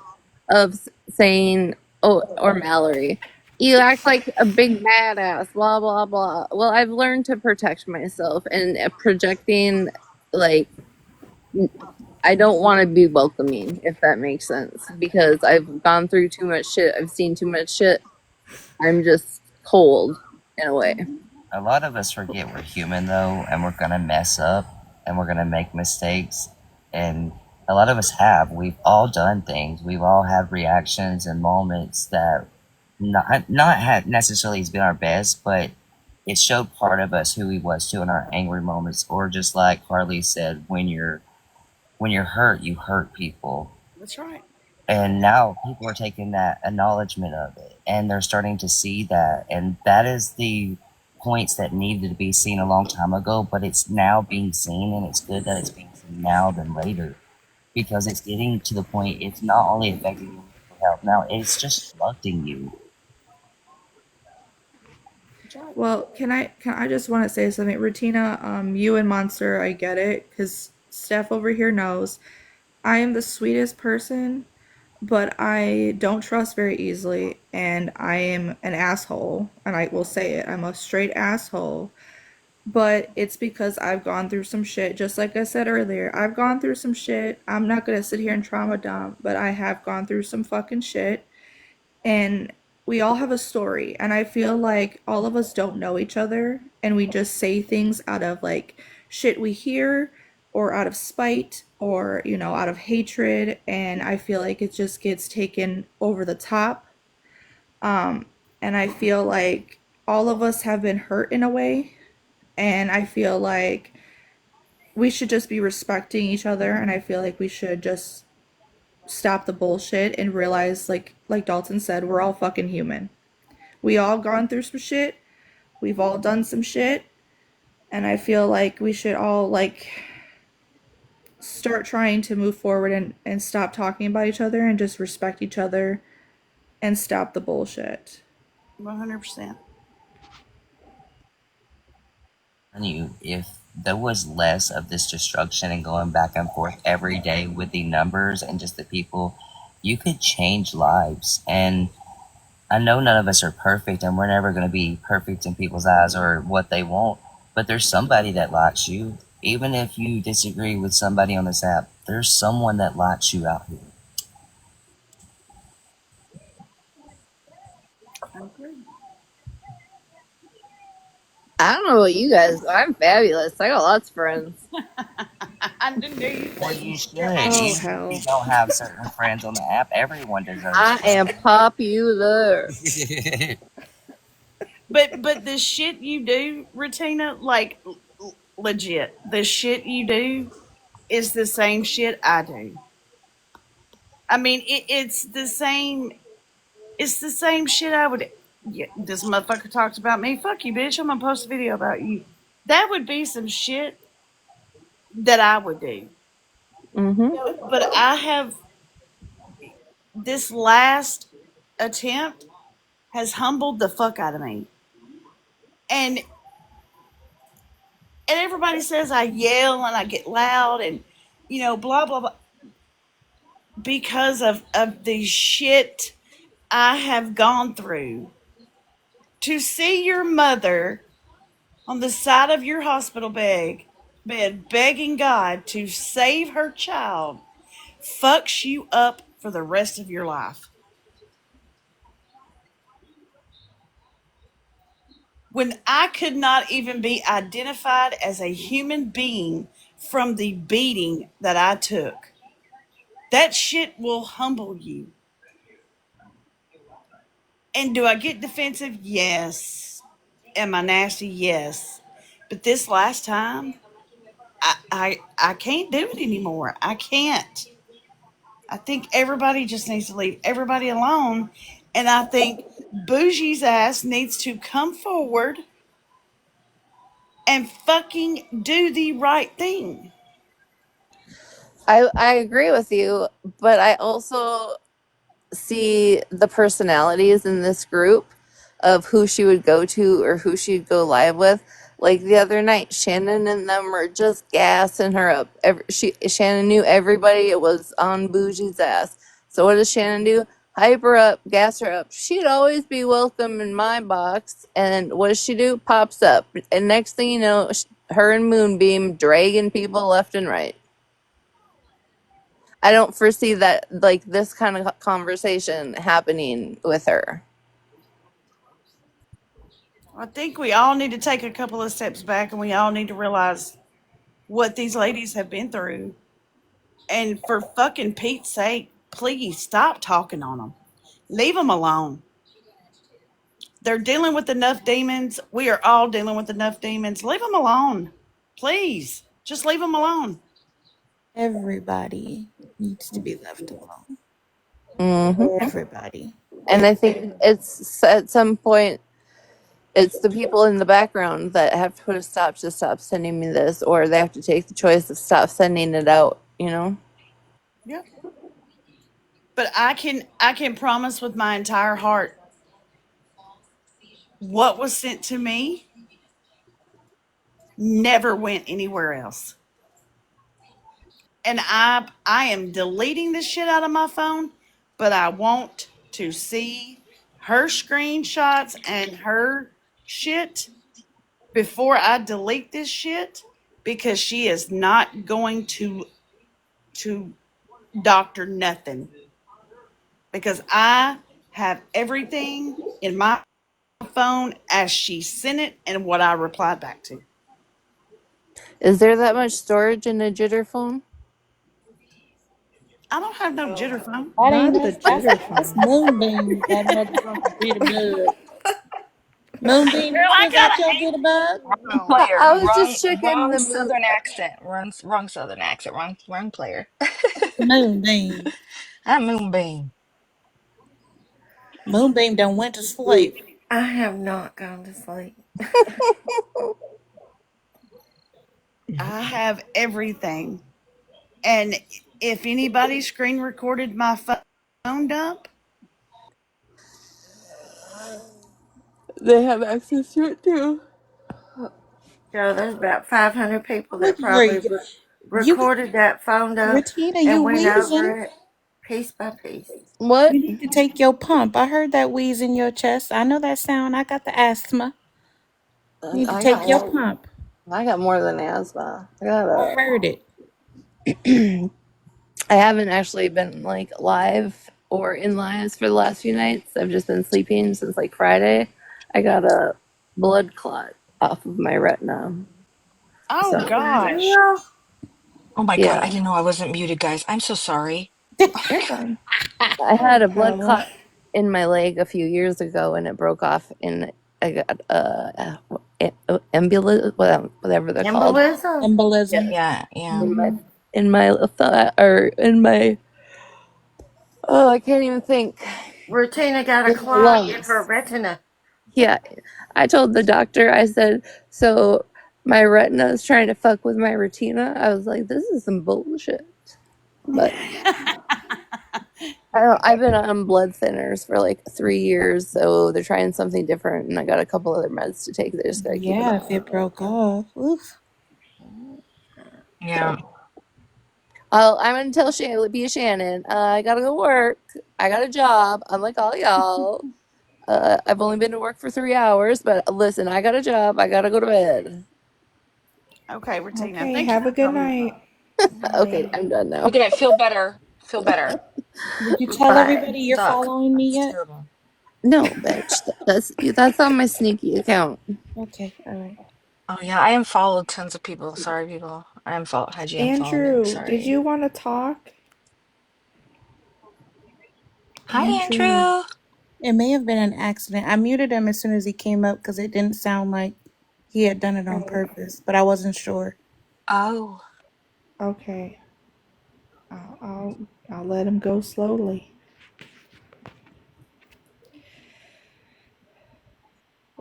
of saying, "Oh," or Mallory, "You act like a big badass." Blah blah blah. Well, I've learned to protect myself, and projecting, like, I don't want to be welcoming, if that makes sense, because I've gone through too much shit. I've seen too much shit. I'm just cold in a way. a lot of us forget we're human though, and we're gonna mess up, and we're gonna make mistakes, and a lot of us have. We've all done things. We've all had reactions and moments that not had necessarily has been our best, but it showed part of us who we was too in our angry moments, or just like Harley said, when you're hurt, you hurt people. That's right. And now people are taking that acknowledgement of it, and they're starting to see that, and that is the points that needed to be seen a long time ago, but it's now being seen, and it's good that it's being seen now than later, because it's getting to the point it's not only affecting your mental health now, it's just disrupting you. Well, can I just want to say something, Rutina? You and Monster, I get it, because Steph over here knows I am the sweetest person, but I don't trust very easily, and I am an asshole, and I will say it. I'm a straight asshole. But it's because I've gone through some shit. Just like I said earlier, I've gone through some shit. I'm not gonna sit here and trauma dump, but I have gone through some fucking shit. And we all have a story. And I feel like all of us don't know each other. And we just say things out of like shit we hear or out of spite or, out of hatred. And I feel like it just gets taken over the top. And I feel like all of us have been hurt in a way, and I feel like we should just be respecting each other, and I feel like we should just stop the bullshit and realize, like Dalton said, we're all fucking human. We all gone through some shit. We've all done some shit, and I feel like we should all start trying to move forward and stop talking about each other and just respect each other and stop the bullshit. 100%. You, if there was less of this destruction and going back and forth every day with the numbers and just the people, you could change lives. And I know none of us are perfect, and we're never going to be perfect in people's eyes or what they want, but there's somebody that likes you. Even if you disagree with somebody on this app, there's someone that likes you out here. I agree. I don't know what you guys. I'm fabulous. I got lots of friends. I knew you Well, said you should. your Oh, Even ass. if hell. you don't have certain friends on the app, everyone deserves I am popular. friends. But the shit you do, Retina, like legit, the shit you do is the same shit I do. I mean, it's the same. It's the same shit I would. yeah, this motherfucker talks about me. Fuck you, bitch. I'm gonna post a video about you. That would be some shit that I would do. Mm-hmm. But I have this last attempt has humbled the fuck out of me. And everybody says I yell and I get loud and blah blah blah because of the shit I have gone through. To see your mother on the side of your hospital bed begging God to save her child fucks you up for the rest of your life. When I could not even be identified as a human being from the beating that I took, that shit will humble you. And do I get defensive? Yes. Am I nasty? Yes. But this last time, I can't do it anymore. I can't. I think everybody just needs to leave everybody alone. And I think Bougie's ass needs to come forward and fucking do the right thing. I agree with you, but I also see the personalities in this group of who she would go to or who she'd go live with. Like the other night, Shannon and them were just gassing her up. Shannon knew everybody. It was on Bougie's ass. So what does Shannon do? Hype her up, gas her up. She'd always be welcome in my box. And what does she do? Pops up. And next thing you know, her and Moonbeam dragging people left and right. I don't foresee that like this kind of conversation happening with her. I think we all need to take a couple of steps back and we all need to realize what these ladies have been through. And for fucking Pete's sake, please stop talking on them. Leave them alone. They're dealing with enough demons. We are all dealing with enough demons. Leave them alone. Please. Just leave them alone. Everybody needs to be left alone. Mm-hmm. Everybody. And I think it's at some point, it's the people in the background that have to put a stop to stop sending me this, or they have to take the choice of stop sending it out, you know? Yep. But I can promise with my entire heart what was sent to me never went anywhere else. And I am deleting this shit out of my phone, but I want to see her screenshots and her shit before I delete this shit because she is not going to doctor nothing because I have everything in my phone as she sent it and what I replied back to. Is there that much storage in a jitter phone? I don't have no jitter phone. That ain't Not the us. jitter That's phone. Moonbeam. That motherfucker jitterbug. Moonbeam, Girl, you I still got got your jitterbug? Wrong no. player. I was Wrong just checking wrong the mood. southern accent. Wrong southern accent. Wrong player. Moonbeam. I'm Moonbeam. Moonbeam done went to sleep. I have not gone to sleep. I have everything. And if anybody screen recorded my phone dump, They have access to it too. So there's about 500 people Look that here. probably You, recorded that phone up Retina, you and went wheezing. over it piece by piece. What? You need to take your pump. I heard that wheeze in your chest. I know that sound. I got the asthma. You need to I take got your more. pump. I got more than asthma. I got I heard it. I haven't actually been like live or in lives for the last few nights. I've just been sleeping since like Friday. I got a blood clot off of my retina. oh So For gosh. real? Oh my god, I yeah, didn't know I wasn't muted, guys. I'm so sorry. you're fine. I had No a blood problem. clot in my leg a few years ago, and it broke off, and I got ambulance, whatever they're called. Embolism? Yeah, Embolism. Yeah, yeah. in my Mm-hmm. in my thought or in my I can't even think. Rutina got a In my clot in her lungs. retina. Yeah, I told the doctor, I said, so my retina is trying to fuck with my retina. I was like, this is some bullshit. But I don't know, I've been on blood thinners for like 3 years, so they're trying something different, and I got a couple other meds to take. They just gotta keep it Yeah, if up. it broke off. Oof. Yeah. I'm gonna tell Shannon, I gotta go work. I got a job. I'm like all y'all. I've only been to work for 3 hours, but listen, I got a job. I gotta go to bed. Okay, Retina. Okay, Thank you have for a good coming. night. Okay, Bye. I'm done now. Okay, feel better. Feel better. Did you tell Bye. everybody you're Suck. following me That's yet? terrible. No, bitch. That's on my sneaky account. Okay, all right. Oh yeah, I unfollowed tons of people. Sorry, people. I unfollowed. Had you unfollow me? Andrew, did Sorry. you want to talk? Hi, Andrew. Andrew. It may have been an accident. I muted him as soon as he came up because it didn't sound like he had done it on Oh, purpose, but I wasn't sure. Oh. okay. I'll let him go slowly.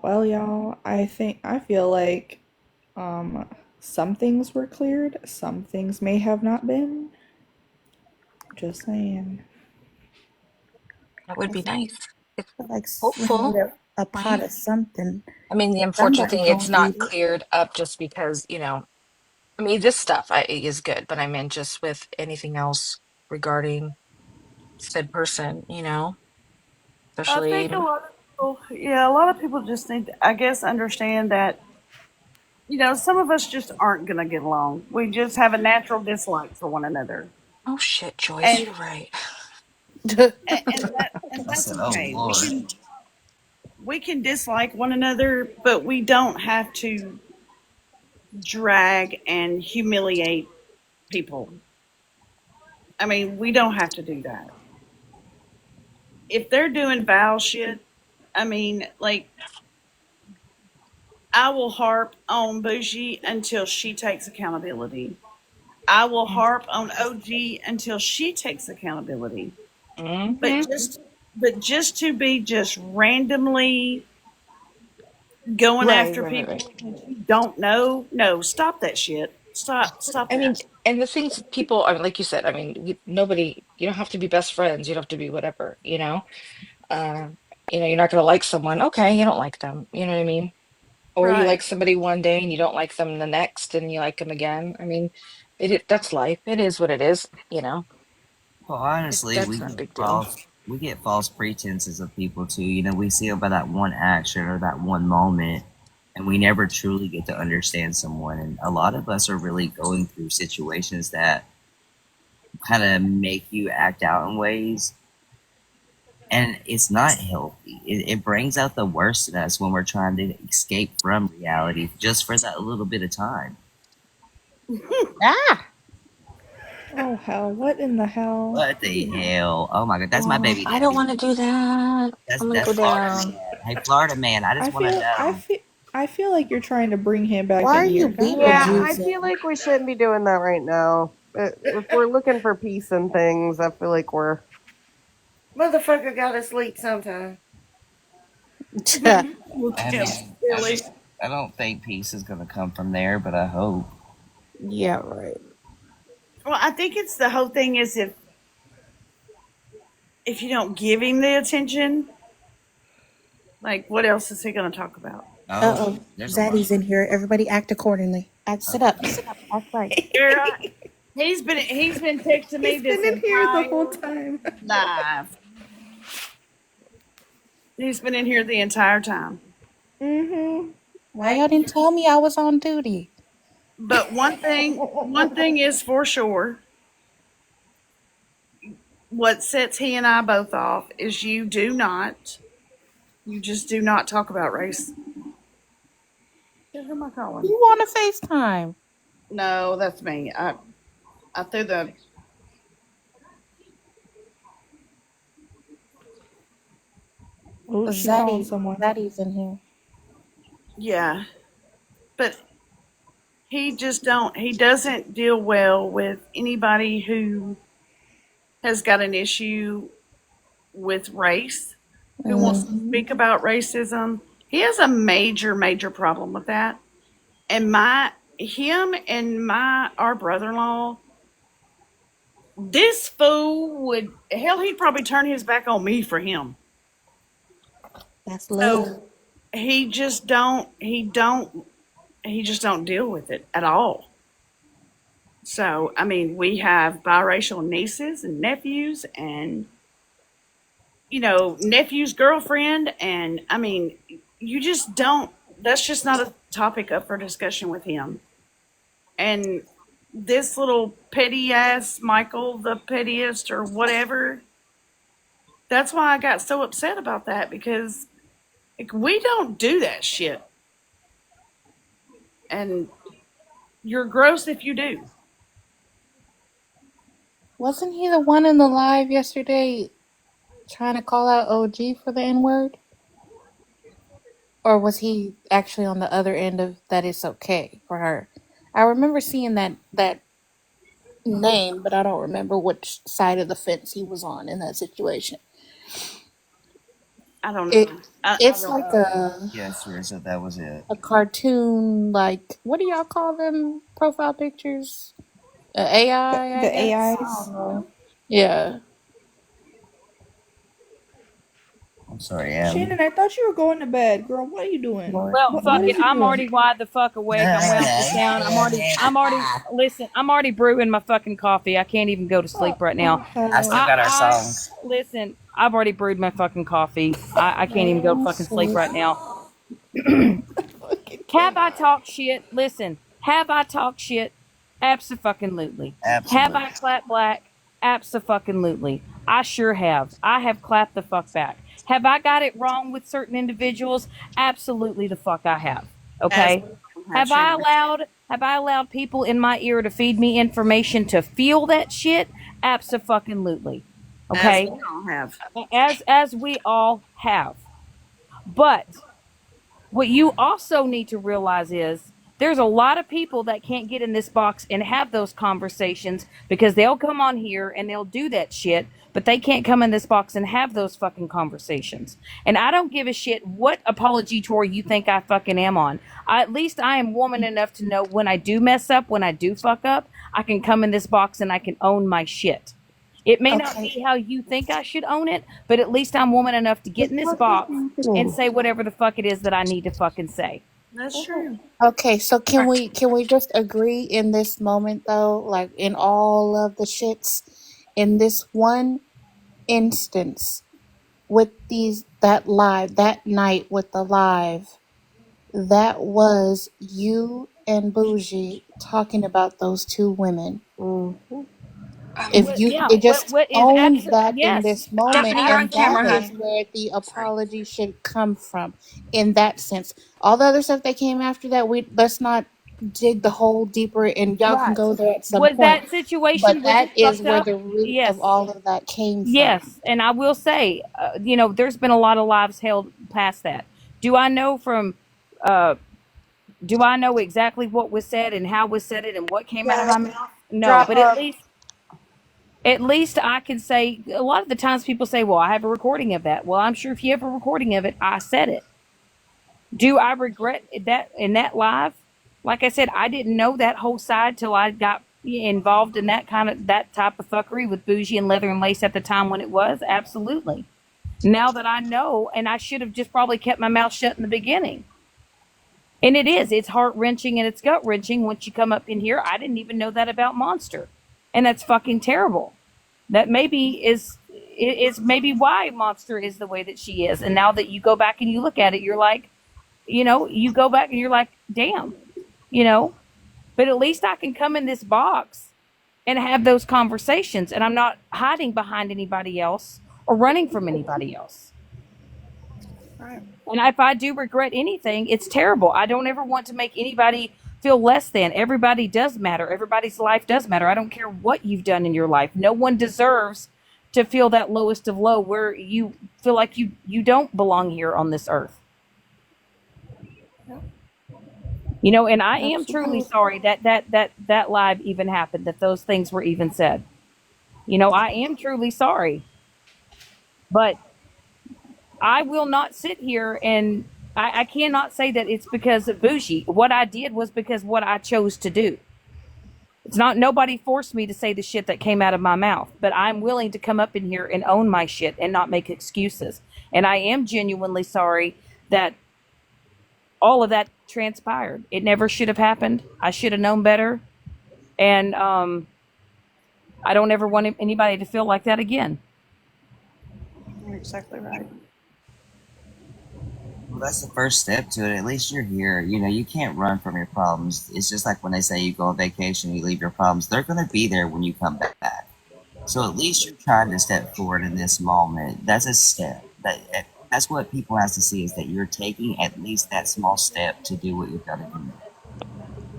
Well, y'all, I feel like um some things were cleared, some things may have not been. Just saying. That would I be feel nice. It's like we hopeful, need a pot right? of something. I mean, the unfortunate Somebody thing, it's gonna eat not it. cleared up just because, I mean, this stuff is good, but I meant just with anything else regarding said person, I especially, think a lot of people just need to, I guess, understand that, some of us just aren't going to get along. We just have a natural dislike for one another. oh shit, Joyce, And, you're right. and I that's said, "Oh okay. Lord." We can dislike one another, but we don't have to drag and humiliate people. I mean, we don't have to do that. If they're doing foul shit, I mean, like, I will harp on Bougie until she takes accountability. I will harp on OG until she takes accountability. But Mm-hmm. just to be just randomly going Right, after right, right, right. people that you don't know, no, stop that shit. Stop I mean, that. and the things people, I mean, like you said, I mean, nobody, you don't have to be best friends. You don't have to be whatever, Uh, you're not going to like someone. Okay, you don't like them. You know what I mean? Or you like Right. somebody one day and you don't like them the next and you like them again. I mean, that's life. It is what it is. Well, honestly, That's not a big deal. we get false pretenses of people too. We see it by that one action or that one moment, and we never truly get to understand someone. And a lot of us are really going through situations that kind of make you act out in ways, and it's not healthy. It brings out the worst in us when we're trying to escape from reality just for that little bit of time. Ah! Oh hell, what in the hell? What the hell? Oh my god, that's my Oh, baby I don't daddy. want to do that. I'm going to That's go Florida down. man. Hey, Florida man, I I just want to feel I know. feel I feel like you're trying to bring him back Why in are you here. Yeah, Goddamn. I feel beetlejuicing? like we shouldn't be doing that right now. If we're looking for peace and things, I feel like we're. Motherfucker gotta sleep sometime. Well, I damn mean, silly. I don't think peace is going to come from there, but I hope. Yeah, right. Well, I think it's the whole thing is if you don't give him the attention, like what else is he going to talk about? Uh Oh, oh. there's a lot. Zaddy's in here. Everybody act accordingly. Sit up. Sit up. Act right. Girl, he's been texting me He's this been in here the whole entire time. live. He's been in here the entire time. Mm-hmm. Why y'all didn't tell me I was on duty? But one thing is for sure. What sets he and I both off is you just do not talk about race. Who am I calling? You want to FaceTime? No, that's me. I threw the Oh, she called someone. Zaddy's in here. yeah, but he doesn't deal well with anybody who has got an issue with race, who wants to Mm-hmm. speak about racism. He has a major problem with that. And him and our brother-in-law, this fool would, hell, he'd probably turn his back on me for him. That's So love. he just don't deal with it at all. So, I mean, we have biracial nieces and nephews and, nephew's girlfriend. And I mean, you just don't, that's just not a topic up for discussion with him. And this little petty ass Michael, the pettiest or whatever, that's why I got so upset about that because like, we don't do that shit. And you're gross if you do. Wasn't he the one in the live yesterday trying to call out OG for the N word? Or was he actually on the other end of that it's okay for her? I remember seeing that name, but I don't remember which side of the fence he was on in that situation. I don't It know. I it's don't like know. Yes, Rissa, that was it. a cartoon, like what do y'all call them profile pictures? AI, I The guess. I AIs. don't know. Yeah. I'm sorry, Shannon, Em. I thought you were going to bed, girl. What are you doing? Well, What fuck are it. you I'm doing? already wide the fuck awake. I'm way off the town. Listen, I'm already brewing my fucking coffee. I can't even go to sleep right Oh now. I still hell. got our I songs. listen, I've already brewed my fucking coffee. I can't even go to Oh, fucking sleep sweet. right now. Fucking Have I cannot. talked shit? Listen, have I talked shit? Abso-fucking-lutely. Have I Absolutely. clapped black? Abso-fucking-lutely. I sure have. I have clapped the fuck back. Have I got it wrong with certain individuals? Absolutely the fuck I have. As Okay? have Shannon. Have I allowed people in my ear to feed me information to feel that shit? Abso-fucking-lutely. As Okay? we all have. As we all have. But what you also need to realize is there's a lot of people that can't get in this box and have those conversations because they'll come on here and they'll do that shit, but they can't come in this box and have those fucking conversations. And I don't give a shit what apology tour you think I fucking am on. At least I am woman enough to know when I do mess up, when I do fuck up, I can come in this box and I can own my shit. It may not Okay. be how you think I should own it, but at least I'm woman enough to get in this What is box and happening? say whatever the fuck it is that I need to fucking say. That's true. Okay, so can we just agree in this moment though, like in all of the shits, in this one instance with these that night with the live, that was you and Bougie talking about those two women. If Um, you could just What is own absolute? that in Yes, this moment, Stephanie, you're on and that camera, is hun. absolutely. where the Sorry. apology should come from, in that sense. All the other stuff that came after that, we let's not dig the hole deeper, and y'all can Right. go there at some Was point. that situation? But Was it that is fucked where up? the root of Yes. all of that came from. Yes. And I will say, there's been a lot of lives held past that. Do I know from? Uh, do I know exactly what was said and how was said it and what came out of my mouth? No. Drop But at least I can say a lot of the times people say, well, I have a recording of that. Well, I'm sure if you have a recording of it, I said it. Do I regret that in that live? Like I said, I didn't know that whole side till I got involved in that type of fuckery with bougie and leather and lace at the time when it was. Absolutely. Now that I know, and I should have just probably kept my mouth shut in the beginning. And it's heart wrenching and it's gut wrenching once you come up in here. I didn't even know that about Monster. And that's fucking terrible. That is maybe why Monster is the way that she is. And now that you go back and you look at it, you're like, you go back and you're like, damn, you know, but at least I can come in this box and have those conversations and I'm not hiding behind anybody else or running from anybody else. Right. And if I do regret anything, it's terrible. I don't ever want to make anybody feel less than. Everybody does matter. Everybody's life does matter. I don't care what you've done in your life. No one deserves to feel that lowest of low where you feel like you don't belong here on this earth. And I am truly Absolutely. sorry that live even happened, that those things were even said. I am truly sorry, but I will not sit here and I cannot say that it's because of bougie. What I did was because what I chose to do. It's not nobody forced me to say the shit that came out of my mouth, but I'm willing to come up in here and own my shit and not make excuses. And I am genuinely sorry that all of that transpired. It never should have happened. I should have known better. And I don't ever want anybody to feel like that again. You're exactly right. Well, that's the first step to it. At least you're here. You know, you can't run from your problems. It's just like when they say you go on vacation, you leave your problems. They're going to be there when you come back. So at least you're trying to step forward in this moment. That's a step. That's what people have to see is that you're taking at least that small step to do what you've got to do.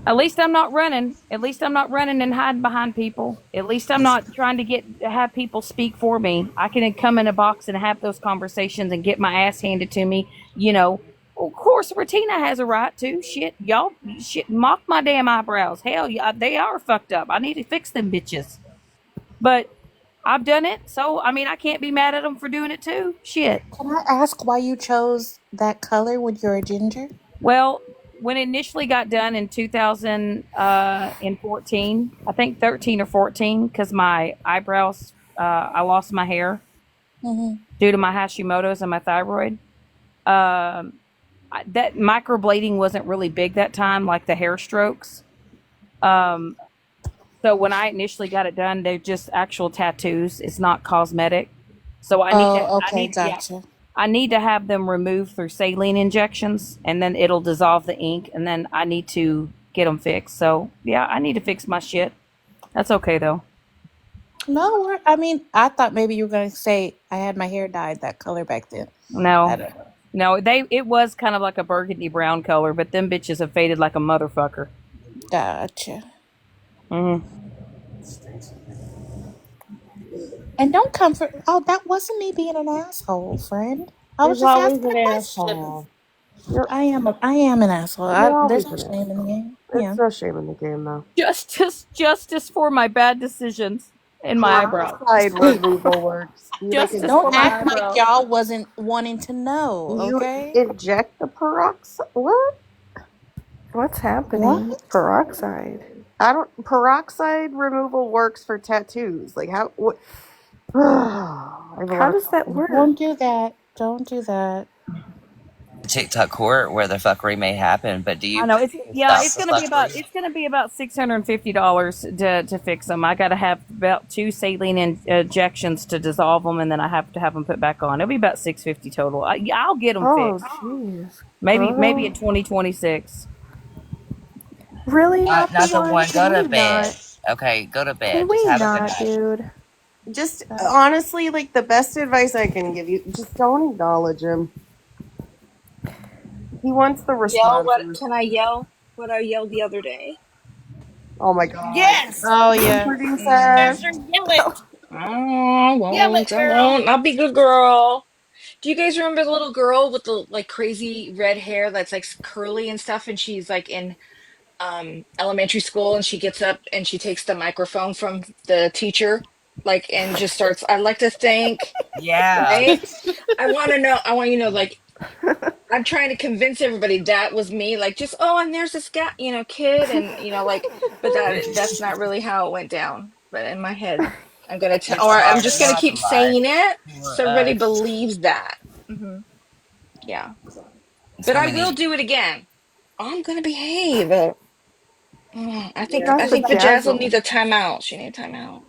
At least I'm not running. At least I'm not running and hiding behind people. At least I'm not trying to have people speak for me. I can come in a box and have those conversations and get my ass handed to me. You know, of course, Retina has a right to. Shit, y'all, shit, mock my damn eyebrows. Hell, yeah, they are fucked up. I need to fix them bitches. But I've done it, so I mean, I can't be mad at them for doing it too. Shit. Can I ask why you chose that color when you're a ginger? Well, when it initially got done in 2014, I think 13 or 14, because my eyebrows, I lost my hair Mm-hmm. due to my Hashimoto's and my thyroid. That microblading wasn't really big that time, like the hair strokes. Um, so when I initially got it done, they're just actual tattoos. It's not cosmetic. So Oh, okay, yeah, gotcha. I need to have them removed through saline injections, and then it'll dissolve the ink, and then I need to get them fixed. So yeah, I need to fix my shit. That's okay though. No, I mean, I thought maybe you were going to say I had my hair dyed that color back then. I No, don't know. no, it was kind of like a burgundy brown color, but them bitches have faded like a motherfucker. Gotcha. Mm. And don't come for. Oh, that wasn't me being an asshole, friend. I was He's just always asking an a question. asshole. You're I am an asshole. you're There's always no an shame in the asshole. game. It's Yeah. no shame in the game though. Justice for my bad decisions and my eyebrows. Peroxide removal works. Justice Don't for my act like eyebrows. y'all wasn't wanting to know, You okay? inject the peroxide. What? What's happening? What? Peroxide. I don't. Peroxide removal works for tattoos. Like how? What? I have a lot How of does that questions. work? Don't do that. Don't do that. TikTok court where the fuckery may happen, but do I you know plan it's to yeah. stop It's the gonna be about fuckery? $650 to fix them. I got to have about 2 saline injections to dissolve them, and then I have to have them put back on. It'll be about $650 total. I'll get them Oh, fixed. jeez. Maybe in Girl. 2026. Really? Not the Not the one? one. Can Go we to bed. not? Okay, go to Can bed. Just we have a good not, night. dude? Just honestly, like the best advice I can give you, just don't acknowledge him. He wants the Yell what responses. can I yell? What I yelled the other day. Oh my god. Yes. Oh, Hey, yeah. producer. Spencer, yell it. I Yell won't. it, I girl. won't. I'll be a good girl. Do you guys remember the little girl with the like crazy red hair that's like curly and stuff, and she's like in elementary school, and she gets up and she takes the microphone from the teacher, like, and just starts, I'd like to think, Yeah. right? I want to know. I want you to know, like, I'm trying to convince everybody that was me, like, just, oh, and there's this guy, kid, and like, but that's not really how it went down. But in my head, I'm gonna It's or I'm alright. just You don't gonna have to keep lie saying it to so everybody us. believes that. Yeah, It's but how I will many. do it again. I'm gonna behave. I think Not I the think the Jazzle Jazzle. needs a timeout. She needs a timeout.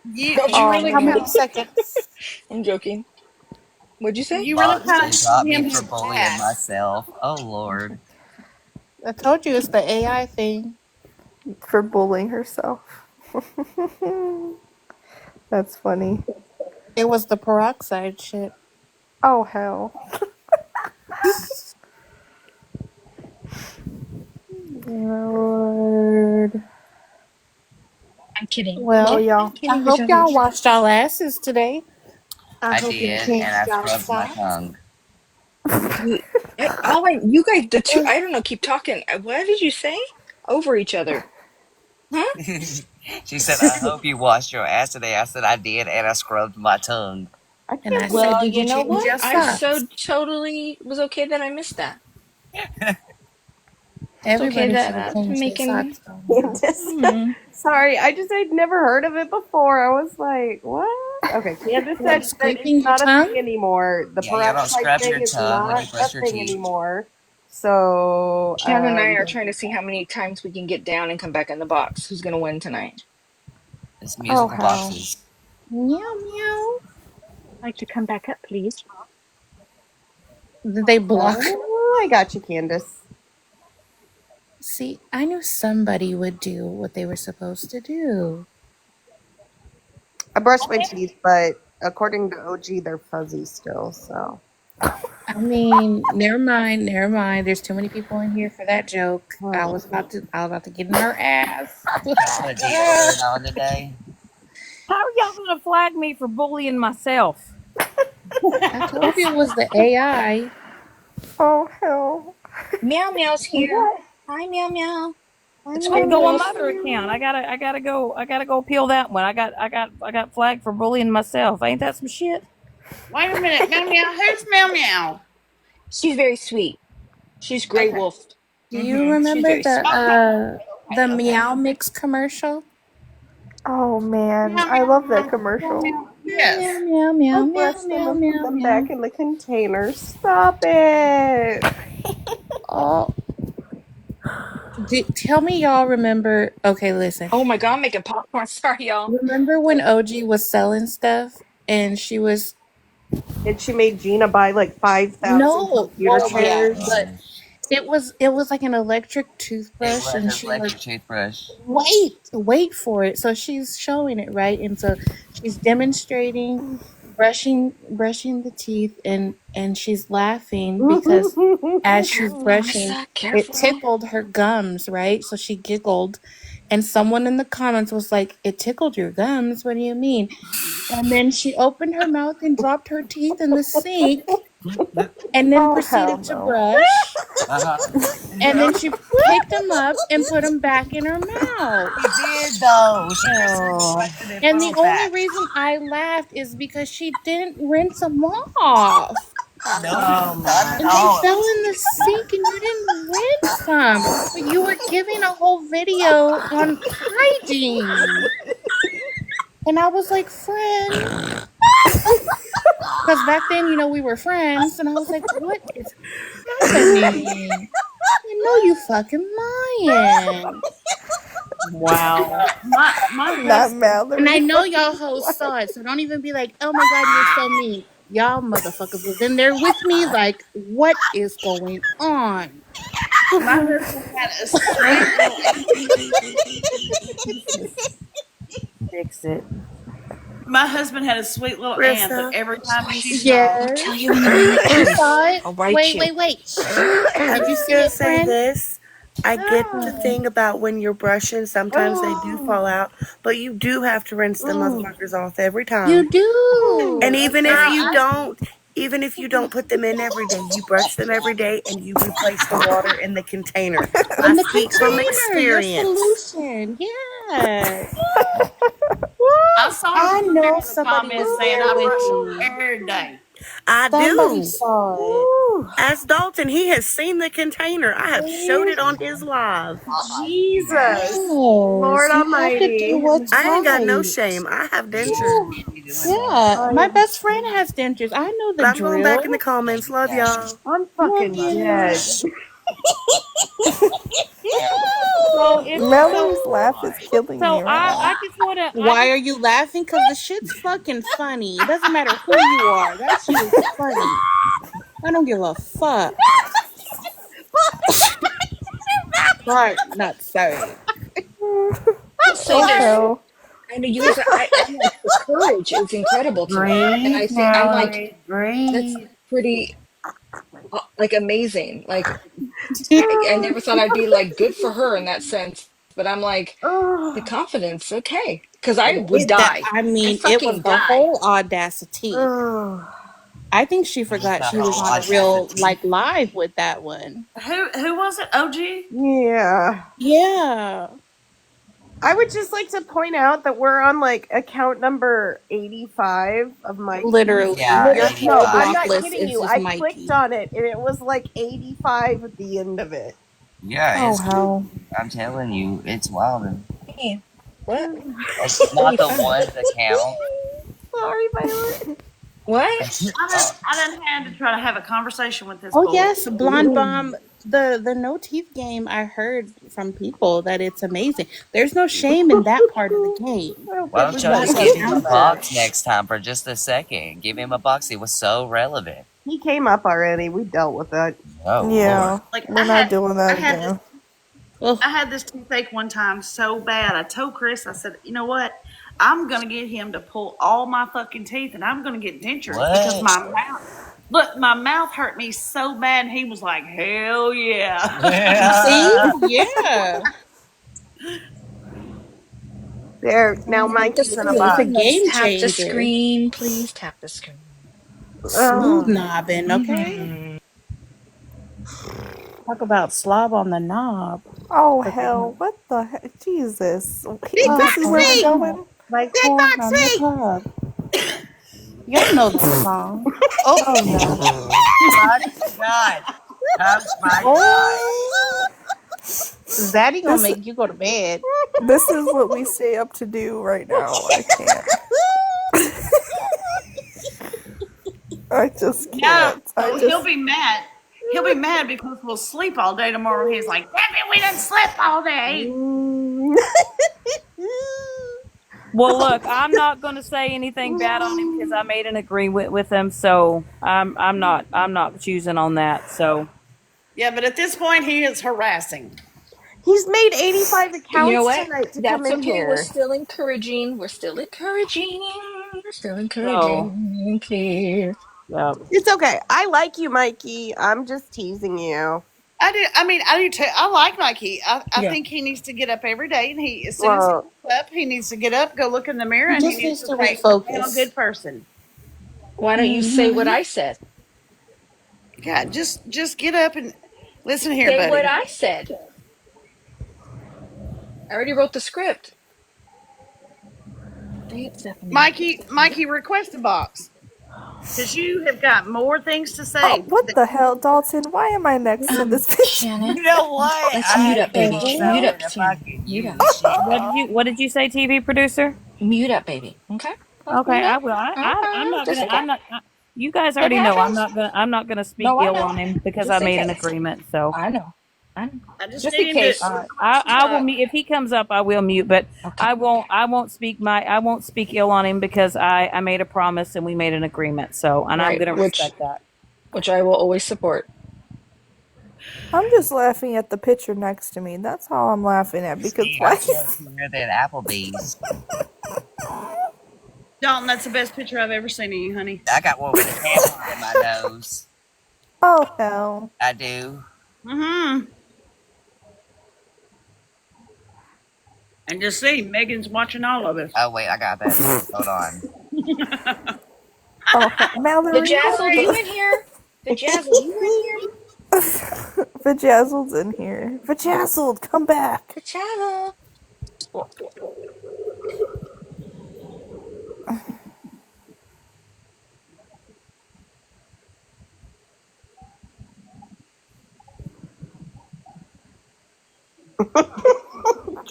You Oh, really How kind many man. of seconds? I'm joking. What'd you say? you really Box kind they of got me him for his bullying pass. myself. Oh Lord. I told you it's the AI thing. For bullying herself. That's funny. It was the peroxide shit. Oh, hell. Lord. I'm kidding. I'm Well, Well, kidding. I'm y'all. I kidding. The hope Jazzle. y'all washed y'all asses today. I I hope you did, and changed I y'all scrubbed my socks. tongue. You, you guys, the two, I don't know, keep talking. What did you say? Over each other. Huh? She said, I hope you washed your ass today. I said, I did, and I scrubbed my tongue. I And I can't believe said, Well, "Do you you know change what? your I so socks?" totally was okay that I missed that. It's okay Everybody that should have I'm changed their making. socks by now. Candace. Hmm. Sorry, I'd never heard of it before. I was like, what? Okay, Candace What, said that it's scraping your not a thing tongue? anymore. The Yeah, y'all don't peroxide scrub thing your is tongue when not you a brush your thing teeth. anymore. So, Ken and I are trying to see how many times we can get down and come back in the box. Who's gonna win tonight? It's oh musical hell. boxes. Meow meow. I'd like to come back up, please. Did they block? Oh, I got you, Candace. See, I knew somebody would do what they were supposed to do. I brushed my teeth, but according to OG, they're fuzzy still. So, I mean, never mind, never mind. There's too many people in here for that joke. oh. I was about to get in her ass. Y'all want to deodorant on today? How are y'all gonna flag me for bullying myself? I told you it was the AI. Oh hell. Meow meow's here. Hi meow meow. I It's I had to mean, go on Candace. my other account. I gotta go peel that one. I got flagged for bullying myself. Ain't that some shit? Wait a minute, meow meow. Who's meow meow? She's very sweet. She's Grey Okay. Wolf. Do you She's remember very sweet. the Okay. Okay. Meow Mix commercial? Oh man, Meow I meow love that meow meow commercial. meow. Meow meow Yes. meow I meow meow brushed them meow and put meow them meow. back in the container. Stop it. Oh, tell me y'all remember. Okay, listen. Oh my god, I'm making popcorn. Sorry, y'all. Remember when OG was selling stuff and she was And she made Gina buy like 5,000 no, computer well, Yeah. chairs. but it was like an electric It toothbrush was and an she was electric toothbrush. wait for it. So she's showing it, right? And so she's demonstrating brushing the teeth and she's laughing because as she's Careful, brushing Rissa. it Careful. tickled her gums, right? So she giggled and someone in the comments was like, "It tickled your gums? What do you mean?" And then she opened her mouth and dropped her teeth in the sink and then Oh hell proceeded to no. brush. Uh-huh. And then Yep. she picked them up and put them back in her mouth. She did though. She just Oh. requested it, put And the them only back. reason I laughed is because she didn't rinse them off. No, Oh not my. at And they all. fell in the sink and you didn't rinse them. But you were giving a whole video on hygiene. And I was like, friend, because back then, we were friends. And I was like, what is happening? I know you fucking lying. Wow. My Not husband. And I Mallory know y'all fucking hoes like. saw it, so don't even be like, oh my god, you're so mean. Y'all motherfuckers was in there with me, like, what is going on? My husband had a sweet little Fix it. my husband had a sweet little aunt that Rissa, every time she saw. I'll Yes. tell you in a minute, You Ken. saw it? I'll write Wait, you. wait, wait. I'm Did you just see gonna it, say friend? this. I get the Oh. thing about when you're brushing, sometimes they do fall out, but you do have to rinse the motherfuckers off every time. You do. And That's even why if Girl, you I asked. don't, even if you don't put them in every day, you brush them every day and you replace the water in the container. I In the speak from container, your experience. solution. Yes. I saw her I put there know in the somebody was comments saying there I with brush them you. every day. I Somebody do. saw it. Woo. Ask Dalton. He has seen the container. I have showed See? it on his live. Jesus. Lord Yes, you have to do Almighty. what's I ain't got no right. shame. I have dentures. Yeah, yeah. My I'm best friend has dentures. I know the But I'm going back in the drill. comments. Love y'all. I'm Love fucking you. dead. So if so, Mallory's laugh is killing me So right now. I just wanna why are you laughing? Because the shit's fucking funny. It doesn't matter who you are. That shit is funny. I don't give a fuck. Right, not sorry. I'll say Oh this. hell. I know you guys. I'm like the courage is incredible tonight, and I Breathe, think I'm like Mallory. that's Breathe. pretty like amazing. Like I never thought I'd be like good for her in that sense, but I'm like the Oh, confidence. Okay, because I would That die. I I mean, it was fucking the die. whole audacity. oh. I think she Just forgot the she was whole on a real audacity. live with that one. Who was it? OG? Yeah. Yeah. I would just like to point out that we're on like account number 85 of Mikey. Literally, Yeah, your No, whole 85. I'm block not list kidding is you. just I clicked Mikey. on it and it was like 85 at the end of it. Yeah, Oh it's crazy. hell. I'm telling you, it's wild. Hey, what? It's not the 85. one account. Sorry, Violet. What? Oh, I done had to try to have a conversation with this Oh bull. yes, Blonde Bomb. The no teeth game. I heard from people that it's amazing. There's no shame in that part of the game. I hope why it don't was y'all nice just That's to a give see him you a back. box challenge. next time for just a second? Give him a box. It was so relevant. He came up already. We dealt with that. Oh, Lord. Yeah, Like we're not doing I that had this again. Ugh. I had this toothache one time so bad. I told Chris, I said, you know what? I'm gonna get him to pull all my fucking teeth, and I'm gonna get dentures because What? my mouth hurt me so bad. And he was like, hell yeah. You see? Yeah. There, now Tap the Mikey's in a screen. It's a box. Let's game tap the changer. screen. Please tap the screen. Smooth Oh. knobbing, okay? Mm-hmm. Talk about slob on the knob. Oh Okay. hell, what the heck? Jesus. Big This is where we're Boxy! going? Like Big corn on the Boxy! cob. Y'all know that song. Oh, Oh no. My God. Oh, my God. Oh, Zaddy gonna this make you go to bed. this is what we stay up to do right now. I can't. I just No, can't. I he'll just be mad. He'll be mad because we'll sleep all day tomorrow. He's like, damn it, we didn't sleep all day. Well, look, I'm not going to say anything bad on him because I made an agreement with him, so I'm not choosing on that. So Yeah, but at this point, he is harassing. He's made 85 You know accounts what? tonight to come That's in okay. We're here. still encouraging. We're still encouraging. We're still so encouraging. Okay. yeah. It's okay. I like you, Mikey. I'm just teasing you. I do. I mean, I do too. I like Mikey. I Yeah. think he needs to get up every day, and as soon as he Well, gets up, he needs to get up, go look in the mirror, He and he just needs needs to to say, "I am a refocus. good person." Why don't you say what Hmm. I said? Yeah, just get up and listen here, Say what buddy. I said. I already wrote the script. Say it, Stephanie. Mikey, request a box because you have got more things to oh, say. what the hell, Dalton? Why am I next to this picture? Shannon, You know what? let's I mute had up, to give baby. him Mute something up, to Shannon. fucking Mute up. use. Shit. What did you say, TV producer? Mute up, baby. Okay? Let's Okay, mute I up. will. I'm not Just gonna. okay. You guys It already know happens. I'm not gonna speak No, I ill know. on him because I Just in made an case. agreement. So I know. I know. I just Just need in him to case. request. I will mute if he comes up. I will mute, but Okay. I won't speak ill on him because I made a promise and we made an agreement. So and I'm Right. gonna respect that. Which I will always support. I'm just laughing at the picture next to me. That's all I'm laughing at because See, why? I'm crazier than Applebee's. Dalton, that's the best picture I've ever seen of you, honey. I got one with a tampon in my nose. Oh hell. I do. Mm-hmm. And just see, Megan's watching all of us. Oh, wait, I got that. Hold on. Oh Mallorie, what Vajazzled, you the? in here? Vajazzled, you in here? Vajazzled's in here. Vajazzled, come back. Vajazzled.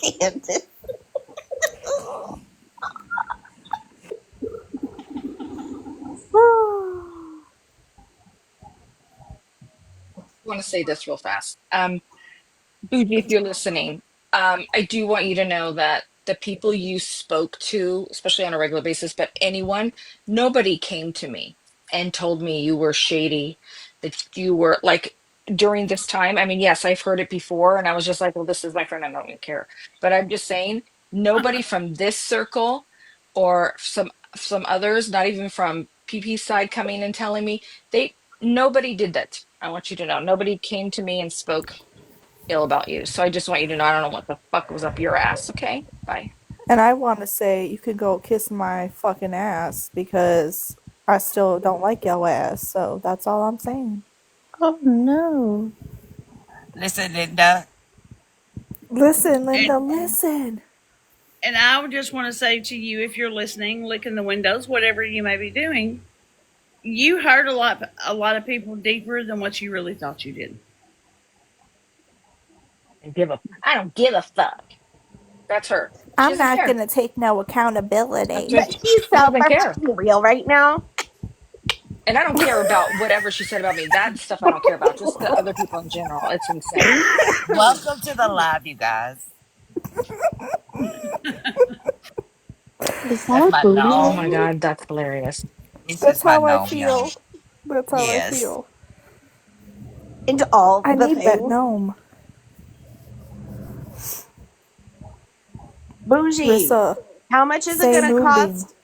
can't. I want to say this real fast. Bougie, if you're listening, I do want you to know that the people you spoke to, especially on a regular basis, but anyone, nobody came to me and told me you were shady, that you were like during this time. I mean, yes, I've heard it before, and I was just like, well, this is my friend, I don't even care. But I'm just saying, nobody from this circle or some others, not even from PP's side coming and telling me, nobody did that. I want you to know. Nobody came to me and spoke ill about you. So I just want you to know I don't know what the fuck was up your ass. Okay. Bye. And I want to say you could go kiss my fucking ass because I still don't like your ass. So that's all I'm saying. Oh no. Listen, Linda. Listen, And Linda, listen. And I would just want to say to you, if you're listening, licking the windows, whatever you may be doing, you hurt a lot of people deeper than what you really thought you did. I don't give a fuck. That's her. She I'm doesn't not care. gonna take no That's accountability. what He's she so doesn't care. fucking real right now. And I don't care about whatever she said about me. That stuff I don't care about. Just the other people in general. It's insane. Welcome to the live, you guys. Is that That's a my booty Oh gnome. my hole? god, that's hilarious. This That's is my how I gnome, y'all. feel. That's how I Yes. feel. Into all I the need that things. gnome. Bougie. Rissa, How much is it say gonna moonbeam. cost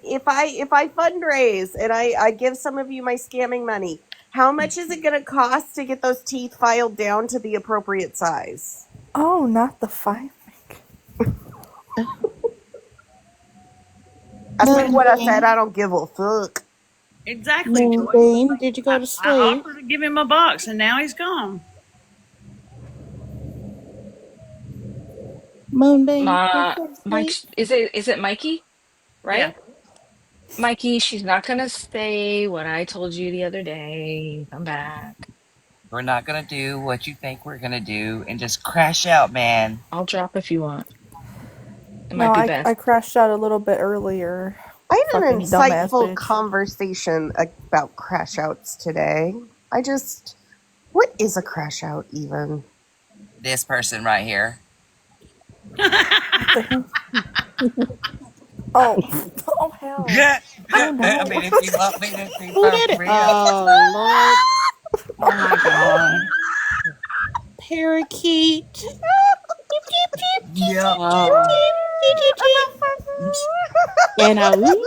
if I fundraise and I give some of you my scamming money? How much is it gonna cost to get those teeth filed down to the appropriate size? Oh, not the fine. That's pretty what I said. Moonbeam. I don't give a fuck. Exactly, Joy. Moonbeam, did you go to I sleep? offered to give him a box, and now he's gone. Moonbeam, did you go to Mike, sleep? is it Mikey? Yeah. Right? Mikey, she's not gonna say what I told you the other day. Come back. We're not gonna do what you think we're gonna do and just crash out, man. I'll drop if you want. It No, might be I best. crashed out a little bit earlier. I had an Fucking dumbass insightful bitch. conversation about crash outs today. What is a crash out even? This person right here. What the hell? Oh, oh hell. Oh I no. mean, if you want me to be Who for did it? real. Oh, Lord. Oh my god. Parakeet. Cheep, cheep, cheep, cheep, Yep. cheep, Oh. cheep, cheep, cheep, cheep. And a ooh,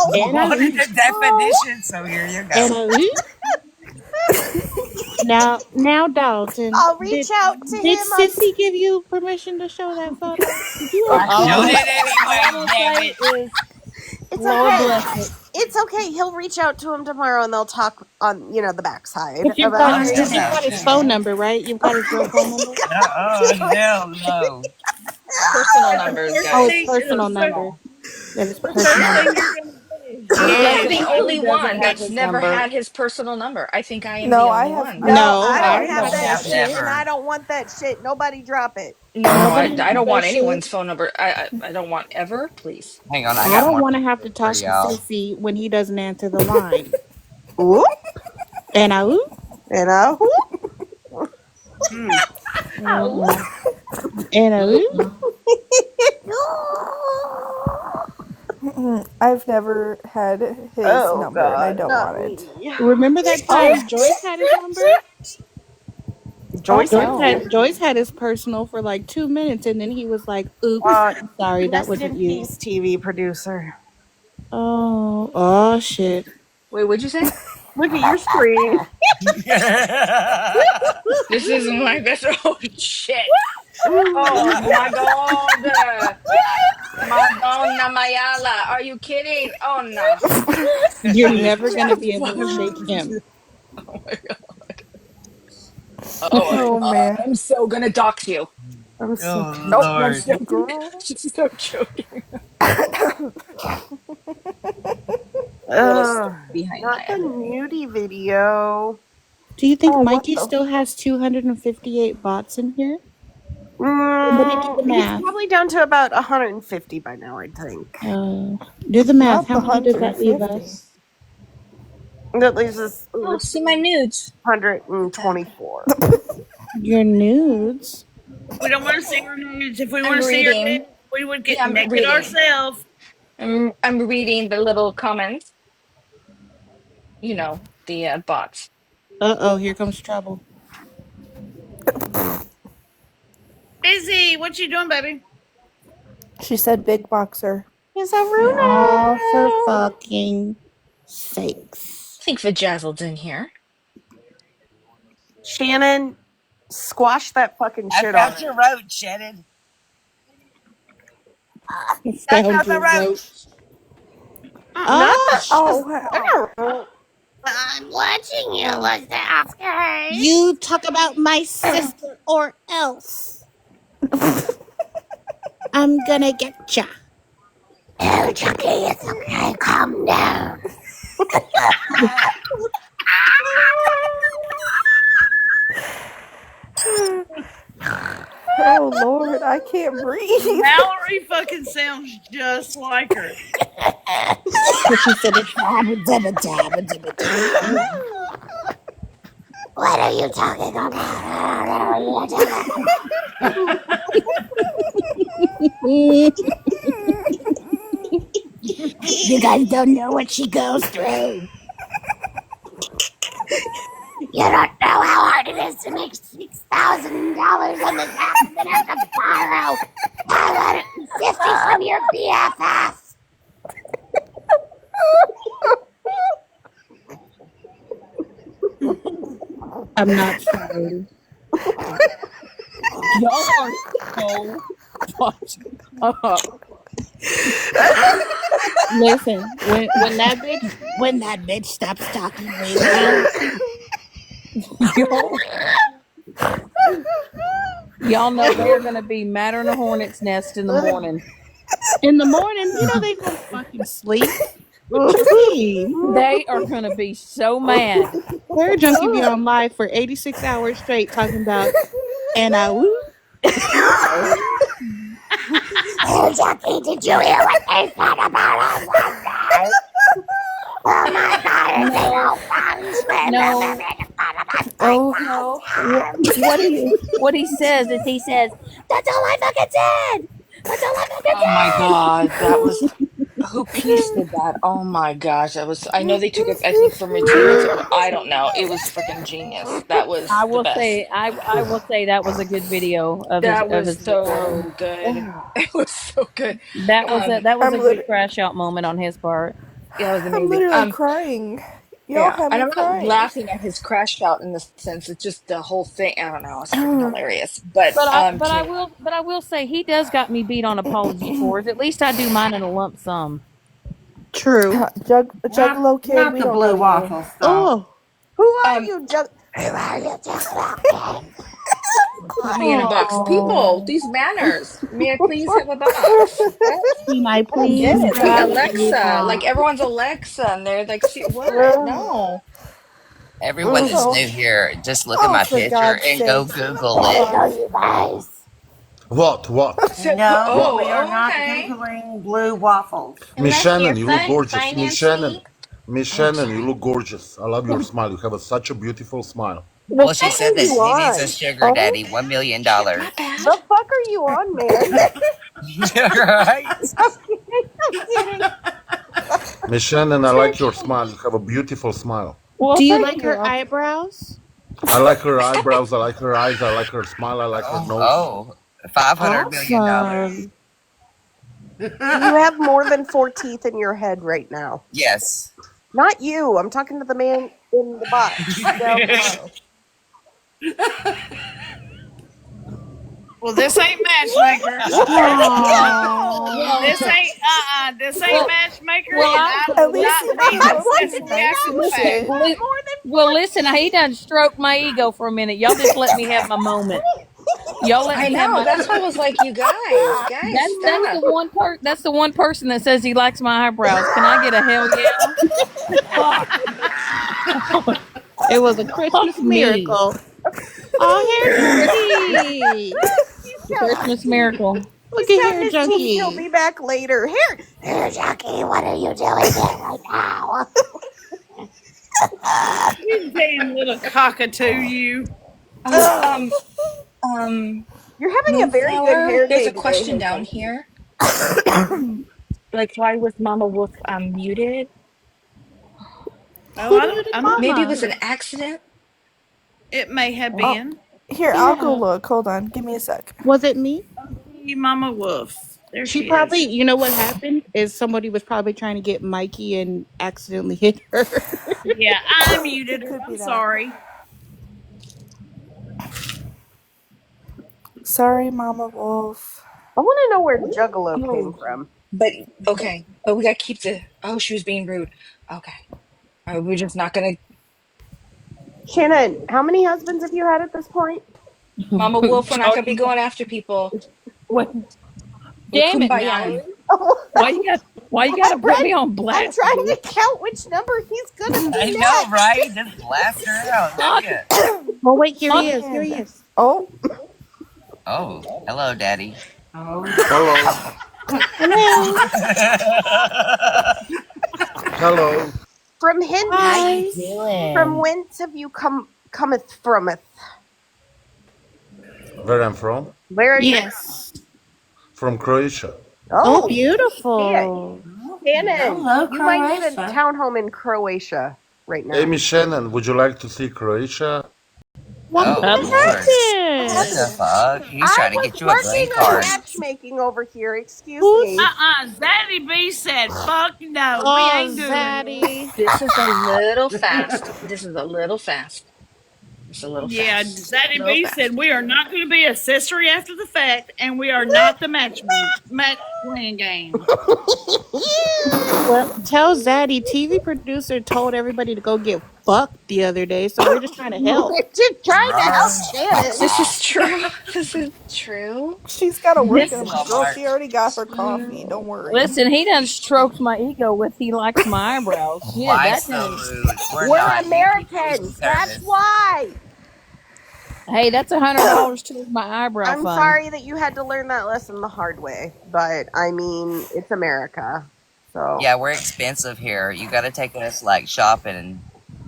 You and a wanted ooh, the definition, so here you and go. a ooh. Now, Dalton, I'll reach out to did him on. Sissy give you permission to show that photo? 'Cause you I all showed I'm, it all I'm anyway, gonna damn say it. is, It's Lord okay. bless it. It's okay. He'll reach out to him tomorrow, and they'll talk on the backside Cause you've about got, Oh, it. hell cause you've no. got his phone number, right? You've got his real phone number. Hell no. Personal And the numbers, first Oh, his guys. thing, personal the number. That is first personal. thing you're gonna do is you're That's gonna the Yes, go. only Joey doesn't one have that's his never number. had his personal number. I think I am the No, I only have one. not. No, No, I I don't I have have don't that have that shit, shit. and I never. don't want that shit. Nobody drop it. No, Nobody I has don't that want shit. anyone's phone number. I don't want ever, please. Hang on, I I got don't more want to have to for talk to y'all. Sissy when he doesn't answer the line. Oop, And I, ooh, and I whoop. Hmm. mm-mm. And I, ooh. I've never had his Oh number and I God, don't not want it. me. Remember that Oh, time Joyce had his number? Oh Joyce had hell. Joyce had his personal for like 2 minutes, and then he was like, "Oops, uh, sorry, that rest wasn't in you." peace, TV producer. Oh shit. Wait, what'd you say? Look at your screen. This is my best. Oh shit! Oh my god! Madonna Mayala, are you kidding? Oh no! You're never gonna Just be able to shake him. oh my god! Oh my Oh god! man. I'm so gonna dox you. I'm so Oh, Nope, pissed. I'm Lord. just joking. Girl. Just so joking. A little story Ugh, behind not the that. nudie video. Do you think Oh what Mikey the still has 258 bots in here? Somebody do the He's math. probably down to about 150 by now, I think. Do the math. not How the many does that leave 150. us? That leaves us Oh, with see my nudes. What's that? 124. Your nudes. We don't want to see her nudes. If we want I'm to see her reading. nudes, we would Yeah, get I'm naked reading. ourselves. I'm reading the little comments. You know, the bots. Oh, here comes trouble. Busy. What you doing, baby? She said big boxer. Is a Oh, for Runa. fucking sakes. I think Vajazzled's in here. Shannon, squash that fucking I shit found your already. roach, Shannon. I Found found the your roach. roach. Not the Ah! Oh shit. hell. I'm watching you, Oh. was that okay? You talk about my sister or else. I'm gonna get ya. Oh, Chucky, it's okay. Calm down. Oh Lord, I can't breathe. Mallory fucking sounds just like her. Cause she said it's dabba dabba dabba dabba dabba. What are you talking about? What are you You guys don't know what she goes through. You don't know how hard it is to make $6,000 on this app and then have to borrow $550 from your BFF. I'm not sorry. Y'all are so fucked up. Listen, when that bitch stops talking lately, Y'all know they're gonna be madder than a hornet's nest in the morning. in the morning, you know they gonna fucking sleep. What you mean? They are gonna be so mad. Hair Junkie be on live for 86 hours straight talking about and I woo. Hey, Jackie, did you hear what they said about us last night? Oh my god, is it all fun? No, Oh no. what he says is he says, That's all I fucking said! That's all I fucking Oh my said! god, that was who pieced did that? Oh my gosh, that was. I know they took it. I think from Retina to. I don't know. It was freaking genius. That was I the will best. say I will say that was a good video That of was his recording. so good. It was so good. That was I'm a good lit- crash out moment on his part. Yeah, it was I'm amazing. literally crying. Y'all Yeah, have and me I'm not crying. laughing at his crash out in the sense. It's just the whole thing. I don't know. It's freaking hilarious. But to But I will say he does got me beat on apology tours. At least I do mine in a lump sum. True. Juggalo kid, Not we the don't know blue you. waffle stuff. Oh, Who are um you, Who are you, Juggalo kid? put me in a box. People, Oh, these manners. May I please have a box? What? can I I don't get please it. Like have a Alexa, like box? everyone's Alexa, and they're like, see, what? No. Everyone that's Oh, new here, just look at oh, my for picture God's and go sake. Google Hold There it. you go, on. you guys. What? No, we are Oh, not okay. Googling blue waffles. Miss Unless Shannon, you're you look gorgeous. Miss Shannon, fancy. Miss Oh, Shannon, you sorry. look gorgeous. I love your smile. You have such a beautiful smile. the Well, she fuck said are that you she needs a on? sugar Oh, daddy, $1 million. Shit, my bad. The fuck are you on, man? Right? I'm kidding. I'm kidding. Miss Shannon, I like your smile. You have a beautiful smile. well, Do you thank like you. her eyebrows? I like her eyebrows. I like her eyes. I like her smile. I like her Oh, nose. oh, $500 million. Awesome. Do you have more than four teeth in your head right now? Yes. Not you. I'm talking to the man in the box down below. Well, this ain't matchmakers. Aww. This ain't Well, matchmaker, well, and I I at will least not he be came up dismissing here you nice after and the fact. said, li- well listen. He done stroked my ego for a minute. Y'all just let me have my moment. Y'all let I me have know. my. That's why I was like, you guys, That's stop. that's the one person that says he likes my eyebrows. Can I get a hell yeah? Fuck, It was a fuck Christmas me. miracle. Oh, hair junkie. The Christmas miracle. He's Look at counting hair his teeth. He'll junkie. be back later. Here, Jackie, what are you doing there right now? You damn little cockatoo, you. Oh, You're having a very good Moonflower. hair There's day a today, question hair down junkie. here. Like, why was Mama Wolf muted? Oh, Who I don't. muted I'm not Maybe it was Mama? an sure. accident. It may have oh, been. here, I'll go Yeah. look. Hold on. Give me a sec. Was it me? Mama Wolf. There She she probably, is. you know what happened is somebody was probably trying to get Mikey and accidentally hit her. Yeah, I muted It her. could be I'm that. sorry. Sorry, Mama Wolf. I want to know where Juggalo came Oh, from. but okay. But we gotta keep the. Oh, she was being rude. Okay. All right, we're just not gonna. Shannon, how many husbands have you had at this point? Mama Wolf, we're not gonna be Talking going after people. what Damn it, Kumbaya. Mallory. Why you gotta put me on I'm blast, trying to bitch? count which number he's gonna I be know, next. right? Just blast her out. Look Fuck. at. Oh wait, here he Fuck. is. Here he is. Oh, Oh, hello, Daddy. Hello. Hello. Hello. from hence, How you Hi. from doing? whence have you cometh frometh? Where I'm from? Where are you? Yes. From Croatia. Oh, Oh, shit. beautiful. Shannon, Hello, you might need a Croatia. townhome in Croatia right now. Amy Shannon, would you like to see Croatia? What Oh, Of course. what the happened? fuck? He's I trying to was get you a green working on card. matchmaking over here. Excuse me. Who's Zaddy B said, fuck no, we oh ain't doing it. Zaddy? This is a little fast. This is a little fast. It's a little Yeah, fast. Zaddy Little B fast. said, we are not going to be accessory after the fact, and we are not the match playing game. Well, tell Zaddy TV producer told everybody to go get fucked the other day, so we're just trying to help. We're just trying to help Right. Shannon. This is true. This is true. She's got to work This in a girl. Walmart. She already got her coffee. Don't worry. listen, he done stroked my ego with he likes my eyebrows. Shit, Why that so didn't rude? We're We're not. You keep using Americans. That's service. why. hey, that's $100 to my eyebrow I'm fund. sorry that you had to learn that lesson the hard way, but I mean, it's America. So, Yeah, we're expensive here. You got to take us like shopping.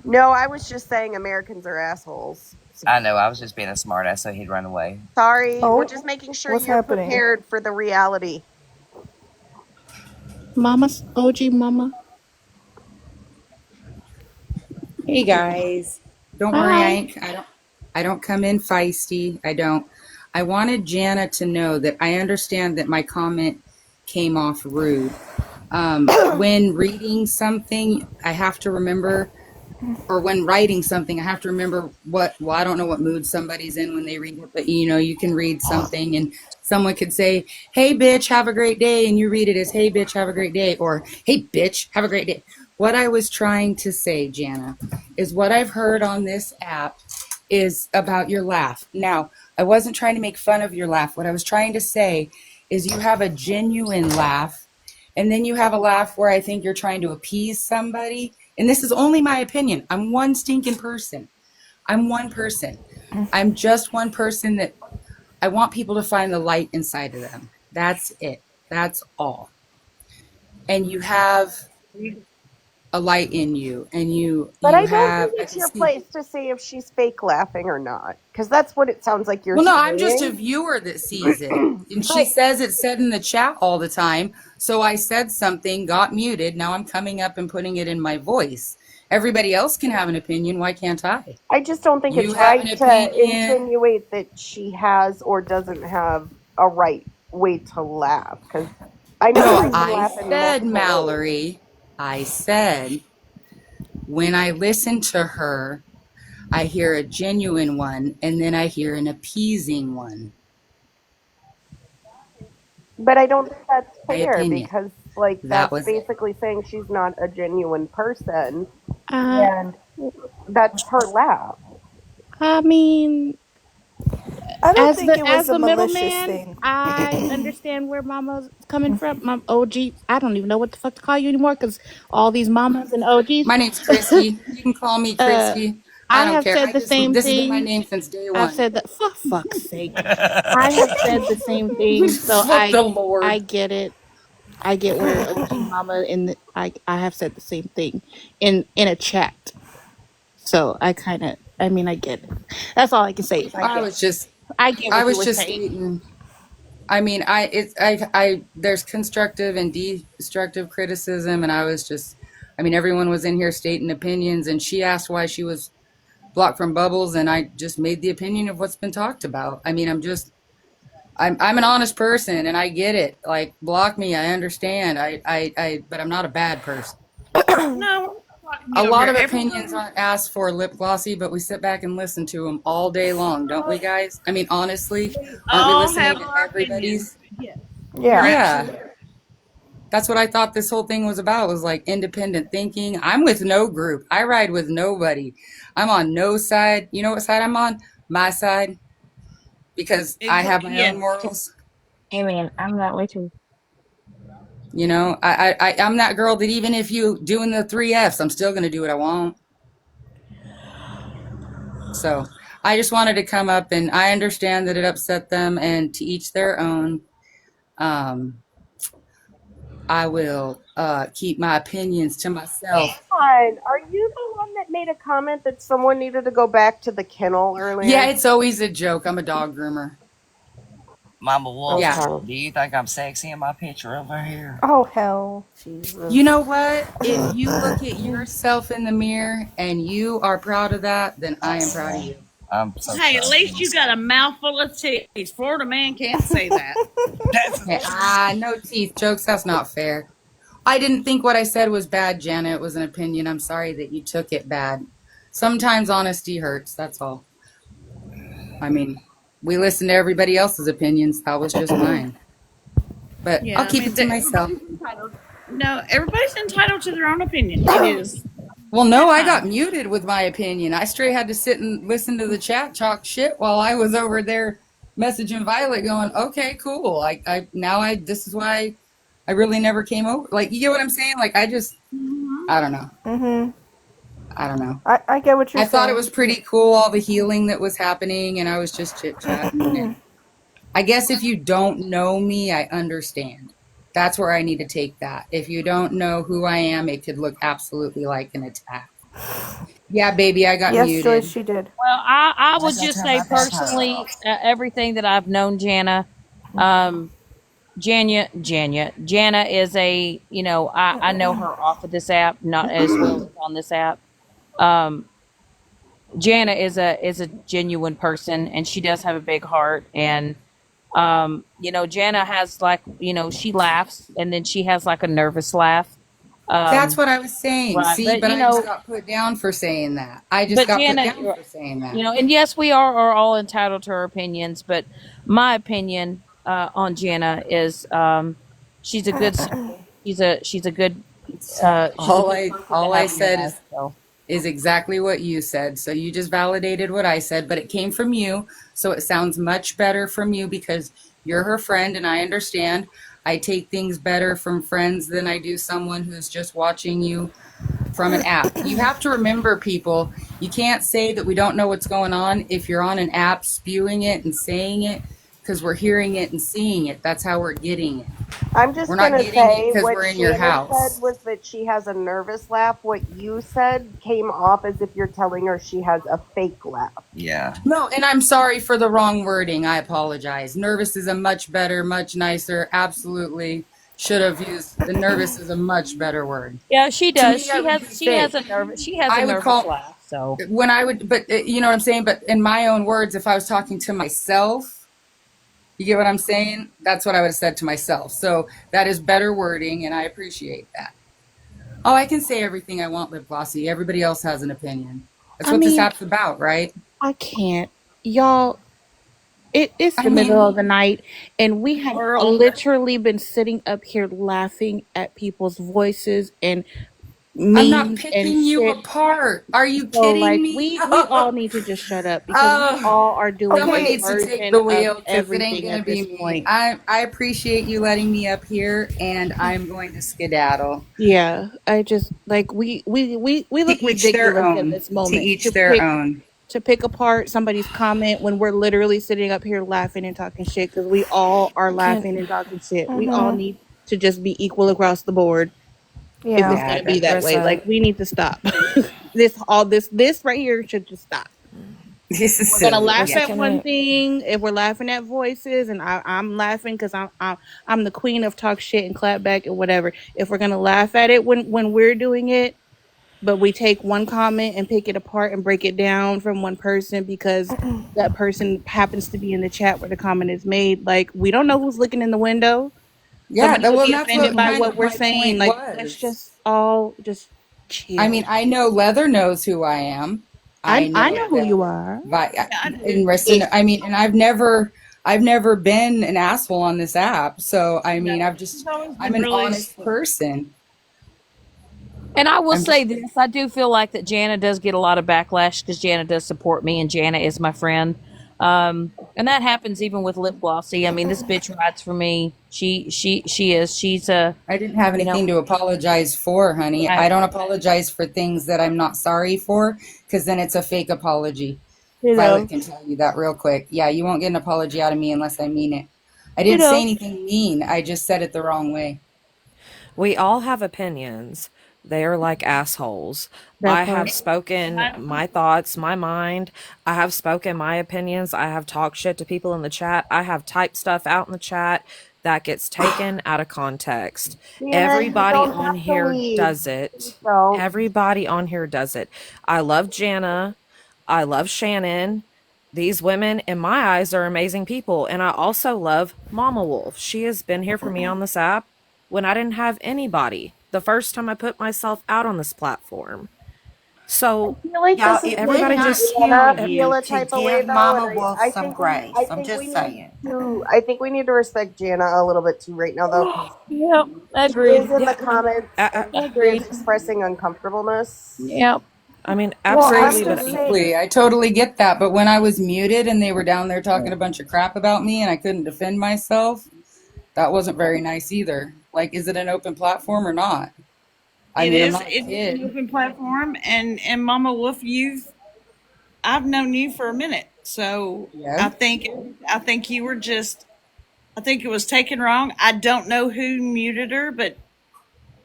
no, I was just saying Americans are assholes. I know. I was just being a smartass, so he'd run away. Sorry, we're Oh, just making sure what's you're happening? prepared for the reality. Mama's OG mama. Hey guys, don't worry. Hi. I don't come in feisty. I don't. I wanted Jana to know that I understand that my comment came off rude. When reading something, I have to remember, or when writing something, I have to remember well, I don't know what mood somebody's in when they read it, but you can read something and someone could say, hey bitch, have a great day. And you read it as, hey bitch, have a great day. Or, hey bitch, have a great day. What I was trying to say, Jana, is what I've heard on this app is about your laugh. Now, I wasn't trying to make fun of your laugh. What I was trying to say is you have a genuine laugh, and then you have a laugh where I think you're trying to appease somebody. And this is only my opinion. I'm one stinking person. I'm one person. I'm just one person that I want people to find the light inside of them. That's it. That's all. And you have a light in you, and But you I don't have, think I it's can your see. place to say if she's fake laughing or not, because that's what it sounds like you're Well, no, I'm just a saying. viewer that sees it. And she But says it's said in the chat all the time. So I said something, got muted. Now I'm coming up and putting it in my voice. Everybody else can have an opinion. Why can't I? I just don't think You it's have an right to opinion. insinuate that she has or doesn't have a right way to laugh, because I know No, I can I laugh in said, multiple ways. Mallory, I said, when I listen to her, I hear a genuine one and then I hear an appeasing one. But I don't think that's My fair, opinion. because like That that's was it. basically saying she's not a genuine person, Uh, and that's her laugh. I mean, I don't as think the it as was a the malicious middleman, thing. I understand where Mama's coming from. Mom, OG. I don't even know what the fuck to call you anymore because all these mamas and OGs. My name's Christy. You can call me uh, Christy. I I don't have care. said the same This has been my thing. name since day I've one. said that for fuck's sake. I have said the same thing, so For the I Lord. get it. I get where OG Mama I have said the same thing in a chat. So I mean I get it. That's all I can say is I I get was it. just I get I what you was were just saying. stating. I mean, there's constructive and destructive criticism, and I mean, everyone was in here stating opinions, and she asked why she was blocked from bubbles, and I just made the opinion of what's been talked about. I mean, I'm an honest person, and I get it. Like, block me, I understand. But I'm not a bad person. No, we're not talking A you over lot here. of opinions Everyone, aren't asked for lip glossy, but we sit back and listen to them all day long, don't we, guys? I mean, honestly, we aren't we all listening have to our opinions. everybody's? Yes, you're Yeah. Yeah, absolutely. that's what I thought this whole thing was about, was like independent thinking. I'm with no group. I ride with nobody. I'm on no side. You know what side I'm on? My side, because I have my own Yes. morals. I mean, I'm that way too. You know, I'm that girl that even if you doing the 3 Fs, I'm still gonna do what I want. So I just wanted to come up, and I understand that it upset them, and to each their own. Um, I will keep my opinions to myself. On, are you the one that made a comment that someone needed to go back to the kennel Yeah, earlier? it's always a joke. I'm a dog groomer. Mama Wolf, Yeah. Okay. do you think I'm sexy in my picture over here? Oh hell, You Jesus. know what? If you look at yourself in the mirror and you are proud of that, then I am proud of you. I'm so Hey, at proud of least you got a myself. mouthful of teeth. Florida man can't say that. That's No teeth jokes. That's not fair. I didn't think what I said was bad, Jana. It was an opinion. I'm sorry that you took it bad. Sometimes honesty hurts. That's all. I mean, we listen to everybody else's opinions. That was just mine. But I'll Yeah, I keep mean, it to myself. everybody's entitled. No, everybody's entitled to their own opinion. It is. Well, no, That's I got fine. muted with my opinion. I straight had to sit and listen to the chat talk shit while I was over there messaging Violet going, okay, cool. This is why I really never came over. Like, you get what I'm saying? Like, I don't know. Mhm. I don't know. I get what you're I thought it saying. was pretty cool, all the healing that was happening, and I was just chit chatting. And I guess if you don't know me, I understand. That's where I need to take that. If you don't know who I am, it could look absolutely like an attack. Yeah, baby, I got Yes, Joyce, muted. she did. Well, I I would gotta just turn say my backpack personally, off. everything that I've known Jana, um, Jana is a, I know her off of this app, not as well as on this app. Um, Jana is a genuine person, and she does have a big heart. And Jana has, like, she laughs, and then she has like a nervous laugh. That's Um, what I was saying. right, See, but I just got put down for saying that. I just but got put Jana, down for saying that. and yes, we are all entitled to our opinions, but my opinion on Jana is, she's a good soul. She's a good person to All I have in your said life. So is exactly what you said. So you just validated what I said, but it came from you. So it sounds much better from you because you're her friend, and I understand. I take things better from friends than I do someone who's just watching you from an app. You have to remember, people, you can't say that we don't know what's going on if you're on an app spewing it and saying it, because we're hearing it and seeing it. That's how we're getting it. I'm We're just not gonna getting it say because what we're in your Shanna said house. was that she has a nervous laugh. What you said came off as if you're telling her she has a fake laugh. Yeah. No, and I'm sorry for the wrong wording. I apologize. Nervous is a much better, much nicer. Absolutely should have used the nervous is a much better word. yeah, she To does. me, I She would has be she has fake. a I would nervous call laugh. So when I would, but you know what I'm saying? But in my own words, if I was talking to myself, you get what I'm saying? That's what I would have said to myself. So that is better wording, and I appreciate that. Oh, I can say everything I want, Lip Glossy. Everybody else has an opinion. That's I what this mean, app's about, right? I can't. Y'all, it's I the middle of mean, the night, and we have Girl, literally been sitting up here laughing at people's voices and I'm not memes and picking you shit. apart. Are you So, kidding like, me? we all need to just shut up because we Oh, all are doing someone a Okay, needs to take the version of wheel because it ain't everything gonna at be this me. point. I appreciate you letting me up here, and I'm going to skedaddle. Yeah, I just like we To look each their ridiculous in own. this To moment each their own. to pick apart somebody's comment when we're literally sitting up here laughing and talking shit because we all are Can. laughing and talking shit. We all Mhm. need to just be equal across the board if it's Yeah, gonna be that way. Rissa. Like we need to stop. This right here should just stop. This is We're gonna silly. laugh Rissa, Yeah. at can one I? thing if we're laughing at voices, and I'm laughing because I'm the queen of talk shit and clap back and whatever. If we're gonna laugh at it when we're doing it, but we take one comment and pick it apart and break it down from one person because that person happens to be in the chat where the comment is made. Like we don't know who's looking in the window. Yeah, Somebody could well, be that's offended what by kind what of we're my saying. point Like let's was. just all just I mean, chill. I know Leather knows who I am. I I know know who that you are. yeah, I do. in wrestling. I mean, and I've never been an asshole on this app. So I No, mean, she's always I'm been an really honest sweet. person. and I will I'm say just this: I do feel like that Jana does get a lot of backlash because Jana does support me, and Jana is my friend. And that happens even with lip glossy. I mean, this bitch writes for me. She's a, I didn't have you know, anything to apologize for, honey. I don't apologize for things that I'm not sorry for, because then it's a fake apology. You Violet know. can tell you that real quick. Yeah, you won't get an apology out of me unless I mean it. I You didn't say know. anything mean. I just said it the wrong way. We all have opinions. They are like assholes. That I have part. spoken my thoughts, my mind. I have spoken my opinions. I have talked shit to people in the chat. I have typed stuff out in the chat that gets taken out of context. Sienna, you Everybody don't on have to here leave. does it. Don't. Everybody on here does it. I love Jana. I love Shannon. These women, in my eyes, are amazing people. And I also love Mama Wolf. She has been here for me on this app when I didn't have anybody the first time I put myself out on this platform. I So feel like Y'all, this is it would everybody making not just Sienna eh, feel you a to type of way give though, and Mama Wolf I some think we I grace. I'm think we just need saying. to I think we need to respect Jana a little bit too right now though, because yep, she is agreed. in the yeah, comments and she is Agreed. expressing uncomfortableness. Yep. I mean, Well, I'm absolutely, but just saying. Absolutely. I totally get that. But when I was muted and they were down there talking a bunch of crap about me and I couldn't defend myself, that wasn't very nice either. Like, is it an open platform or not? I It mean, I'm is. not a It is an kid. open platform, and Mama Wolf, I've known you for a minute, so Yeah. I think you were just. I think it was taken wrong. I don't know who muted her, but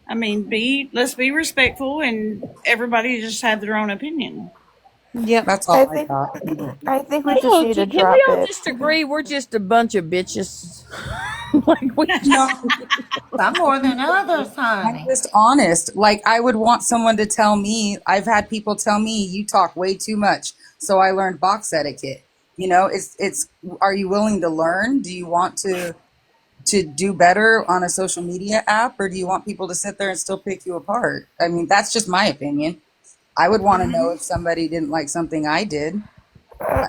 I mean, let's be respectful, and everybody just have their own opinion. Yep. That's I all I think thought. I think we just No, need to can we drop all it. just agree we're just a bunch of bitches? Like we No, Some more than others, I'm honey. just honest. Like, I would want someone to tell me, I've had people tell me, you talk way too much. So I learned box etiquette. You know, are you willing to learn? Do you want to do better on a social media app, or do you want people to sit there and still pick you apart? I mean, that's just my opinion. I would want to know if somebody didn't like something I did.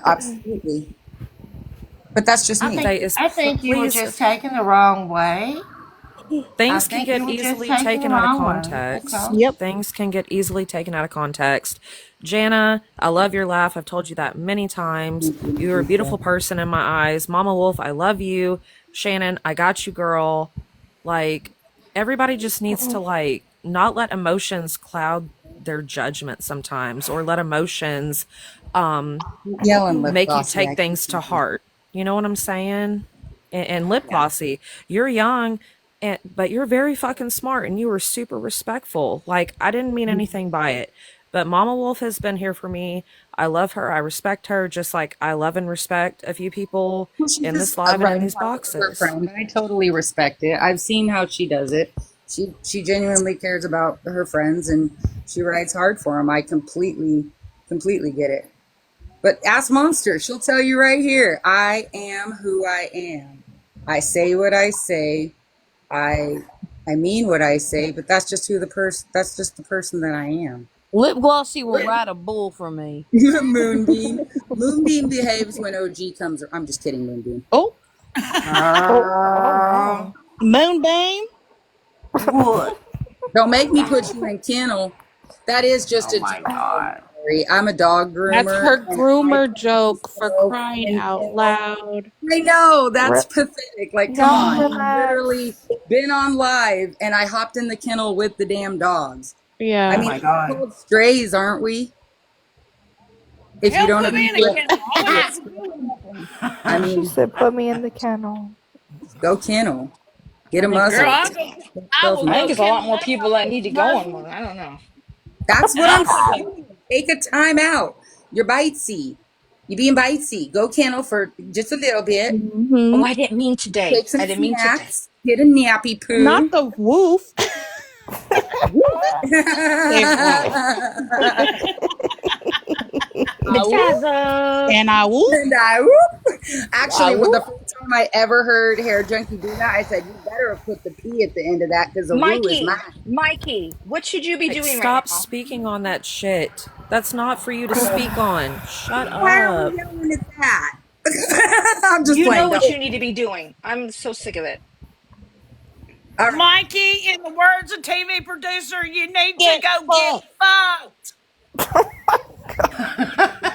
Absolutely. But that's just me. say is I think you were please, just taken the wrong way. I things can think you get were just easily taken the taken out of wrong way. That's context. all. Yep. Things can get easily taken out of context. Jana, I love your laugh. I've told you that many times. You're a beautiful person in my eyes. Mama Wolf, I love you. Shannon, I got you, girl. Like, everybody just needs to, like, not let emotions cloud their judgment sometimes, or let emotions Yelling lip make you glossy. take I can't things do to that. heart. You know what I'm saying? And lip Yeah. glossy, you're young, but you're very fucking smart, and you were super respectful. Like, I didn't mean anything by it. But Mama Wolf has been here for me. I love her. I respect her, just like I love and respect a few people Well, she's in this just live and in writing these talking to her boxes. friend. I totally respect it. I've seen how she does it. She genuinely cares about her friends and she writes hard for them. I completely get it. But ask Monster. She'll tell you right here. I am who I am. I say what I say. I I mean what I say. But that's just who the person. That's just the person that I am. lip glossy will ride a bull for me. Moonbeam. Moonbeam behaves when OG comes. I'm just kidding, Moonbeam. Oh, Oh no. Moonbeam. What? Don't make me put you in kennel. That is just Oh a my joke, god. Mallory. I'm a dog That's groomer, her and I groomer put joke for myself crying in out kennel. loud. I know Re- that's pathetic. Like, come Y'all on. I've literally relax. been on live, and I hopped in the kennel with the damn dogs. I Oh Yeah. mean, my we're god. called strays, aren't we? If you Hell, don't put me agree in a with kennel. I wouldn't have it, to do nothing. I I She mean, said, "Put me in the kennel." go kennel. Get a think Girl, muzzle. I Yourself will I think go there's a muzzle. lot kennel more that people that need to go on muzzle, one. I don't know. That's and what I'm I'll put the. saying. Take a time out. You're bitesy. You being bitesy. Go kennel for just a little bit. Oh, Mm-hmm. I didn't mean today. Take some I didn't mean today. snacks. Get a nappy Not poo. the woof. Say it wrong. I woof Majaza. and I woof. And I whoop. I Actually, with the woof. first time I ever heard Hair Junkie do that, I said, "You better have put the P at the end of that because the woo is Mikey, mine." Mikey, what should you be Like, doing right stop now? speaking on that shit. That's not for you to speak on. Shut Why are we up. yelling at that? I'm just You know playing. what Don't. you need to be doing. I'm so sick of it. All right. Mikey, in the words of TV producer, you need to Get go get fucked. fucked.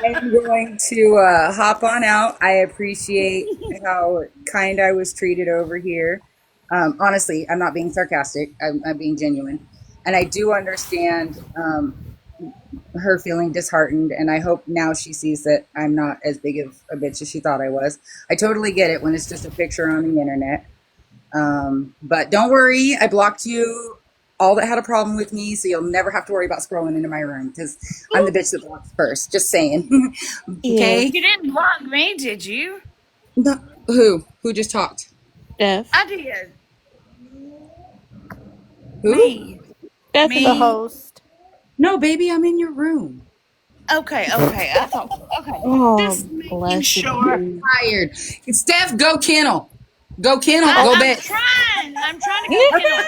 I'm going to hop on out. I appreciate how kind I was treated over here. Honestly, I'm not being sarcastic. I'm being genuine. And I do understand her feeling disheartened. And I hope now she sees that I'm not as big of a bitch as she thought I was. I totally get it when it's just a picture on the internet. But don't worry, I blocked you all that had a problem with me, so you'll never have to worry about scrolling into my room because I'm the bitch that blocks first. Just saying. Yeah. Okay? You didn't block me, did you? No, who? Who just talked? Steph. I did. Who? Me. Steph and The Me. host. No, baby, I'm in your room. Okay, okay. I thought, okay. Oh, Just making bless sure. you. Tired. Steph, go kennel. Go kennel. I, Go I'm bitch. trying. I'm trying to go kennel.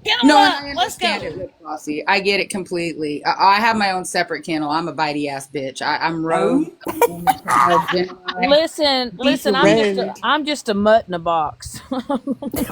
Kennel No, and up. I Let's understand it, go. Rick Rossi. I get it completely. I have my own separate kennel. I'm a bitey ass bitch. I'm rogue. Oh. I'm only child, Gemini. Listen, Rogue. I'm just a mutt in a box.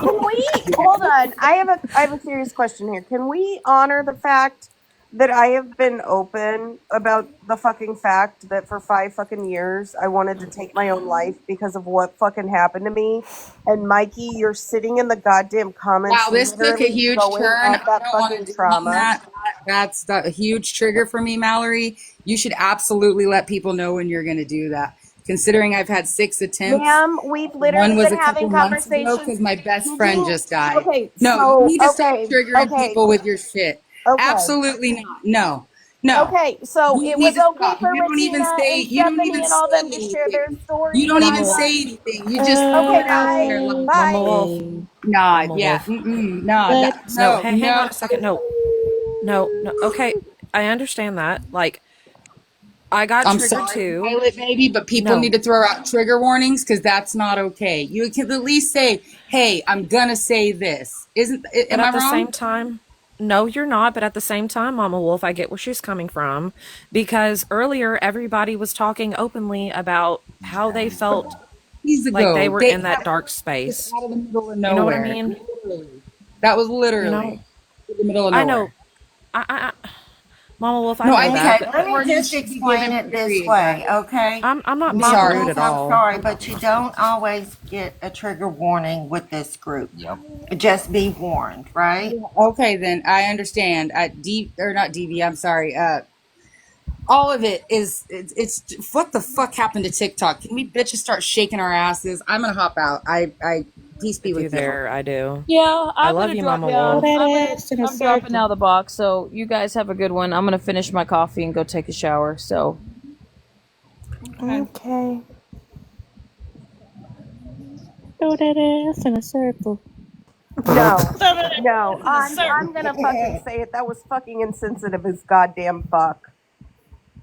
Can we hold on? I have a serious question here. Can we honor the fact that I have been open about the fucking fact that for 5 fucking years I wanted to take my own life because of what fucking happened to me? And Mikey, you're sitting in the goddamn Wow, comments this took a literally huge going turn. at I that don't want fucking to dwell on trauma. that. That's a huge trigger for me, Mallory. You should absolutely let people know when you're going to do that. Considering I've had 6 attempts, Ma'am, we've one literally was been a couple having months ago conversations. because my best Did friend you? just died. Okay, No, you so need to stop triggering okay, people with your shit. okay. Absolutely not. No, no. Okay, so You it need was to okay stop. for You don't even Retina say. and You don't even Stephanie and say all them to share their anything. You stories. don't I'm even like, say anything. You just throw okay, it out there bye, like, Mama bye. Wolf. nah, Mama yeah, Wolf. nah, Let No, no, hang no. on a second. No, no, no. Okay, I understand that. Like, I got I'm triggered sorry, too. Violet baby, but people need No, to throw out trigger warnings because that's not okay. You can at least say, "Hey, I'm gonna say this." Isn't? but Am I at the wrong? same time, no, you're not. But at the same time, Mama Wolf, I get where she's coming from because earlier everybody was talking openly about how they felt Years like they ago, were in that dark just space. out of the middle of You know what I nowhere. mean? Literally, that was You literally know, in the middle of I know. nowhere. Mama Wolf, I No, I know think that, Okay, but let me warnings just should be explain given. it this Period, way, guys. okay? I'm not I'm being Mama sorry. rude Wolf, at I'm all. sorry, but you don't always get a trigger warning with this group. Yep. Just be warned, right? Yeah, okay, then I understand. D or not DV. I'm sorry. All of it is it's what the fuck happened to TikTok? Can we bitches start shaking our asses? I'm gonna hop out. I peace be With you with y'all. there, I do. Yeah, I I'm love gonna you, drop Mama throw Wolf. that I'm gonna ass in a I'm dropping circle. out of the box. So you guys have a good one. I'm gonna finish my coffee and go take a shower. So Okay. Okay. Throw that ass in a circle. No, Throw that no, ass in a I'm circle. gonna fucking say it. That was fucking insensitive as goddamn fuck.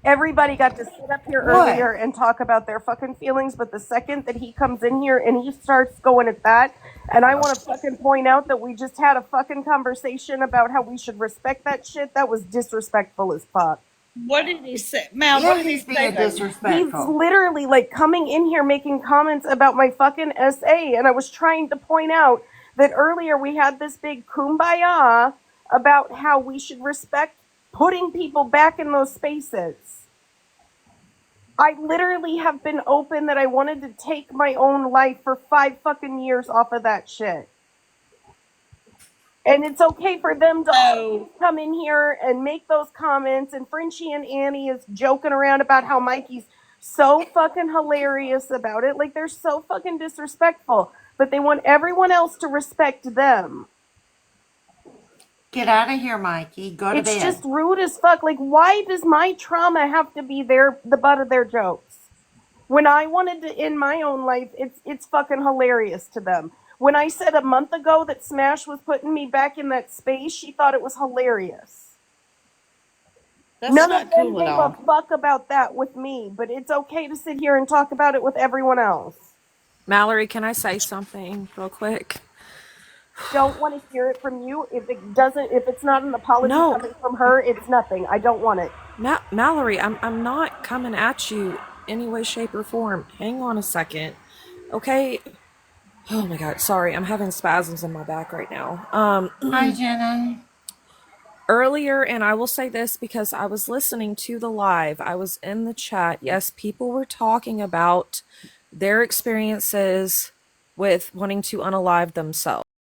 Everybody got to sit up here What? earlier and talk about their fucking feelings, but the second that he comes in here and he starts going at that, and I Yep. want to fucking point out that we just had a fucking conversation about how we should respect that shit. That was disrespectful as fuck. What did he say? Mal, what Yeah, did he he's say, being baby? He's disrespectful. literally like coming in here making comments about my fucking SA, and I was trying to point out that earlier we had this big kumbaya about how we should respect putting people back in those spaces. I literally have been open that I wanted to take my own life for 5 fucking years off of that shit. And it's okay for them to always So, come in here and make those comments. And Frenchie and Annie is joking around about how Mikey's so fucking hilarious about it. Like, they're so fucking disrespectful. But they want everyone else to respect them. Get out of here, Mikey. Go to It's bed. just rude as fuck. Like, why does my trauma have to be the butt of their jokes? When I wanted to end my own life, it's fucking hilarious to them. When I said a month ago that Smash was putting me back in that space, she thought it was hilarious. that's None of not them cool at gave a all. fuck about that with me, but it's okay to sit here and talk about it with everyone else. Mallory, can I say something real quick? Don't want to hear it from you. If it's not an apology No, coming from her, it's nothing. I don't want it. Mallory, I'm not coming at you any way, shape, or form. Hang on a second, okay? Oh my god, sorry, I'm having spasms in my back right now. Hi, Jenna. earlier, and I will say this because I was listening to the live, I was in the chat. Yes, people were talking about their experiences with wanting to unalive themselves.